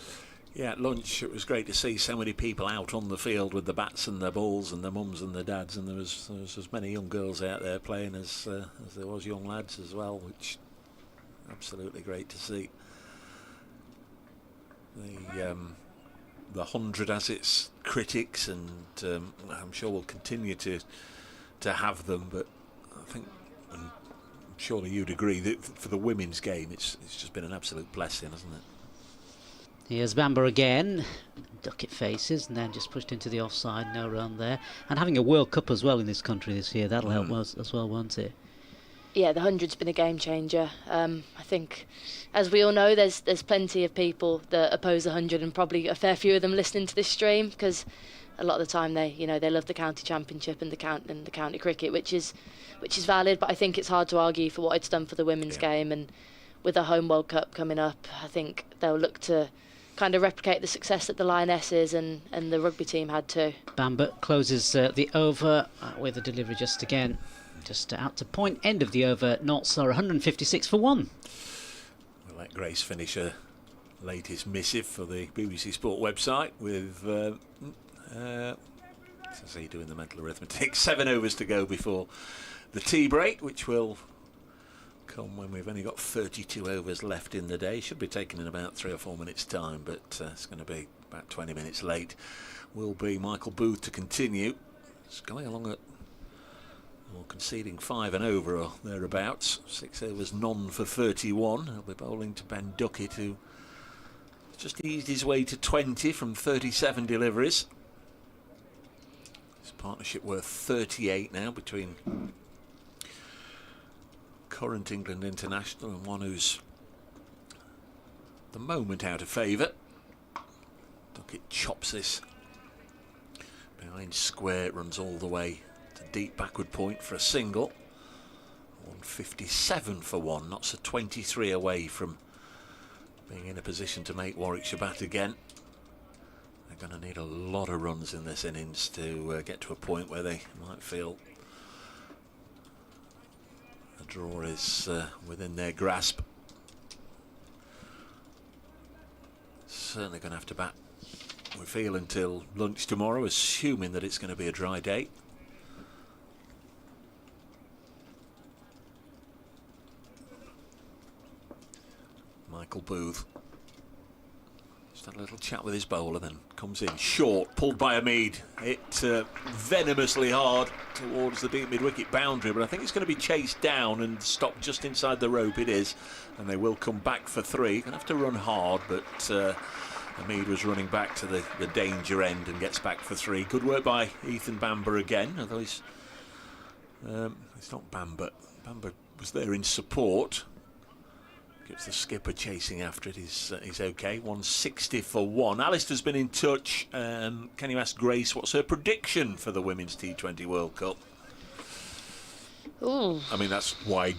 Yeah, at lunch it was great to see so many people out on the field with the bats and the balls and the mums and the dads, and there was as many young girls out there playing as there was young lads as well, which absolutely great to see. The 100 has its critics, and I'm sure we'll continue to have them, but I think, and surely you'd agree, that for the women's game it's just been an absolute blessing, hasn't it? Here's Bamber again. Duckett faces, and then just pushed into the offside. No run there. And having a World Cup as well in this country this year, that'll help us as well, won't it? Yeah, the 100's been a game changer. I think, as we all know, there's plenty of people that oppose the 100, and probably a fair few of them listening to this stream, because a lot of the time they love the county championship and the county cricket, which is valid. But I think it's hard to argue for what it's done for the women's game, and with the home World Cup coming up, I think they'll look to kind of replicate the success that the Lionesses and the rugby team had too. Bamber closes the over with a delivery just out to point. End of the over. Notts are 156 for 1. We'll let Grace finish her latest missive for the BBC Sport website with so you're doing the mental arithmetic. 7 overs to go before the tea break, which will come when we've only got 32 overs left in the day. Should be taken in about 3 or 4 minutes time, but it's going to be about 20 minutes late. Will be Michael Booth to continue. It's going along at, or conceding 5 and over or thereabouts. 6 overs, none for 31. He'll be bowling to Ben Duckett, who just eased his way to 20 from 37 deliveries. His partnership worth 38 now between current England international and one who's at the moment out of favour. Duckett chops this behind square, runs all the way to deep backward point for a single. 157 for 1, not so 23 away from being in a position to make Warwickshire bat again. They're going to need a lot of runs in this innings to get to a point where they might feel the draw is within their grasp. Certainly going to have to bat, we feel, until lunch tomorrow, assuming that it's going to be a dry day. Michael Booth just had a little chat with his bowler, then comes in short, pulled by Hamid. Hit venomously hard towards the deep mid-wicket boundary, but I think it's going to be chased down and stopped just inside the rope. It is, and they will come back for 3. Going to have to run hard, but Hamid was running back to the danger end and gets back for 3. Good work by Ethan Bamber again, although it's not Bamber. Bamber was there in support. Gets the skipper chasing after it. He's okay. 160 for 1. Alistair's been in touch. Can you ask Grace what's her prediction for the Women's T20 World Cup? Ooh. I mean, that's wide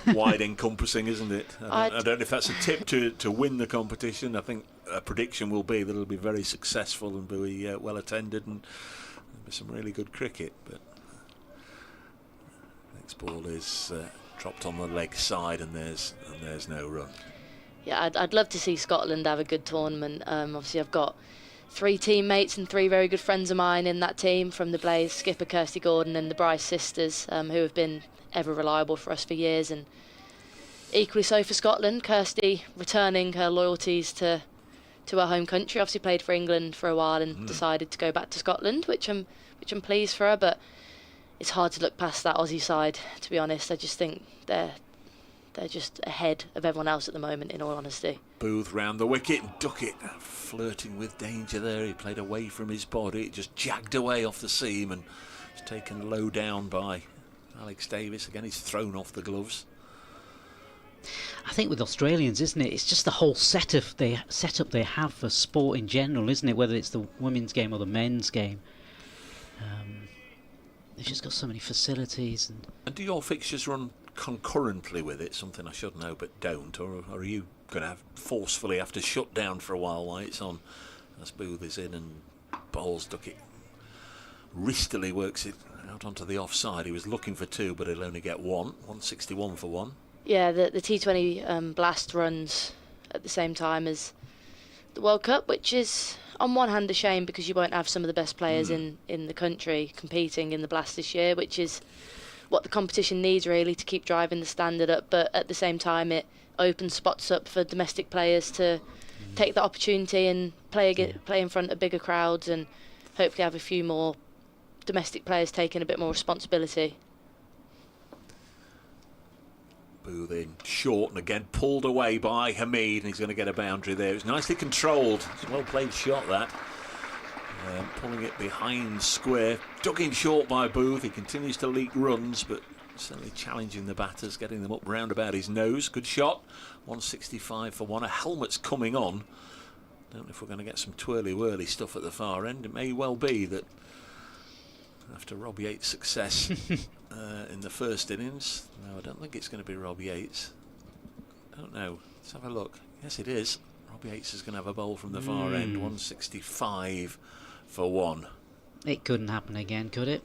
encompassing, isn't it? I don't know if that's a tip to win the competition. I think a prediction will be that it'll be very successful and be well attended, and there'll be some really good cricket. But next ball is dropped on the leg side, and there's no run. yeah, I'd love to see Scotland have a good tournament. Obviously, I've got 3 teammates and 3 very good friends of mine in that team from the Blaze, skipper Kirsty Gordon and the Bryce sisters, who have been ever reliable for us for years, and equally so for Scotland. Kirsty returning her loyalties to her home country. Obviously played for England for a while and decided to go back to Scotland, which I'm pleased for her. But it's hard to look past that Aussie side, to be honest. I just think they're just ahead of everyone else at the moment, in all honesty. Booth round the wicket, Duckett flirting with danger there. He played away from his body, it just jagged away off the seam and was taken low down by Alex Davis. Again, he's thrown off the gloves. I think with Australians, isn't it? It's just the whole setup they have for sport in general, isn't it? Whether it's the women's game or the men's game, they've just got so many facilities. And do your fixtures run concurrently with it? Something I should know but don't, or are you going to forcefully have to shut down for a while it's on? As Booth is in and bowls Duckett wristily works it out onto the offside. He was looking for 2, but he'll only get 161 for 1. Yeah, the T20 Blast runs at the same time as the World Cup, which is on one hand a shame because you won't have some of the best players in the country competing in the Blast this year, which is what the competition needs really to keep driving the standard up. But at the same time, it opens spots up for domestic players to take the opportunity and play in front of bigger crowds, and hopefully have a few more domestic players taking a bit more responsibility. Booth in short and again pulled away by Hamid, and he's going to get a boundary there. It's nicely controlled. It's a well played shot, that. Pulling it behind square. Dug in short by Booth. He continues to leak runs, but certainly challenging the batters, getting them up round about his nose. Good shot. 165 for 1. A helmet's coming on. Don't know if we're going to get some twirly-whirly stuff at the far end. It may well be that after Rob Yates' success in the first innings. No, I don't think it's going to be Rob Yates. I don't know. Let's have a look. Yes, it is. Rob Yates is going to have a bowl from the far end. 165 for 1. It couldn't happen again, could it?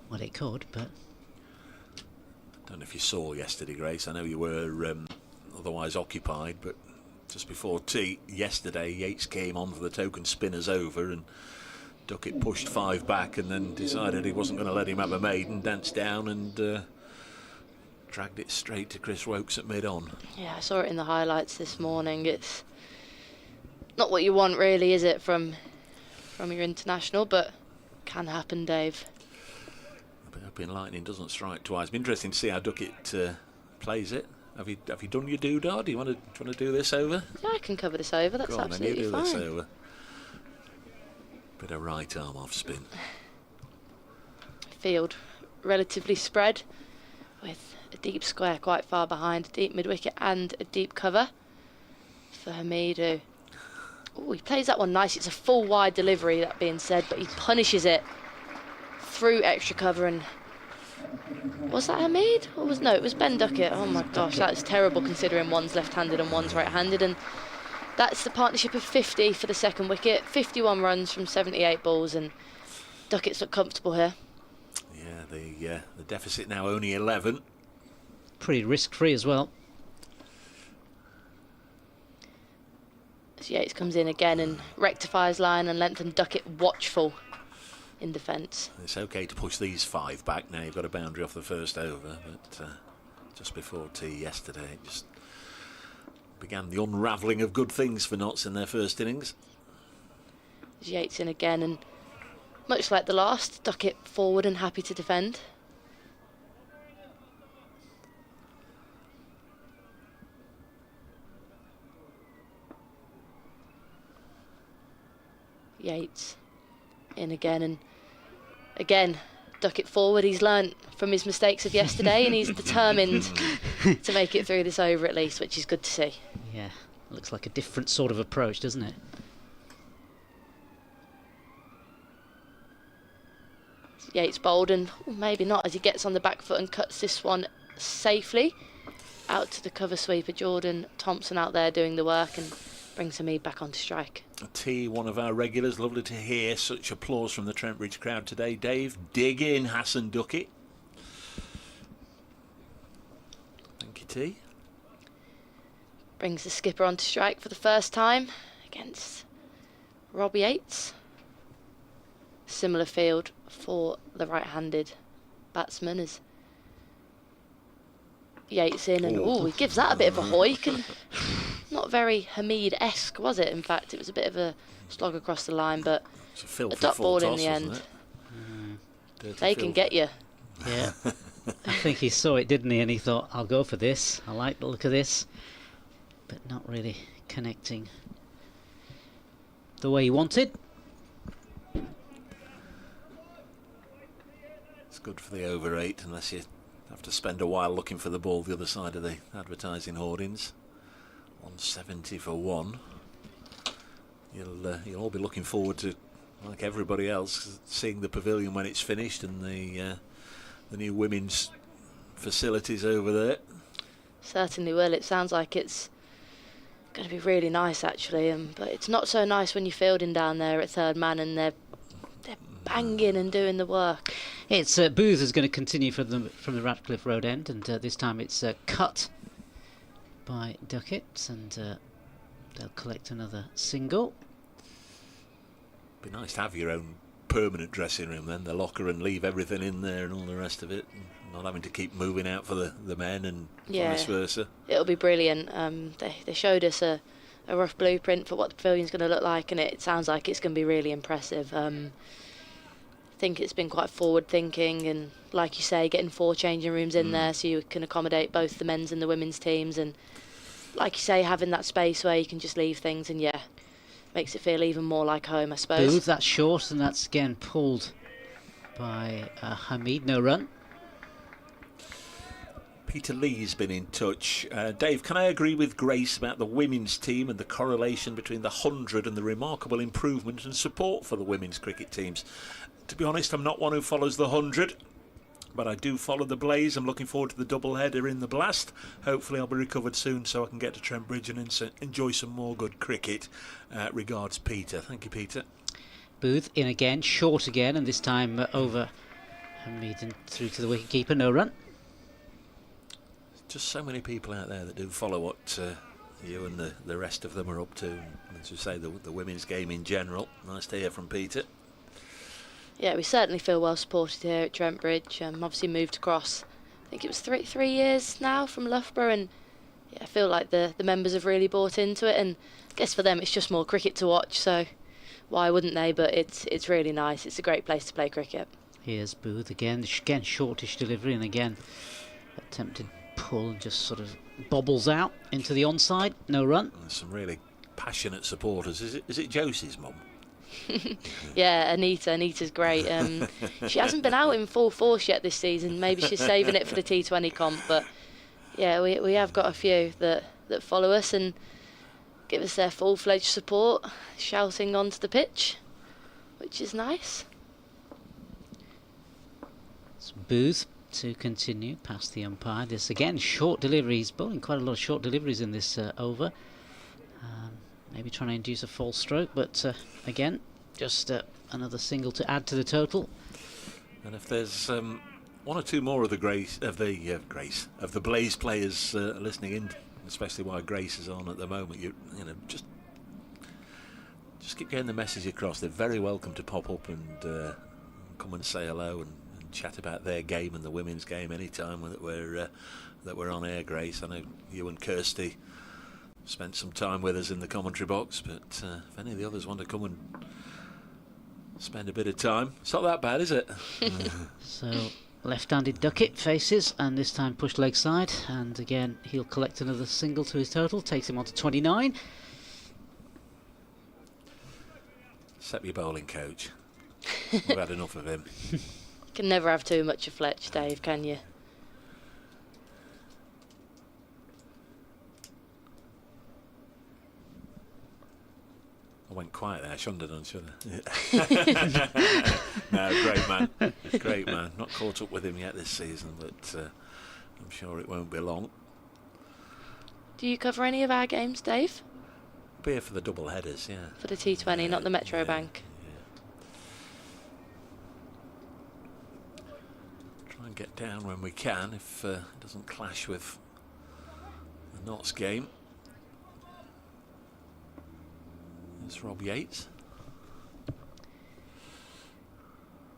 Well, it could, but... I don't know if you saw yesterday, Grace. I know you were otherwise occupied, but just before tea yesterday, Yates came on for the token spinners over, and Duckett pushed 5 back and then decided he wasn't going to let him have a maiden, danced down and dragged it straight to Chris Wokes at mid-on. Yeah, I saw it in the highlights this morning. It's not what you want really, is it, from your international, but can happen, Dave. But hoping lightning doesn't strike twice. It'll be interesting to see how Duckett plays it. Have you done your doodah? Do you want to do this over? Yeah, I can cover this over. That's Go on, absolutely then, you do fine. this over. Bit of right arm off spin. Field relatively spread with a deep square quite far behind, a deep mid-wicket and a deep cover for Hamidu. Oh, he plays that one nice. It's a full wide delivery, that being said, but he punishes it through extra cover. And was that Hamid? Or no, it was Ben Duckett. Oh my gosh, that is terrible considering one's left-handed and one's right-handed. And that's the partnership of 50 for the second wicket. 51 runs from 78 balls, and Duckett's look comfortable here. Yeah, the deficit now only 11. Pretty risk-free as well. As Yates comes in again and rectifies line and length, and Duckett watchful in defence. It's okay to push these 5 back now. You've got a boundary off the first over, but just before tea yesterday, it just began the unravelling of good things for Notts in their first innings. Yates in again, and much like the last, Duckett forward and happy to defend. Yates in again, and again Duckett forward. He's learnt from his mistakes of yesterday and he's determined to make it through this over at least, which is good to see. Yeah, looks like a different sort of approach, doesn't it? Yates bowled, and maybe not, as he gets on the back foot and cuts this one safely out to the cover sweeper. Jordan Thompson out there doing the work and brings Hamid back onto strike. T, one of our regulars. Lovely to hear such applause from the Trent Bridge crowd today. Dave, dig in Hassan Duckett. Thank you, T. Brings the skipper on to strike for the first time against Rob Yates. Similar field for the right-handed batsman as Yates in, and he gives that a bit of a hoik, and not very Hamid-esque, was it? In fact, it was a bit of a slog across the line, but a dot ball in the end. They can get you. Yeah. I think he saw it, didn't he? And he thought, I'll go for this. I like the look of this. But not really connecting the way he wanted. It's good for the over 8, unless you have to spend a while looking for the ball the other side of the advertising hoardings. 170 for 1. You'll all be looking forward to, like everybody else, seeing the pavilion when it's finished and the new women's facilities over there. Certainly will. It sounds like it's going to be really nice, actually, but it's not so nice when you're fielding down there at third man and they're banging and doing the work. It's Booth is going to continue from the Ratcliffe Road end, and this time it's cut by Duckett, and they'll collect another single. Be nice to have your own permanent dressing room then, the locker, and leave everything in there and all the rest of it, and not having to keep moving out for the men and vice versa. It'll be brilliant. They showed us a rough blueprint for what the pavilion's going to look like, and it sounds like it's going to be really impressive. I think it's been quite forward thinking, and like you say, getting 4 changing rooms in there so you can accommodate both the men's and the women's teams, and like you say, having that space where you can just leave things, and makes it feel even more like home, I suppose. Booth, that's short, and that's again pulled by Hamid. No run. Peter Lee's been in touch. Dave, can I agree with Grace about the women's team and the correlation between the 100 and the remarkable improvement and support for the women's cricket teams? To be honest, I'm not one who follows the 100, but I do follow the Blaze. I'm looking forward to the double-header in the Blast. Hopefully I'll be recovered soon so I can get to Trent Bridge and enjoy some more good cricket. Regards, Peter. Thank you, Peter. Booth in again, short again, and this time over Hamid and through to the wicketkeeper. No run. Just so many people out there that do follow what you and the rest of them are up to. And as you say, the women's game in general. Nice to hear from Peter. Yeah, we certainly feel well supported here at Trent Bridge. Obviously moved across, I think it was three years now from Loughborough, and I feel like the members have really bought into it, and I guess for them it's just more cricket to watch, so why wouldn't they? But it's really nice. It's a great place to play cricket. Here's Booth again shortish delivery, and again attempted pull and just sort of bobbles out into the onside. No run. There's some really passionate supporters. Is it Josie's mum? Yeah, Anita's great. She hasn't been out in full force yet this season. Maybe she's saving it for the T20 comp, but yeah, we have got a few that follow us and give us their full-fledged support, shouting onto the pitch, which is nice. It's Booth to continue past the umpire. This again short delivery. He's bowling quite a lot of short deliveries in this over. Maybe trying to induce a false stroke, but again, just another single to add to the total. And if there's one or two more of the Blaze players listening in, especially while Grace is on at the moment, you know, just keep getting the message across. They're very welcome to pop up and come and say hello and chat about their game and the women's game anytime that we're on air, Grace. I know you and Kirsty spent some time with us in the commentary box, but if any of the others want to come and spend a bit of time, it's not that bad, is it? So left-handed Duckett faces, and this time pushed leg side, and again he'll collect another single to his total, takes him on to 29. Set your bowling coach. We've had enough of him. Can never have too much of Fletch, Dave, can you? I went quiet there. I shouldn't have done, should I? No, great man. Not caught up with him yet this season, but I'm sure it won't be long. Do you cover any of our games, Dave? Be here for the double headers, yeah. For the T20, not the Metro Bank. Try and get down when we can if it doesn't clash with the Notts game. There's Rob Yates.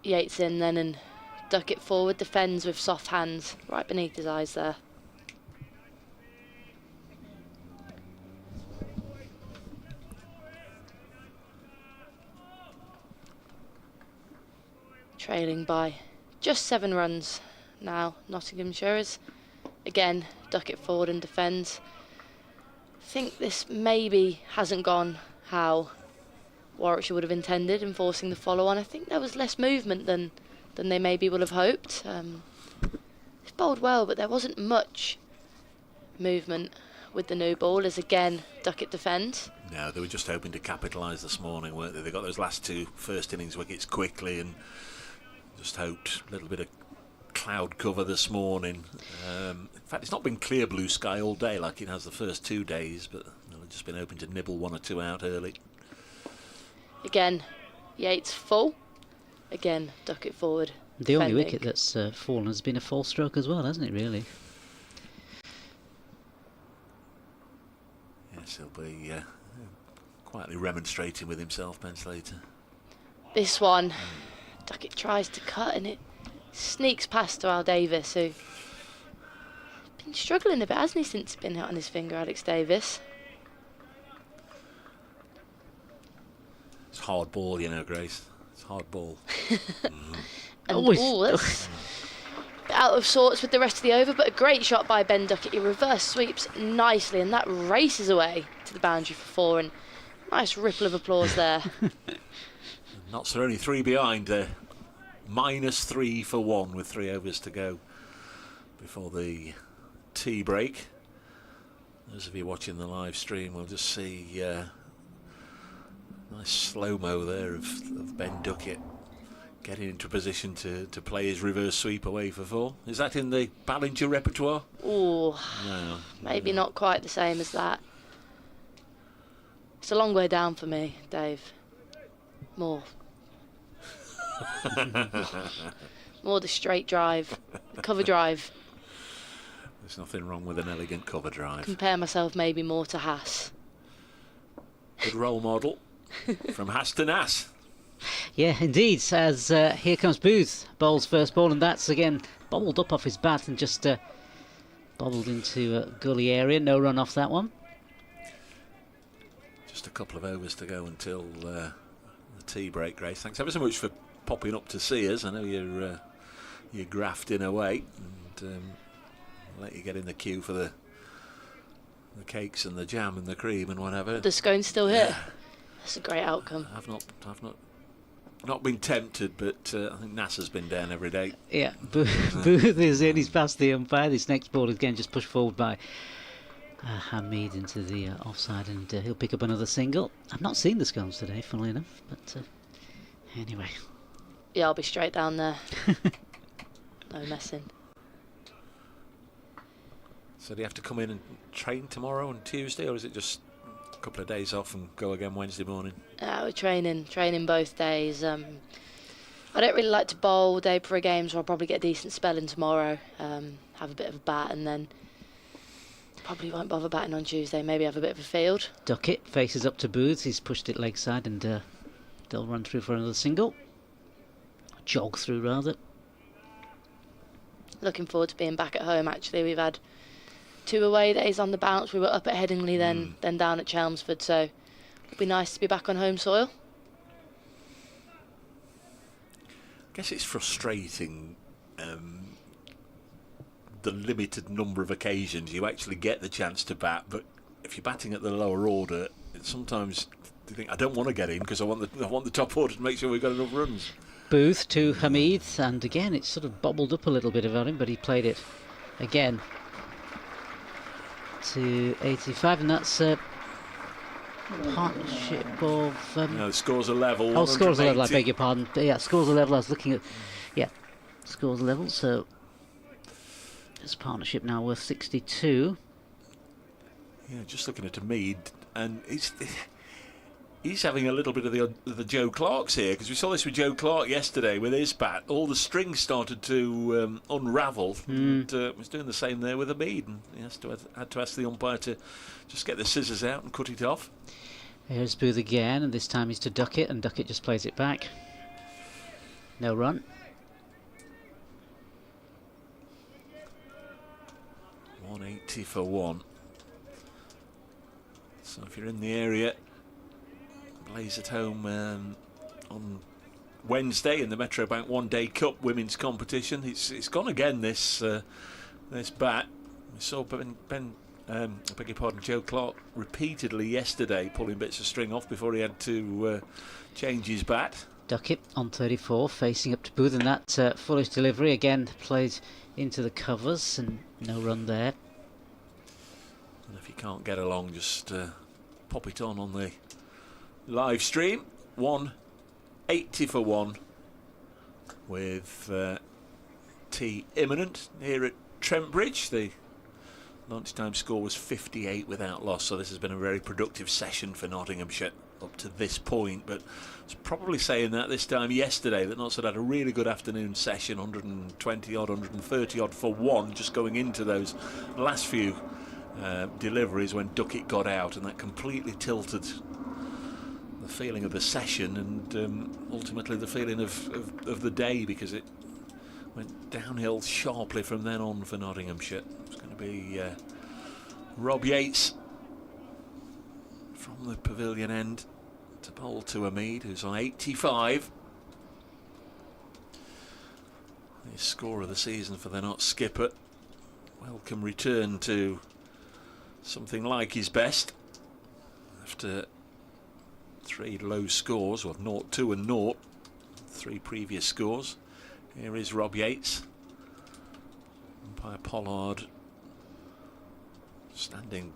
Yates in then and Duckett forward, defends with soft hands right beneath his eyes there. Trailing by just 7 runs now, Nottinghamshire is. Again, Duckett forward and defends. I think this maybe hasn't gone how Warwickshire would have intended in forcing the follow-on. I think there was less movement than they maybe would have hoped. It's bowled well, but there wasn't much movement with the new ball as again Duckett defends. No, they were just hoping to capitalise this morning, weren't they? They got those last 2 first innings wickets quickly and just hoped a little bit of cloud cover this morning. In fact, it's not been clear blue sky all day like it has the first 2 days, but they've just been hoping to nibble 1 or 2 out early. Again, Yates full. Again, Duckett forward. The only defending. wicket that's fallen has been a false stroke as well, hasn't it, really? Yes, he'll be quietly remonstrating with himself, Ben Slater. This one, Duckett tries to cut and it sneaks past to Al Davis, who's been struggling a bit, hasn't he, since he's been hit on his finger, Alex Davis. It's hard ball, you know, Grace. It's hard ball. And that's out of sorts with the rest of the over, but a great shot by Ben Duckett. He reverse sweeps nicely and that races away to the boundary for 4, and nice ripple of applause there. Knots are only 3 behind there. -3 for 1 with 3 overs to go before the tea break. Those of you watching the live stream will just see nice slow-mo there of Ben Duckett getting into a position to play his reverse sweep away for 4. Is that in the Ballinger repertoire? Ooh, No. maybe not quite the same as that. It's a long way down for me, Dave. More the straight drive, the cover drive. There's nothing wrong with an elegant cover drive. Compare myself maybe more to Haas. Good role model from Haas to Nass. Yeah, indeed. As here comes Booth, bowls first ball, and that's again bobbled up off his bat and just bobbled into a gully area. No run off that one. Just a couple of overs to go until the tea break, Grace. Thanks ever so much for popping up to see us. I know you're grafting away, and I'll let you get in the queue for the cakes and the jam and the cream and whatever. The scone's still here. Yeah. That's a great outcome. I've not been tempted, but I think NASA's been down every day. Yeah, Booth is in. He's past the umpire. This next ball again just pushed forward by Hamid into the offside, and he'll pick up another single. I've not seen the scones today, funnily enough, but anyway. Yeah, I'll be straight down there. No messing. So do you have to come in and train tomorrow and Tuesday, or is it just a couple of days off and go again Wednesday morning? We're training both days. I don't really like to bowl day for a game, so I'll probably get a decent spell in tomorrow, have a bit of a bat, and then probably won't bother batting on Tuesday, maybe have a bit of a field. Duckett faces up to Booth. He's pushed it leg side, and they'll run through for another single. Jog through, rather. Looking forward to being back at home, actually. We've had 2 away days on the bounce. We were up at Headingley, then down at Chelmsford, so it'll be nice to be back on home soil. I guess it's frustrating, the limited number of occasions you actually get the chance to bat, but if you're batting at the lower order, sometimes you think, I don't want to get in because I want the top order to make sure we've got enough runs. Booth to Hamid, and again it's sort of bobbled up a little bit about him, but he played it again to 85, and that's a partnership of... no, the scores are level. Oh, scores are level, I beg your pardon. Yeah, scores are level, I was looking at... Yeah, scores are level, so this partnership now worth 62. Yeah, just looking at Hamid, and he's having a little bit of the Joe Clarks here, because we saw this with Joe Clark yesterday with his bat. All the strings started to unravel, and was doing the same there with Hamid, and he had to ask the umpire to just get the scissors out and cut it off. Here's Booth again, and this time he's to Duckett, and Duckett just plays it back. No run. $180 for 1. So if you're in the area, Blaze at home on Wednesday in the Metrobank One Day Cup Women's Competition. It's gone again, this bat. We saw I beg your pardon, Joe Clark repeatedly yesterday pulling bits of string off before he had to change his bat. Duckett on 34, facing up to Booth, and that foolish delivery again played into the covers, and no run there. And if you can't get along, just pop it on the live stream. 180 for 1 with tea imminent here at Trent Bridge. The lunchtime score was 58 without loss, so this has been a very productive session for Nottinghamshire up to this point. But I was probably saying that this time yesterday, that Notts had had a really good afternoon session, 120 odd, 130 odd for 1, just going into those last few deliveries when Duckett got out, and that completely tilted the feeling of the session and ultimately the feeling of the day, because it went downhill sharply from then on for Nottinghamshire. It's going to be Rob Yates from the pavilion end to bowl to Hamid, who's on 85. His score of the season for the Notts skipper. Welcome return to something like his best after 3 low scores, well, 0, 2 and 0, 3 previous scores. Here is Rob Yates. Umpire Pollard standing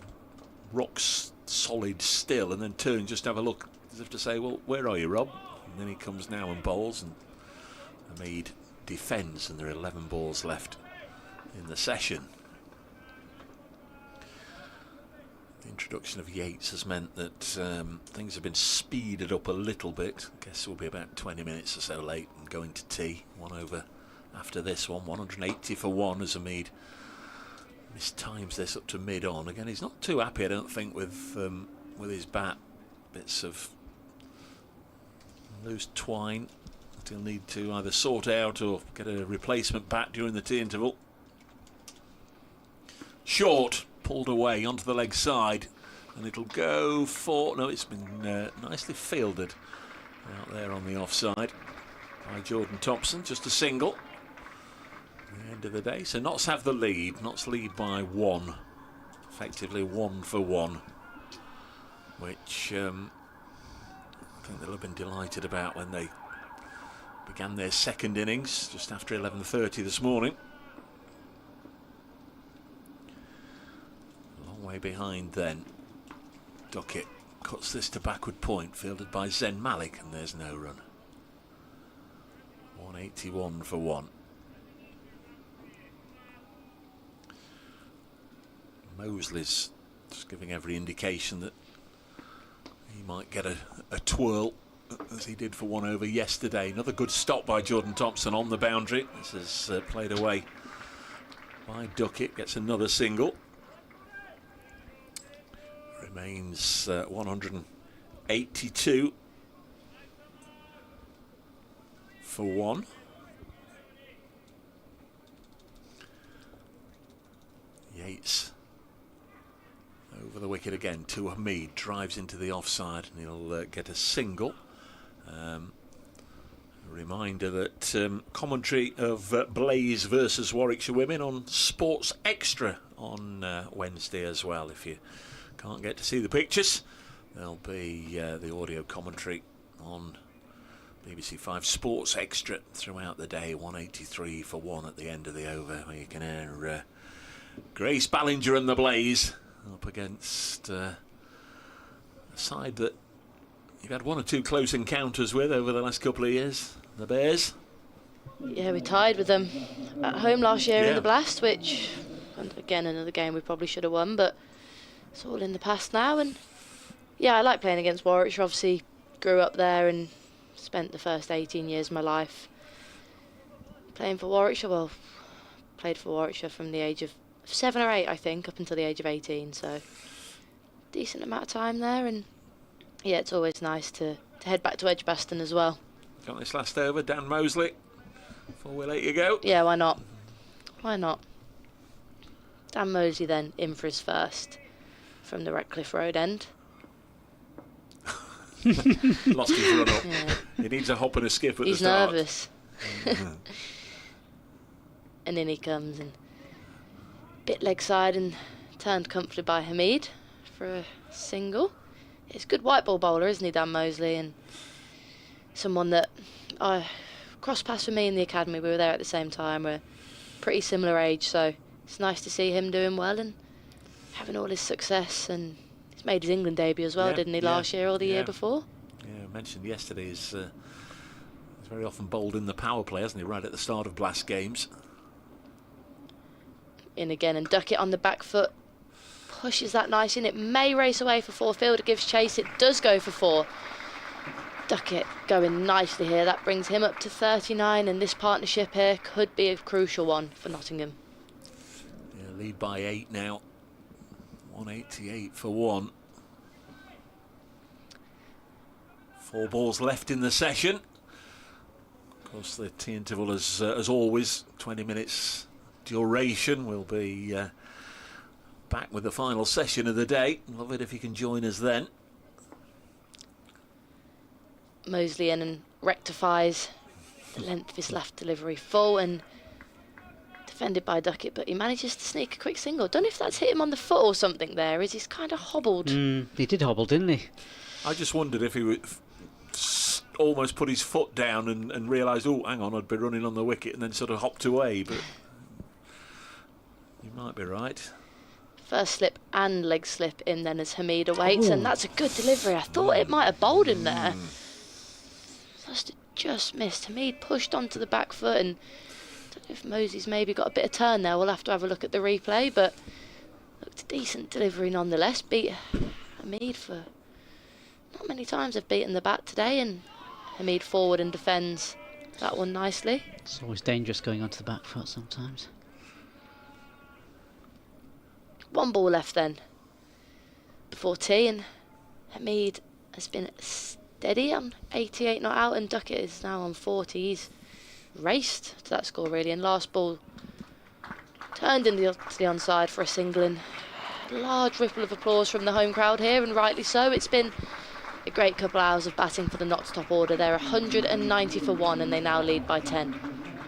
rock solid still, and then turns just to have a look as if to say, well, where are you, Rob? And then he comes now and bowls, and Hamid defends, and there are 11 balls left in the session. The introduction of Yates has meant that things have been speeded up a little bit. I guess we'll be about 20 minutes or so late and going to tea. 1 over after this one. 180 for 1 as Hamid mistimes this up to mid-on. Again, he's not too happy, I don't think, with his bat. Bits of loose twine that he'll need to either sort out or get a replacement bat during the tea interval. Short. Pulled away onto the leg side, and it'll go for... No, it's been nicely fielded out there on the offside by Jordan Thompson. Just a single at the end of the day. So Notts have the lead. Notts lead by 1. Effectively 1 for 1, which I think they'll have been delighted about when they began their second innings just after 11:30 this morning. Way behind then. Duckett cuts this to backward point, fielded by Zen Malik, and there's no run. 181 for 1. Mosley's just giving every indication that he might get a twirl as he did for 1 over yesterday. Another good stop by Jordan Thompson on the boundary. This is played away by Duckett, gets another single. Remains 182 for 1. Yates over the wicket again to Hamid, drives into the offside, and he'll get a single. A reminder that commentary of Blaze versus Warwickshire Women on Sports Extra on Wednesday as well. If you can't get to see the pictures, there'll be the audio commentary on BBC 5 Sports Extra throughout the day. 183 for 1 at the end of the over, where you can hear Grace Ballinger and the Blaze up against a side that you've had 1 or 2 close encounters with over the last couple of years, the Bears. Yeah, we tied with them at home last year in the Blast, which, and again, another game we probably should have won, but it's all in the past now. And yeah, I like playing against Warwickshire. Obviously grew up there and spent the first 18 years of my life playing for Warwickshire. Well, played for Warwickshire from the age of 7 or 8, I think, up until the age of 18, so decent amount of time there. And yeah, it's always nice to head back to Edgbaston as well. Got this last over, Dan Mosley, before we let you go. Yeah, why not? Why not? Dan Mosley then in for his first from the Ratcliffe Road end. Lost his run up. Yeah. He needs a hop and a skip at He's the start. nervous. And in he comes, and bit leg side and turned comfortably by Hamid for a single. He's a good white ball bowler, isn't he, Dan Mosley? And someone that I crossed paths with me in the academy. We were there at the same time. We're pretty similar age, so it's nice to see him doing well and having all his success. And he's made his England debut as well, Yeah, didn't he, yeah, last year or the yeah. year before? Yeah, I mentioned yesterday he's very often bowled in the power play, hasn't he, right at the start of blast games. In again, and Duckett on the back foot pushes that nice in. It may race away for four. Fielder gives chase. It does go for four. Duckett going nicely here. That brings him up to 39, and this partnership here could be a crucial one for Nottingham. Yeah, lead by 8 now. 188 for 1. 4 balls left in the session. Of course, the tea interval, as always, 20 minutes duration. We'll be back with the final session of the day. Love it if you can join us then. Mosley in and rectifies the length of his left delivery full and defended by Duckett, but he manages to sneak a quick single. Don't know if that's hit him on the foot or something there, as he's kind of hobbled. He did hobble, didn't he? I just wondered if he would almost put his foot down and realised, oh, hang on, I'd be running on the wicket, and then sort of hopped away, but you might be right. First slip and leg slip in then as Hamid awaits, and that's a good delivery. I thought it might have bowled him there. Just missed. Hamid pushed onto the back foot, and I don't know if Mosley's maybe got a bit of turn there. We'll have to have a look at the replay, but looked a decent delivery nonetheless. Beat Hamid for not many times have beaten the bat today, and Hamid forward and defends that one nicely. It's always dangerous going onto the back foot sometimes. One ball left then before tea, and Hamid has been steady on 88 not out, and Duckett is now on 40. He's raced to that score really, and last ball turned into the onside for a single, and large ripple of applause from the home crowd here, and rightly so. It's been a great couple of hours of batting for the Notts top order. They're 190 for 1, and they now lead by 10.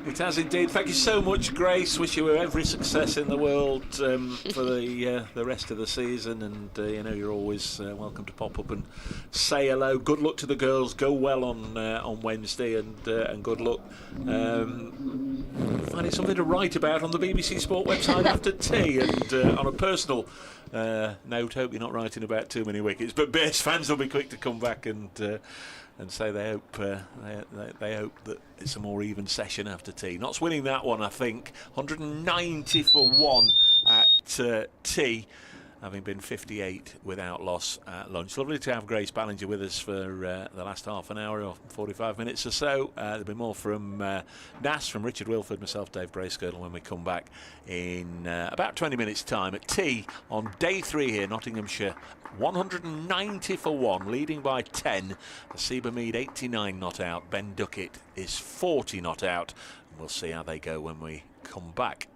It has indeed. Thank you so much, Grace. Wish you every success in the world for the rest of the season, and you know you're always welcome to pop up and say hello. Good luck to the girls. Go well on Wednesday, and good luck. Finding something to write about on the BBC Sport website after tea, and on a personal note, hope you're not writing about too many wickets. But Bears fans will be quick to come back and say they hope they hope that it's a more even session after tea. Notts winning that one, I think, 190 for 1 at tea, having been 58 without loss at lunch. Lovely to have Grace Ballinger with us for the last half an hour or 45 minutes or so. There'll be more from NAS, from Richard Wilford, myself, Dave Bracegirdle, when we come back in about 20 minutes' time at tea on day 3 here, Nottinghamshire. 190 for 1, leading by 10. Nasiba Mead 89 not out. Ben Duckett is 40 not out. And we'll see how they go when we come back.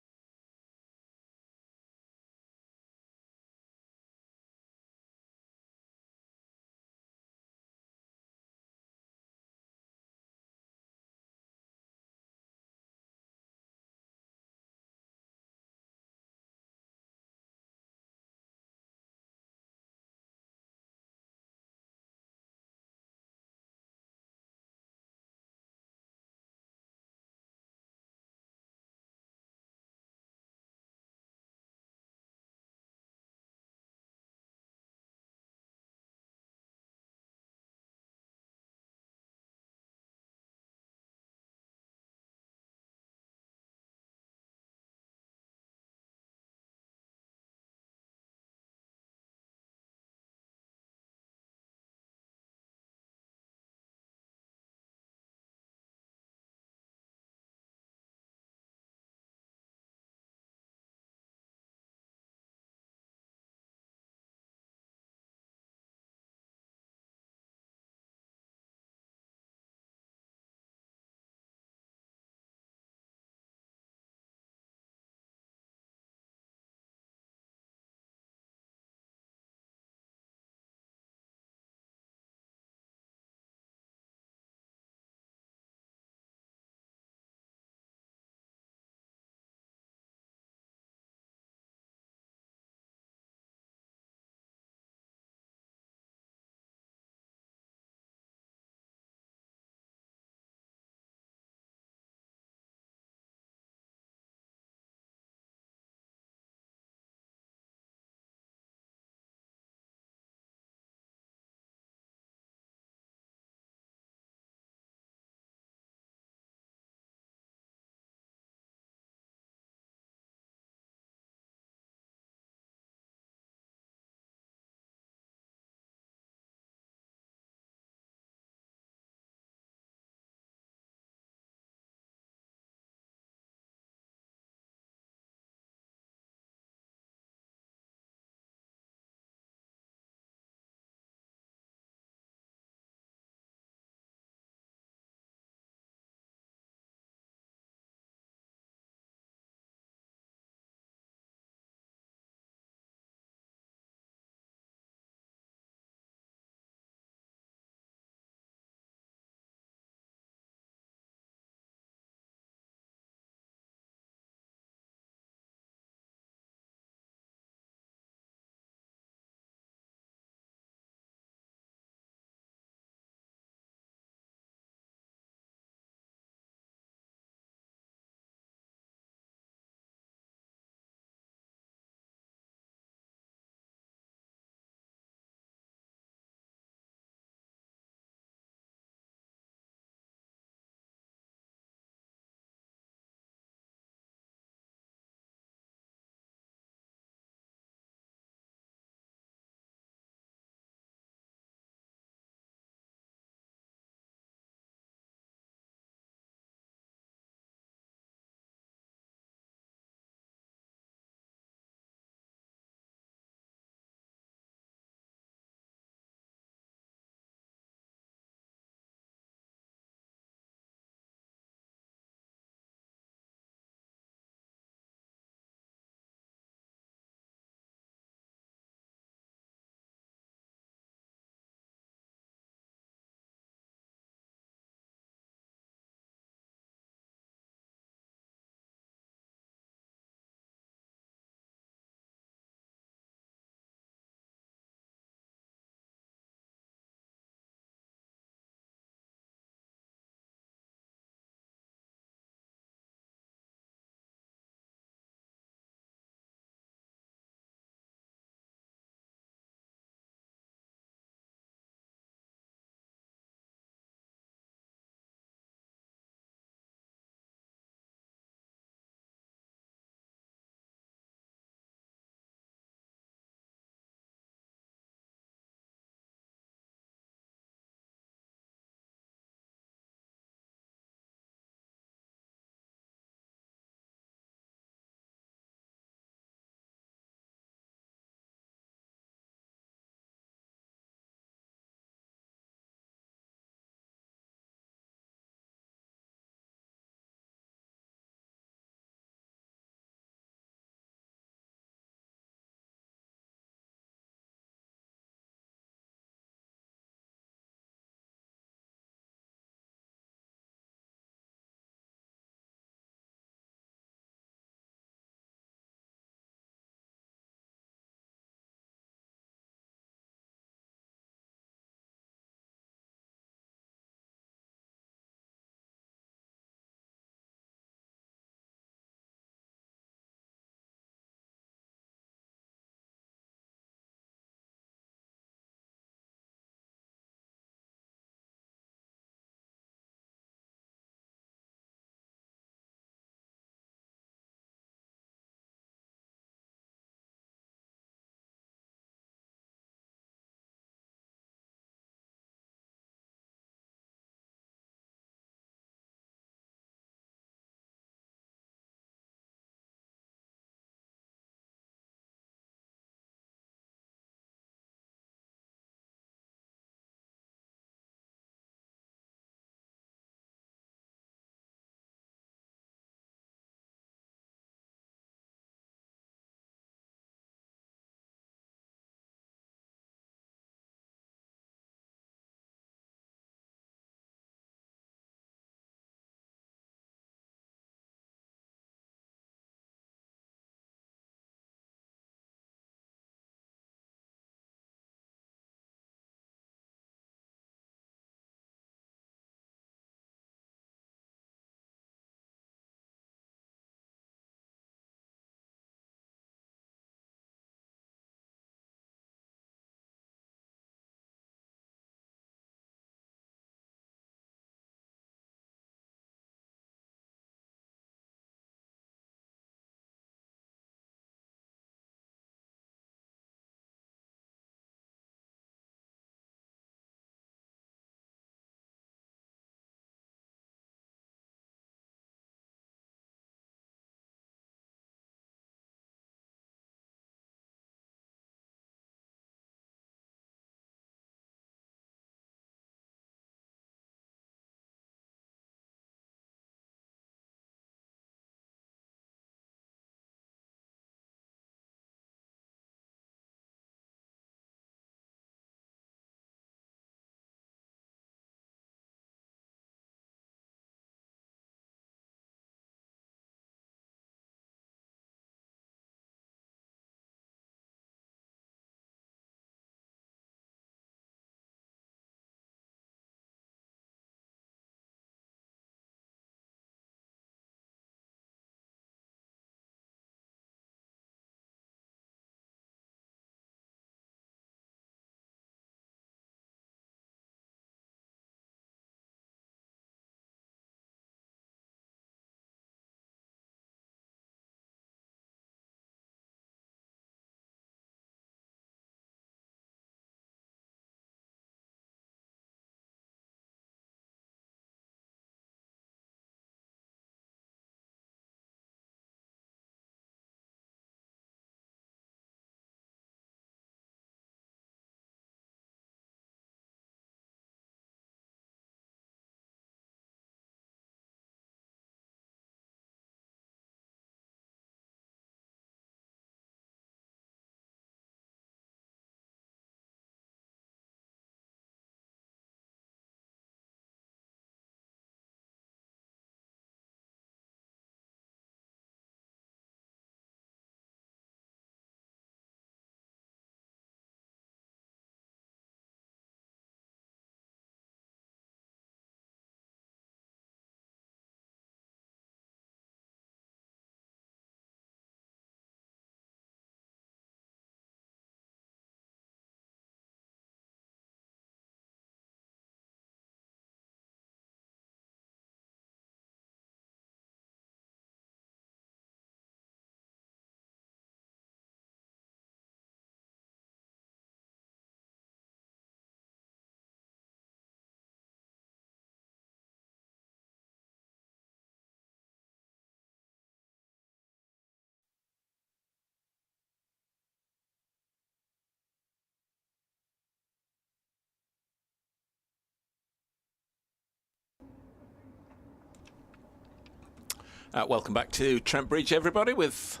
Welcome back to Trent Bridge, everybody, with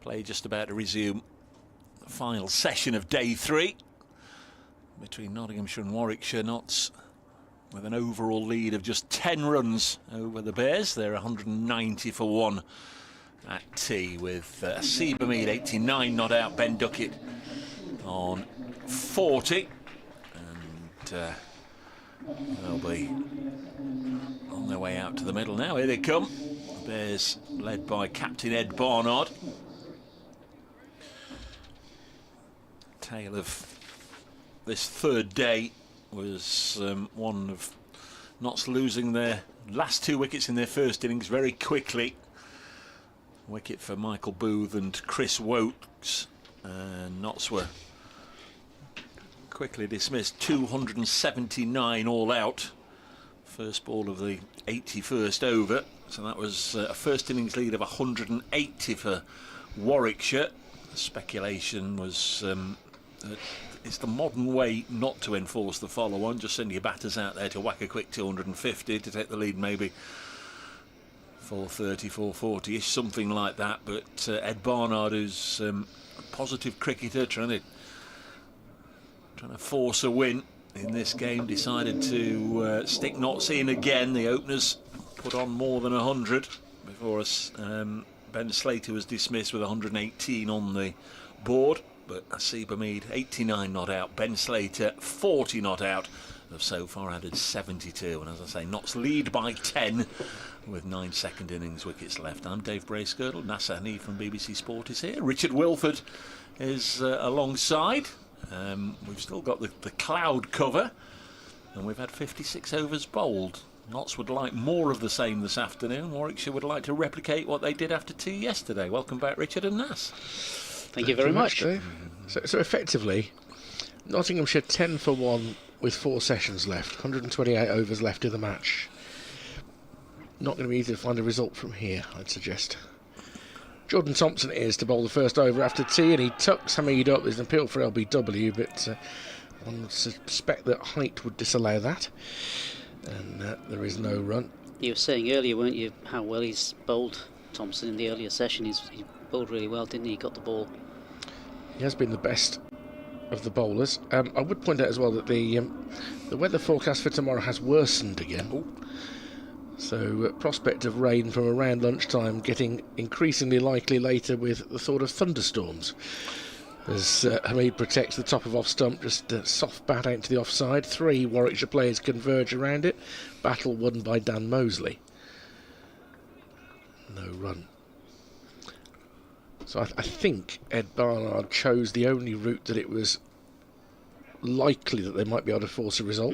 play just about to resume the final session of day 3 between Nottinghamshire and Warwickshire. Notts with an overall lead of just 10 runs over the Bears. They're 190 for 1 at tea, with Seabermead 89 not out, Ben Duckett on 40, and they'll be on their way out to the middle now. Here they come. The Bears led by Captain Ed Barnard. Tale of this third day was one of Notts losing their last 2 wickets in their first innings very quickly. Wicket for Michael Booth and Chris Wokes, and Notts were quickly dismissed. 279 all out, first ball of the 81st over, so that was a first innings lead of 180 for Warwickshire. The speculation was that it's the modern way not to enforce the follow-on, just send your batters out there to whack a quick 250 to take the lead, maybe 430, 440-ish, something like that. But Ed Barnard, who's a positive cricketer, trying to force a win in this game, decided to stick Notts in again. The openers put on more than 100 before us. Ben Slater was dismissed with 118 on the board, but Seabermead 89 not out, Ben Slater 40 not out, have so far added 72, and as I say, Notts lead by 10 with 9 second innings wickets left. I'm Dave Bracegirdle. Nasser Hanif from BBC Sport is here. Richard Wilford is alongside. We've still got the cloud cover, and we've had 56 overs bowled. Notts would like more of the same this afternoon. Warwickshire would like to replicate what they did after tea yesterday. Welcome back, Richard and Nas. Thank you very much. So effectively, Nottinghamshire 10 for 1 with 4 sessions left, 128 overs left in the match. Not going to be easy to find a result from here, I'd suggest. Jordan Thompson is to bowl the first over after tea, and he tucks Hamid up. There's an appeal for LBW, but one would suspect that height would disallow that, and there is no run. You were saying earlier, weren't you, how well he's bowled, Thompson, in the earlier session. He bowled really well, didn't he? He got the ball. He has been the best of the bowlers. I would point out as well that the weather forecast for tomorrow has worsened again. Ooh. So prospect of rain from around lunchtime getting increasingly likely later, with the thought of thunderstorms. As Hamid protects the top of off stump, just a soft bat out to the offside. 3 Warwickshire players converge around it. Battle won by Dan Mosley. No run. So I think Ed Barnard chose the only route that it was likely that they might be able to force a result.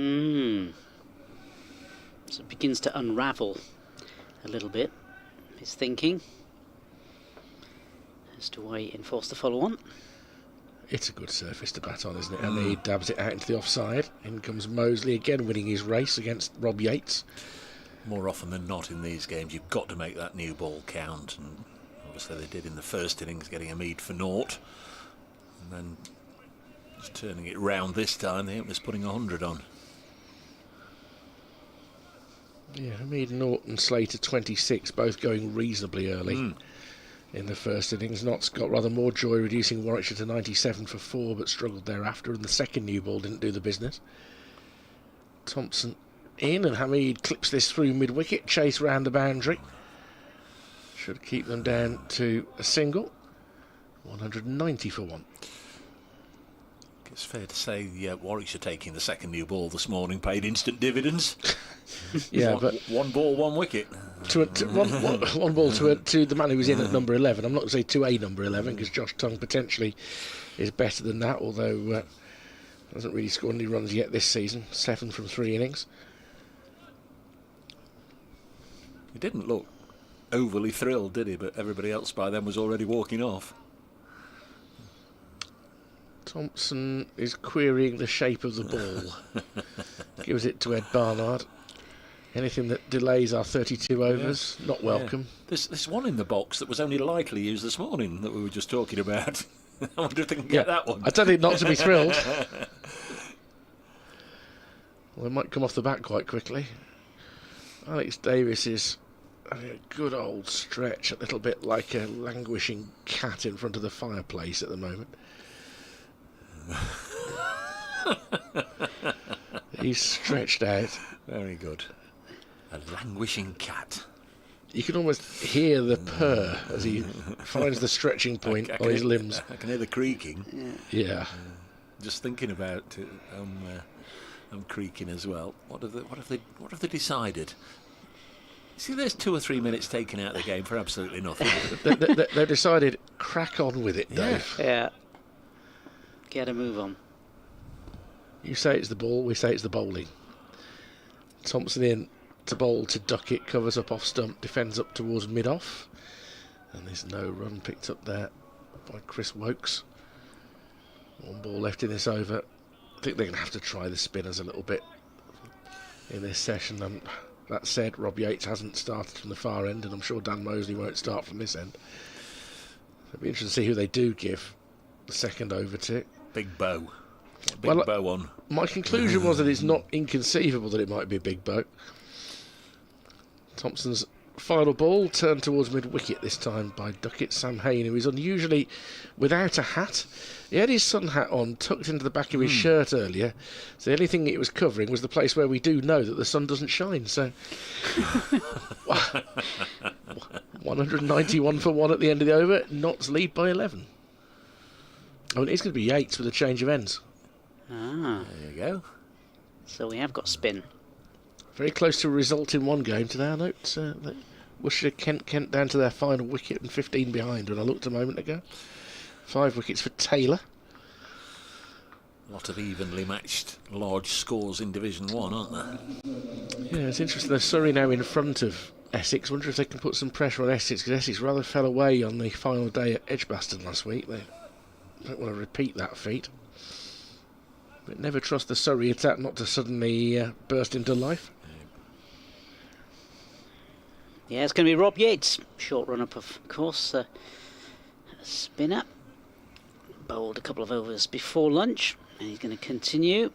So it begins to unravel a little bit, his thinking, as to why he enforced the follow-on. It's a good surface to bat on, isn't it? And he dabs it out into the offside. In comes Mosley, again winning his race against Rob Yates. More often than not in these games, you've got to make that new ball count, and obviously they did in the first innings, getting a mead for naught, and then just turning it round this time. The opener's putting 100 on. Yeah, Hamid Norton, Slater 26, both going reasonably early in the first innings. Notts got rather more joy, reducing Warwickshire to 97 for 4, but struggled thereafter, and the second new ball didn't do the business. Thompson in, and Hamid clips this through mid-wicket, chase round the boundary. Should keep them down to a single. 190 for 1. It's fair to say Warwickshire taking the second new ball this morning paid instant dividends. Yeah, but one ball, 1 wicket. One ball to the man who was in at number 11. I'm not going to say to a number 11, because Josh Tongue potentially is better than that, although hasn't really scored any runs yet this season. 7 from 3 innings. He didn't look overly thrilled, did he? But everybody else by then was already walking off. Thompson is querying the shape of the ball. Gives it to Ed Barnard. Anything that delays our 32 overs, not welcome. Yeah. There's one in the box that was only lightly used this morning that we were just talking about. I wonder if they can get that one. I don't think not to be thrilled. Well, it might come off the bat quite quickly. Alex Davis is A good old stretch, a little bit like a languishing cat in front of the fireplace at the moment. He's stretched out. Very good. A languishing cat. You can almost hear the purr as he finds the stretching point on his limbs. I can hear the creaking. Yeah. Just thinking about it, I'm creaking as well. What have they decided? See, there's 2 or 3 minutes taken out of the game for absolutely nothing. They've decided, crack on with it, Dave. Yeah. Get a move on. You say it's the ball, we say it's the bowling. Thompson in to bowl to Duckett, covers up off stump, defends up towards mid-off. And there's no run picked up there by Chris Wokes. 1 ball left in this over. I think they're going to have to try the spinners a little bit in this session. That said, Rob Yates hasn't started from the far end, and I'm sure Dan Mosley won't start from this end. It'll be interesting to see who they do give the second over to. Big Bow. Bow on. My conclusion was that it's not inconceivable that it might be a big bow. Thompson's final ball turned towards mid-wicket this time by Duckett. Sam Hayne, who is unusually without a hat. He had his sun hat on, tucked into the back of his shirt earlier. So the only thing it was covering was the place where we do know that the sun doesn't shine. So 191 for 1 at the end of the over. Notts lead by 11. Oh, and it's going to be Yates with a change of ends. Ah. There you go. So we have got spin. Very close to a result in one game today. I note Worcestershire Kent down to their final wicket and 15 behind when I looked a moment ago. 5 wickets for Taylor. A lot of evenly matched large scores in Division 1, aren't there? Yeah, it's interesting. They're Surrey now in front of Essex. I wonder if they can put some pressure on Essex, because Essex rather fell away on the final day at Edgbaston last week. They don't want to repeat that feat. But never trust the Surrey attack not to suddenly burst into life. Yeah, it's going to be Rob Yates. Short run-up, of course. A spinner. Bowled a couple of overs before lunch. And he's going to continue.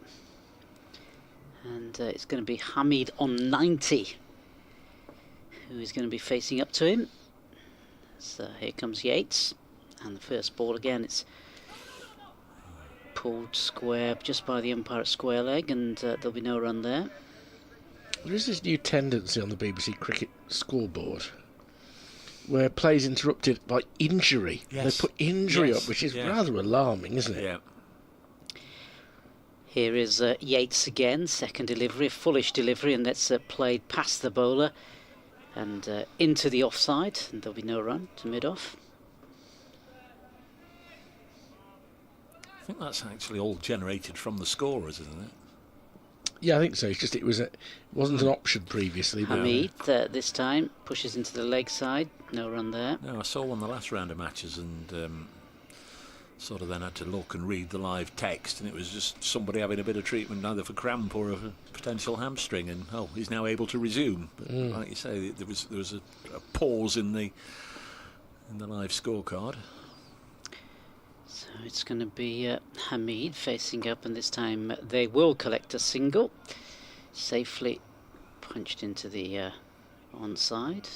And it's going to be Hamid on 90, who is going to be facing up to him. So here comes Yates. And the first ball again, it's pulled square just by the umpire at square leg, and there'll be no run there. There is this new tendency on the BBC cricket scoreboard where play's interrupted by injury. Yes. They put injury Yes. up, which is Yeah. rather alarming, isn't it? Yeah. Here is Yates again, second delivery, a fullish delivery, and that's played past the bowler and into the offside, and there'll be no run to mid-off. I think that's actually all generated from the scorers, isn't it? Yeah, I think so. It's just it wasn't an option previously. But Hamid this time pushes into the leg side, no run there. No, I saw one the last round of matches and sort of then had to look and read the live text, and it was just somebody having a bit of treatment either for cramp or a potential hamstring, and he's now able to resume. But like you say, there was a pause in the live scorecard. So it's going to be Hamid facing up, and this time they will collect a single. Safely punched into the onside.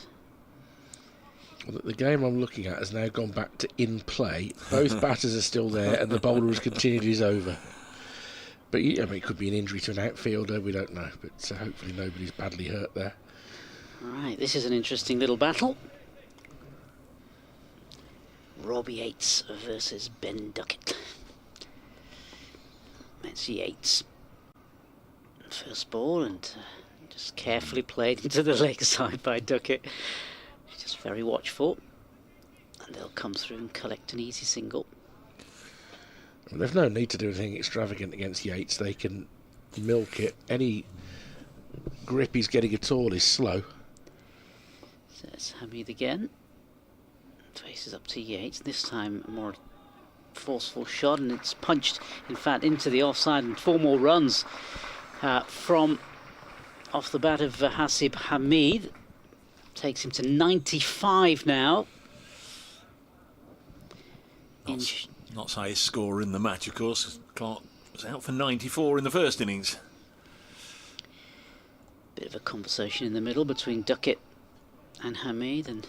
Well, the game I'm looking at has now gone back to in play. Both batters are still there, and the bowler has continued his over. But it could be an injury to an outfielder. We don't know, but hopefully nobody's badly hurt there. Right, this is an interesting little battle. Rob Yates versus Ben Duckett. That's Yates. First ball, and just carefully played into the leg side by Duckett. Just very watchful. And they'll come through and collect an easy single. Well, they've no need to do anything extravagant against Yates. They can milk it. Any grip he's getting at all is slow. So it's Hamid again. Faces up to Yates. This time a more forceful shot, and it's punched, in fact, into the offside, and 4 more runs from off the bat of Hasib Hamid. Takes him to 95 now. Notts' highest scorer in the match, of course. Clark was out for 94 in the first innings. Bit of a conversation in the middle between Duckett and Hamid, and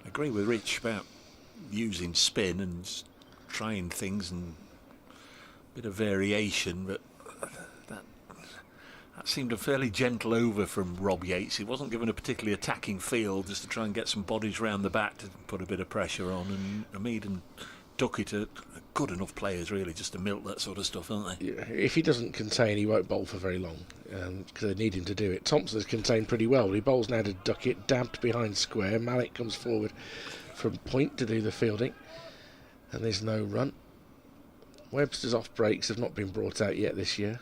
I agree with Rich about using spin and trying things and a bit of variation, but that seemed a fairly gentle over from Rob Yates. He wasn't given a particularly attacking field, just to try and get some bodies round the bat to put a bit of pressure on. And Hamid and Duckett are good enough players, really, just to milk that sort of stuff, aren't they? Yeah, if he doesn't contain, he won't bowl for very long, because they need him to do it. Thompson's contained pretty well. He bowls now to Duckett, damped behind square. Malik comes forward from point to do the fielding, and there's no run. Webster's off breaks have not been brought out yet this year.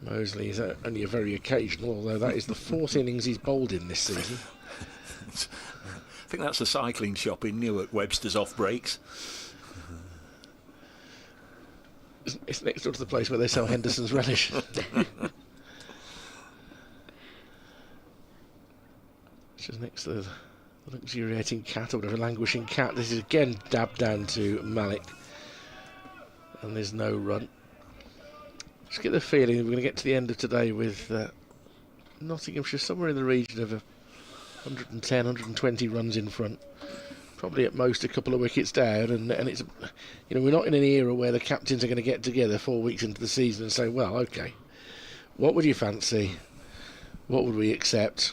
Mosley is only a very occasional, although that is the 4th innings he's bowled in this season. I think that's a cycling shop in Newark, Webster's off breaks. It's next door to the place where they sell Henderson's relish. Just next to the luxuriating cat, or whatever, languishing cat. This is again dabbed down to Malik, and there's no run. Just get the feeling that we're going to get to the end of today with Nottinghamshire somewhere in the region of 110, 120 runs in front. Probably at most a couple of wickets down, and it's, we're not in an era where the captains are going to get together 4 weeks into the season and say, well, okay, what would you fancy? What would we accept?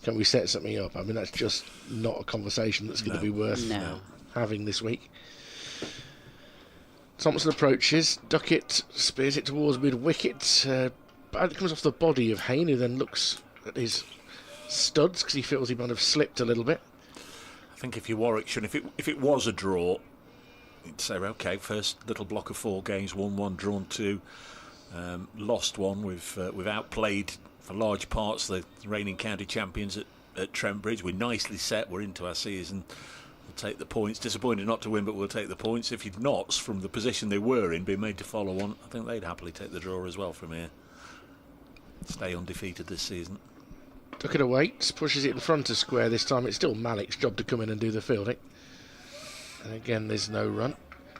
Can we set something up? I mean, that's just not a conversation that's going to be worth having this week. Thompson approaches. Duckett spears it towards mid-wicket. It comes off the body of Hayne, who then looks at his studs because he feels he might have slipped a little bit. I think if you're Warwickshire, and if it was a draw, you'd say, okay, first little block of 4 games, won 1, drawn 2, lost 1. We've outplayed for large parts the reigning county champions at Trent Bridge. We're nicely set. We're into our season. We'll take the points. Disappointed not to win, but we'll take the points. If you'd not, from the position they were in, been made to follow on, I think they'd happily take the draw as well from here. Stay undefeated this season. Duckett awaits, pushes it in front of square this time. It's still Malik's job to come in and do the fielding. And again, there's no run.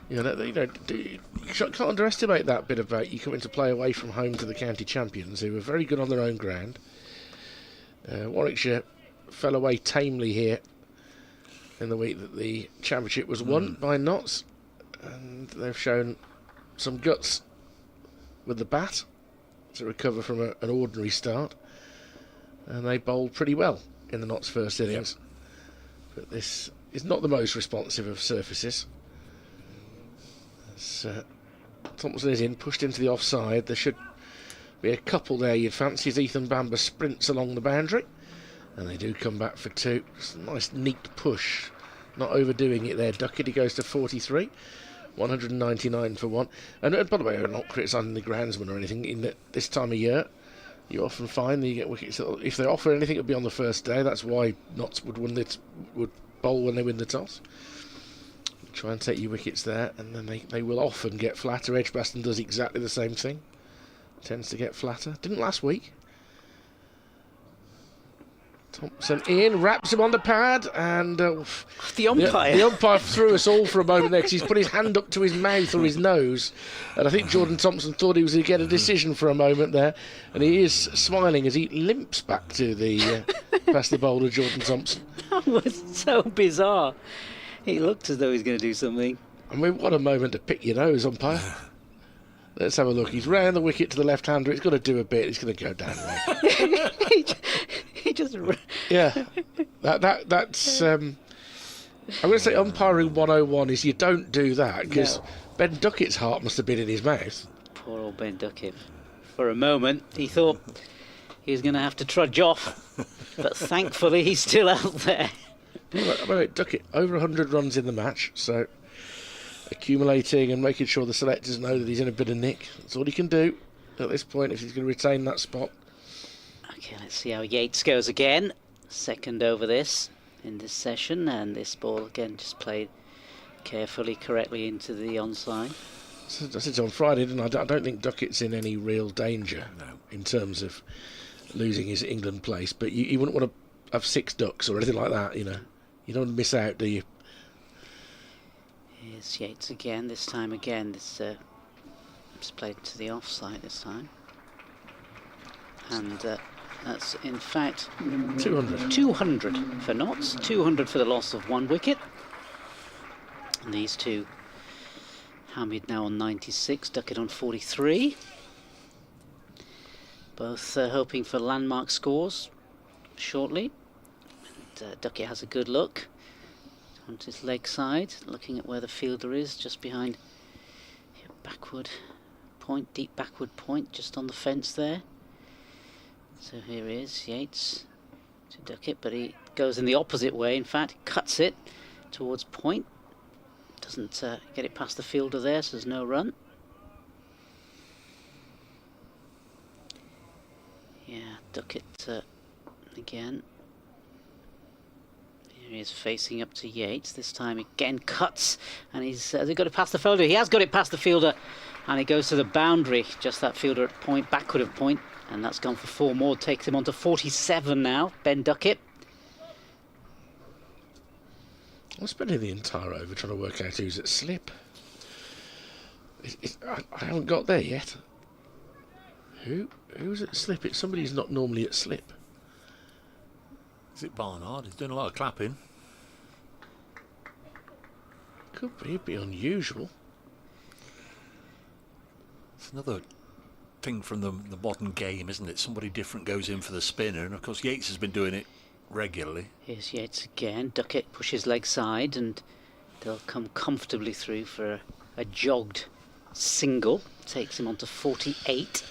You can't underestimate that bit about you coming to play away from home to the county champions, who were very good on their own ground. Warwickshire fell away tamely here in the week that the championship was won by Notts, and they've shown some guts with the bat to recover from an ordinary start, and they bowled pretty well in the Notts first innings. But this is not the most responsive of surfaces. Thompson is in, pushed into the offside. There should be a couple there you'd fancy as Ethan Bamber sprints along the boundary, and they do come back for 2. It's a nice neat push, not overdoing it there. Duckett, he goes to 43, 199 for 1. And by the way, I'm not criticising the groundsman or anything. In that this time of year, you often find that you get wickets. If they offer anything, it'll be on the first day. That's why Notts would bowl when they win the toss. Try and take your wickets there, and then they will often get flatter. Edgbaston does exactly the same thing. Tends to get flatter. Didn't last week. Thompson in, wraps him on the pad, and the umpire. The umpire threw us all for a moment there because he's put his hand up to his mouth or his nose, and I think Jordan Thompson thought he was going to get a decision for a moment there, and he is smiling as he limps back to the past the bowler, Jordan Thompson. That was so bizarre. He looked as though he was going to do something. I mean, what a moment to pick your nose, umpire. Let's have a look. He's round the wicket to the left-hander. It's got to do a bit. It's going to go down there. he just... Yeah. That's... I'm going to say umpiring 101 is you don't do that, because Ben Duckett's heart must have been in his mouth. Poor old Ben Duckett. For a moment, he thought he was going to have to trudge off, but thankfully he's still out there. Well, Duckett, over 100 runs in the match, so accumulating and making sure the selectors know that he's in a bit of nick. That's all he can do at this point if he's going to retain that spot. Okay, let's see how Yates goes again. Second over this in this session, and this ball again just played carefully, correctly into the onside. So I said on Friday, didn't I? I don't think Duckett's in any real danger in terms of losing his England place, but you wouldn't want to have 6 ducks or anything like that, you know. You don't want to miss out, do you? Here's Yates again, this time again. This it's played to the offside this time. And that's in fact 200. 200 for Notts, 200 for the loss of 1 wicket. And these two, Hamid now on 96, Duckett on 43. Both hoping for landmark scores shortly. And, Duckett has a good look onto his leg side, looking at where the fielder is, just behind backward point, deep backward point, just on the fence there. So here is Yates to Duckett, but he goes in the opposite way. In fact, cuts it towards point. Doesn't get it past the fielder there, so there's no run. Yeah, Duckett again. Here he is facing up to Yates. This time again cuts, and has he got it past the fielder? He has got it past the fielder, and it goes to the boundary. Just that fielder at point, backward of point, and that's gone for 4 more. Takes him on to 47 now. Ben Duckett. I'm spending the entire over trying to work out who's at slip. I haven't got there yet. Who's at slip? It's somebody who's not normally at slip. Is it Barnard? He's doing a lot of clapping. Could be, it'd be unusual. It's another thing from the modern game, isn't it? Somebody different goes in for the spinner, and of course Yates has been doing it regularly. Here's Yates again. Duckett pushes leg side, and they'll come comfortably through for a jogged single. Takes him on to 48.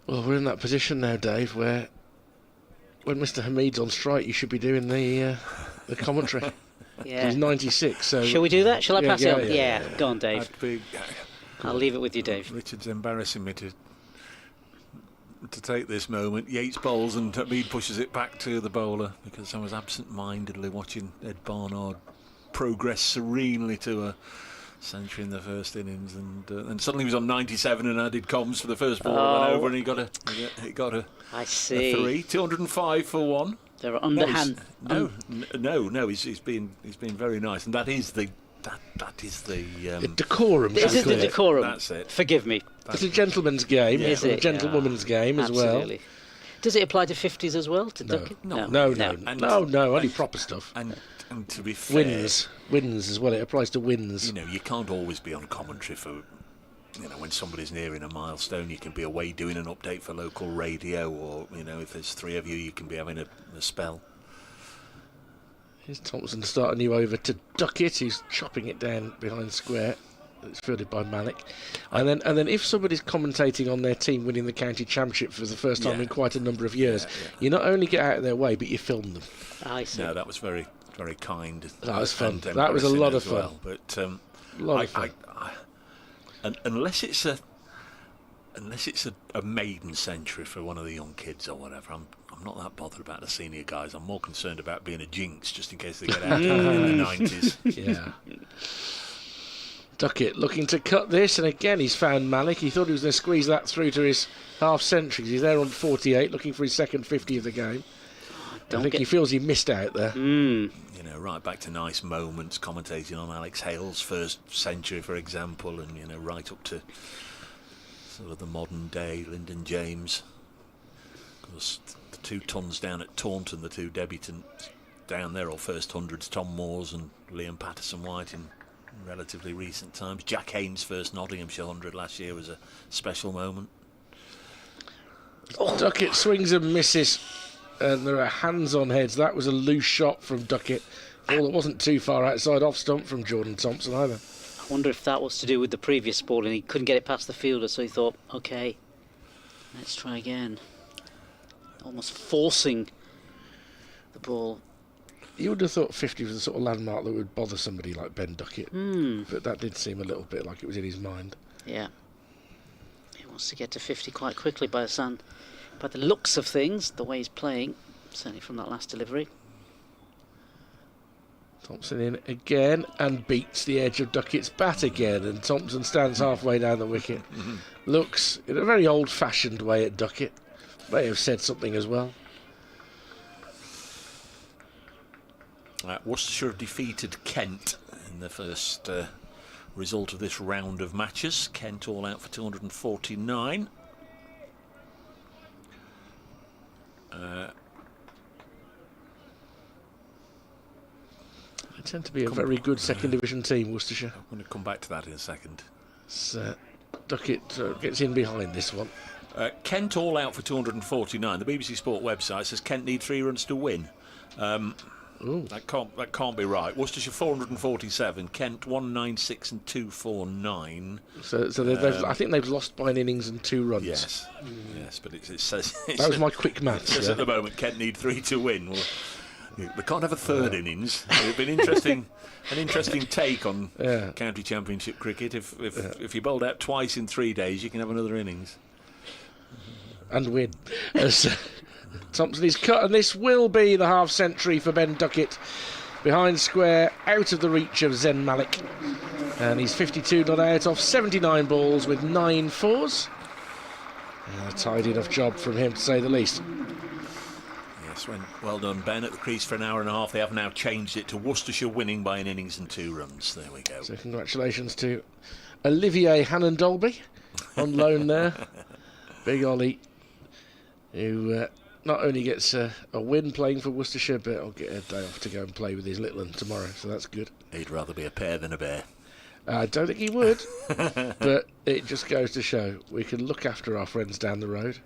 Well, we're in that position now, Dave, where when Mr. Hamid's on strike, you should be doing the commentary. Yeah. He's 96, so... Shall we do that? Shall I pass it on? Yeah. Go on, Dave. I'll leave it with you, Dave. Richard's embarrassing me to take this moment. Yates bowls and Hamid pushes it back to the bowler, because I was absent-mindedly watching Ed Barnard progress serenely to a century in the first innings, and suddenly he was on 97 and added comms for the first ball and went over, and he got a I see. a 3, 205 for 1. There are underhand. No, he's been very nice, and that is the decorum. This is the decorum. That's it. Forgive me. It's a gentleman's game. Yeah. Is it? A gentlewoman's game as Absolutely. well. Does it apply to 50s as well? To Duckett? No, only proper stuff. And to be fair, wins as well. It applies to wins. You know, you can't always be on commentary for, you know, when somebody's nearing a milestone. You can be away doing an update for local radio, or, you know, if there's 3 of you, you can be having a spell. Here's Thompson starting you over to Duckett, who's chopping it down behind square. It's fielded by Malik. And then if somebody's commentating on their team winning the county championship for the first time in quite a number of years, you not only get out of their way, but you film them. I see. No, that was very, very kind. That was fun. That was a lot of fun. Well. But a lot of fun. Unless it's a maiden century for one of the young kids or whatever, I'm not that bothered about the senior guys. I'm more concerned about being a jinx, just in case they get out in the 90s. Yeah. Duckett looking to cut this, and again he's found Malik. He thought he was going to squeeze that through to his half centuries. He's there on 48, looking for his second 50 of the game. I think he feels he missed out there. You know, right back to nice moments, commentating on Alex Hale's first century, for example, and, you know, right up to sort of the modern day Lyndon James. Of course, the 2 tons down at Taunton, the 2 debutants down there, or first hundreds, Tom Moores and Liam Patterson-White in relatively recent times. Jack Haynes' first Nottinghamshire 100 last year was a special moment. Duckett swings and misses, and there are hands on heads. That was a loose shot from Duckett. Ball that wasn't too far outside, off stump from Jordan Thompson either. I wonder if that was to do with the previous ball and he couldn't get it past the fielder, so he thought, OK, let's try again. Almost forcing the ball. You would have thought 50 was the sort of landmark that would bother somebody like Ben Duckett. But that did seem a little bit like it was in his mind. Yeah. He wants to get to 50 quite quickly by the looks of things, the way he's playing, certainly from that last delivery. Thompson in again and beats the edge of Duckett's bat again, and Thompson stands halfway down the wicket. Looks in a very old-fashioned way at Duckett. May have said something as well. Worcestershire have defeated Kent in the first result of this round of matches. Kent all out for 249. They tend to be a very good second division team, Worcestershire. I'm going to come back to that in a second. Duckett gets in behind this one. Kent all out for 249. The BBC Sport website says Kent need 3 runs to win. That can't be right. Worcestershire 447, Kent 196 and 249. So I think they've lost by an innings and 2 runs. Yes, yes, but it says that was my quick maths. At the moment, Kent need 3 to win. Well, we can't have a third innings. It'd be an interesting take on county championship cricket. If you bowled out twice in 3 days, you can have another innings and win. Thompson is cut, and this will be the half century for Ben Duckett. Behind square, out of the reach of Zen Malik. And he's 52 not out off 79 balls with 9 fours. A tidy enough job from him, to say the least. Yes, well done, Ben, at the crease for an hour and a half. They have now changed it to Worcestershire winning by an innings and 2 runs. There we go. So congratulations to Olivier Hannon-Dolby on loan there. Big Ollie, who not only gets a win playing for Worcestershire, but I'll get a day off to go and play with his little one tomorrow, so that's good. He'd rather be a pear than a bear. I don't think he would, but it just goes to show we can look after our friends down the road.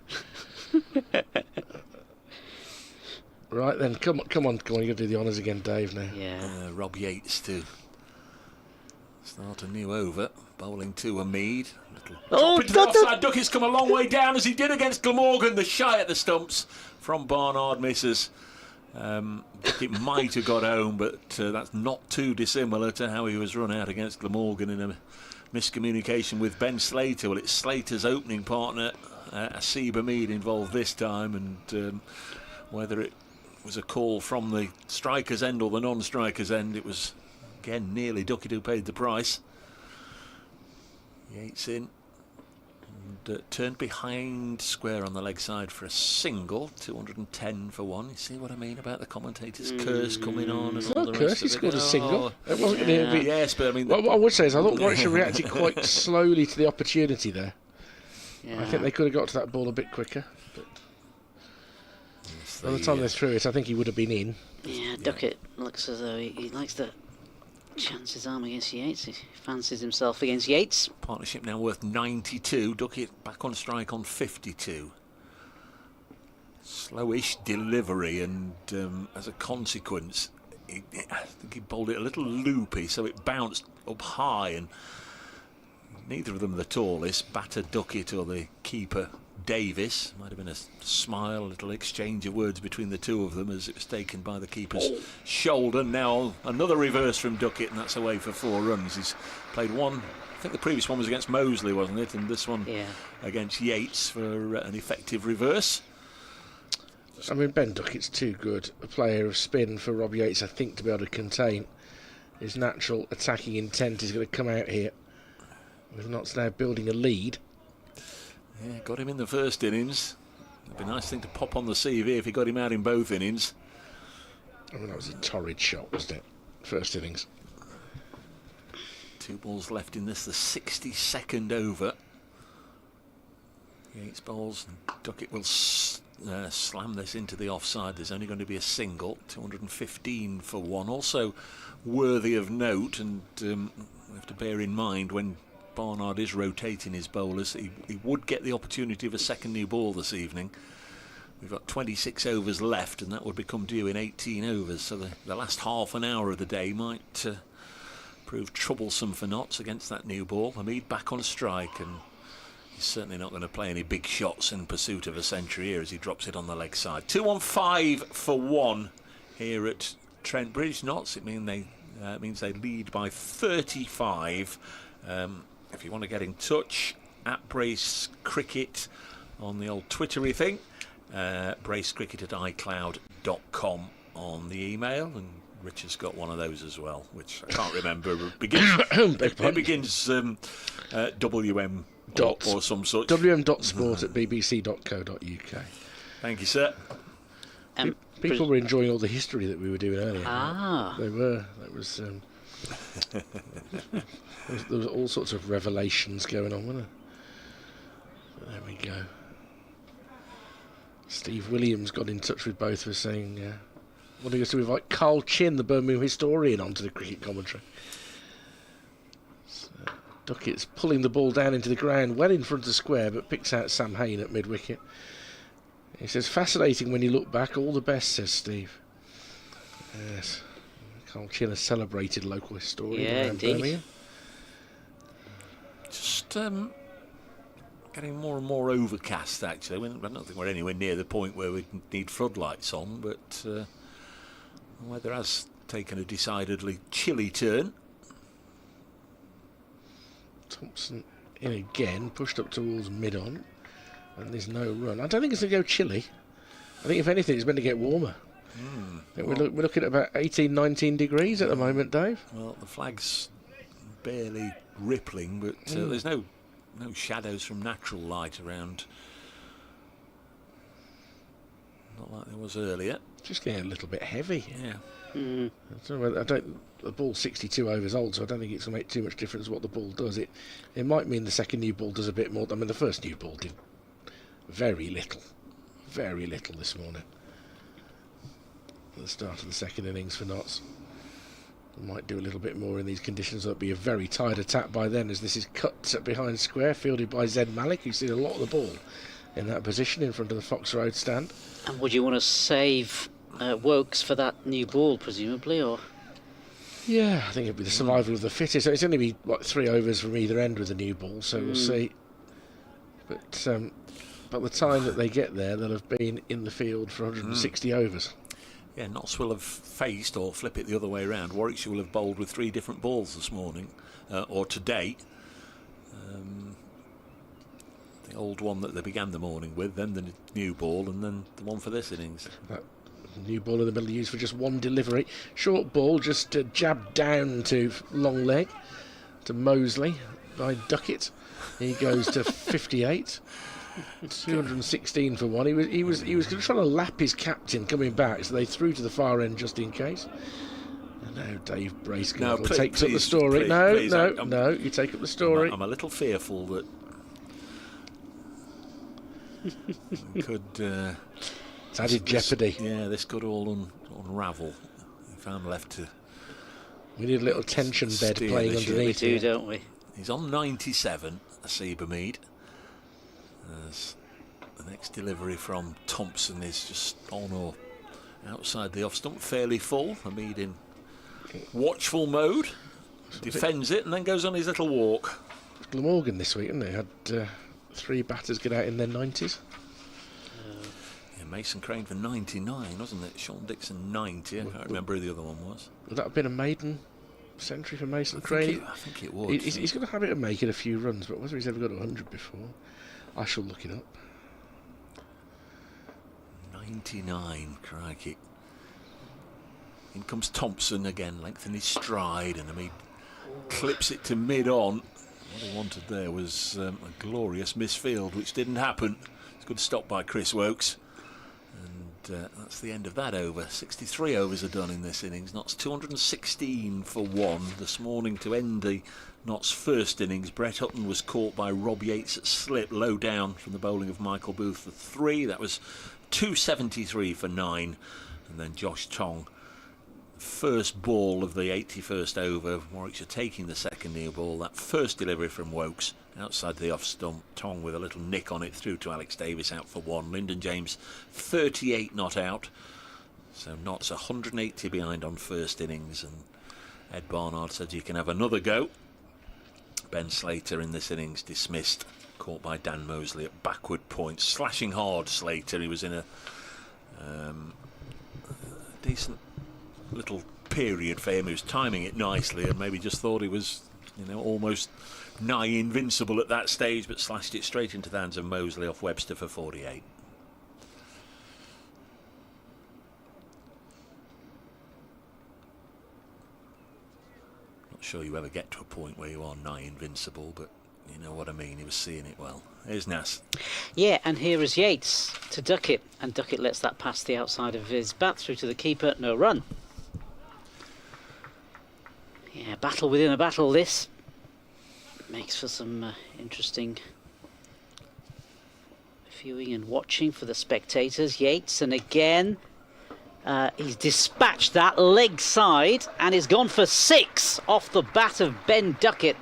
Right then, come on, you've got to do the honours again, Dave, now. Yeah. Rob Yates to start a new over, bowling to a Mead. Offside. Duckett's come a long way down, as he did against Glamorgan. The shy at the stumps from Barnard misses. Duckett might have got home, but that's not too dissimilar to how he was run out against Glamorgan in a miscommunication with Ben Slater. Well, it's Slater's opening partner, Asiba Mead, involved this time, and whether it was a call from the striker's end or the non-striker's end, it was again nearly Duckett who paid the price. Yates in and turned behind square on the leg side for a single. 210 for 1. You see what I mean about the commentators' curse coming on? It's not a curse, he scored a single. It wasn't yes, but I mean, what I would say is I thought Warwickshire reacted quite slowly to the opportunity there. I think they could have got to that ball a bit quicker, but by the time they threw it, I think he would have been in. Yeah, Duckett looks as though he likes to chance his arm against Yates. He fancies himself against Yates. Partnership now worth 92. Duckett back on strike on 52. Slowish delivery, and as a consequence, I think he bowled it a little loopy, so it bounced up high, and neither of them the tallest. Batter Duckett or the keeper Davis. Might have been a smile, a little exchange of words between the two of them as it was taken by the keeper's shoulder. Now another reverse from Duckett, and that's away for 4 runs. He's played one. I think the previous one was against Mosley, wasn't it? And this one against Yates for an effective reverse. I mean, Ben Duckett's too good a player of spin for Rob Yates, I think, to be able to contain his natural attacking intent. Is going to come out here with Notts now building a lead. Yeah, got him in the first innings. It'd be a nice thing to pop on the CV if he got him out in both innings. I mean, that was a torrid shot, wasn't it? First innings. 2 balls left in this, the 62nd over. Yates bowls, and Duckett will slam this into the offside. There's only going to be a single. 215 for 1. Also worthy of note, and we have to bear in mind when Barnard is rotating his bowlers, he would get the opportunity of a second new ball this evening. We've got 26 overs left, and that would become due in 18 overs, so the last half an hour of the day might prove troublesome for Notts against that new ball. Hamid back on strike, and he's certainly not going to play any big shots in pursuit of a century here as he drops it on the leg side. 2-on-5 for 1 here at Trent Bridge. Notts, it means they lead by 35. If you want to get in touch, at Brace Cricket on the old Twittery thing, bracecricket@icloud.com on the email, and Rich has got one of those as well, which I can't remember. It begins WM or some such. wm.sport@bbc.co.uk. Thank you, sir. People were enjoying all the history that we were doing earlier. They were. That was. There was all sorts of revelations going on, wasn't there? There we go. Steve Williams got in touch with both of us saying, wanting us to invite Carl Chin, the Birmingham historian, onto the cricket commentary. So, Duckett's pulling the ball down into the ground, well in front of square, but picks out Sam Hain at mid-wicket. He says, fascinating when you look back, all the best, says Steve. Yes, Carl Chin, a celebrated local historian around Birmingham. Just getting more and more overcast, actually. I don't think we're anywhere near the point where we need floodlights on, but the weather has taken a decidedly chilly turn. Thompson in again, pushed up towards mid-on, and there's no run. I don't think it's going to go chilly. I think if anything, it's meant to get warmer. I think we're looking at about 18, 19 degrees at the moment, Dave. Well, the flag's barely rippling, but there's no shadows from natural light around. Not like there was earlier. Just getting a little bit heavy. Yeah. The ball's 62 overs old, so I don't think it's going to make too much difference what the ball does. It might mean the second new ball does a bit more. I mean, the first new ball did very little this morning. At the start of the second innings for Notts. Might do a little bit more in these conditions. That'll be a very tired attack by then, as this is cut behind square, fielded by Zed Malik, who's seen a lot of the ball in that position in front of the Fox Road stand. And would you want to save Wokes for that new ball, presumably, or? Yeah, I think it'd be the survival of the fittest. So it's only be like 3 overs from either end with the new ball, so we'll see. But by the time that they get there, they'll have been in the field for 160 overs. Yeah, Notts will have faced, or flip it the other way around, Warwickshire will have bowled with 3 different balls this morning, or today. The old one that they began the morning with, then the new ball, and then the one for this innings. That new ball in the middle used for just one delivery. Short ball, just jabbed down to long leg, to Mosley by Duckett. He goes to 58. 216 for one. He was trying to lap his captain coming back, so they threw to the far end just in case. And now Dave Bracegirdle takes up the story. No, you take up the story. I'm a little fearful that could. It's added jeopardy. Yeah, this could all unravel if I'm left to. We need a little tension bed playing underneath. We do, don't we? He's on 97, Asiba Mead. The next delivery from Thompson is just on or outside the off stump, fairly full. Hamid in watchful mode, defends it and then goes on his little walk. Glamorgan this week, haven't they? Had 3 batters get out in their 90s. Yeah, Mason Crane for 99, wasn't it? Sean Dixon 90. I can't remember who the other one was. Would that have been a maiden century for Mason Crane? I think it would. He's got a habit of making a few runs, but whether he's ever got 100 before, I shall look it up. 99, crikey. In comes Thompson again, lengthening his stride, and he clips it to mid-on. What he wanted there was a glorious misfield, which didn't happen. It's a good stop by Chris Wokes. And that's the end of that over. 63 overs are done in this innings. Notts 216 for 1 this morning to end the Notts first innings. Brett Hutton was caught by Rob Yates at slip low down from the bowling of Michael Booth for 3. That was 273 for 9. And then Josh Tong, first ball of the 81st over. Warwickshire taking the second new ball. That first delivery from Wokes outside the off stump. Tong with a little nick on it through to Alex Davis out for 1. Lyndon James 38 not out. So Notts 180 behind on first innings, and Ed Barnard said you can have another go. Ben Slater in this innings dismissed, caught by Dan Mosley at backward point, slashing hard. Slater, he was in a decent little period for him. He was timing it nicely and maybe just thought he was, almost nigh invincible at that stage, but slashed it straight into the hands of Mosley off Webster for 48. Not sure you ever get to a point where you are nigh invincible, but you know what I mean. He was seeing it well. Here's Nas. Yeah, and here is Yates to Duckett, and Duckett lets that pass the outside of his bat through to the keeper. No run. Yeah, battle within a battle. This makes for some interesting Viewing and watching for the spectators. Yates, and again he's dispatched that leg side and he's gone for 6 off the bat of Ben Duckett.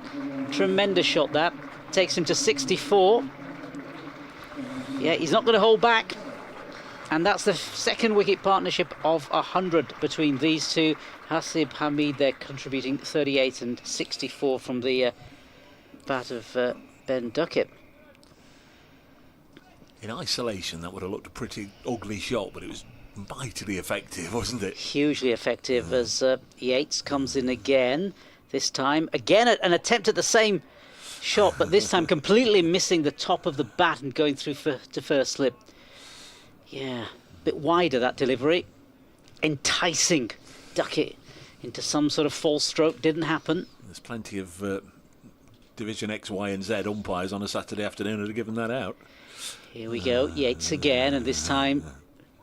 Tremendous shot that. Takes him to 64. Yeah, he's not going to hold back. And that's the second wicket partnership of 100 between these two. Hasib Hamid, they're contributing 38 and 64 from the bat of Ben Duckett. In isolation, that would have looked a pretty ugly shot, but it was mightily effective, wasn't it? Hugely effective as Yates comes in again. This time, again, an attempt at the same shot, but this time completely missing the top of the bat and going through to first slip. Yeah, a bit wider that delivery. Enticing Duckett into some sort of false stroke. Didn't happen. There's plenty of Division X, Y and Z umpires on a Saturday afternoon who'd have given that out. Here we go, Yates again, and this time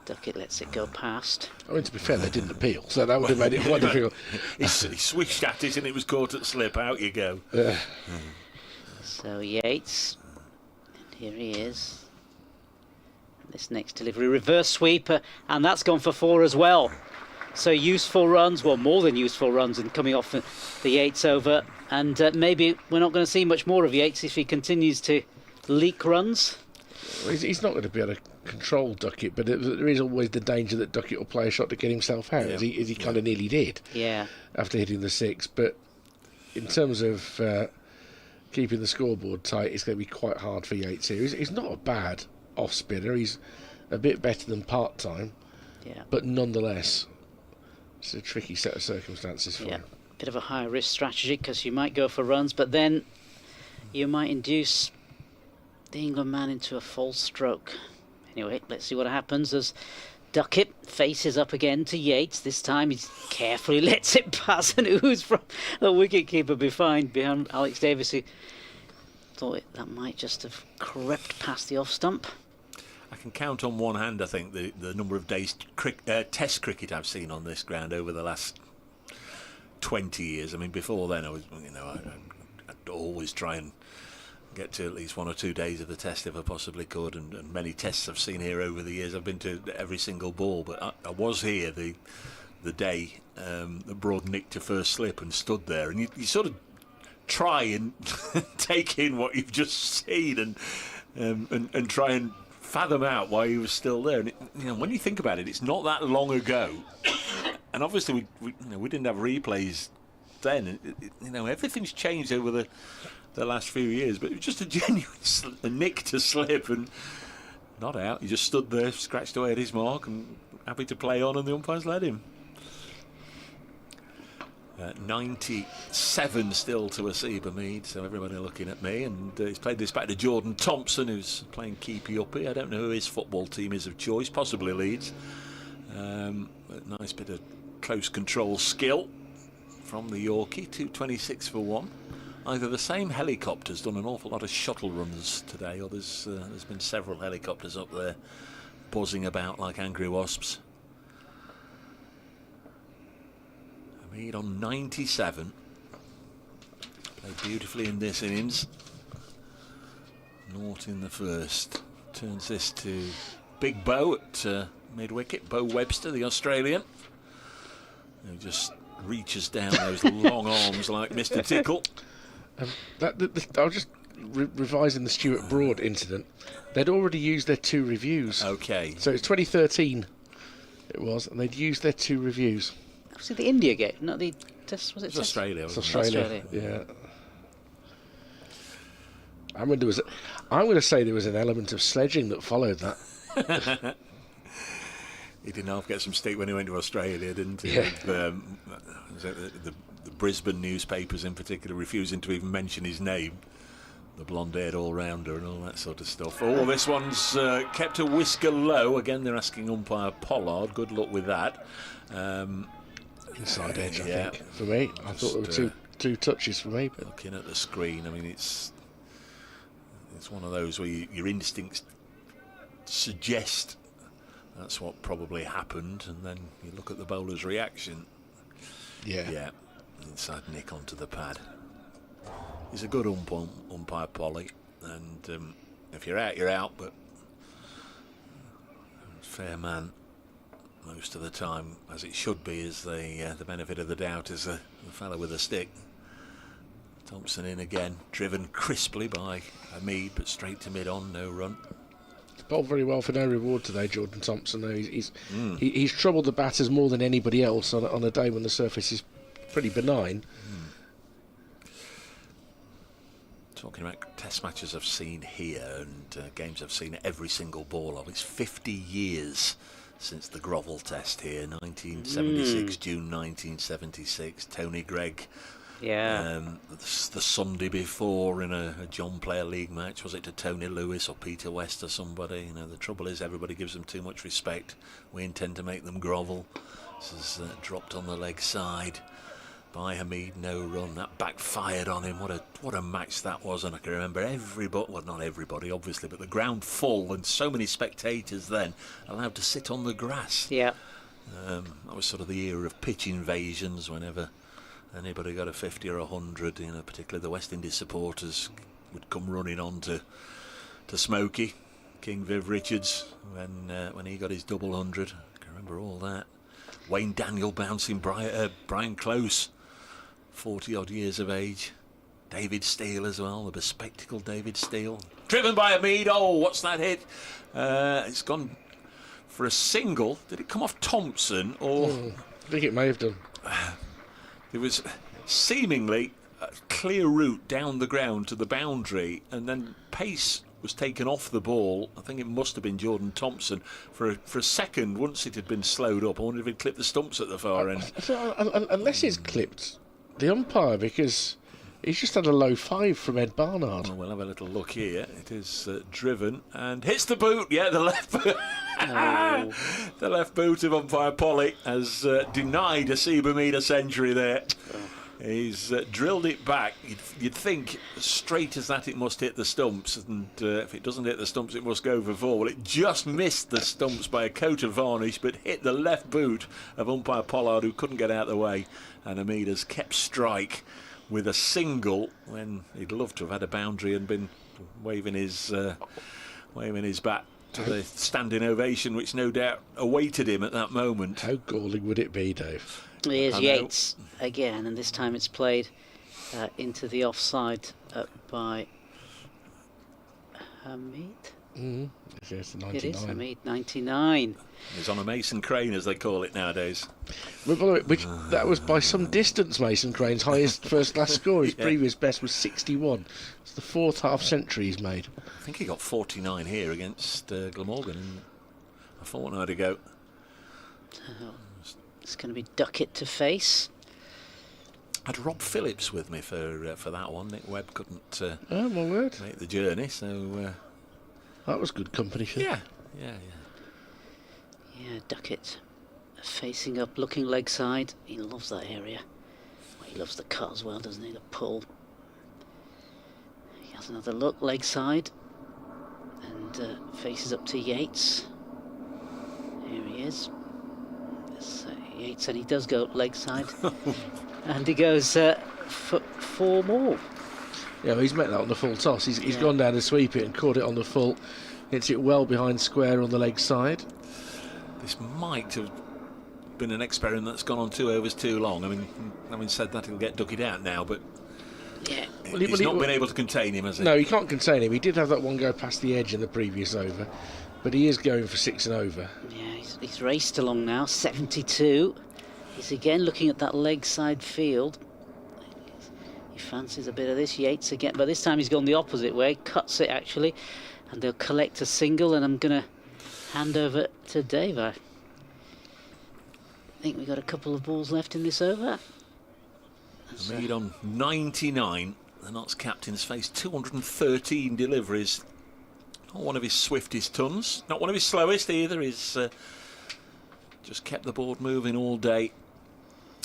Duckett lets it go past. I mean, to be fair, they didn't appeal, so that would have made it more difficult. He swished at it and it was caught at slip. Out you go. So Yates, and here he is. This next delivery, reverse sweeper, and that's gone for 4 as well. So useful runs, well, more than useful runs, and coming off the Yates over. And maybe we're not going to see much more of Yates if he continues to leak runs. Well, he's not going to be able to control Duckett, but there is always the danger that Duckett will play a shot to get himself out, as he kind of nearly did after hitting the 6. But in terms of keeping the scoreboard tight, it's going to be quite hard for Yates here. He's not a bad off-spinner. He's a bit better than part-time, but nonetheless, it's a tricky set of circumstances for him. Bit of a high-risk strategy, because you might go for runs, but then you might induce the England man into a false stroke. Anyway, let's see what happens as Duckett faces up again to Yates. This time he carefully lets it pass and ooze from the wicketkeeper behind Alex Davis, who thought that might just have crept past the off stump. I can count on one hand, I think, the number of days Test cricket I've seen on this ground over the last 20 years. I mean, before then, I'd always try and get to at least 1 or 2 days of the Test if I possibly could, and many Tests I've seen here over the years. I've been to every single ball, but I was here the day that Broad nicked to first slip and stood there, and you sort of try and take in what you've just seen and try and fathom out why he was still there. And when you think about it, it's not that long ago, and obviously we didn't have replays then. Everything's changed over the last few years, but it was just a genuine nick to slip and not out. He just stood there, scratched away at his mark, and happy to play on, and the umpires let him. 97 still to Hasib Hamid, so everybody looking at me, and he's played this back to Jordan Thompson, who's playing keepy-uppy. I don't know who his football team is of choice, possibly Leeds. But nice bit of close control skill from the Yorkie. 226 for 1. Either the same helicopter's done an awful lot of shuttle runs today, or there's been several helicopters up there buzzing about like angry wasps. Hamid on 97. Played beautifully in this innings. Naught in the first. Turns this to Big Bo at mid-wicket. Bo Webster, the Australian, who just reaches down those long arms like Mr. Tickle. I was just revising the Stuart Broad incident. They'd already used their 2 reviews. Okay. So it's 2013 it was, and they'd used their 2 reviews. Was it the India game? Not the Test, was it? It's Australia. It's Australia, yeah. I'm going to say there was an element of sledging that followed that. He didn't half get some stick when he went to Australia, didn't he? Yeah. The Brisbane newspapers in particular refusing to even mention his name. The blonde-haired all-rounder and all that sort of stuff. Oh, this one's kept a whisker low. Again, they're asking umpire Pollard. Good luck with that. Inside edge, I think, for me. I thought there were two touches for me. But looking at the screen, I mean, it's one of those where your instincts suggest that's what probably happened, and then you look at the bowler's reaction. Yeah. Inside nick onto the pad. He's a good umpire, Polly, and if you're out, you're out, but fair man most of the time, as it should be, is the benefit of the doubt is the fella with the stick. Thompson in again, driven crisply by Hamid, but straight to mid-on, no run. He's bowled very well for no reward today, Jordan Thompson. He's troubled the batters more than anybody else on a day when the surface is pretty benign. Talking about test matches I've seen here and games I've seen every single ball of. It's 50 years since the Grovel test here, 1976, June 1976. Tony Gregg. Yeah. The Sunday before in a John Player League match, was it to Tony Lewis or Peter West or somebody? You know, the trouble is everybody gives them too much respect. We intend to make them grovel. This is dropped on the leg side by Hamid, no run. That backfired on him. What a match that was. And I can remember everybody, well, not everybody obviously, but the ground full and so many spectators then allowed to sit on the grass. Yeah. That was sort of the era of pitch invasions. Whenever anybody got a 50 or 100, you know, particularly the West Indies supporters would come running on to Smokey, King Viv Richards, when he got his double 100. I can remember all that. Wayne Daniel bouncing Brian Close, 40 odd years of age. David Steele as well, the bespectacled David Steele. Driven by Hamid. Oh, what's that hit? It's gone for a single. Did it come off Thompson or? I think it may have done. There was seemingly a clear route down the ground to the boundary, and then pace was taken off the ball. I think it must have been Jordan Thompson for a second. Once it had been slowed up, I wondered if he'd clipped the stumps at the far end. Unless it's clipped the umpire, because he's just had a low 5 from Ed Barnard. Well, we'll have a little look here. It is driven and hits the boot. Yeah, the left boot. The left boot of umpire Polly has denied a Seabermead a century there. He's drilled it back. You'd think straight as that it must hit the stumps, and if it doesn't hit the stumps it must go for 4. Well, it just missed the stumps by a coat of varnish, but hit the left boot of umpire Pollard, who couldn't get out of the way, and Hamid has kept strike with a single when he'd love to have had a boundary and been waving his bat to the standing ovation, which no doubt awaited him at that moment. How galling would it be, Dave? Here's Yates again, and this time it's played into the offside by Hamid. Yes, 99. It is Hamid, 99. He's on a Mason Crane, as they call it nowadays. But by the way, that was by some distance Mason Crane's highest first-class score. His previous best was 61. It's the 4th half-century he's made. I think he got 49 here against Glamorgan a fortnight ago. It's going to be Duckett to face. I had Rob Phillips with me for that one. Nick Webb couldn't Oh, my word. make the journey, so That was good company for yeah. Yeah, Duckett facing up, looking leg side. He loves that area. Well, he loves the cut as well, doesn't he? The pull. He has another look, leg side, and faces up to Yates. Here he is. Yates, and he does go leg side, and he goes for 4 more. Yeah, well, he's met that on the full toss. He's gone down to sweep it and caught it on the full. Hits it well behind square on the leg side. This might have been an experiment that's gone on 2 overs too long. I mean, having said that, he'll get Duckett out now, but Yeah. he's not been able to contain him, has he? No, he can't contain him. He did have that one go past the edge in the previous over, but he is going for 6 and over. Yeah, he's raced along now, 72. He's again looking at that leg side field. He fancies a bit of this. Yates again, but this time he's gone the opposite way, cuts it actually, and they'll collect a single, and I'm going to hand over to Dave. I think we've got a couple of balls left in this over. Hamid on 99. The Notts captain's faced 213 deliveries. Not one of his swiftest tons, not one of his slowest either. He's just kept the board moving all day.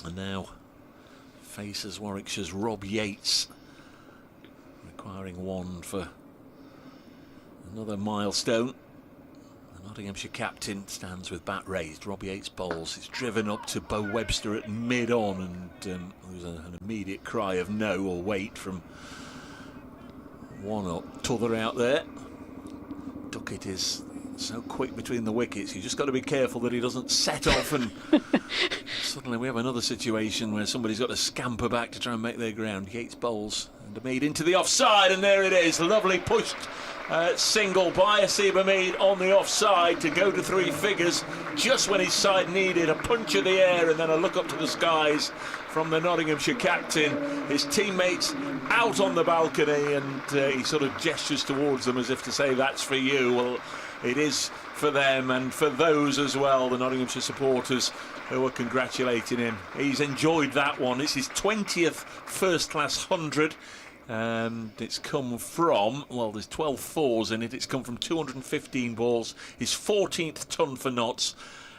And now faces Warwickshire's Rob Yates, requiring 1 for another milestone. The Nottinghamshire captain stands with bat raised. Rob Yates bowls. It's driven up to Bo Webster at mid-on, and there was an immediate cry of no or wait from one up, t'other out there. Duckett is So quick between the wickets, you just got to be careful that he doesn't set off and suddenly we have another situation where somebody's got to scamper back to try and make their ground. Yates bowls and Mead into the offside, and there it is. Lovely pushed single by Asiba Mead on the offside to go to 3 figures just when his side needed a punch of the air and then a look up to the skies from the Nottinghamshire captain. His teammates out on the balcony, and he sort of gestures towards them as if to say, that's for you. Well, it is for them and for those as well, the Nottinghamshire supporters who are congratulating him. He's enjoyed that one. It's his 20th first-class 100. And it's come from, well, there's 12 fours in it. It's come from 215 balls. His 14th ton for Notts,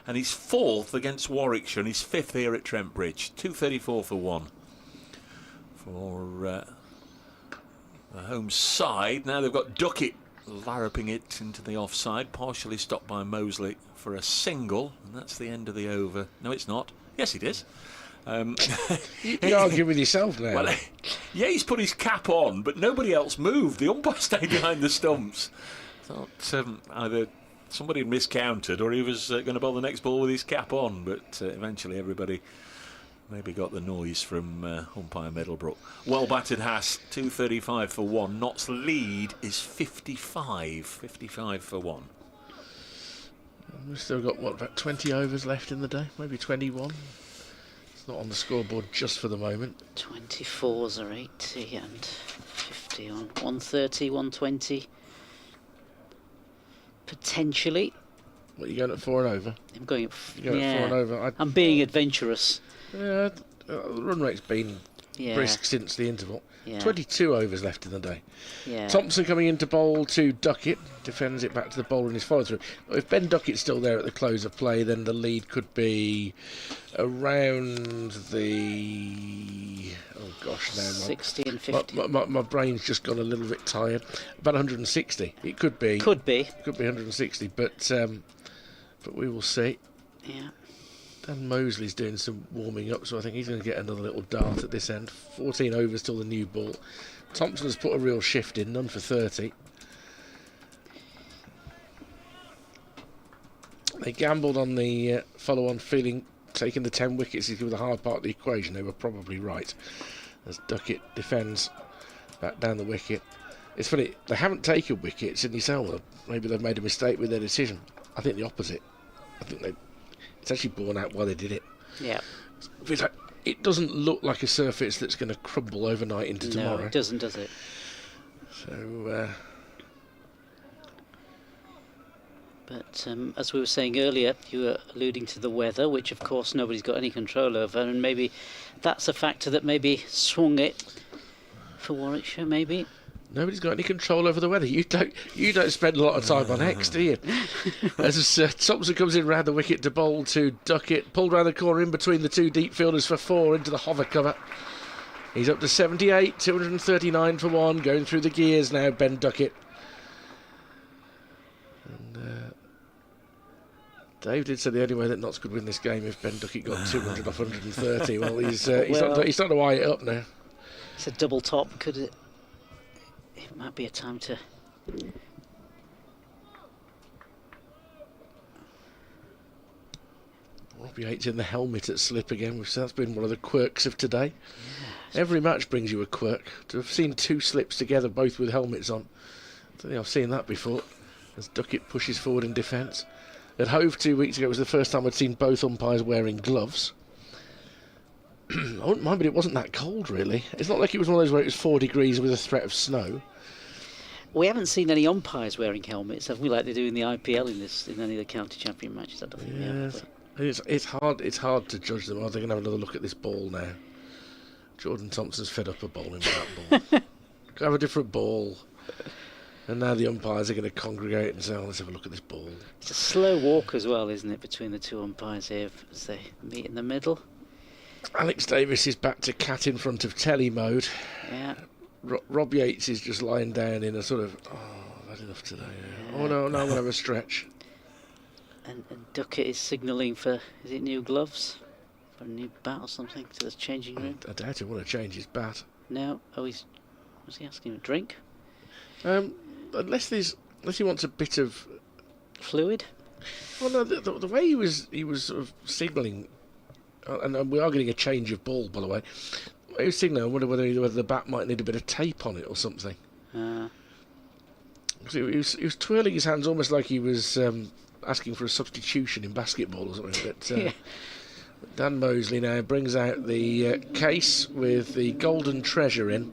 and his 4th against Warwickshire, and his 5th here at Trent Bridge. 234 for 1 for the home side. Now they've got Duckett larruping it into the offside, partially stopped by Mosley for a single, and that's the end of the over. No, it's not. Yes, it is. You argue with yourself now. Well, yeah, he's put his cap on, but nobody else moved. The umpire stayed behind the stumps. Thought either somebody had miscounted or he was going to bowl the next ball with his cap on, but eventually everybody maybe got the noise from umpire Middlebrook. Well batted Haas, 235 for 1. Notts' lead is 55 for 1. We've still got, what, about 20 overs left in the day? Maybe 21? Not on the scoreboard just for the moment. 24s are 80 and 50 on 130, 120. Potentially. What, are you going at 4 and over? I'm going at, You're going at 4 and over. I'm being adventurous. Yeah, the run rate's been brisk since the interval. Yeah. 22 overs left in the day. Yeah. Thompson coming in to bowl to Duckett, defends it back to the bowler in his follow-through. If Ben Duckett's still there at the close of play, then the lead could be around the... Oh gosh, now 60 and 50. My brain's just gone a little bit tired. About 160. It could be. Could be. Could be 160, but we will see. Yeah. Dan Mosley's doing some warming up, so I think he's going to get another little dart at this end. 14 overs till the new ball. Thompson has put a real shift in, none for 30. They gambled on the follow-on, feeling taking the 10 wickets is the hard part of the equation. They were probably right, as Duckett defends back down the wicket. It's funny, they haven't taken wickets, and you say, well, maybe they've made a mistake with their decision. I think the opposite. I think it's actually borne out why they did it. Yeah. It doesn't look like a surface that's going to crumble overnight into tomorrow. No, it doesn't, does it? So, but as we were saying earlier, you were alluding to the weather, which of course nobody's got any control over, and maybe that's a factor that maybe swung it for Warwickshire, maybe. Nobody's got any control over the weather. You don't spend a lot of time on X, do you? As Thompson comes in round the wicket to bowl to Duckett, pulled round the corner in between the 2 deep fielders for 4 into the hover cover. He's up to 78, 239 for 1, going through the gears now, Ben Duckett. And Dave did say the only way that Notts could win this game if Ben Duckett got 200 off 130. Well, he's starting to eye it up now. It's a double top, could it? It might be a time to... Robbie Yates in the helmet at slip again. That's been one of the quirks of today. Yeah. Every match brings you a quirk. To have seen 2 slips together, both with helmets on, I don't think I've seen that before. As Duckett pushes forward in defence. At Hove 2 weeks ago, it was the first time I'd seen both umpires wearing gloves. I wouldn't mind, but it wasn't that cold, really. It's not like it was one of those where it was 4 degrees with a threat of snow. We haven't seen any umpires wearing helmets, have we, like they do in the IPL in any of the county champion matches? I don't think we have, but... It's hard to judge them. Are they going to have another look at this ball now? Jordan Thompson's fed up of bowling with that ball. Have a different ball. And now the umpires are going to congregate and say, oh, let's have a look at this ball. It's a slow walk as well, isn't it, between the 2 umpires here as they meet in the middle. Alex Davis is back to cat in front of telly mode. Yeah. Rob Yates is just lying down in a sort of, I've had enough today. Yeah. Oh no, I'm going to have a stretch. And Duckett is signalling for, is it new gloves? For a new bat or something to the changing room? I doubt he want to change his bat. No. Oh, was he asking him a drink? Unless he wants a bit of fluid? Well, no, the way he was sort of signalling, and we are getting a change of ball, by the way. He was signalling. I wonder whether the bat might need a bit of tape on it or something. He was twirling his hands almost like he was asking for a substitution in basketball or something. But Yeah. Dan Mosley now brings out the case with the golden treasure in,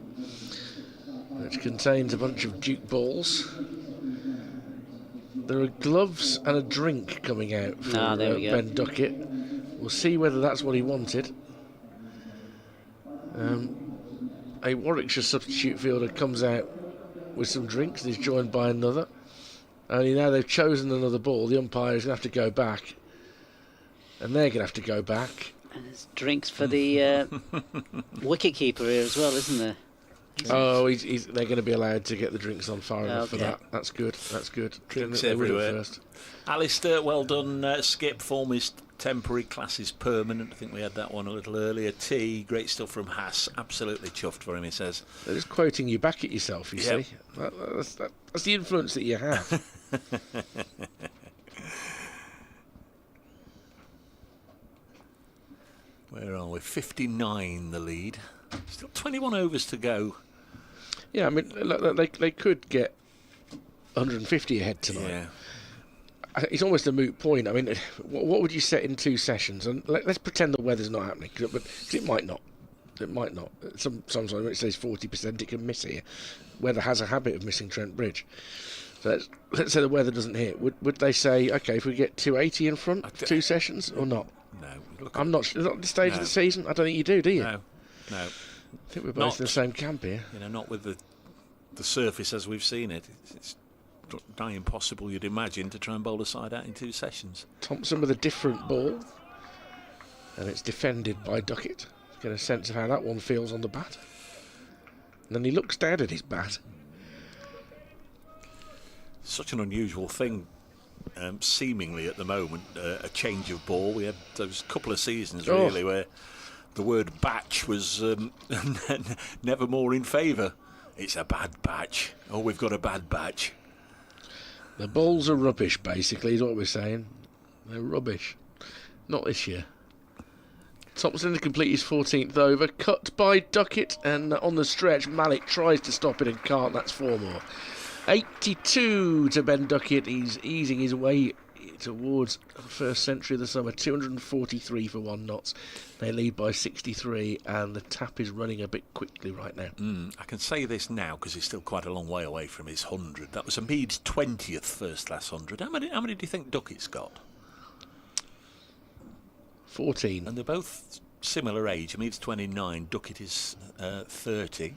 which contains a bunch of Duke balls. There are gloves and a drink coming out for there we go. Ben Duckett. We'll see whether that's what he wanted. A Warwickshire substitute fielder comes out with some drinks and is joined by another. Only now they've chosen another ball, the umpire is going to have to go back. And they're going to have to go back. And there's drinks for the wicket keeper here as well, isn't there? Oh, they're going to be allowed to get the drinks on far enough for Okay. that. That's good. That's good. Drinks They would at everywhere. first. Alistair, well done. Skip, form is temporary, class is permanent. I think we had that one a little earlier. T, great stuff from Haas. Absolutely chuffed for him, he says. They're just quoting you back at yourself, you Yep. see. That's the influence that you have. Where are we? 59 the lead. Still 21 overs to go. Yeah, I mean, they could get 150 ahead tonight. Yeah. It's almost a moot point. I mean, what would you set in 2 sessions? And let's pretend the weather's not happening, but 'cause it might not. It might not. Sometimes when it says 40%, it can miss here. Weather has a habit of missing Trent Bridge. So let's say the weather doesn't hit. Would they say, okay, if we get 280 in front, 2 sessions, or not? No. I'm not sure. Not at this stage of the season. I don't think you do you? No. I think we're both in the same camp here. You know, not with the surface as we've seen it. It's nigh impossible, you'd imagine, to try and bowl a side out in 2 sessions. Thompson with a different ball, and it's defended by Duckett. Get a sense of how that one feels on the bat. And then he looks down at his bat. Such an unusual thing, seemingly at the moment, a change of ball. We had those couple of seasons really where the word batch was never more in favour. It's a bad batch. Oh, we've got a bad batch. The balls are rubbish, basically, is what we're saying. They're rubbish. Not this year. Thompson to complete his 14th over. Cut by Duckett, and on the stretch, Malik tries to stop it and can't. That's 4 more. 82 to Ben Duckett. He's easing his way towards the first century of the summer. 243 for 1 knots. They lead by 63, and the tap is running a bit quickly right now. I can say this now because he's still quite a long way away from his 100. That was Hamid's 20th first class 100. How many do you think Duckett's got? 14. And they're both similar age. Hamid's 29, Duckett is 30.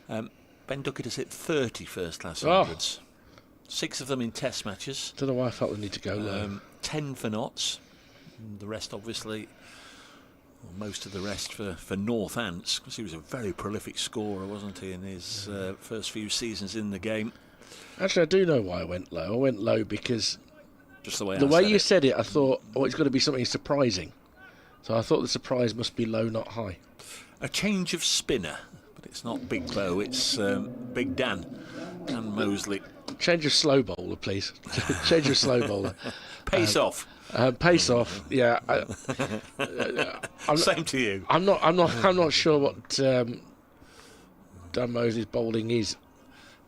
Ben Duckett has hit 30 first class 100s. 6 of them in test matches. Don't know why I felt the need to go low. 10 for knots. And the rest, obviously, well, most of the rest for North Ants, because he was a very prolific scorer, wasn't he, in his first few seasons in the game. Actually, I do know why I went low. I went low because Just the way you said it, I thought, it's got to be something surprising. So I thought the surprise must be low, not high. A change of spinner, but it's not Big Bo, it's Big Dan Mosley. Change of slow bowler, please. Change of slow bowler. Pace off. Pace off. Yeah. Same to you. I'm not sure what Dan Mosley's bowling is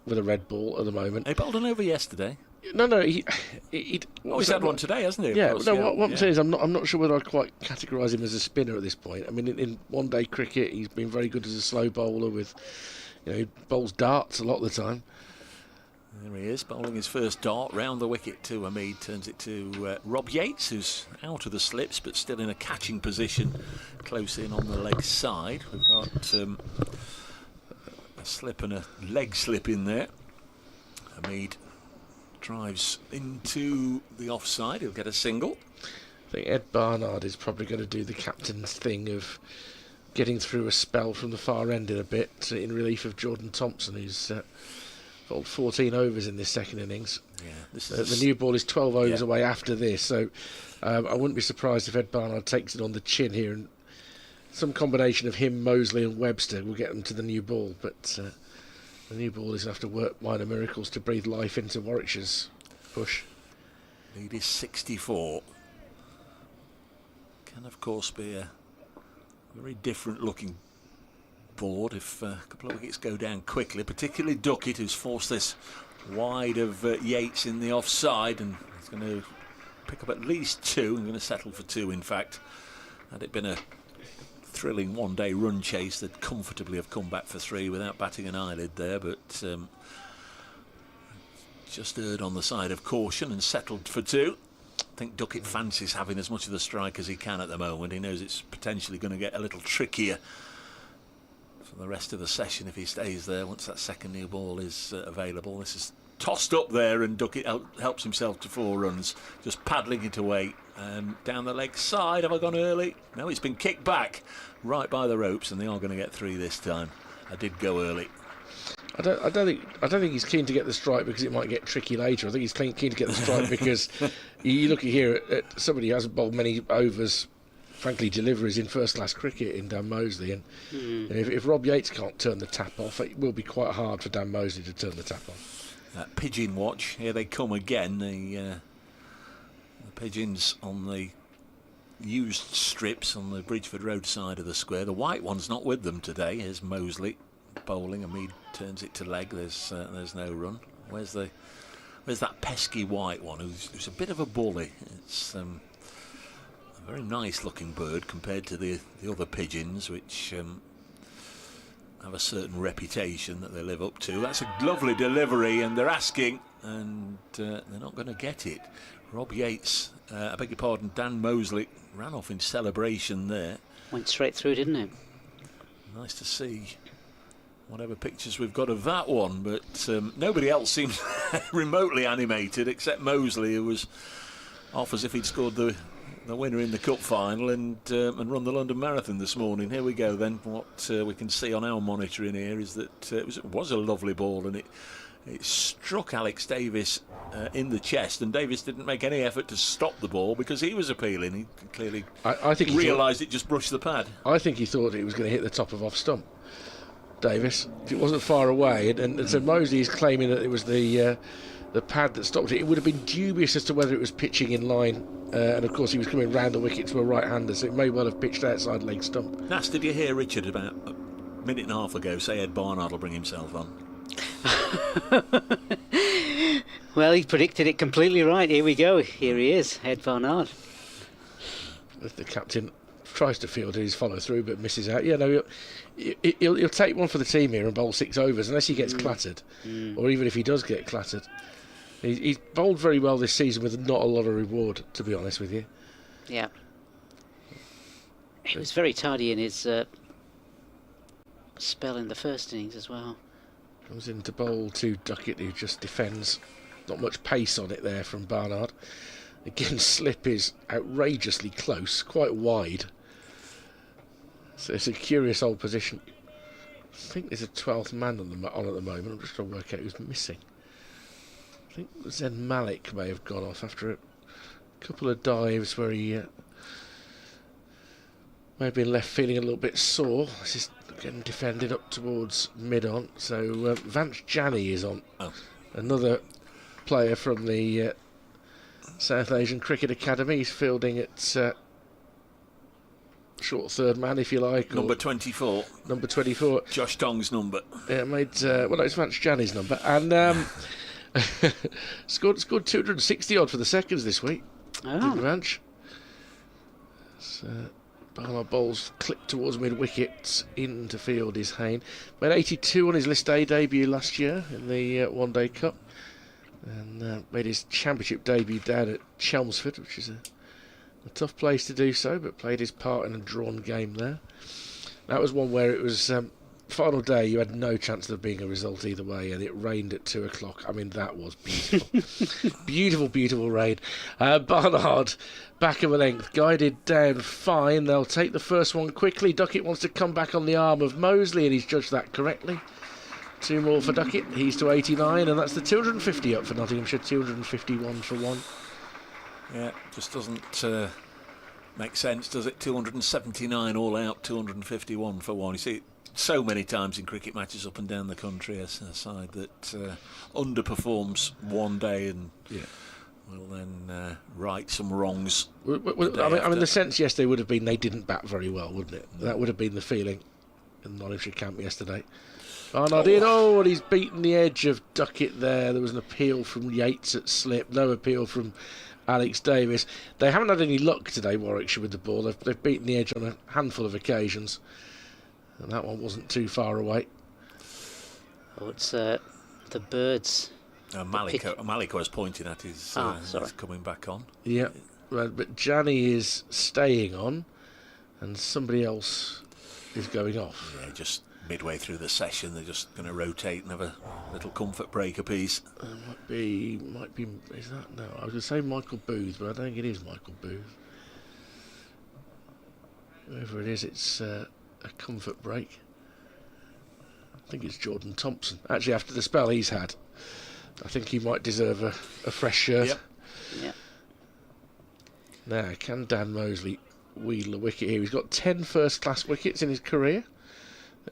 with a red ball at the moment. He bowled an over yesterday. No, he's had one today, hasn't he? Yeah, Course, what I'm saying is I'm not sure whether I'd quite categorise him as a spinner at this point. I mean, in one-day cricket, he's been very good as a slow bowler with, he bowls darts a lot of the time. There he is, bowling his first dart round the wicket to Hamid. Turns it to Rob Yates, who's out of the slips but still in a catching position, close in on the leg side. We've got a slip and a leg slip in there. Hamid drives into the offside. He'll get a single. I think Ed Barnard is probably going to do the captain's thing of getting through a spell from the far end in a bit in relief of Jordan Thompson, who's bowled 14 overs in this second innings. Yeah, this The new ball is 12 overs away after this, so I wouldn't be surprised if Ed Barnard takes it on the chin here, and some combination of him, Mosley and Webster will get them to the new ball, but the new ball is going to have to work minor miracles to breathe life into Warwickshire's push. Lead is 64. Can of course be a very different looking board if a couple of wickets go down quickly, particularly Duckett, who's forced this wide of Yates in the offside, and he's going to pick up at least 2 and going to settle for 2 in fact. Had it been a thrilling one-day run chase, they'd comfortably have come back for 3 without batting an eyelid there, but just erred on the side of caution and settled for 2. I think Duckett fancies having as much of the strike as he can at the moment. He knows it's potentially going to get a little trickier for the rest of the session if he stays there once that second new ball is available. This is tossed up there and Duckett helps himself to 4 runs, just paddling it away down the leg side. Have I gone early? No, it's been kicked back right by the ropes, and they are going to get 3 this time. I did go early. I don't think he's keen to get the strike because it might get tricky later. I think he's keen to get the strike because you look here at somebody who hasn't bowled many overs, frankly, deliveries in first-class cricket in Dan Mosley, and if Rob Yates can't turn the tap off, it will be quite hard for Dan Mosley to turn the tap on. Pigeon watch. Here they come again. The pigeons on the used strips on the Bridgeford Road side of the square. The white one's not with them today. Here's Mosley bowling, and Mead turns it to leg. There's no run. Where's that pesky white one who's a bit of a bully? It's a very nice looking bird compared to the other pigeons, which have a certain reputation that they live up to. That's a lovely delivery, and they're asking, and they're not going to get it. Rob Yates, I beg your pardon, Dan Mosley ran off in celebration there. Went straight through, didn't it? Nice to see whatever pictures we've got of that one, but nobody else seems remotely animated except Mosley, who was off as if he'd scored the winner in the cup final and run the London Marathon this morning. Here we go then. What we can see on our monitor in here is that it was a lovely ball, and it struck Alex Davis in the chest, and Davis didn't make any effort to stop the ball because he was appealing. He clearly I think he realised it just brushed the pad. I think he thought it was going to hit the top of off stump, Davis. It wasn't far away, and so Mosley is claiming that it was the pad that stopped it. It would have been dubious as to whether it was pitching in line, and of course he was coming round the wicket to a right-hander, so it may well have pitched outside leg stump. Nas, did you hear Richard about a minute and a half ago say Ed Barnard will bring himself on? Well, he predicted it completely right. Here we go. Here he is, Ed Barnard. The captain tries to field his follow through but misses out. Yeah, no, he'll take one for the team here and bowl 6 overs unless he gets clattered, or even if he does get clattered. He's bowled very well this season with not a lot of reward, to be honest with you. Yeah. He was very tidy in his spell in the first innings as well. Comes in to bowl to Duckett, who just defends. Not much pace on it there from Barnard. Again, slip is outrageously close, quite wide. So it's a curious old position. I think there's a 12th man on at the moment. I'm just trying to work out who's missing. I think Zen Malik may have gone off after a couple of dives where he may have been left feeling a little bit sore. This is getting defended up towards mid-on. So Vance Jani is on. Oh. Another player from the South Asian Cricket Academy. He's fielding at short third man, if you like. Number 24. Number 24. Josh Tong's number. Yeah, made well, it's Vance Jani's number, and scored 260 odd for the seconds this week. Didn't Vance? Barnard bowls clipped towards mid wicket. Into field is Hayne. Made 82 on his List A debut last year in the One Day Cup, and made his championship debut down at Chelmsford, which is a tough place to do so, but played his part in a drawn game there. That was one where it was final day, you had no chance of there being a result either way, and it rained at 2 o'clock. I mean, that was beautiful. Beautiful rain. Barnard, back of a length, guided down fine. They'll take the first one quickly. Duckett wants to come back on the arm of Mosley, and he's judged that correctly. 2 more for Duckett. He's to 89, and that's the 250 up for Nottinghamshire. 251 for 1. Yeah, just doesn't make sense, does it? 279 all out, 251 for 1. You see it so many times in cricket matches up and down the country, a side that underperforms one day and will then right some wrongs. I mean, the sense yesterday would have been they didn't bat very well, wouldn't it? That would have been the feeling in the Nottinghamshire camp yesterday. And he's beaten the edge of Duckett there. There was an appeal from Yates at slip, no appeal from Alex Davis. They haven't had any luck today, Warwickshire, with the ball. They've beaten the edge on a handful of occasions, and that one wasn't too far away. Oh, it's the birds. Malika was pointing at his coming back on. Yeah, right, but Gianni is staying on, and somebody else is going off. Yeah, just midway through the session, they're just going to rotate and have a little comfort break apiece. Might be. Is that no? I was going to say Michael Booth, but I don't think it is Michael Booth. Whoever it is, it's a comfort break. I think it's Jordan Thompson. Actually, after the spell he's had, I think he might deserve a fresh shirt. Yep. Yeah. Now, can Dan Mosley wheedle a wicket here? He's got 10 first-class wickets in his career.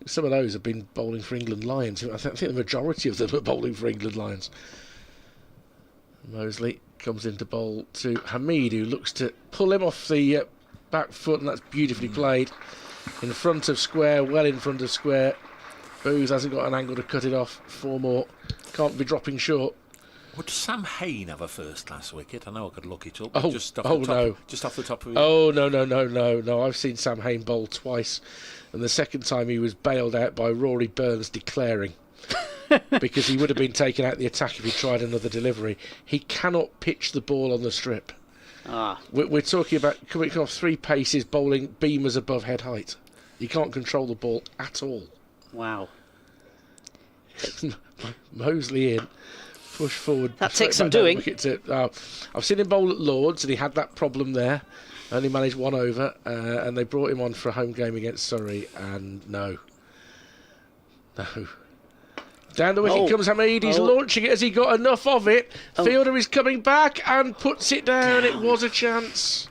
Some of those have been bowling for England Lions. I think the majority of them are bowling for England Lions. Mosley comes into bowl to Hamid, who looks to pull him off the back foot, and that's beautifully played. In front of square, well in front of square. Booth hasn't got an angle to cut it off. 4 more. Can't be dropping short. Would Sam Hain have a first-class wicket? I know I could look it up. Oh, just off the top of it. Oh, no. I've seen Sam Hain bowl twice. And the second time he was bailed out by Rory Burns declaring. Because he would have been taken out the attack if he tried another delivery. He cannot pitch the ball on the strip. We're talking about coming off 3 paces, bowling beamers above head height. You can't control the ball at all. Wow. Mosley in. Push forward. That takes some doing. I've seen him bowl at Lords, and he had that problem there. Only managed 1 over, and they brought him on for a home game against Surrey, and no. Down the wicket comes Hamid. He's launching it. Has he got enough of it? Fielder is coming back and puts it down. It was a chance.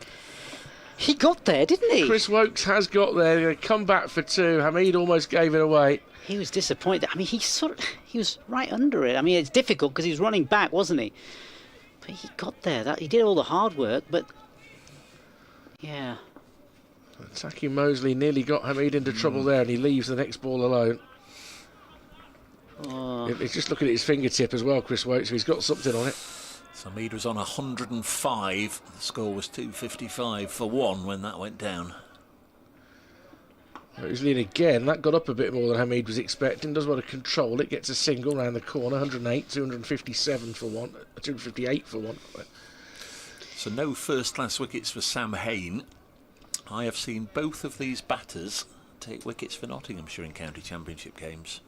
He got there, didn't he? Chris Wokes has got there. They're going to come back for 2. Hamid almost gave it away. He was disappointed. I mean, he was right under it. I mean, it's difficult because he was running back, wasn't he? But he got there. He did all the hard work, but yeah. Attacking Mosley nearly got Hamid into trouble there, and he leaves the next ball alone. He's just looking at his fingertip as well, Chris Wokes, so he's got something on it. So Hamid was on 105. The score was 255 for 1 when that went down. Mosley in again. That got up a bit more than Hamid was expecting. Does want to control it. Gets a single round the corner. 108, 257 for 1. 258 for 1. So no first-class wickets for Sam Hain. I have seen both of these batters take wickets for Nottinghamshire in county championship games.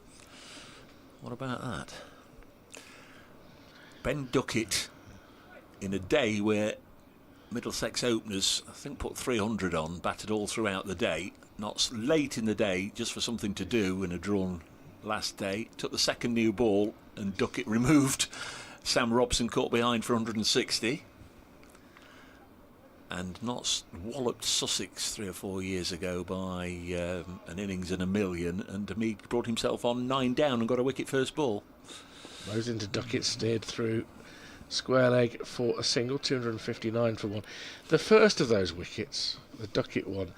What about that? Ben Duckett, in a day where Middlesex openers, I think, put 300 on, batted all throughout the day, not late in the day, just for something to do in a drawn last day, took the second new ball and Duckett removed. Sam Robson caught behind for 160. And Notts walloped Sussex 3 or 4 years ago by an innings and a million, and Hamid brought himself on 9 down and got a wicket first ball. Rose into Duckett, steered through square leg for a single, 259 for 1. The first of those wickets, the Duckett one,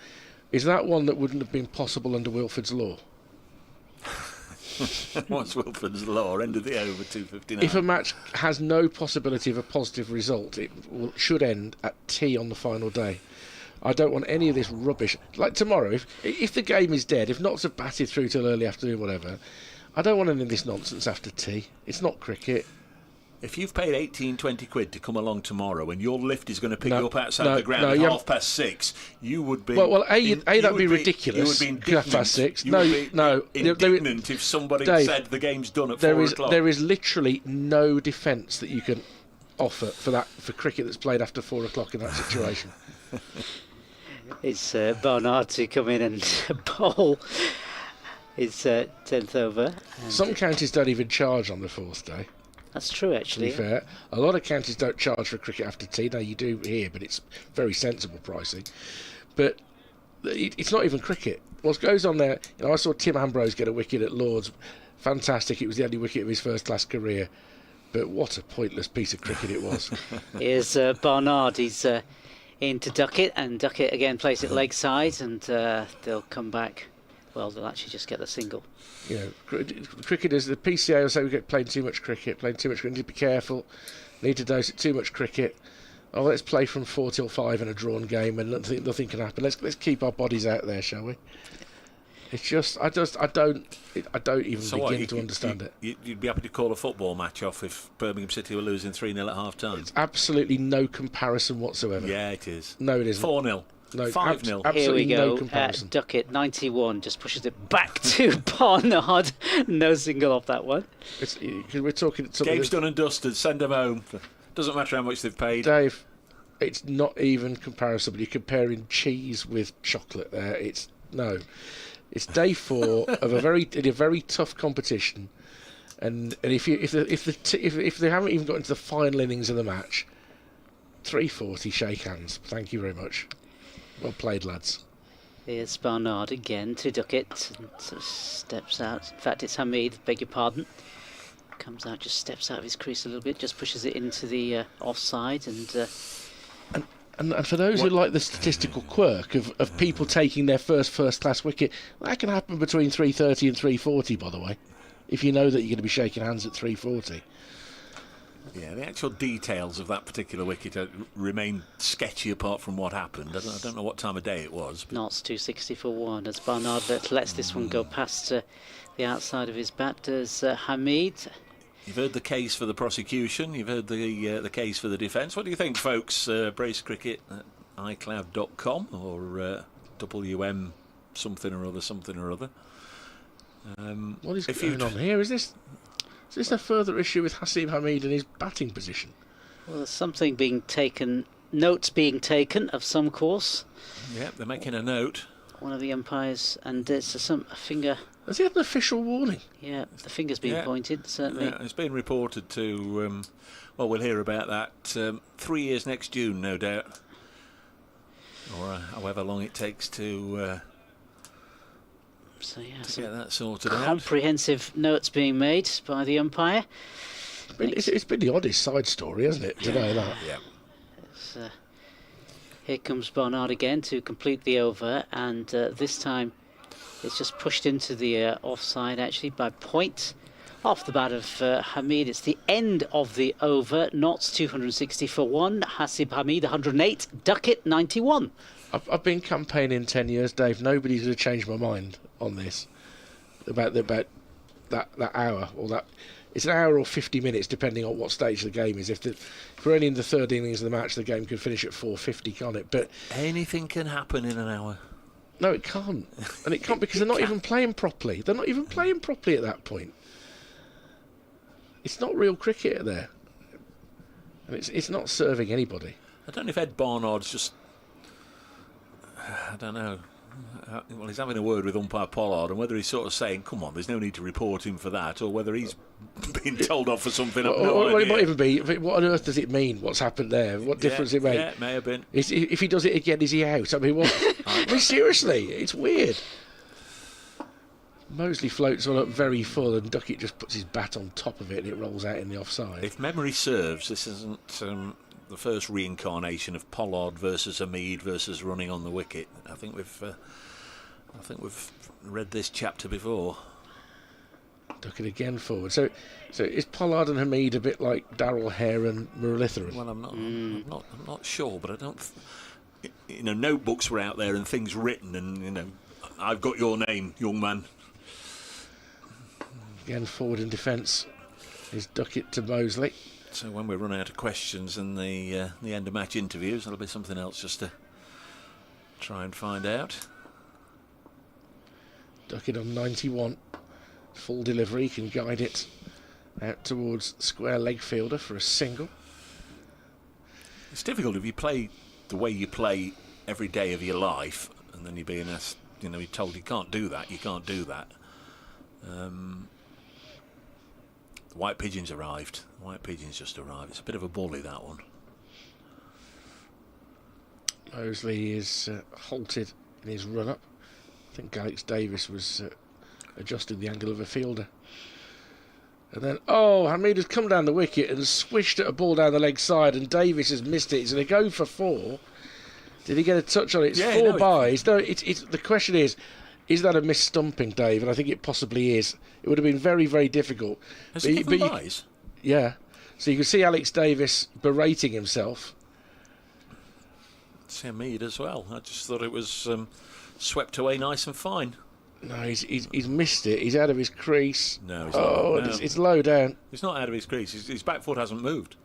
is that one that wouldn't have been possible under Wilford's law? What's Wilford's law? End of the over, 259. If a match has no possibility of a positive result, it should end at tea on the final day. I don't want any of this rubbish. Like tomorrow, if the game is dead, if Notts have batted through till early afternoon, whatever, I don't want any of this nonsense after tea. It's not cricket. If you've paid 18-20 quid to come along tomorrow and your lift is going to pick you up outside the ground at 6:30, you would be... Well, that'd be ridiculous. You would be indignant. 6:30. You would be indignant if somebody said the game's done at 4 o'clock. There is literally no defence that you can offer for cricket that's played after 4 o'clock in that situation. It's Barnard to come in and bowl. It's 10th over. Some counties don't even charge on the 4th day. That's true, actually. To be fair, a lot of counties don't charge for cricket after tea. Now you do here, but it's very sensible pricing. But it's not even cricket. What goes on there? I saw Tim Ambrose get a wicket at Lords. Fantastic! It was the only wicket of his first-class career. But what a pointless piece of cricket it was. Here's Barnard. He's into Duckett, and Duckett again plays it leg side, and they'll come back. Well, they'll actually just get the single. You know, cricketers, the PCA will say we get playing too much cricket, need to be careful, need to dose it too much cricket. Oh, let's play from 4 till 5 in a drawn game, and nothing can happen. Let's keep our bodies out there, shall we? It's just, I don't even begin to understand it. You'd be happy to call a football match off if Birmingham City were losing 3-0 at half time. It's absolutely no comparison whatsoever. Yeah, it is. No, it isn't. 4-0. No, 5-0. Absolutely Here we no go. comparison. Duckett, 91, just pushes it back to Barnard. No single off that one. We're talking. Game's done and dusted. Send them home. Doesn't matter how much they've paid. Dave, it's not even comparable. You're comparing cheese with chocolate there. It's day 4 of a very tough competition, and if they haven't even got into the final innings of the match, 340, shake hands. Thank you very much. Well played, lads. Here's Barnard again to Duckett. And sort of steps out. In fact, it's Hamid, beg your pardon. Comes out, just steps out of his crease a little bit, just pushes it into the offside. And for those who like the statistical quirk of people taking their first-class wicket, that can happen between 3:30 and 3:40, by the way, if you know that you're going to be shaking hands at 3:40. Yeah, the actual details of that particular wicket remain sketchy apart from what happened. I don't know what time of day it was. Notts 260 for 1 as Barnard lets this one go past the outside of his bat as Hamid. You've heard the case for the prosecution. You've heard the case for the defence. What do you think, folks? Brace Cricket at iCloud.com or WM something or other. What is going on here? Is this a further issue with Hasim Hamid and his batting position? Well, there's something being taken, notes being taken of some course. Yeah, they're making a note. One of the umpires, and it's a finger. Has he had an official warning? Yeah, the finger's being pointed, certainly. Yeah, it's been reported to, well, we'll hear about that 3 years next June, no doubt. Or however long it takes to get that sorted out. Comprehensive notes being made by the umpire. It's been the oddest side story, hasn't it, today? Yeah. Here comes Barnard again to complete the over, and this time it's just pushed into the offside, actually, by point. Off the bat of Hamid. It's the end of the over. Notts 260 for 1. Hasib Hamid 108. Duckett 91. I've been campaigning 10 years, Dave. Nobody's going to change my mind on this about that hour or that. It's an hour or 50 minutes, depending on what stage the game is. If we're only in the third innings of the match, the game could finish at 4:50, can't it? But anything can happen in an hour. No, it can't, and it can't because they're not even playing properly. They're not even playing properly at that point. It's not real cricket there, and it's not serving anybody. I don't know if Ed Barnard's just. I don't know. Well, he's having a word with umpire Pollard, and whether he's sort of saying, "Come on, there's no need to report him for that," or whether he's been told off for something. Or it might even be, what on earth does it mean? What's happened there? What difference it makes? Yeah, it may have been. If he does it again, is he out? I mean, what? I mean, seriously, it's weird. Mosley floats on up very full, and Duckett just puts his bat on top of it, and it rolls out in the offside. If memory serves, this isn't the first reincarnation of Pollard versus Hamid versus running on the wicket. I think we've read this chapter before. Duckett again forward. So is Pollard and Hamid a bit like Darrell Hare and Muralitharan? Well, I'm not sure, but I don't. Notebooks were out there and things written, and I've got your name, young man. Again forward in defence is Duckett to Mosley. So when we run out of questions in the end of match interviews, there'll be something else just to try and find out. Duckett on 91. Full delivery, can guide it out towards square leg fielder for a single. It's difficult if you play the way you play every day of your life, and then you're being asked, you're told you can't do that. You can't do that. The white pigeons arrived. The white pigeons just arrived. It's a bit of a bully, that one. Mosley is halted in his run-up. I think Alex Davis was adjusting the angle of a fielder. And then, Hamid has come down the wicket and swished at a ball down the leg side, and Davis has missed it. He's going to go for 4. Did he get a touch on it? It's 4 byes. No, it's the question is that a mis-stumping, Dave? And I think it possibly is. It would have been very, very difficult. Has he given byes? Yeah. So you can see Alex Davis berating himself. See Hamid as well. I just thought it was swept away nice and fine. No, he's missed it. He's out of his crease. No, he's not. No. It's low down. He's not out of his crease. His back foot hasn't moved.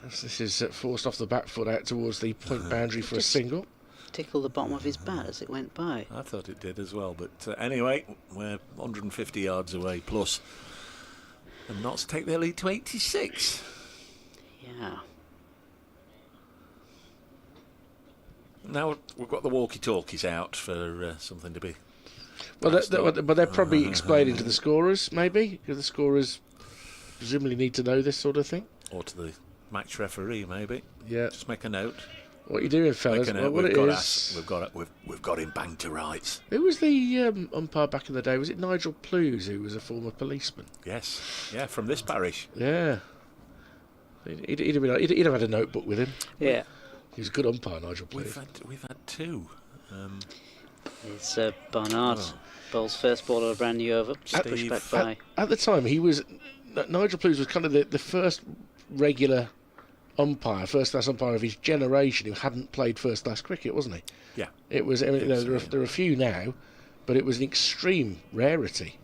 This is forced off the back foot out towards the point boundary for a single. Tickle the bottom of his bat as it went by. I thought it did as well, but anyway, we're 150 yards away plus. And Notts take their lead to 86. Yeah. Now we've got the walkie-talkies out for something to be. Well, but they're probably explaining to the scorers, maybe, because the scorers presumably need to know this sort of thing. Or to the match referee, maybe. Yeah. Just make a note. What are you doing, fellas? Well, we've got him banged to rights. Who was the umpire back in the day? Was it Nigel Plews, who was a former policeman? Yes. Yeah, from this parish. Yeah. He'd have had a notebook with him. Yeah. He was a good umpire, Nigel Plews. We've had 2. It's Barnard. Bowls first ball of a brand new over. Pushed back by. At the time, Nigel Plews was kind of the first regular umpire, first-class umpire of his generation who hadn't played first-class cricket, wasn't he? Yeah. It was. I mean, there are a few now, but it was an extreme rarity.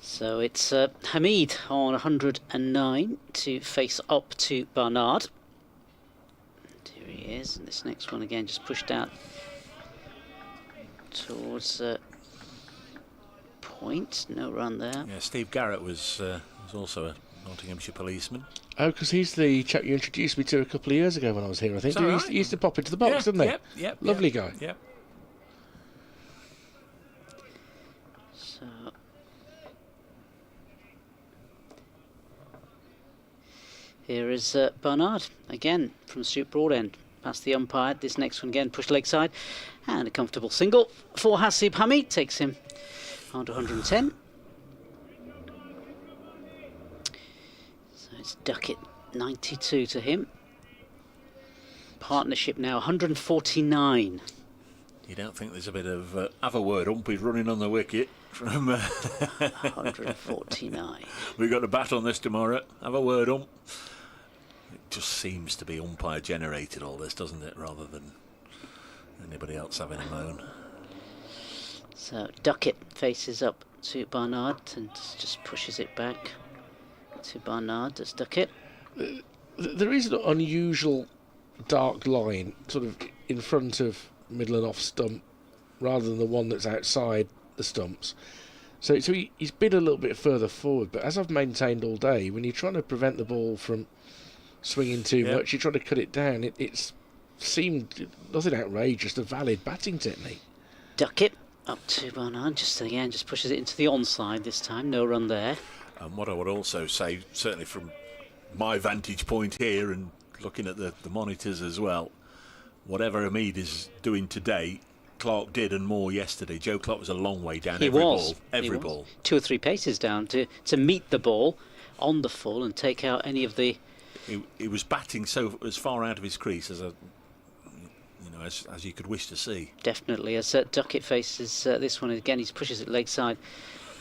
So it's Hamid on 109 to face up to Barnard. Here he is, and this next one again just pushed out towards point. No run there. Yeah, Steve Garrett was also a Nottinghamshire policeman. Oh, because he's the chap you introduced me to a couple of years ago when I was here, I think. He used to pop into the box, didn't he? Yep. Lovely guy. Yep. So here is Barnard again from Stoop Broadend. Past the umpire. This next one again pushed leg side. And a comfortable single for Hasib Hamid. Takes him on to 110. So it's Duckett 92 to him. Partnership now 149. You don't think there's a bit of have a word ump? He's running on the wicket from 149. We've got a bat on this tomorrow. Have a word ump. It just seems to be umpire generated, all this, doesn't it, rather than anybody else having a moan. So Duckett faces up to Barnard and just pushes it back to Barnard. Does Duckett? There is an unusual dark line sort of in front of middle and off stump rather than the one that's outside the stumps. So he's been a little bit further forward, but as I've maintained all day, when you're trying to prevent the ball from swinging too much, you're trying to cut it down. It's seemed nothing outrageous, a valid batting technique. Duckett up to Barnard, just pushes it into the onside this time. No run there. And what I would also say, certainly from my vantage point here and looking at the monitors as well, whatever Hamid is doing today, Clark did and more yesterday. Joe Clark was a long way down every ball. 2 or 3 paces down to meet the ball on the full and take out any of the... He was batting so as far out of his crease as as you could wish to see. Definitely, as Duckett faces this one again, he pushes it leg side,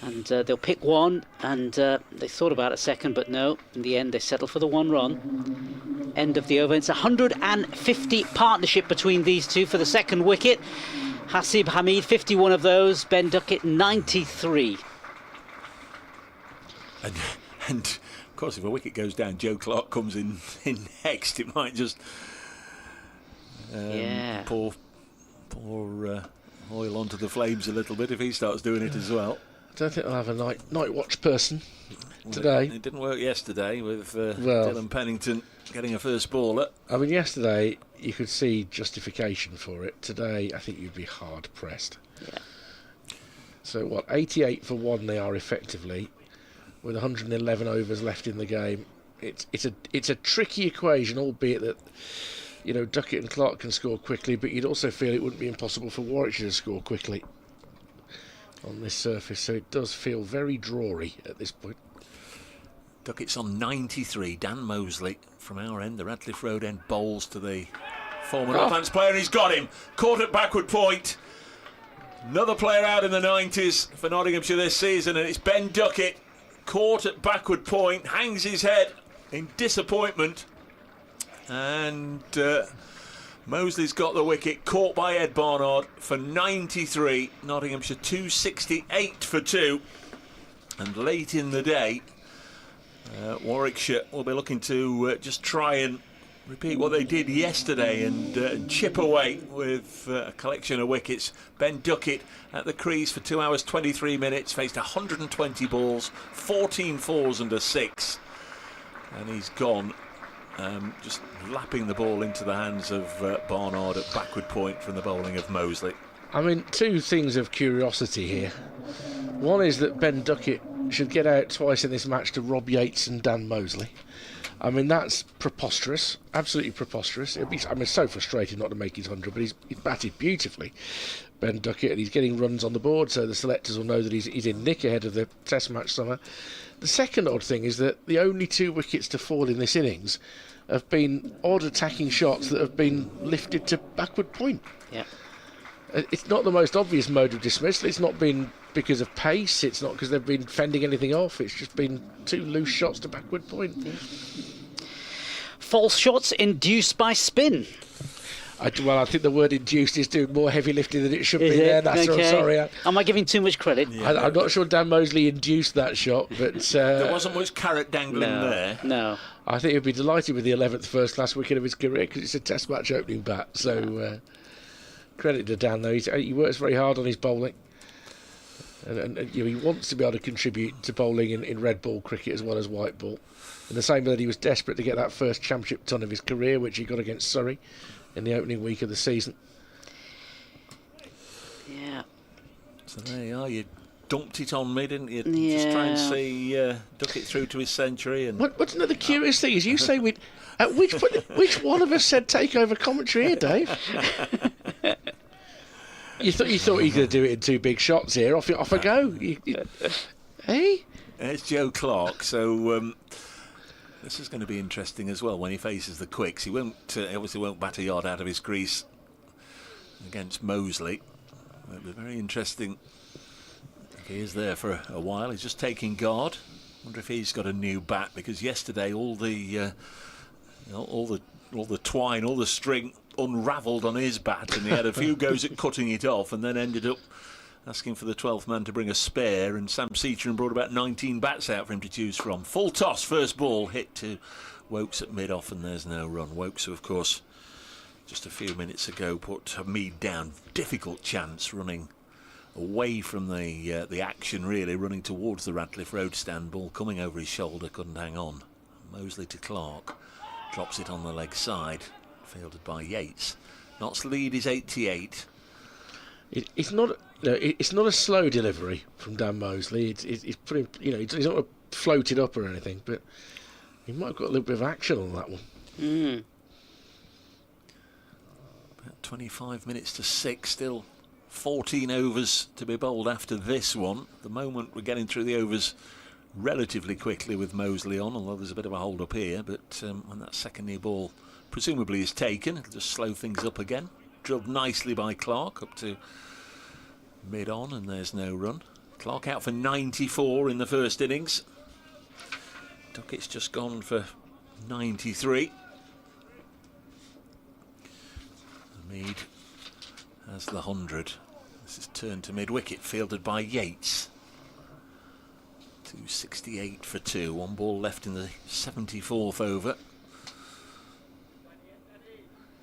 and they'll pick one. And they thought about a second, but no. In the end, they settle for the 1 run. End of the over. It's 150 partnership between these two for the second wicket. Hasib Hamid, 51 of those. Ben Duckett, 93. And of course, if a wicket goes down, Joe Clark comes in next. It might just pour oil onto the flames a little bit if he starts doing it as well. I don't think I'll have a night watch person today. It didn't work yesterday with Dylan Pennington getting a first baller. I mean, yesterday you could see justification for it. Today, I think you'd be hard pressed. Yeah. So 88 for 1 they are effectively, with 111 overs left in the game. It's a tricky equation, albeit that Duckett and Clark can score quickly, but you'd also feel it wouldn't be impossible for Warwickshire to score quickly. on this surface, so it does feel very drawy at this point. Duckett's on 93. Dan Mosley from our end, the Radcliffe Road end, bowls to the former Northants player, and he's got him. Caught at backward point. Another player out in the 90s for Nottinghamshire this season, and it's Ben Duckett. Caught at backward point, hangs his head in disappointment, and Mosley's got the wicket, caught by Ed Barnard for 93. Nottinghamshire 268 for 2. And late in the day, Warwickshire will be looking to just try and repeat what they did yesterday and chip away with a collection of wickets. Ben Duckett at the crease for 2 hours 23 minutes, faced 120 balls, 14 fours and a 6. And he's gone, just lapping the ball into the hands of Barnard at backward point from the bowling of Mosley. I mean, two things of curiosity here. One is that Ben Duckett should get out twice in this match to Rob Yates and Dan Mosley. I mean, that's preposterous, absolutely preposterous. I mean, it's so frustrating not to make his 100, but he's batted beautifully, Ben Duckett, and he's getting runs on the board, so the selectors will know that he's in nick ahead of the Test match summer. The second odd thing is that the only 2 wickets to fall in this innings have been odd attacking shots that have been lifted to backward point. Yeah. It's not the most obvious mode of dismissal. It's not been because of pace. It's not because they've been fending anything off. It's just been 2 loose shots to backward point. Yeah. False shots induced by spin. I think the word induced is doing more heavy lifting than it should Is be it? there. That's Okay. I'm sorry. Am I giving too much credit? Yeah. I'm not sure Dan Mosley induced that shot, but There wasn't much carrot dangling there. No. I think he'd be delighted with the 11th first-class wicket of his career because it's a Test match opening bat. So credit to Dan, though. He works very hard on his bowling. And he wants to be able to contribute to bowling in red ball cricket as well as white ball. In the same way that he was desperate to get that first championship ton of his career, which he got against Surrey in the opening week of the season. Yeah. So there you are. You dumped it on me, didn't you? Yeah. Just try and see Duckett through to his century. And What's another curious thing is you say at which point, which one of us said take over commentary here, Dave? You thought you were going to do it in 2 big shots here. Off I go. Hey? It's Joe Clark. So this is going to be interesting as well when he faces the quicks. He obviously won't bat a yard out of his crease against Mosley. It'll be very interesting if he is there for a while. He's just taking guard. Wonder if he's got a new bat, because yesterday all the twine, all the string unravelled on his bat, and he had a few goes at cutting it off, and then ended up asking for the 12th man to bring a spare, and Sam Seaton brought about 19 bats out for him to choose from. Full toss, first ball hit to Wokes at mid-off, and there's no run. Wokes, who of course just a few minutes ago put Hamid down. Difficult chance, running away from the action, really, running towards the Radcliffe Road stand. Ball coming over his shoulder, couldn't hang on. Mosley to Clark, drops it on the leg side, fielded by Yates. Knott's lead is 88. It's not a slow delivery from Dan Mosley. It's pretty, he's not floated up or anything, but he might have got a little bit of action on that one. Mm. About 25 minutes to 6, still 14 overs to be bowled after this one. At the moment we're getting through the overs relatively quickly with Mosley on, although there's a bit of a hold up here, but when that second knee ball presumably is taken, it'll just slow things up again. Drilled nicely by Clark up to mid-on, and there's no run. Clark out for 94 in the first innings. Duckett's just gone for 93. Mead has the 100. This is turned to mid-wicket, fielded by Yates. 268 for 2. 1 ball left in the 74th over.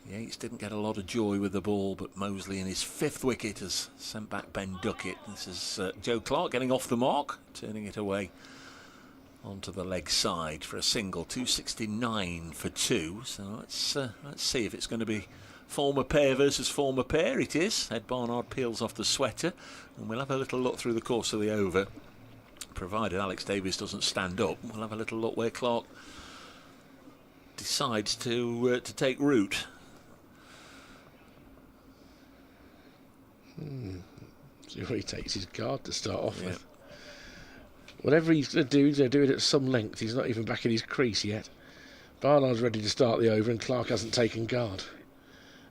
Yates didn't get a lot of joy with the ball, but Mosley in his 5th wicket has sent back Ben Duckett. This is Joe Clark getting off the mark, turning it away onto the leg side for a single. 269 for 2. So let's see if it's going to be former pair versus former pair. It is. Ed Barnard peels off the sweater, and we'll have a little look through the course of the over. Provided Alex Davies doesn't stand up, we'll have a little look where Clark decides to take root. See where he takes his guard to start off with. Whatever he's going to do, he's going to do it at some length. He's not even back in his crease yet. Barnard's ready to start the over, and Clark hasn't taken guard.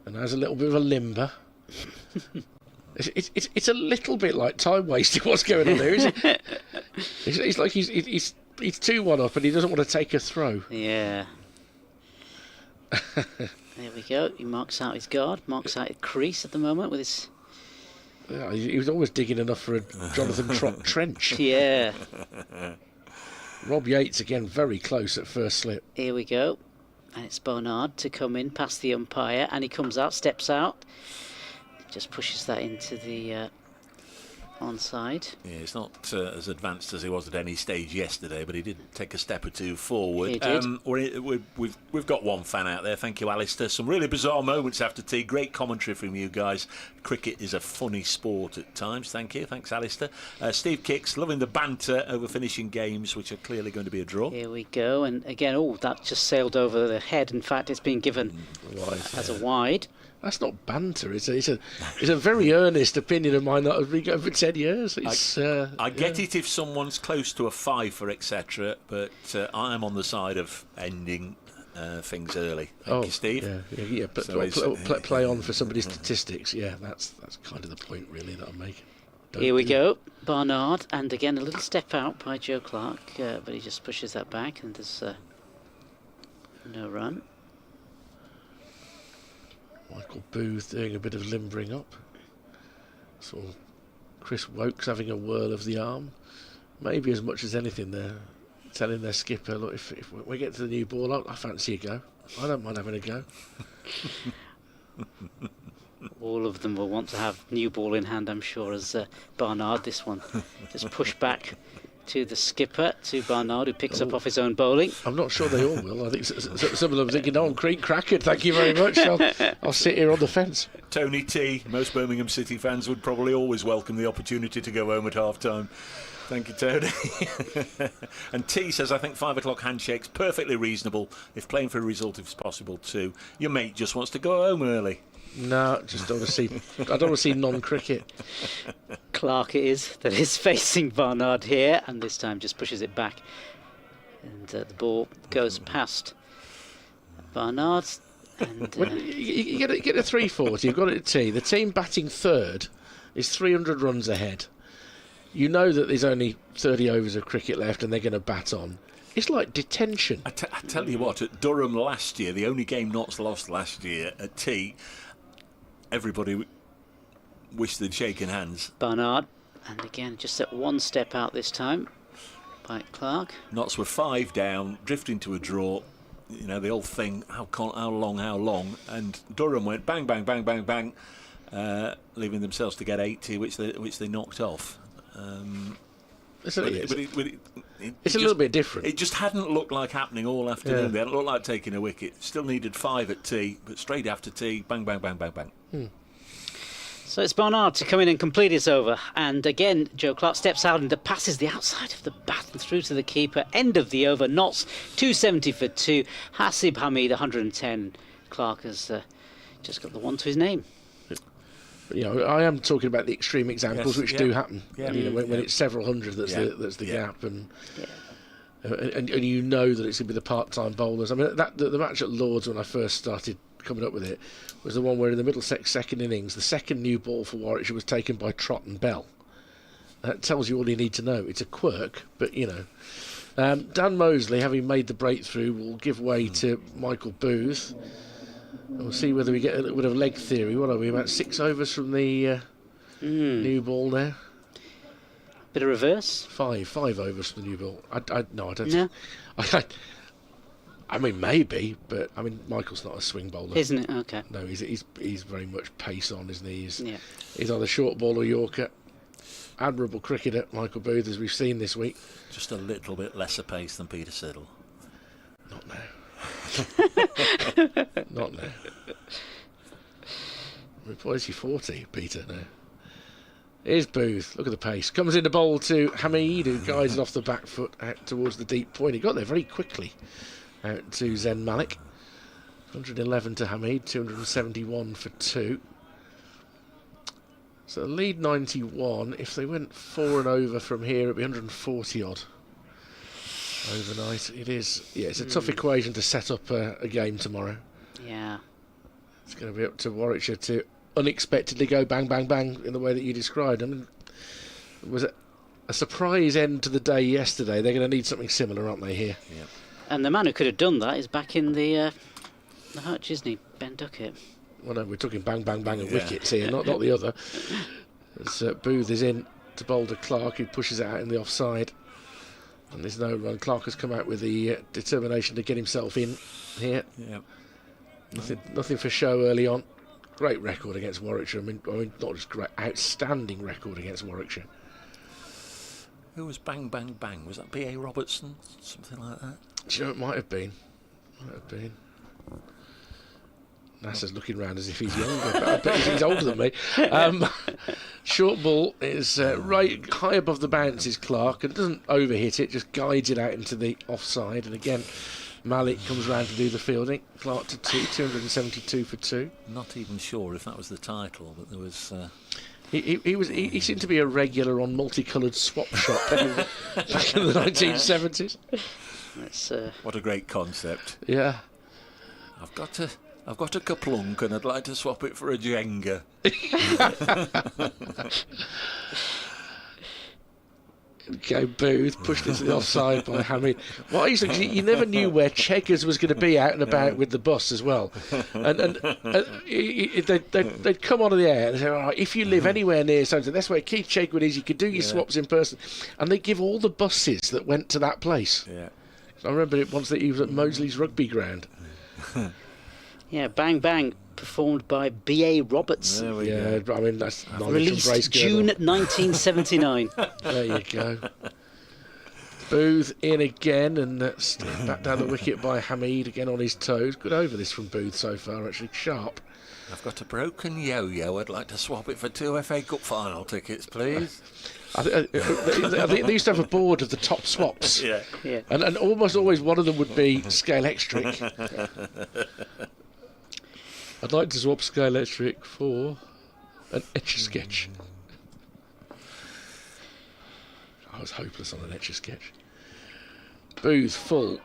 And has a little bit of a limber. It's a little bit like time wasting what's going on there, isn't it? It's like he's 2-1 up and he doesn't want to take a throw. Yeah. There we go. He marks out his guard, marks out his crease at the moment with his... Yeah, he was almost digging enough for a Jonathan Trott trench. Yeah. Rob Yates again very close at first slip. Here we go. And it's Barnard to come in past the umpire, and he comes out, steps out, just pushes that into the onside. Yeah, it's not as advanced as he was at any stage yesterday, but he did take a step or two forward. He did. We've got one fan out there. Thank you, Alistair. Some really bizarre moments after tea. Great commentary from you guys. Cricket is a funny sport at times. Thank you. Thanks, Alistair. Steve Kicks, loving the banter over finishing games, which are clearly going to be a draw. Here we go. And again, that just sailed over the head. In fact, it's been given as a wide. That's not banter. It's a very earnest opinion of mine that I've been going for 10 years. I get it if someone's close to a fifer, etc. But I'm on the side of ending things early. Thank you, Steve. Yeah. But play on for somebody's statistics. Yeah, that's kind of the point really that I'm making. Here we go, Barnard, and again a little step out by Joe Clark, but he just pushes that back, and there's no run. Michael Booth doing a bit of limbering up. Sort of Chris Wokes having a whirl of the arm. Maybe as much as anything they're telling their skipper, look, if we get to the new ball, I fancy a go. I don't mind having a go. All of them will want to have new ball in hand, I'm sure, as Barnard. This one just pushed back to the skipper, to Barnard, who picks up off his own bowling. I'm not sure they all will. I think some of them are thinking, I'm crackered, thank you very much. I'll sit here on the fence. Tony T, most Birmingham City fans would probably always welcome the opportunity to go home at half-time. Thank you, Tony. And T says, I think 5 o'clock handshake's perfectly reasonable if playing for a result is possible too. Your mate just wants to go home early. No, just don't want to see. I don't want to see non-cricket. Clark it is that is facing Barnard here, and this time just pushes it back, and the ball goes past Barnard. And you get a 340. You've got it at T. The team batting third is 300 runs ahead. You know that there's only 30 overs of cricket left, and they're going to bat on. It's like detention. I tell you what, at Durham last year, the only game Notts lost last year at T, everybody wished they'd shaken hands. Barnard, and again, just at one step out this time by Clark. Notts were 5 down, drifting to a draw. You know, the old thing, how long? And Durham went bang, bang, bang, bang, bang, leaving themselves to get 80, which they knocked off. It's a little bit different. It just hadn't looked like happening all afternoon. They hadn't looked like taking a wicket. Still needed 5 at tea, but straight after tea, bang, bang, bang, bang, bang. So it's Barnard to come in and complete his over. And again, Joe Clark steps out and passes the outside of the bat and through to the keeper. End of the over. Notts 270 for 2. Hasib Hamid 110. Clark has just got the 1 to his name. But, you know, I am talking about the extreme examples which do happen. Yeah. You know, when it's several hundred, that's the gap, and you know that it's going to be the part-time bowlers. I mean, the match at Lords when I first started coming up with it was the one where in the Middlesex second innings, the second new ball for Warwickshire was taken by Trott and Bell. That tells you all you need to know. It's a quirk, but you know. Dan Mosley, having made the breakthrough, will give way to Michael Booth. We'll see whether we get a little bit of leg theory. What are we, about 6 overs from the new ball now? Bit of reverse? 5 overs from the new ball. I don't. No. I mean, maybe, but I mean, Michael's not a swing bowler, isn't it? Okay. No, he's very much pace on, isn't he? He's either short ball or Yorker. Admirable cricketer, Michael Booth, as we've seen this week. Just a little bit lesser pace than Peter Siddle. Not now. Not now. What is he, 40, Peter, now? Here's Booth. Look at the pace. Comes in the bowl to Hamid, who guides it off the back foot out towards the deep point. He got there very quickly. Out to Zen Malik. 111 to Hamid, 271 for 2. So the lead 91. If they went 4 and over from here, it'd be 140 odd overnight. It is. Yeah, it's a tough equation to set up a game tomorrow. Yeah. It's going to be up to Warwickshire to unexpectedly go bang, bang, bang in the way that you described. I mean, it was a surprise end to the day yesterday. They're going to need something similar, aren't they, here? Yeah. And the man who could have done that is back in the hutch, isn't he? Ben Duckett. Well, no, we're talking bang, bang, bang and wickets here, not the other. As Booth is in to bowl to Clark, who pushes it out in the offside. And there's no run. Clark has come out with the determination to get himself in here. Yeah. Nothing for show early on. Great record against Warwickshire. I mean, not just great, outstanding record against Warwickshire. Who was bang, bang, bang? Was that B.A. Robertson? Something like that? Do you know, it might have been. NASA's looking round as if he's younger, but I bet he's older than me. Short ball is right high above the bounce is Clark, and doesn't overhit it, just guides it out into the offside. And again, Malik comes round to do the fielding. Clark to 272 for 2. Not even sure if that was the title, but there was... He seemed to be a regular on multicoloured swap shop back in the 1970s. That's What a great concept. Yeah. I've got a kaplunk and I'd like to swap it for a Jenga. Okay, Booth pushed into the offside by Hamid. Well, you never knew where Checkers was going to be out and about with the bus as well. And they'd come onto the air and say, all right, if you live anywhere near something, that's where Keith Chegwood is, you could do your swaps in person. And they give all the buses that went to that place. Yeah. I remember it once that he was at Moseley's rugby ground. yeah, Bang Bang, performed by B.A. Robertson. Yeah, I mean, that's Released June 1979. There you go. Booth in again and back down the wicket by Hamid, again on his toes. Good over this from Booth so far, actually. Sharp. I've got a broken yo-yo. I'd like to swap it for 2 FA Cup final tickets, please. I think they used to have a board of the top swaps. Yeah. And almost always one of them would be Scale Electric. I'd like to swap Scale Electric for an Etch-a-Sketch. I was hopeless on an Etch-a-Sketch. Booth full.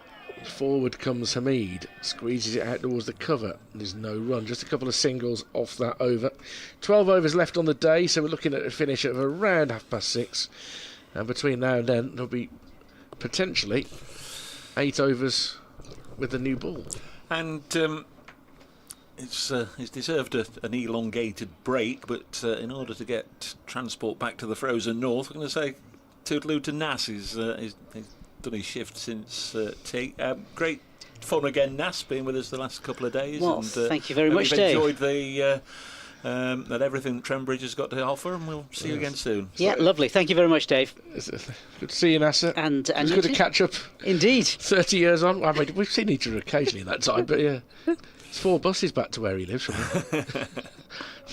Forward comes Hamid, squeezes it out towards the cover. There's no run, just a couple of singles off that over. 12 overs left on the day, so we're looking at a finish of around 6:30. And between now and then, there'll be potentially 8 overs with the new ball. And it's deserved an elongated break, but in order to get transport back to the frozen north, we're going to say toodaloo to Nas. He's done his shift since tea. Great fun again, Nas, being with us the last couple of days. Well, and, thank you very much, Dave. Enjoyed that everything that Trent Bridge has got to offer, and we'll see you again soon. Yeah, lovely. Thank you very much, Dave. Good to see you, NASA. And it's good to catch up. Indeed. 30 years on. I mean, we've seen each other occasionally in that time, but yeah. It's 4 buses back to where he lives from.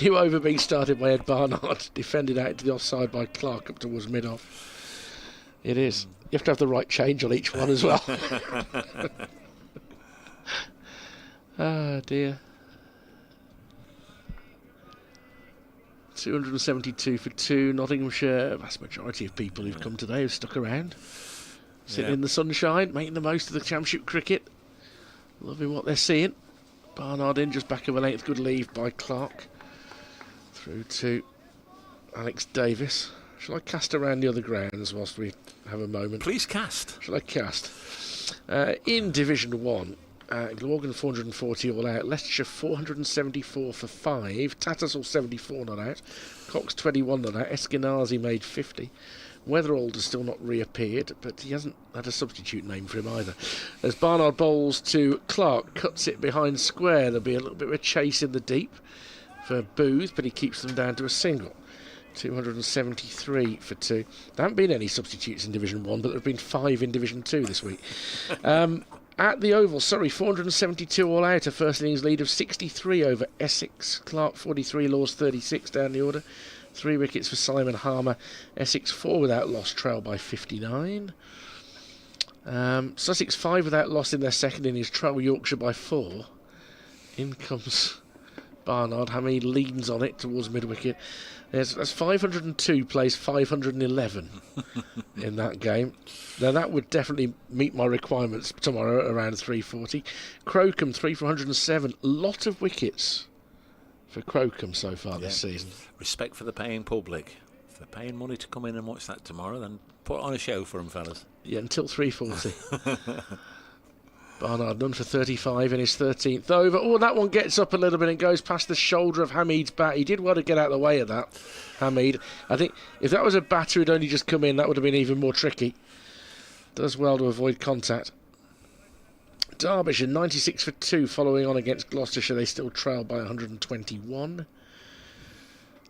New over being started by Ed Barnard, defended out to the offside by Clark up towards mid-off. It is. You have to have the right change on each one as well. Ah, dear. 272 for 2. Nottinghamshire, a vast majority of people who've come today have stuck around. Sitting in the sunshine, making the most of the championship cricket. Loving what they're seeing. Barnard in, just back of a length. Good leave by Clark. Through to Alex Davis. Shall I cast around the other grounds whilst we have a moment? Please cast. Shall I cast? In Division 1, Glamorgan 440 all out, Leicestershire 474 for 5, Tattersall 74 not out, Cox 21 not out, Eskenazi made 50. Weatherald has still not reappeared, but he hasn't had a substitute name for him either. As Barnard bowls to Clark, cuts it behind square. There'll be a little bit of a chase in the deep for Booth, but he keeps them down to a single. 273 for 2. There haven't been any substitutes in Division 1, but there have been 5 in Division 2 this week. At the Oval, 472 all out, a first innings lead of 63 over Essex. Clark 43, Laws 36 down the order. 3 wickets for Simon Harmer. Essex 4 without loss, trail by 59. Sussex 5 without loss in their second innings, trail Yorkshire by 4. In comes Barnard. Hamid leans on it towards mid-wicket. That's 502, plays 511 in that game. Now that would definitely meet my requirements tomorrow around 340. Crocombe 3 for 107. Lot of wickets for Crocombe so far this season. Respect for the paying public. If they're paying money to come in and watch that tomorrow, then put on a show for them, fellas. Yeah, until 340. Barnard none for 35 in his 13th over. Oh, that one gets up a little bit and goes past the shoulder of Hamid's bat. He did well to get out of the way of that, Hamid. I think if that was a batter who'd only just come in, that would have been even more tricky. Does well to avoid contact. Derbyshire 96 for 2 following on against Gloucestershire. They still trail by 121.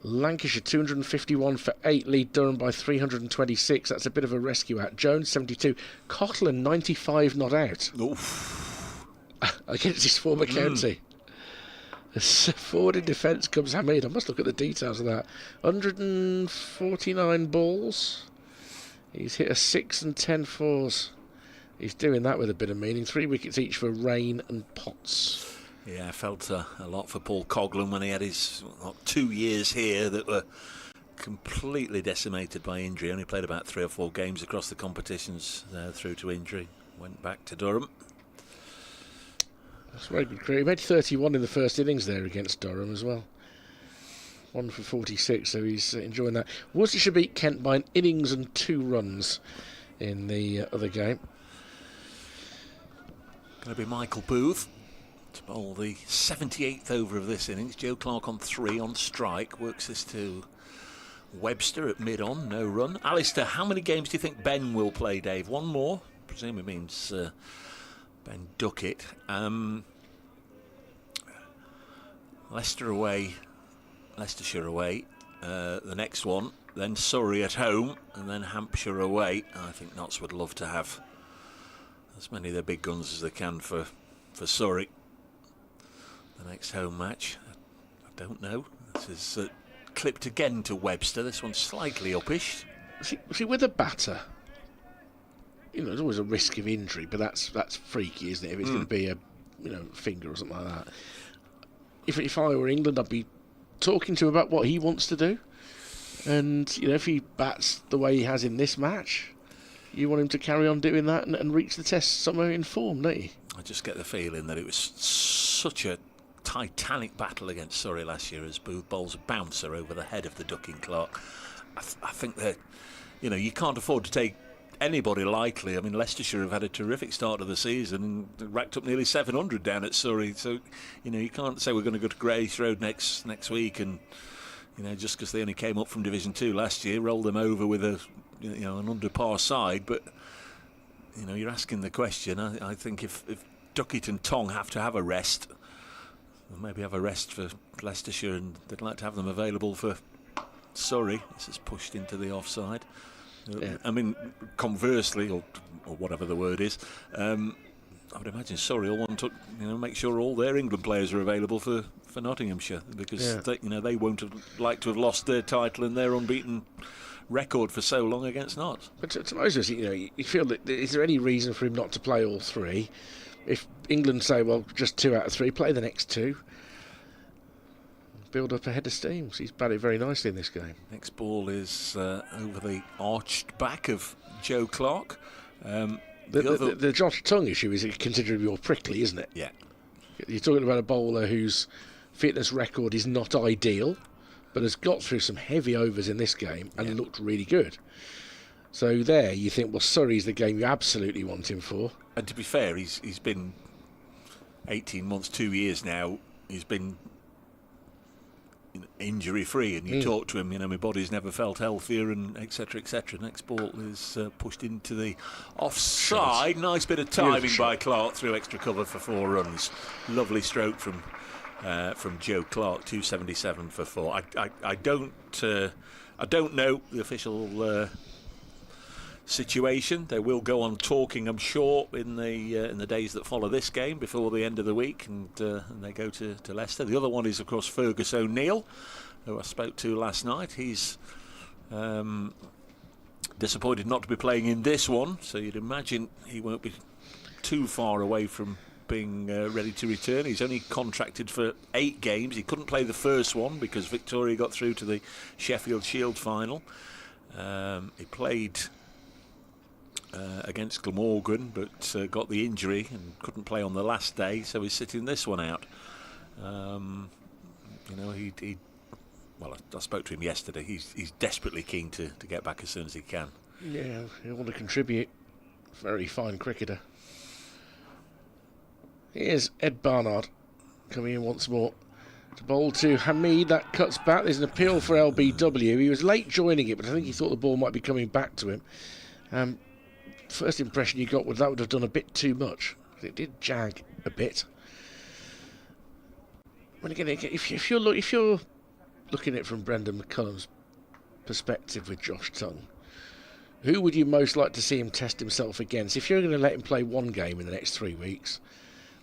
Lancashire 251 for 8, lead Durham by 326. That's a bit of a rescue out. Jones 72. Cotland 95 not out. Oof. Against his former county. Forward in defence comes Hamid. I must look at the details of that. 149 balls. He's hit a 6 and 10 fours. He's doing that with a bit of meaning. 3 wickets each for Rain and Potts. Yeah, I felt a lot for Paul Coghlan when he had his 2 years here that were completely decimated by injury. Only played about 3 or 4 games across the competitions through to injury. Went back to Durham. That's a very good career. He made 31 in the first innings there against Durham as well. 1 for 46, so he's enjoying that. Worcestershire beat Kent by an innings and 2 runs in the other game. Going to be Michael Booth to bowl the 78th over of this innings. Joe Clark on 3 on strike. Works this to Webster at mid-on, no run. Alistair, how many games do you think Ben will play, Dave? 1 more? Presume it means Ben Duckett. Leicestershire away, the next one. Then Surrey at home, and then Hampshire away. I think Notts would love to have as many of their big guns as they can for Surrey. The next home match, I don't know. This is clipped again to Webster. This one's slightly uppish. See, with a batter, there's always a risk of injury, but that's freaky, isn't it? If it's going to be a finger or something like that. If I were England, I'd be talking to him about what he wants to do, and if he bats the way he has in this match, you want him to carry on doing that and reach the test somewhere in form, don't you? I just get the feeling that it was such a titanic battle against Surrey last year as Booth bowls a bouncer over the head of the ducking Clark. I think that you can't afford to take anybody lightly. I mean, Leicestershire have had a terrific start of the season and racked up nearly 700 down at Surrey, so you can't say we're going to go to Grace Road next week and just because they only came up from Division 2 last year, roll them over with an under par side. But you're asking the question. I think if Duckett and Tong have to have a rest, or maybe have a rest for Leicestershire, and they'd like to have them available for Surrey. This is pushed into the offside. Yeah. I mean, conversely, or whatever the word is, I would imagine Surrey will want to make sure all their England players are available for Nottinghamshire, because they won't have liked to have lost their title and their unbeaten record for so long against Notts. But to most of us, you feel that is there any reason for him not to play all 3? If England say, well, just 2 out of 3, play the next 2. Build up a head of steam. So he's batted very nicely in this game. Next ball is over the arched back of Joe Clark. The Josh Tongue issue is considerably more prickly, isn't it? Yeah. You're talking about a bowler whose fitness record is not ideal, but has got through some heavy overs in this game and looked really good. So there, you think, well, Surrey's the game you absolutely want him for. And to be fair, he's been 18 months, 2 years now. He's been injury-free, and you talk to him, my body's never felt healthier, and etc. Next ball is pushed into the offside. Nice bit of timing by Clark through extra cover for 4 runs. Lovely stroke from Joe Clark. 277 for 4. I don't know the official situation. They will go on talking, I'm sure, in the days that follow this game before the end of the week, and they go to Leicester. The other one is, of course, Fergus O'Neill, who I spoke to last night. He's disappointed not to be playing in this one, so you'd imagine he won't be too far away from being ready to return. He's only contracted for 8 games. He couldn't play the first one because Victoria got through to the Sheffield Shield final. He played against Glamorgan, but got the injury and couldn't play on the last day, so he's sitting this one out. You know, well, I spoke to him yesterday. He's desperately keen to get back as soon as he can. Yeah, he'll want to contribute. Very fine cricketer. Here's Ed Barnard coming in once more to bowl to Hamid. That cuts back. There's an appeal for LBW. He was late joining it, but I think he thought the ball might be coming back to him. First impression you got was that would have done a bit too much. It did jag a bit. When again, if you're looking at it from Brendan McCullum's perspective with Josh Tongue, who would you most like to see him test himself against? If you're going to let him play one game in the next 3 weeks,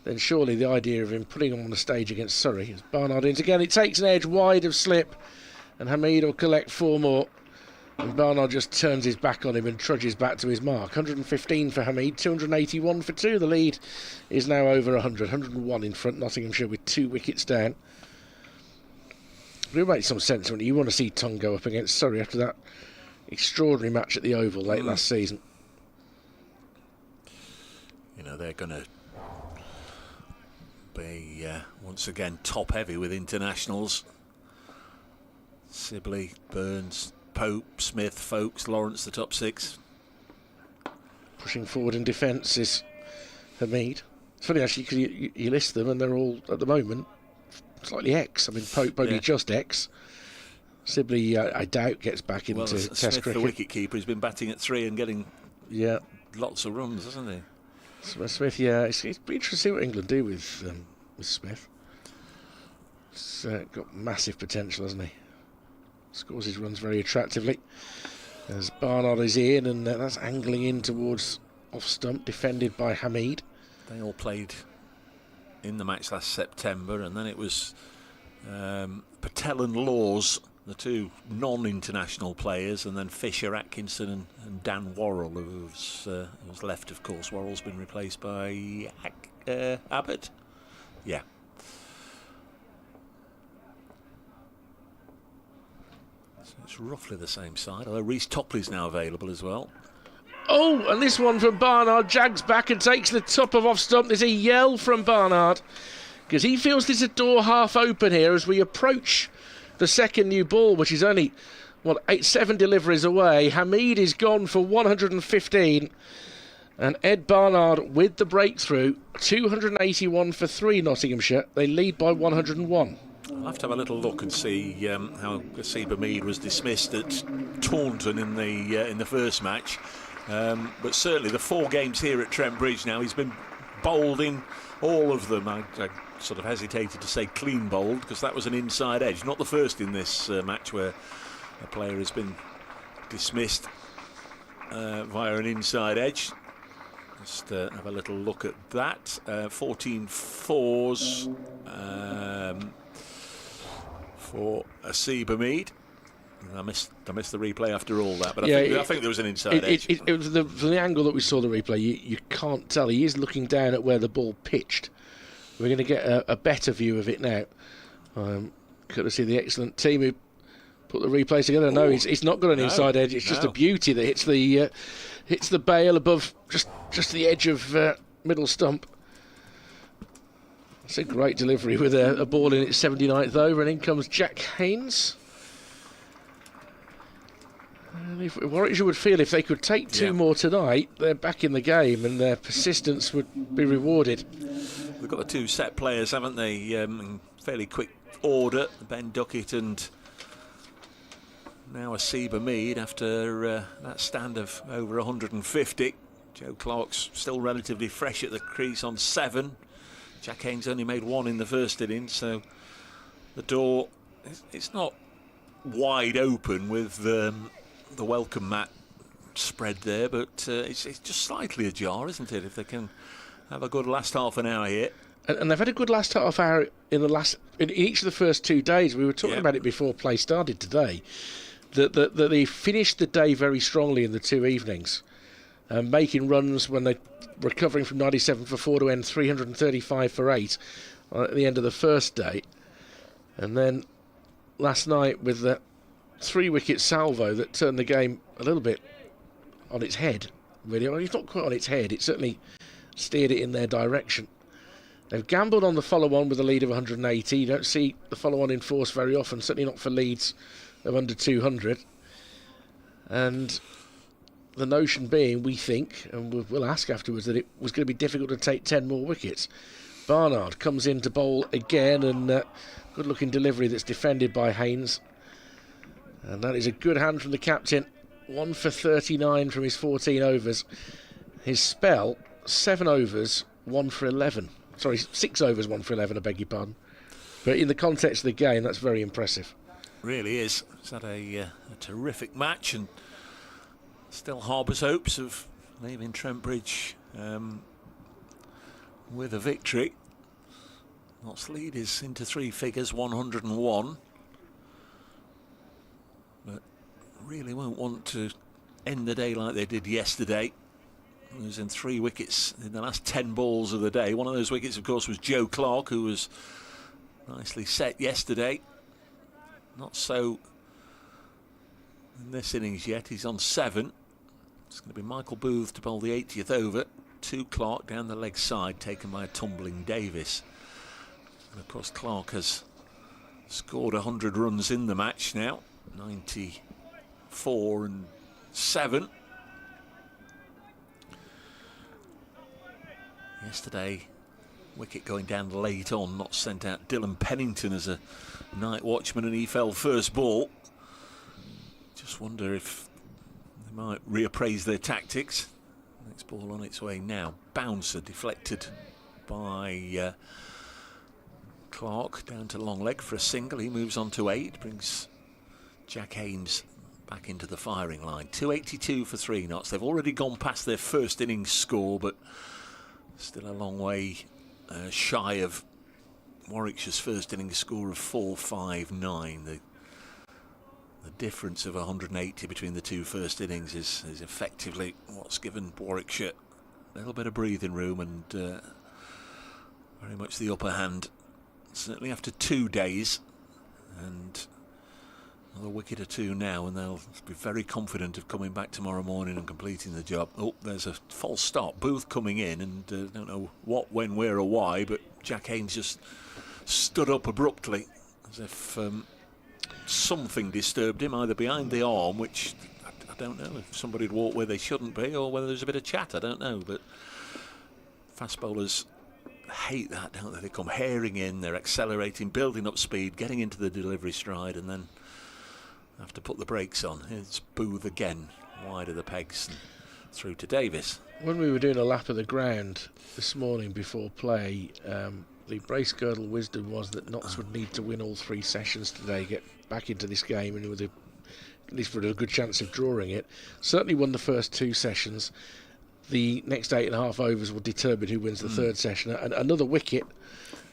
then surely the idea of him putting him on the stage against Surrey, as Barnard ins again, it takes an edge wide of slip, and Hamid will collect 4 more. And Barnard just turns his back on him and trudges back to his mark. 115 for Hamid, 281 for 2. The lead is now over 100. 101 in front, Nottinghamshire with 2 wickets down. It'll make some sense when you want to see Tongue go up against Surrey after that extraordinary match at the Oval late last season. You know, they're going to be once again top heavy with internationals. Sibley, Burns, Pope, Smith, Folkes, Lawrence, the top 6. Pushing forward in defence is Hamid. It's funny actually because you list them and they're all at the moment slightly X. I mean, Pope only just X. Sibley, I doubt, gets back into Test Smith, cricket. the wicket keeper, has been batting at 3 and getting lots of runs, hasn't he? Smith, yeah, it's be interesting to see what England do with Smith. He's got massive potential, hasn't he? Scores his runs very attractively. As Barnard is in, and that's angling in towards off stump, defended by Hamid. They all played in the match last September, and then it was Patel and Laws, the 2 non-international players, and then Fisher, Atkinson and Dan Worrell, who's left, of course. Worrell's been replaced by Abbott. Yeah. So it's roughly the same side, although Reece Topley's now available as well. Oh, and this one from Barnard jags back and takes the top of off stump. There's a yell from Barnard because he feels there's a door half open here as we approach the second new ball, which is only 7 deliveries away. Hamid is gone for 115, and Ed Barnard with the breakthrough. 281 for 3 Nottinghamshire. They lead by 101. I'll have to have a little look and see how Asib Hamid was dismissed at Taunton in the first match. But certainly the 4 games here at Trent Bridge now, he's been bowled in all of them. I sort of hesitated to say clean bowled because that was an inside edge, not the first in this match where a player has been dismissed via an inside edge. Just have a little look at that. 14 fours for Asib Hamid. I missed the replay after all that, but I think there was an inside edge. It was from the angle that we saw the replay, you can't tell. He is looking down at where the ball pitched. We're going to get a better view of it now. Courtesy of the excellent team who put the replays together. No, it's not got an inside edge. It's just a beauty that hits the bail above just the edge of middle stump. It's a great delivery with a ball in its 79th over, and in comes Jack Haynes. Warwickshire would feel if they could take 2 more tonight, they're back in the game and their persistence would be rewarded. They've got the 2 set players, haven't they, in fairly quick order, Ben Duckett and now Asib Hamid after that stand of over 150. Joe Clark's still relatively fresh at the crease on 7. Jack Haynes only made 1 in the first innings, so the door, it's not wide open with the welcome mat spread there, but it's just slightly ajar, isn't it, if they can have a good last half an hour here. And they've had a good last half hour in each of the first 2 days. We were talking about it before play started today, that they finished the day very strongly in the 2 evenings. making runs when they're recovering from 97 for 4 to end 335 for 8 at the end of the first day. And then last night with the 3-wicket salvo that turned the game a little bit on its head. Really, well, it's not quite on its head, it certainly steered it in their direction. They've gambled on the follow-on with a lead of 180. You don't see the follow-on in force very often, certainly not for leads of under 200. And the notion being, we think, and we'll ask afterwards, that it was going to be difficult to take 10 more wickets. Barnard comes in to bowl again, and good-looking delivery that's defended by Haynes. And that is a good hand from the captain. 1 for 39 from his 14 overs. His spell, 7 overs, 1 for 11. Sorry, 6 overs, 1 for 11, I beg your pardon. But in the context of the game, that's very impressive. Really is. It's had a terrific match and still harbours hopes of leaving Trent Bridge with a victory. Notts lead is into 3 figures, 101. But really won't want to end the day like they did yesterday, losing 3 wickets in the last 10 balls of the day. One of those wickets, of course, was Joe Clarke, who was nicely set yesterday. Not so in this innings yet. He's on 7. It's going to be Michael Booth to bowl the 80th over. To Clarke down the leg side, taken by a tumbling Davis. And of course, Clarke has scored 100 runs in the match now. 94 and 7. Yesterday, wicket going down late on, not sent out Dylan Pennington as a night watchman, and he fell first ball. Just wonder if they might reappraise their tactics. Next ball on its way now. Bouncer deflected by Clarke down to long leg for a single. He moves on to 8, brings Jack Haynes back into the firing line. 282 for 3 knots. They've already gone past their first innings score, but still a long way shy of Warwickshire's first innings score of 459. The difference of 180 between the 2 first innings is effectively what's given Warwickshire a little bit of breathing room and very much the upper hand. Certainly after 2 days, and another wicket or 2 now, and they'll be very confident of coming back tomorrow morning and completing the job. Oh, there's a false start. Booth coming in, and don't know what, when, where or why, but Jack Haynes just stood up abruptly as if something disturbed him, either behind the arm, which I don't know if somebody had walked where they shouldn't be, or whether there's a bit of chat, I don't know. But fast bowlers hate that, don't they? They come herring in, they're accelerating, building up speed, getting into the delivery stride, and then have to put the brakes on. It's Booth again, wide of the pegs and through to Davis. When we were doing a lap of the ground this morning before play, the brace girdle wisdom was that Notts would need to win all 3 sessions today, get back into this game, and with at least for a good chance of drawing it. Certainly won the first 2 sessions. The next 8.5 overs will determine who wins the 3rd session. And another wicket,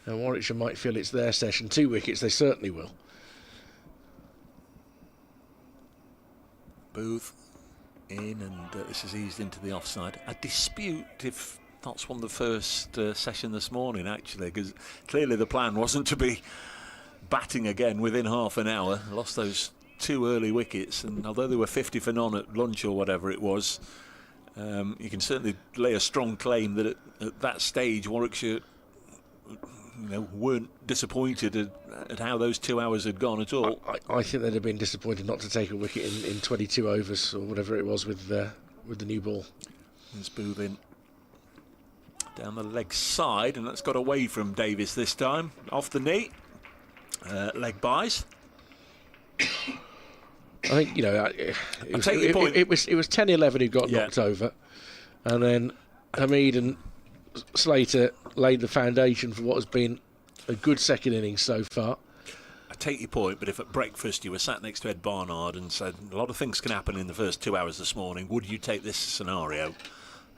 and Warwickshire might feel it's their session. 2 wickets, they certainly will. Booth in, and this is eased into the offside. I dispute if Notts won the first session this morning, actually, because clearly the plan wasn't to be batting again within half an hour. Lost those 2 early wickets, and although they were 50 for none at lunch or whatever it was, you can certainly lay a strong claim that at that stage Warwickshire weren't disappointed at how those 2 hours had gone at all. I think they'd have been disappointed not to take a wicket in 22 overs or whatever it was with the new ball. There's Booth in down the leg side, and that's got away from Davis this time. Off the knee, leg buys. I think it was 10-11 who got knocked over, and then Hamid and Slater laid the foundation for what has been a good second innings so far. I take your point, but if at breakfast you were sat next to Ed Barnard and said a lot of things can happen in the first 2 hours this morning, would you take this scenario?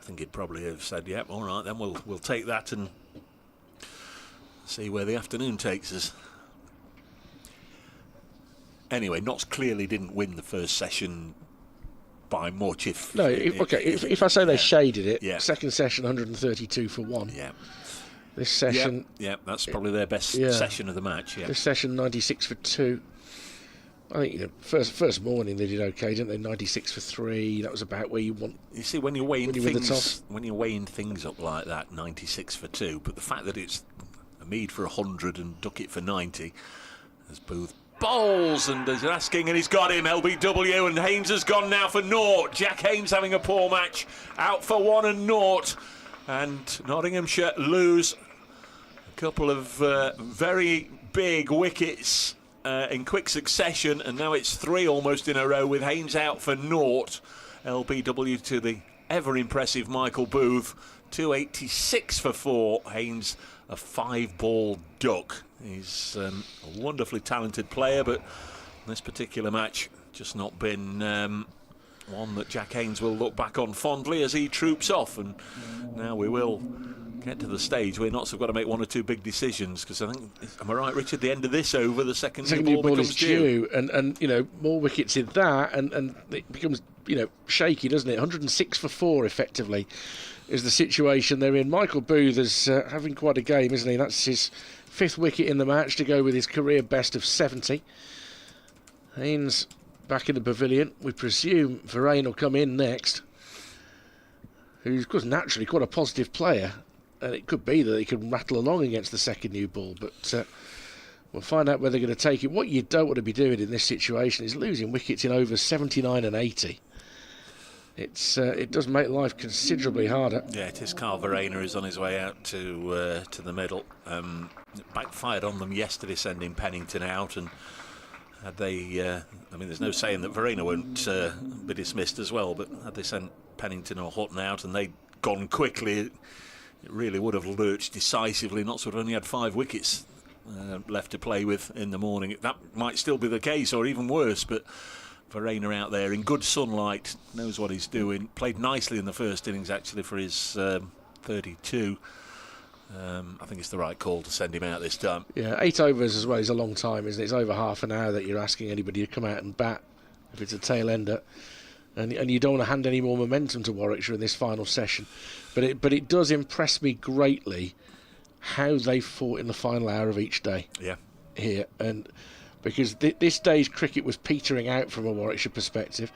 I think he'd probably have said, "Yep, all right, then we'll take that and see where the afternoon takes us." Anyway, Notts clearly didn't win the first session by much. If I say they shaded it, yeah. Second session 132 for 1. Yeah. This session, that's probably their best session of the match. Yeah. This session 96 for 2. I think first morning they did okay, didn't they? 96 for 3. That was about where you want. You see, when you're weighing things up like that, 96 for 2. But the fact that it's a Mead for 100 and Duckett for 90, as Booth bowls and is asking, and he's got him. LBW, and Haynes has gone now for 0. Jack Haynes having a poor match, out for 1 and 0, and Nottinghamshire lose a couple of very big wickets in quick succession, and now it's 3 almost in a row with Haynes out for 0. LBW to the ever impressive Michael Booth, 286 for 4. Haynes a 5-ball duck. He's a wonderfully talented player, but this particular match just not been one that Jack Haynes will look back on fondly as he troops off. And now we will get to the stage where Notts have got to make 1 or 2 big decisions, because I think, am I right, Richard, the end of this over, the second new ball becomes due. And you know, more wickets in that, and it becomes, you know, shaky, doesn't it? 106 for 4 effectively is the situation they're in. Michael Booth is having quite a game, isn't he? That's his 5th wicket in the match to go with his career best of 70. Haynes back in the pavilion. We presume Varane will come in next, who's, of course, naturally quite a positive player, and it could be that he can rattle along against the second new ball, but we'll find out whether they're going to take it. What you don't want to be doing in this situation is losing wickets in overs 79 and 80. It does make life considerably harder. Yeah, it is. Carl Verena is on his way out to the middle. It backfired on them yesterday, sending Pennington out, and had they, I mean, there's no saying that Verena won't be dismissed as well, but had they sent Pennington or Hutton out and they'd gone quickly, it really would have lurched decisively. Notts would have only had 5 wickets left to play with in the morning. That might still be the case, or even worse, but Verena out there in good sunlight, knows what he's doing, played nicely in the first innings actually for his 32. I think it's the right call to send him out this time. Yeah, 8 overs as well is a long time, isn't it? It's over half an hour that you're asking anybody to come out and bat if it's a tail ender, and you don't want to hand any more momentum to Warwickshire in this final session. But it does impress me greatly how they fought in the final hour of each day. Yeah, here, and because this day's cricket was petering out from a Warwickshire perspective.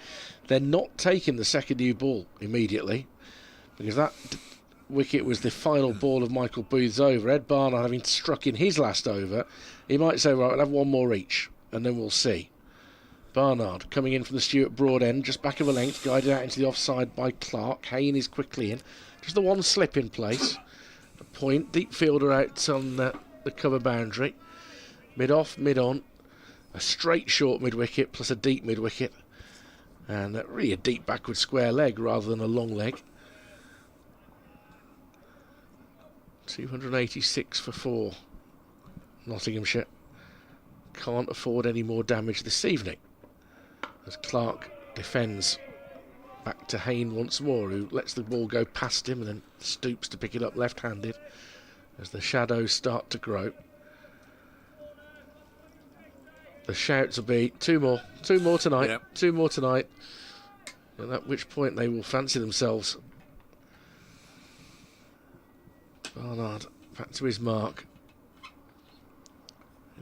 They're not taking the second new ball immediately, because that wicket was the final ball of Michael Booth's over. Ed Barnard, having struck in his last over, he might say, right, we'll have 1 more each, and then we'll see. Barnard coming in from the Stuart Broad end, just back of a length, guided out into the offside by Clark. Hayne is quickly in. Just the 1 slip in place. A point, deep fielder out on the cover boundary. Mid-off, mid-on. A straight short mid-wicket plus a deep mid-wicket. And really a deep backward square leg rather than a long leg. 286 for 4. Nottinghamshire can't afford any more damage this evening, as Clark defends back to Hayne once more, who lets the ball go past him and then stoops to pick it up left-handed as the shadows start to grow. The shouts will be 2 more tonight, yep. 2 more tonight, and at which point they will fancy themselves. Barnard back to his mark.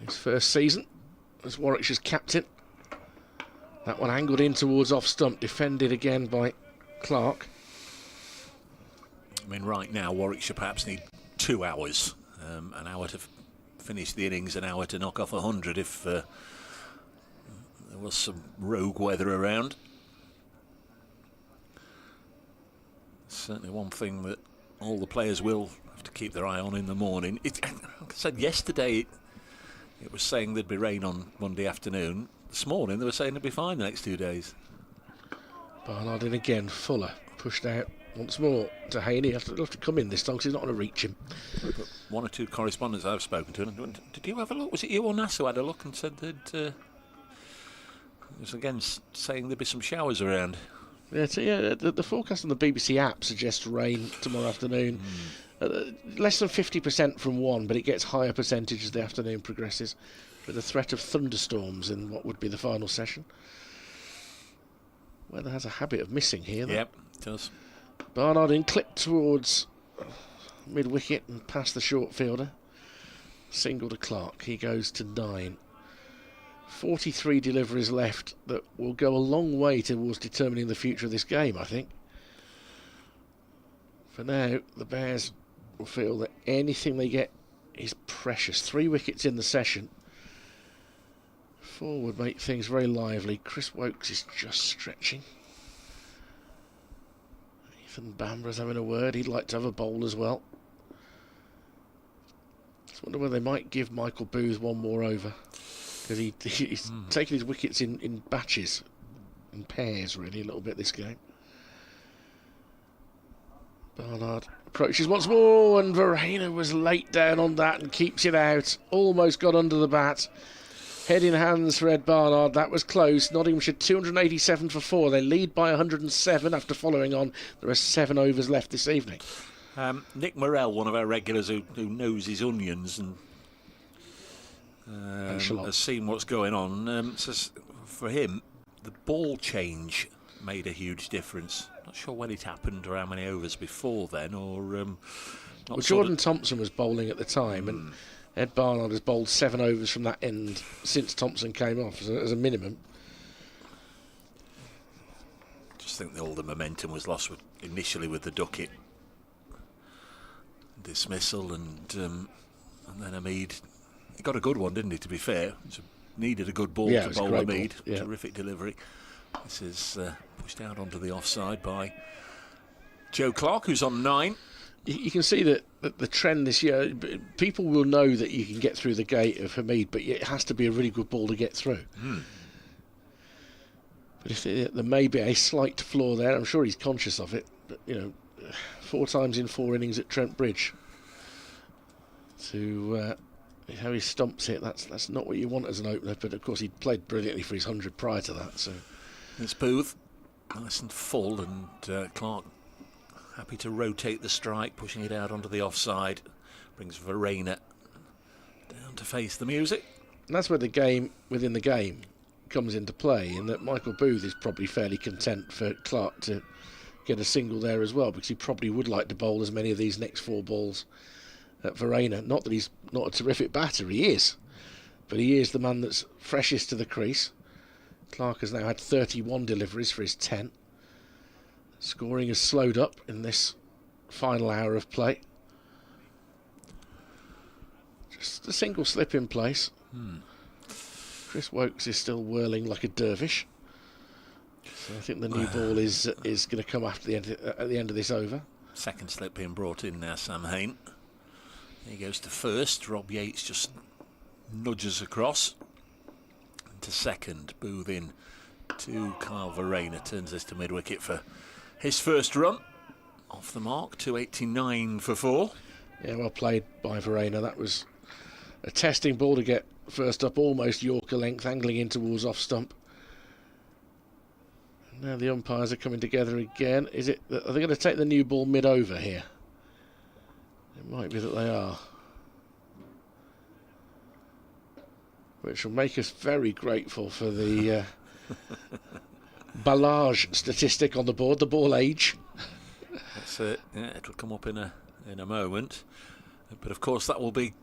In his first season as Warwickshire's captain. That one angled in towards off stump, defended again by Clark. I mean, right now Warwickshire perhaps need 2 hours, an hour to finish the innings, an hour to knock off 100 if there was some rogue weather around. Certainly one thing that all the players will have to keep their eye on in the morning. Like I said yesterday, it was saying there'd be rain on Monday afternoon. This morning they were saying it'd be fine the next 2 days. Barnard in again. Fuller pushed out once more to Haney. He'll have to come in this time because he's not going to reach him. But 1 or 2 correspondents I've spoken to, did you have a look? Was it you or Nass who had a look and said that it was again saying there'd be some showers around? Yeah, the forecast on the BBC app suggests rain tomorrow afternoon. Less than 50% from 1, but it gets higher percentage as the afternoon progresses, with the threat of thunderstorms in what would be the final session. Weather has a habit of missing here. Yep, it does. Barnard in, clipped towards mid-wicket and past the short fielder. Single to Clark. He goes to 9. 43 deliveries left that will go a long way towards determining the future of this game, I think. For now, the Bears will feel that anything they get is precious. 3 wickets in the session. 4 would make things very lively. Chris Woakes is just stretching. Ethan Bambra's having a word. He'd like to have a bowl as well. Just wonder whether they might give Michael Booth one more over. Because he's taking his wickets in batches, in pairs really, a little bit this game. Barnard approaches once more, and Verena was late down on that and keeps it out. Almost got under the bat. Head in hands for Ed Barnard. That was close. Nottinghamshire 287 for 4. They lead by 107 after following on. There are 7 overs left this evening. Nick Morell, one of our regulars who knows his onions and has seen what's going on, says for him the ball change made a huge difference. Not sure when it happened or how many overs before then, or well, Jordan Thompson was bowling at the time, and Ed Barnard has bowled 7 overs from that end since Thompson came off as a minimum. Just think all the momentum was lost initially with the Duckett dismissal, and then Hamid. He got a good one, didn't he, to be fair? Needed a good ball to bowl Hamid. Yeah. Terrific delivery. This is pushed out onto the offside by Joe Clark, who's on 9. You can see that the trend this year, people will know that you can get through the gate of Hamid, but it has to be a really good ball to get through. But if there may be a slight flaw there, I'm sure he's conscious of it. But, 4 times in 4 innings at Trent Bridge. To how he stumps it, that's not what you want as an opener, but of course he played brilliantly for his 100 prior to that. So it's Booth, nice and full, and Clark happy to rotate the strike, pushing it out onto the offside. Brings Verena down to face the music. And that's where the game within the game comes into play, in that Michael Booth is probably fairly content for Clark to get a single there as well, because he probably would like to bowl as many of these next 4 balls at Verena. Not that he's not a terrific batter, he is, but he is the man that's freshest to the crease. Clark has now had 31 deliveries for his 10. Scoring has slowed up in this final hour of play. Just a single slip in place. Chris Woakes is still whirling like a dervish. So I think the new ball is going to come after at the end of this over. Second slip being brought in now, Sam Hain. He goes to first. Rob Yates just nudges across. And to second, Booth in to Kyle Verena. Turns this to mid-wicket for his first run. Off the mark, 289 for 4. Yeah, well played by Verena. That was a testing ball to get first up, almost Yorker length, angling in towards off stump. Now the umpires are coming together again. Are they going to take the new ball mid-over here? It might be that they are. Which will make us very grateful for the ballage statistic on the board, the ball age. That's it. Yeah, it'll come up in a moment. But of course that will be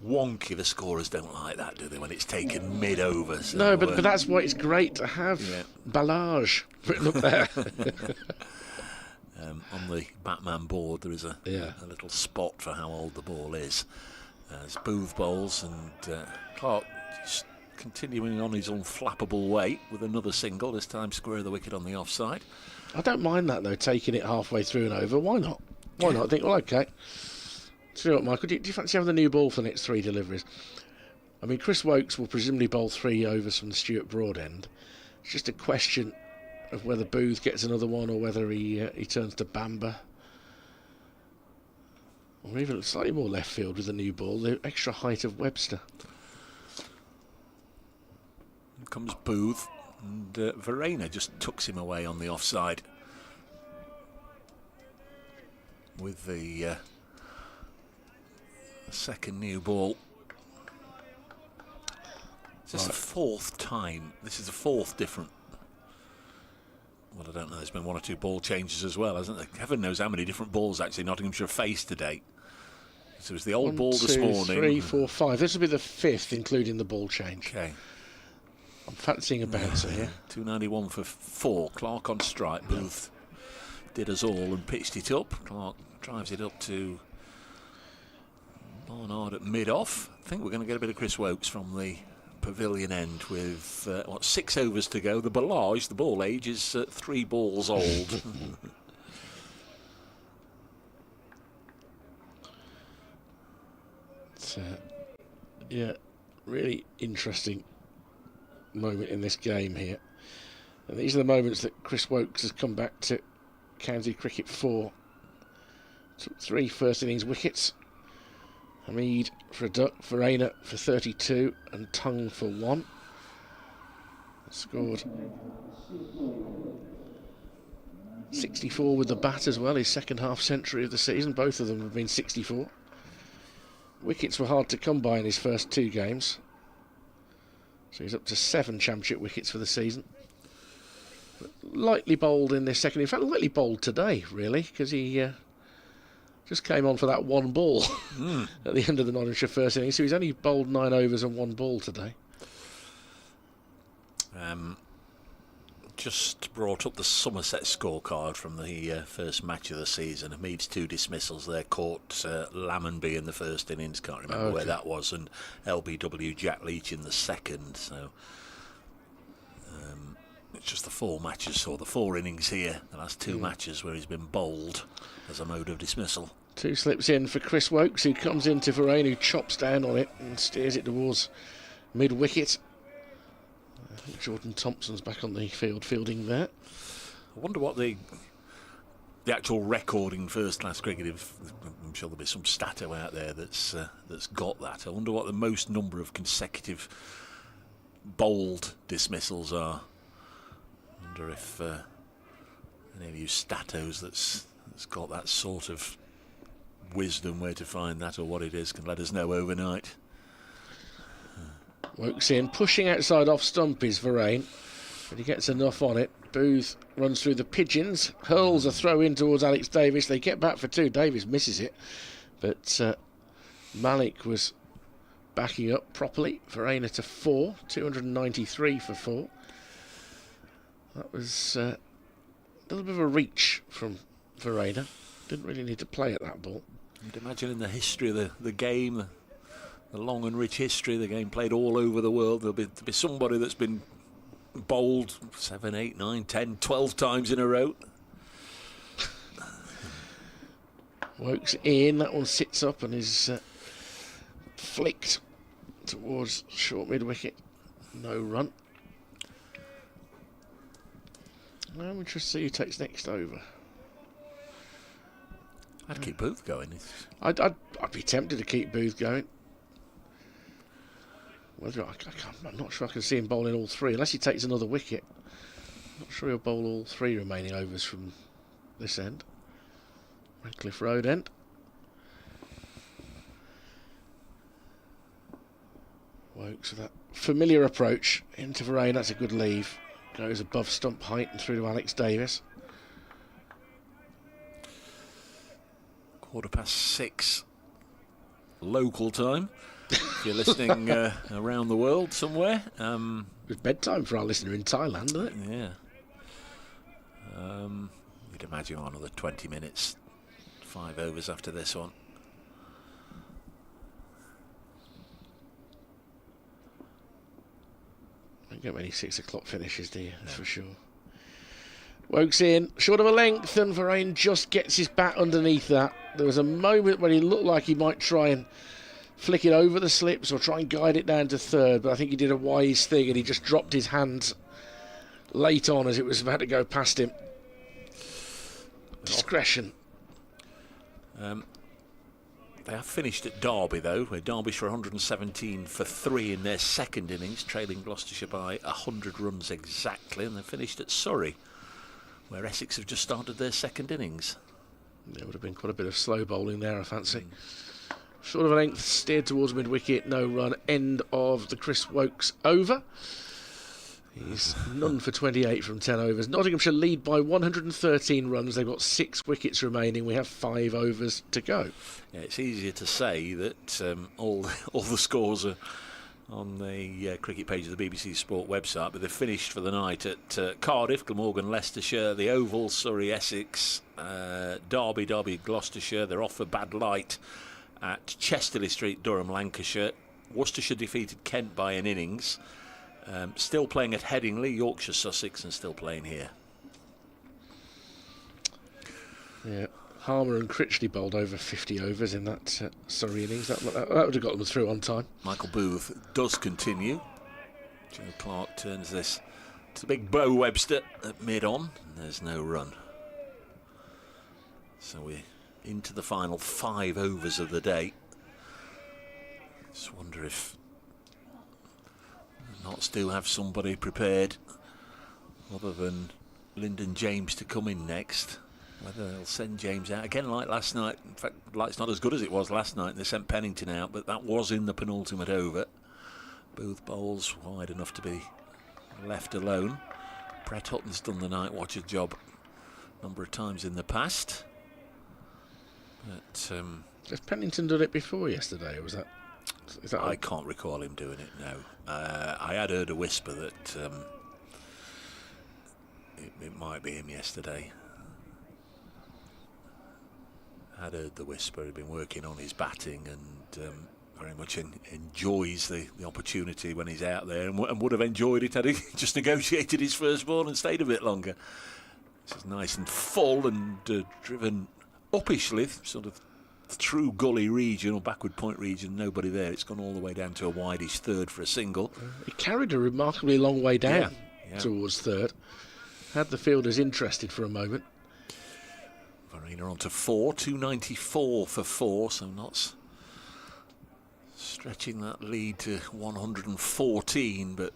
wonky. The scorers don't like that, do they, when it's taken mid-over? So, no, but that's why it's great to have ballage written up there. On the Batman board there is a little spot for how old the ball is. As Booth bowls, and Clark just continuing on his unflappable way with another single, this time square the wicket on the offside. I don't mind that though, taking it halfway through and over. Why not? Why not? I think, well, okay. So, you know what, Michael, do you fancy having the new ball for the next 3 deliveries? I mean, Chris Woakes will presumably bowl 3 overs from the Stuart Broad end. It's just a question of whether Booth gets another one or whether he turns to Bamber. Or even slightly more left field with the new ball, the extra height of Webster. Here comes Booth, and Verena just tucks him away on the offside with the second new ball. Is this the 4th time? This is the 4th different don't know, there's been 1 or 2 ball changes as well, hasn't there? Heaven knows how many different balls actually Nottinghamshire faced today. So it was the old ball this morning. 3, 4, 5. This will be the 5th, including the ball change. Okay. I'm fancying a bouncer here. 291 for 4. Clark on strike. Booth did us all and pitched it up. Clark drives it up to Barnard at mid-off. I think we're going to get a bit of Chris Wokes from the pavilion end with 6 overs to go. The ballage, the ball age, is 3 balls old. Yeah, really interesting moment in this game here. And these are the moments that Chris Wokes has come back to county cricket for. Took 3 first innings wickets. Hamid for a duck, Verena for 32 and Tung for 1. Scored 64 with the bat as well, his second half century of the season. Both of them have been 64. Wickets were hard to come by in his first 2 games. So he's up to 7 championship wickets for the season. But lightly bowled in this second. In fact, lightly bowled today, really, because he just came on for that 1 ball at the end of the Nottinghamshire first innings. So he's only bowled 9 overs and 1 ball today. Just brought up the Somerset scorecard from the first match of the season. Hamid's 2 dismissals there caught Lammonby in the first innings, can't remember where that was, and LBW Jack Leach in the second. So it's just the 4 matches, or the 4 innings here, the last 2 matches where he's been bowled as a mode of dismissal. 2 slips in for Chris Wokes, who comes into Verane, who chops down on it and steers it towards mid-wicket. I think Jordan Thompson's back on the field fielding there. I wonder what the actual recording first-class cricket, I'm sure there'll be some stato out there that's got that. I wonder what the most number of consecutive bowled dismissals are. I wonder if any of you statos that's got that sort of wisdom where to find that or what it is can let us know overnight. Wokes in, pushing outside off stump is Verane, but he gets enough on it. Booth runs through the pigeons, hurls a throw in towards Alex Davis. They get back for 2. Davis misses it, but Malik was backing up properly. Verena to 4, 293 for 4. That was a little bit of a reach from Verena. Didn't really need to play at that ball. You'd imagine in the history of the game, the long and rich history, the game played all over the world, there'll be somebody that's been bowled 7, 8, 9, 10, 12 times in a row. Wokes in, that one sits up and is flicked towards short mid-wicket. No run. I'm interested to see who takes next over. I'd keep Booth going. I'd be tempted to keep Booth going. I'm not sure I can see him bowling all 3 unless he takes another wicket. Not sure he'll bowl all 3 remaining overs from this end, Redcliffe Road end. Wokes with that familiar approach into Verane. That's a good leave. Goes above stump height and through to Alex Davis. 6:15 local time. If you're listening around the world somewhere. It's bedtime for our listener in Thailand, isn't it? Yeah. You'd imagine another 20 minutes, 5 overs after this one. Don't get many 6 o'clock finishes, do you? That's for sure. Wokes in, short of a length, and Verane just gets his bat underneath that. There was a moment when he looked like he might try and flick it over the slips or try and guide it down to 3rd, but I think he did a wise thing and he just dropped his hands late on as it was about to go past him. Discretion. They have finished at Derby, though, where Derbyshire 117 for 3 in their second innings, trailing Gloucestershire by 100 runs exactly, and they finished at Surrey, where Essex have just started their second innings. There would have been quite a bit of slow bowling there, I fancy. Short of a length, steered towards mid-wicket, no run. End of the Chris Wokes over. He's none for 28 from 10 overs. Nottinghamshire lead by 113 runs. They've got 6 wickets remaining. We have 5 overs to go. Yeah, it's easier to say that all the scores are on the cricket page of the BBC Sport website, but they've finished for the night at Cardiff, Glamorgan, Leicestershire, the Oval, Surrey, Essex, Derby, Gloucestershire. They're off for bad light at Chesterley Street, Durham, Lancashire. Worcestershire defeated Kent by an innings. Still playing at Headingley, Yorkshire, Sussex, and still playing here. Yeah, Harmer and Critchley bowled over 50 overs in that Surrey innings. That would have got them through on time. Michael Booth does continue. Joe Clark turns this to big Bo Webster at mid-on, and there's no run. So we're into the final 5 overs of the day. Just wonder if Notts do have somebody prepared other than Lyndon James to come in next. Whether they'll send James out again like last night. In fact, it's not as good as it was last night. They sent Pennington out, but that was in the penultimate over. Booth bowls wide enough to be left alone. Brett Hutton's done the night watcher job a number of times in the past. But has Pennington done it before yesterday, or was that? I can't recall him doing it, no. I had heard a whisper that it might be him yesterday. I had heard the whisper. He'd been working on his batting and very much enjoys the opportunity when he's out there, and would have enjoyed it had he just negotiated his first ball and stayed a bit longer. This is nice and full and driven uppishly, sort of through gully region or backward point region, nobody there. It's gone all the way down to a wideish third for a single. He carried a remarkably long way down yeah. towards third. Had the fielders interested for a moment. Verena on to 4, 294 for 4, so Notts stretching that lead to 114, but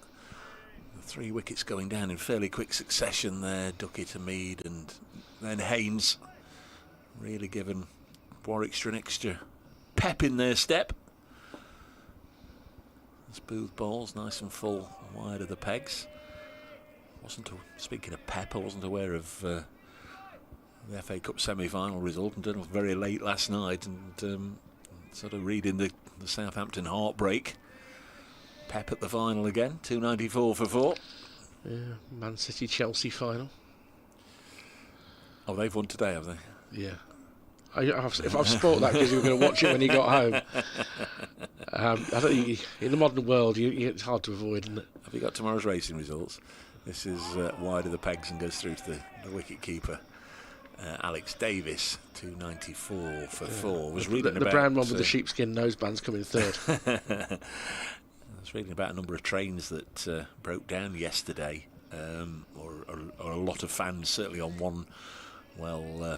the 3 wickets going down in fairly quick succession there. Duckett to Mead and then Haynes, really given Warwickshire an extra pep in their step. As Booth bowls nice and full wide of the pegs. Speaking of pep, I wasn't aware of the FA Cup semi-final result until very late last night, and sort of reading the Southampton heartbreak. Pep at the final again, 294 for 4. Yeah, Man City Chelsea final. Oh, they've won today, have they? Yeah. If I've spoilt that because you were going to watch it when you got home. I don't think in the modern world it's hard to avoid, isn't it? Have you got tomorrow's racing results? This is wide of the pegs and goes through to the wicket keeper. Alex Davis, 294 for 4. Was reading the about brown one with the sheepskin noseband's coming third. I was reading about a number of trains that broke down yesterday, or a lot of fans, certainly on one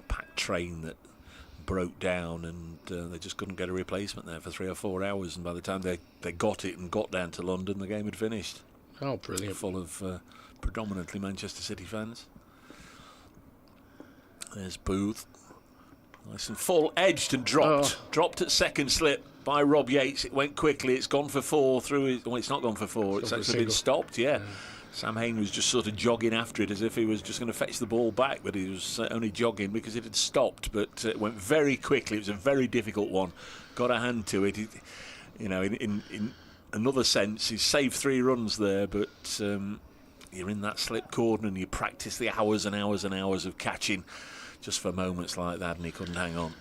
packed train that broke down, and they just couldn't get a replacement there for 3 or 4 hours, and by the time they got it and got down to London, the game had finished. Oh, brilliant. Full of predominantly Manchester City fans. There's Booth. Nice and full, edged and dropped. Dropped at second slip by Rob Yates. It went quickly. It's gone for 4 through his... Well, it's not gone for 4. It's actually been stopped, yeah. Sam Hain was just sort of jogging after it as if he was just going to fetch the ball back, but he was only jogging because it had stopped. But it went very quickly. It was a very difficult one. Got a hand to it. In another sense, he's saved 3 runs there, but you're in that slip cordon and you practice the hours and hours and hours of catching just for moments like that, and he couldn't hang on.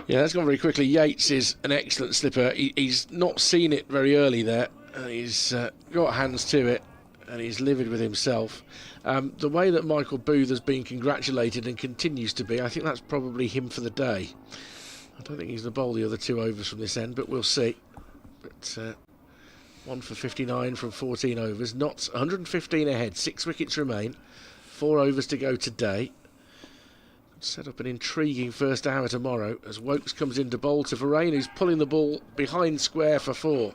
Yeah, that's gone very quickly. Yates is an excellent slipper. He's not seen it very early there. He's got hands to it, and he's livid with himself. The way that Michael Booth has been congratulated and continues to be, I think that's probably him for the day. I don't think he's going to bowl the other 2 overs from this end, but we'll see. But 1 for 59 from 14 overs. Notts 115 ahead, 6 wickets remain, 4 overs to go today. Set up an intriguing first hour tomorrow as Wokes comes in to bowl to Vereen, who's pulling the ball behind square for 4.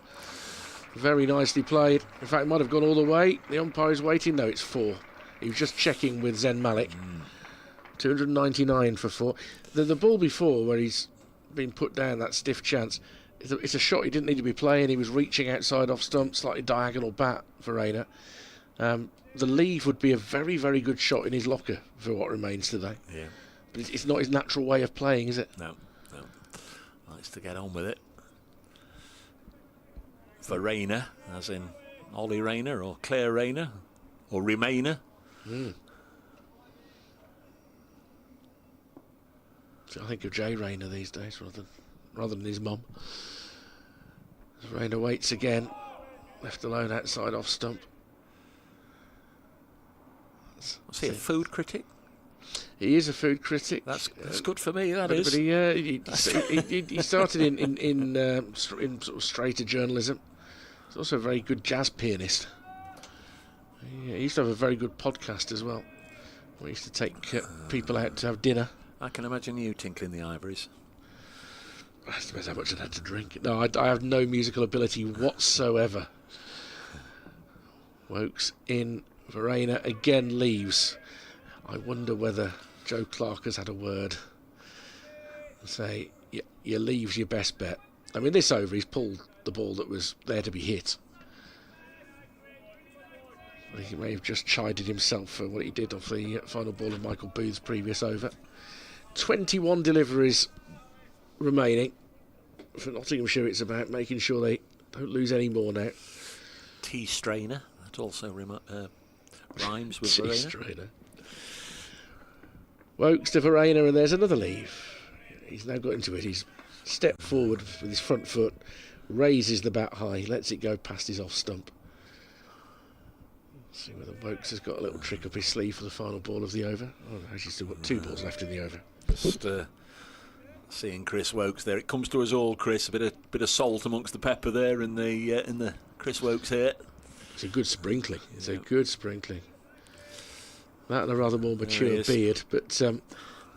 Very nicely played. In fact, it might have gone all the way. The umpire is waiting. No, it's 4. He was just checking with Zen Malik. 299 for 4. The ball before, where he's been put down, that stiff chance, it's a shot he didn't need to be playing. He was reaching outside off stump, slightly diagonal bat, Verena. The leave would be a very, very good shot in his locker for what remains today. Yeah. But it's not his natural way of playing, is it? No. Likes to get on with it. For Rayner, as in Ollie Rayner or Claire Rayner or Remainer. So I think of Jay Rayner these days rather than his mum. Rayner waits again, left alone outside off stump. Was he a food critic? He is a food critic. That's good for me. That but is. But he started in sort of straighter journalism. He's also a very good jazz pianist. He used to have a very good podcast as well. We used to take people out to have dinner. I can imagine you tinkling the ivories. I suppose how much I'd had to drink. No, I have no musical ability whatsoever. Wokes in. Verena again leaves. I wonder whether Joe Clark has had a word and say, your leave's your best bet. I mean, this over, he's pulled the ball that was there to be hit. I think he may have just chided himself for what he did off the final ball of Michael Booth's previous over. 21 deliveries remaining. For Nottinghamshire, it's about making sure they don't lose any more now. Tea strainer, that also rhymes with Tea Verena. strainer. Wokes to Verena, and there's another leave. He's now got into it. He's stepped forward with his front foot, raises the bat high, lets it go past his off stump. See whether Wokes has got a little trick up his sleeve for the final ball of the over. Oh, no, he's still got 2 balls left in the over. Just seeing Chris Wokes there. It comes to us all, Chris. A bit of salt amongst the pepper there in the Chris Wokes here. It's a good sprinkling. It's a good sprinkling. That and a rather more mature beard, but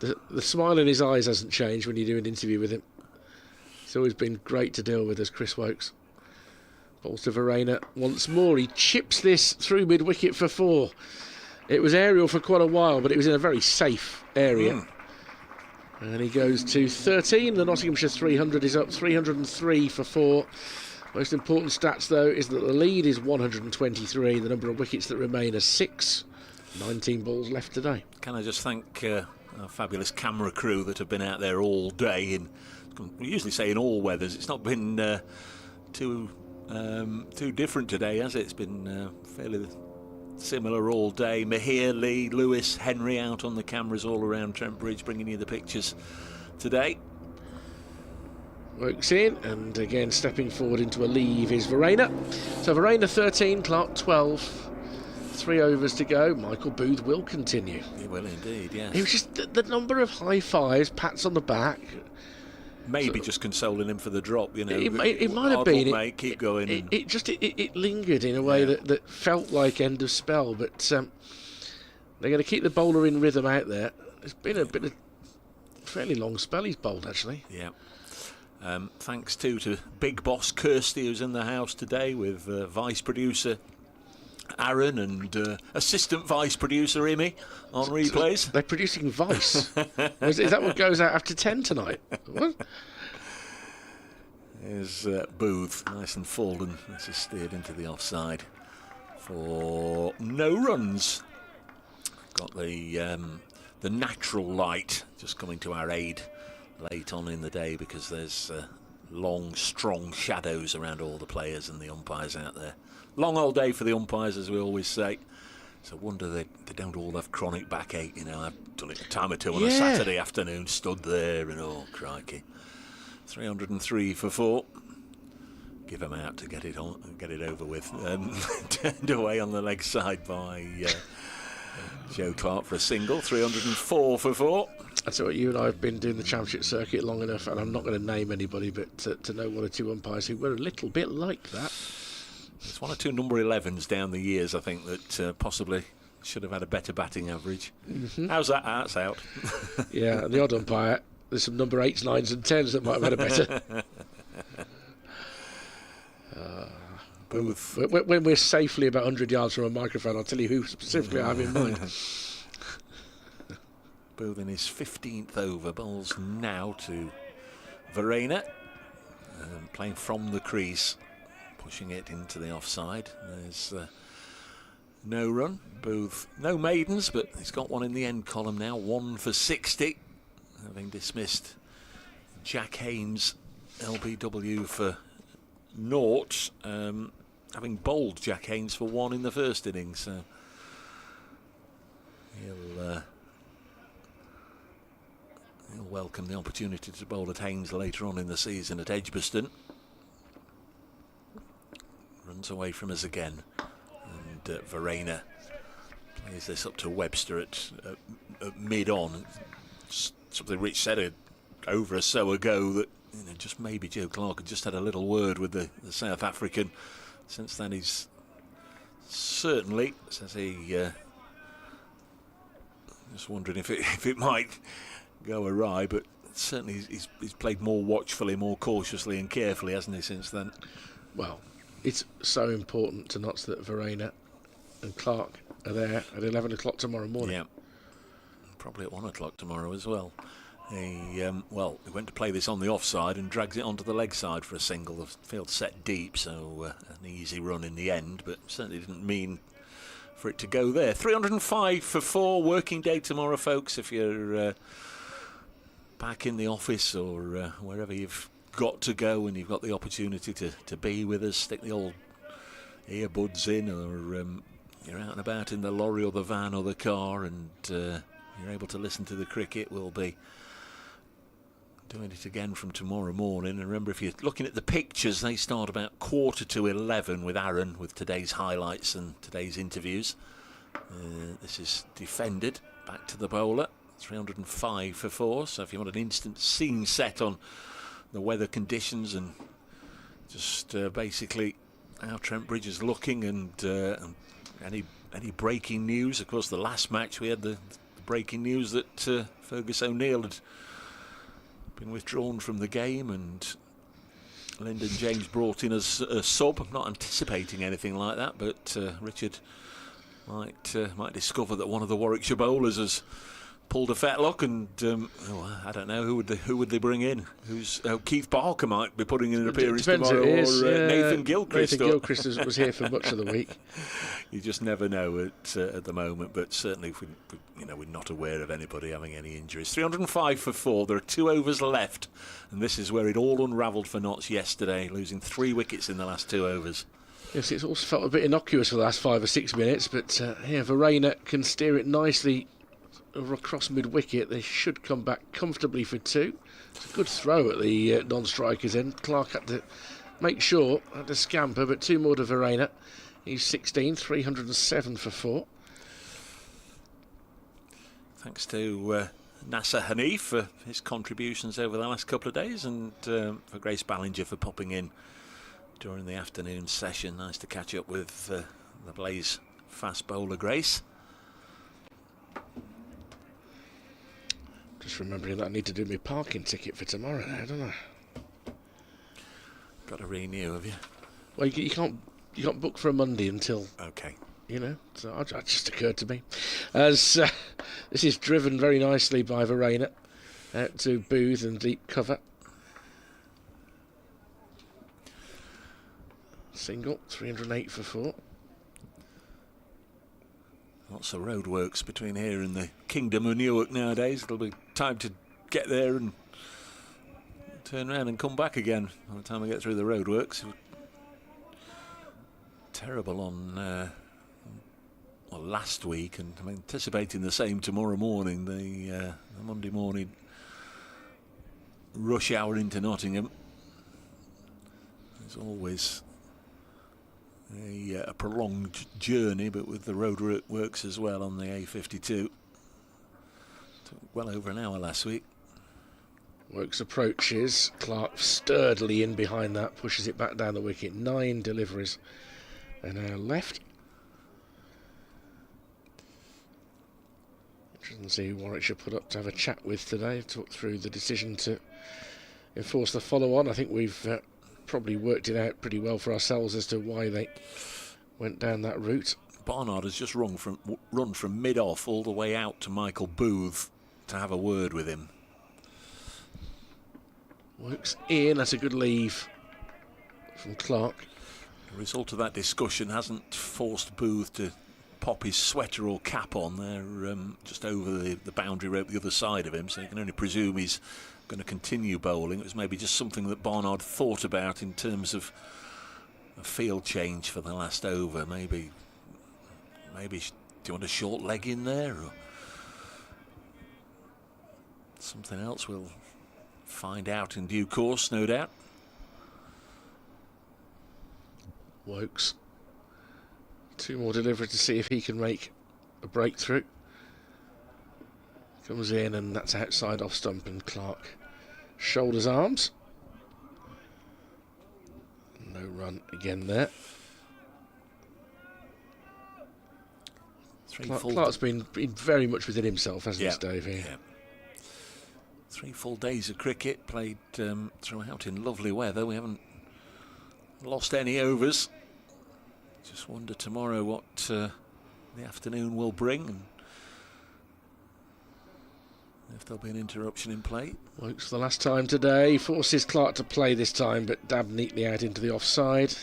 the smile in his eyes hasn't changed when you do an interview with him. It's always been great to deal with as Chris Wokes. Balls to Verena once more. He chips this through mid-wicket for 4. It was aerial for quite a while, but it was in a very safe area. And he goes to 13. The Nottinghamshire 300 is up 303 for 4. Most important stats, though, is that the lead is 123. The number of wickets that remain are 6. 19 balls left today. Can I just thank our fabulous camera crew that have been out there all day. And we usually say in all weathers. It's not been too different today, has it? It's been fairly similar all day. Mahir, Lee, Lewis, Henry out on the cameras all around Trent Bridge, bringing you the pictures today. Wokes in, and again stepping forward into a leave is Verena. So Verena 13, Clark 12. 3 overs to go. Michael Booth will continue. He will indeed, yes. It was just the number of high fives, pats on the back. Maybe just consoling him for the drop, you know. It might have Hard been. luck, mate, keep going. It lingered in a way that felt like end of spell, but they're going to keep the bowler in rhythm out there. It's been a bit of fairly long spell he's bowled, actually. Yeah. Thanks to Big Boss Kirsty, who's in the house today with Vice Producer Aaron and Assistant Vice Producer Imi on replays. They're producing Vice. Is that what goes out after 10 tonight? What? Here's Booth, nice and full, and this is steered into the offside for no runs. Got the natural light just coming to our aid late on in the day because there's long, strong shadows around all the players and the umpires out there. Long old day for the umpires, as we always say. It's a wonder they don't all have chronic backache. You know, I've done it a time or two on a Saturday afternoon, stood there and oh, crikey. 303 for 4. Give them out to get it over with. Turned away on the leg side by Joe Clark for a single. 304 for 4. That's what you and I have been doing the championship circuit long enough, and I'm not going to name anybody, but to know 1 or 2 umpires who were a little bit like that. There's 1 or 2 number 11s down the years, I think, that possibly should have had a better batting average. How's that? That's out. Yeah, and the odd umpire, there's some number 8s, 9s and 10s that might have had a better. Booth. When we're safely about 100 yards from a microphone, I'll tell you who specifically I have in mind. Booth in his 15th over, bowls now to Verena, playing from the crease, pushing it into the offside. There's no run. Booth, no maidens, but he's got one in the end column now. 1 for 60, having dismissed Jack Haynes, LBW for naught, having bowled Jack Haynes for 1 in the first innings. So he'll welcome the opportunity to bowl at Haynes later on in the season at Edgbaston. Runs away from us again, and Verena plays this up to Webster at mid-on. Something Rich said over or so ago that, you know, just maybe Joe Clark had just had a little word with the South African. Since then he's certainly, says he, just wondering if it might go awry, but certainly he's played more watchfully, more cautiously and carefully, hasn't he, since then? Well, it's so important to note that Verena and Clark are there at 11 o'clock tomorrow morning. Yeah, probably at 1 o'clock tomorrow as well. He went to play this on the offside and drags it onto the leg side for a single. The field set deep, so an easy run in the end, but certainly didn't mean for it to go there. 305 for 4, working day tomorrow, folks. If you're back in the office or wherever you've got to go and you've got the opportunity to be with us, stick the old earbuds in, or you're out and about in the lorry or the van or the car and you're able to listen to the cricket, we'll be doing it again from tomorrow morning. And remember, if you're looking at the pictures, they start about 11:15 with Aaron, with today's highlights and today's interviews. This is defended, back to the bowler, 305 for 4. So if you want an instant scene set on the weather conditions and just basically how Trent Bridge is looking and any breaking news. Of course, the last match we had the breaking news that Fergus O'Neill had been withdrawn from the game and Lyndon James brought in as a sub. I'm not anticipating anything like that, but Richard might discover that one of the Warwickshire bowlers has pulled a fetlock, and I don't know, who would they bring in? Keith Parker might be putting in an appearance tomorrow, or Nathan Gilchrist. Nathan Gilchrist was here for much of the week. You just never know at the moment, but certainly if we're not aware of anybody having any injuries. 305 for 4. There are 2 overs left, and this is where it all unravelled for Notts yesterday, losing 3 wickets in the last 2 overs. Yes, it's also felt a bit innocuous for the last 5 or 6 minutes, but Verena can steer it nicely across mid-wicket. They should come back comfortably for 2. It's a good throw at the non-strikers end. Clark had to make sure, had to scamper, but 2 more to Verena. He's 16, 307 for 4. Thanks to Nasser Hanif for his contributions over the last couple of days, and for Grace Ballinger for popping in during the afternoon session. Nice to catch up with the Blaze fast bowler, Grace. Just remembering that I need to do my parking ticket for tomorrow now, don't I? Got to renew, have you? Well, you can't book for a Monday until... Okay. You know, so that just occurred to me. As this is driven very nicely by Verena out to Booth and deep cover. Single, 308 for 4. Lots of roadworks between here and the Kingdom of Newark nowadays. It'll be time to get there and turn around and come back again by the time we get through the roadworks. Terrible on last week, and I'm anticipating the same tomorrow morning. The Monday morning rush hour into Nottingham is always a prolonged journey, but with the road works as well on the A52. Took well over an hour last week. Works approaches. Clark sturdily in behind that, pushes it back down the wicket. 9 deliveries and now left. Interesting to see who Warwickshire put up to have a chat with today. Talk through the decision to enforce the follow-on. I think we've probably worked it out pretty well for ourselves as to why they went down that route. Barnard has just run from mid-off all the way out to Michael Booth to have a word with him. Works in, that's a good leave from Clark. The result of that discussion hasn't forced Booth to pop his sweater or cap on. They're just over the boundary rope the other side of him, so you can only presume he's going to continue bowling. It was maybe just something that Barnard thought about in terms of a field change for the last over. Maybe do you want a short leg in there or something else? We'll find out in due course, no doubt. Wokes. 2 more deliveries to see if he can make a breakthrough. Comes in and that's outside off stump, and Clark shoulders arms. No run again there. Clark's been very much within himself, hasn't he, Dave? Yeah. 3 full days of cricket played throughout in lovely weather. We haven't lost any overs. Just wonder tomorrow what the afternoon will bring, and if there'll be an interruption in play. Wokes the last time today, forces Clark to play this time, but dabbed neatly out into the offside.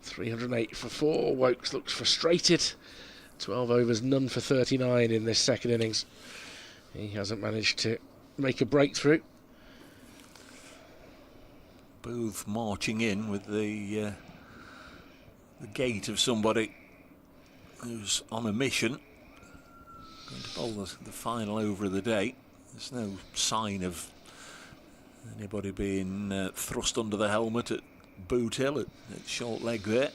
308 for 4. Wokes looks frustrated. 12 overs, none for 39 in this second innings. He hasn't managed to make a breakthrough. Booth marching in with the gait of somebody who's on a mission. Going to bowl the final over of the day. There's no sign of anybody being thrust under the helmet at Boot Hill at short leg there.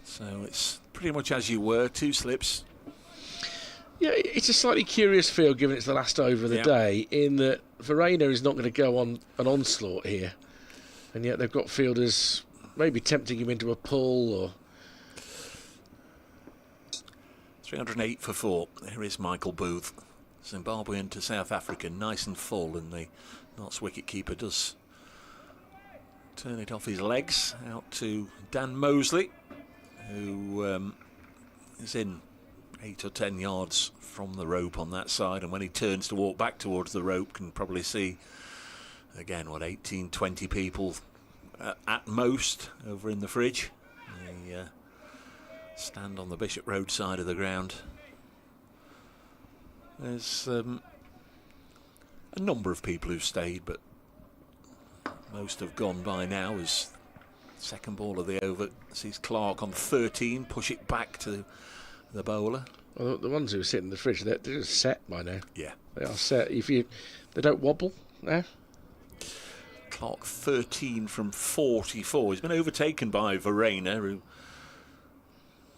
So it's pretty much as you were, 2 slips. Yeah, it's a slightly curious feel given it's the last over of the day, in that Verena is not going to go on an onslaught here, and yet they've got fielders maybe tempting him into a pull. Or 308 for 4. There is Michael Booth, Zimbabwean to South Africa, nice and full, and the Notts wicketkeeper does turn it off his legs out to Dan Mosley, who is in 8 or 10 yards from the rope on that side, and when he turns to walk back towards the rope can probably see again 18-20 people at most over in the fridge. They stand on the Bishop Road side of the ground. There's a number of people who've stayed, but most have gone by now. As second ball of the over sees Clark on 13 push it back to the bowler. Well, the ones who are sitting in the fridge, they're just set by now. Yeah, they are set. They don't wobble now. Clark 13 from 44. He's been overtaken by Verena, who,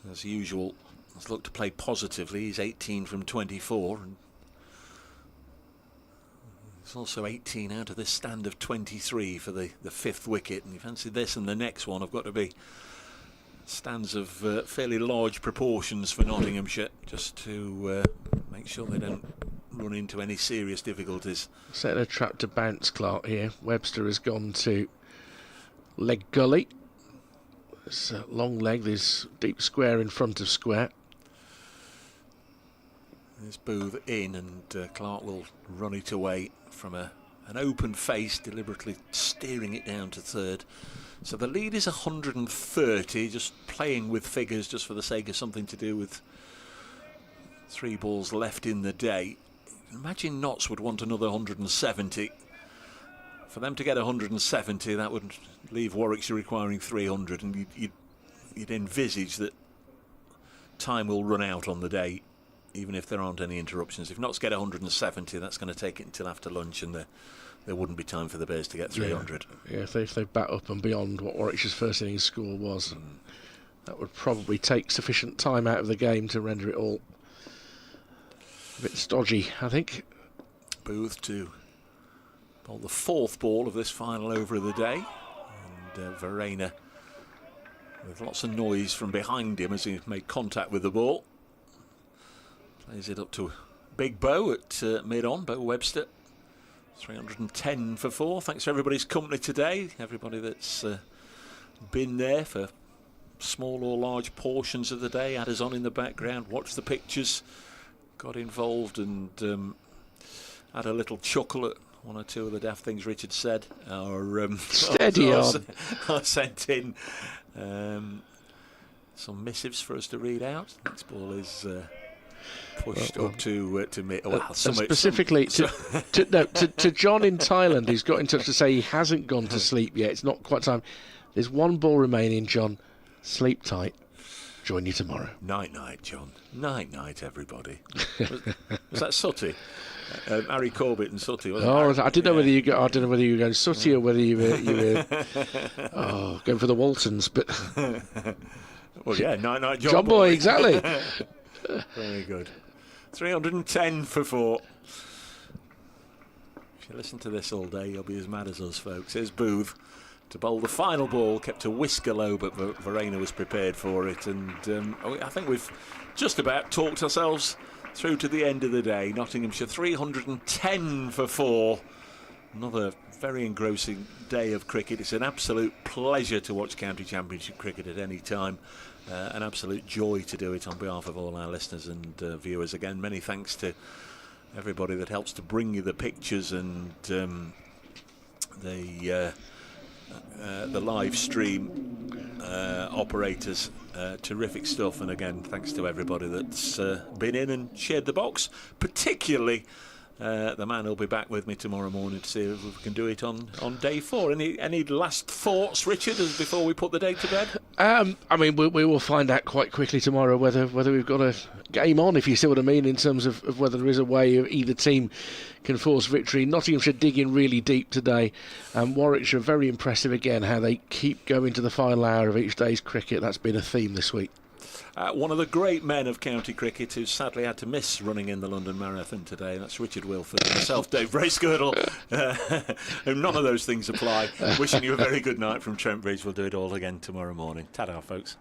as usual, has looked to play positively. He's 18 from 24, and he's also 18 out of this stand of 23 for the 5th wicket. And you fancy this and the next one have got to be stands of fairly large proportions for Nottinghamshire, just to make sure they don't run into any serious difficulties. Setting a trap to bounce Clark here. Webster has gone to leg gully. It's a long leg, there's deep square in front of square. There's Booth in, and Clark will run it away from an open face, deliberately steering it down to 3rd. So the lead is 130, just playing with figures just for the sake of something to do with 3 balls left in the day. Imagine Notts would want another 170. For them to get 170, that would leave Warwickshire requiring 300, and you'd envisage that time will run out on the day, even if there aren't any interruptions. If Notts get 170, that's going to take it until after lunch, and there wouldn't be time for the Bears to get 300. Yeah, if they bat up and beyond what Warwickshire's first innings score was, that would probably take sufficient time out of the game to render it all a bit stodgy, I think. Booth to bowl the 4th ball of this final over of the day, and Verena with lots of noise from behind him as he made contact with the ball. Plays it up to Big Bo at mid-on, Bo Webster. 310 for 4. Thanks for everybody's company today. Everybody that's been there for small or large portions of the day, had us on in the background, watched the pictures, got involved, and had a little chuckle at one or two of the daft things Richard said. Or steady on. I sent in. some missives for us to read out. Next ball is pushed up to me. Well, specifically to John in Thailand, who's got in touch to say he hasn't gone to sleep yet. It's not quite time. There's one ball remaining, John. Sleep tight. Join you tomorrow. Night night, John. Night night, everybody. Was that Sutty? Harry Corbett and Sutty, wasn't it? I didn't know whether you go. I don't know whether you were going Sutty or whether you were going for the Waltons, but well, yeah, night night, John Boy, exactly. Very good. 310 for 4. If you listen to this all day, you'll be as mad as us, folks. Here's Booth to bowl the final ball, kept a whisker low, but Verena was prepared for it, and I think we've just about talked ourselves through to the end of the day. Nottinghamshire 310 for 4. Another very engrossing day of cricket. It's an absolute pleasure to watch County Championship cricket at any time. An absolute joy to do it on behalf of all our listeners and viewers. Again, many thanks to everybody that helps to bring you the pictures and the live stream operators. Terrific stuff, and again, thanks to everybody that's been in and shared the box, particularly the man who'll be back with me tomorrow morning to see if we can do it on day 4. Any last thoughts, Richard, before we put the day to bed? I mean, we will find out quite quickly tomorrow whether we've got a game on, if you see what I mean, in terms of whether there is a way either team can force victory. Nottinghamshire digging really deep today, and Warwickshire very impressive again, how they keep going to the final hour of each day's cricket. That's been a theme this week. One of the great men of county cricket who sadly had to miss running in the London Marathon today. That's Richard Wilford and myself, Dave Bracegirdle. None of those things apply. Wishing you a very good night from Trent Bridge. We'll do it all again tomorrow morning. Ta-da, folks.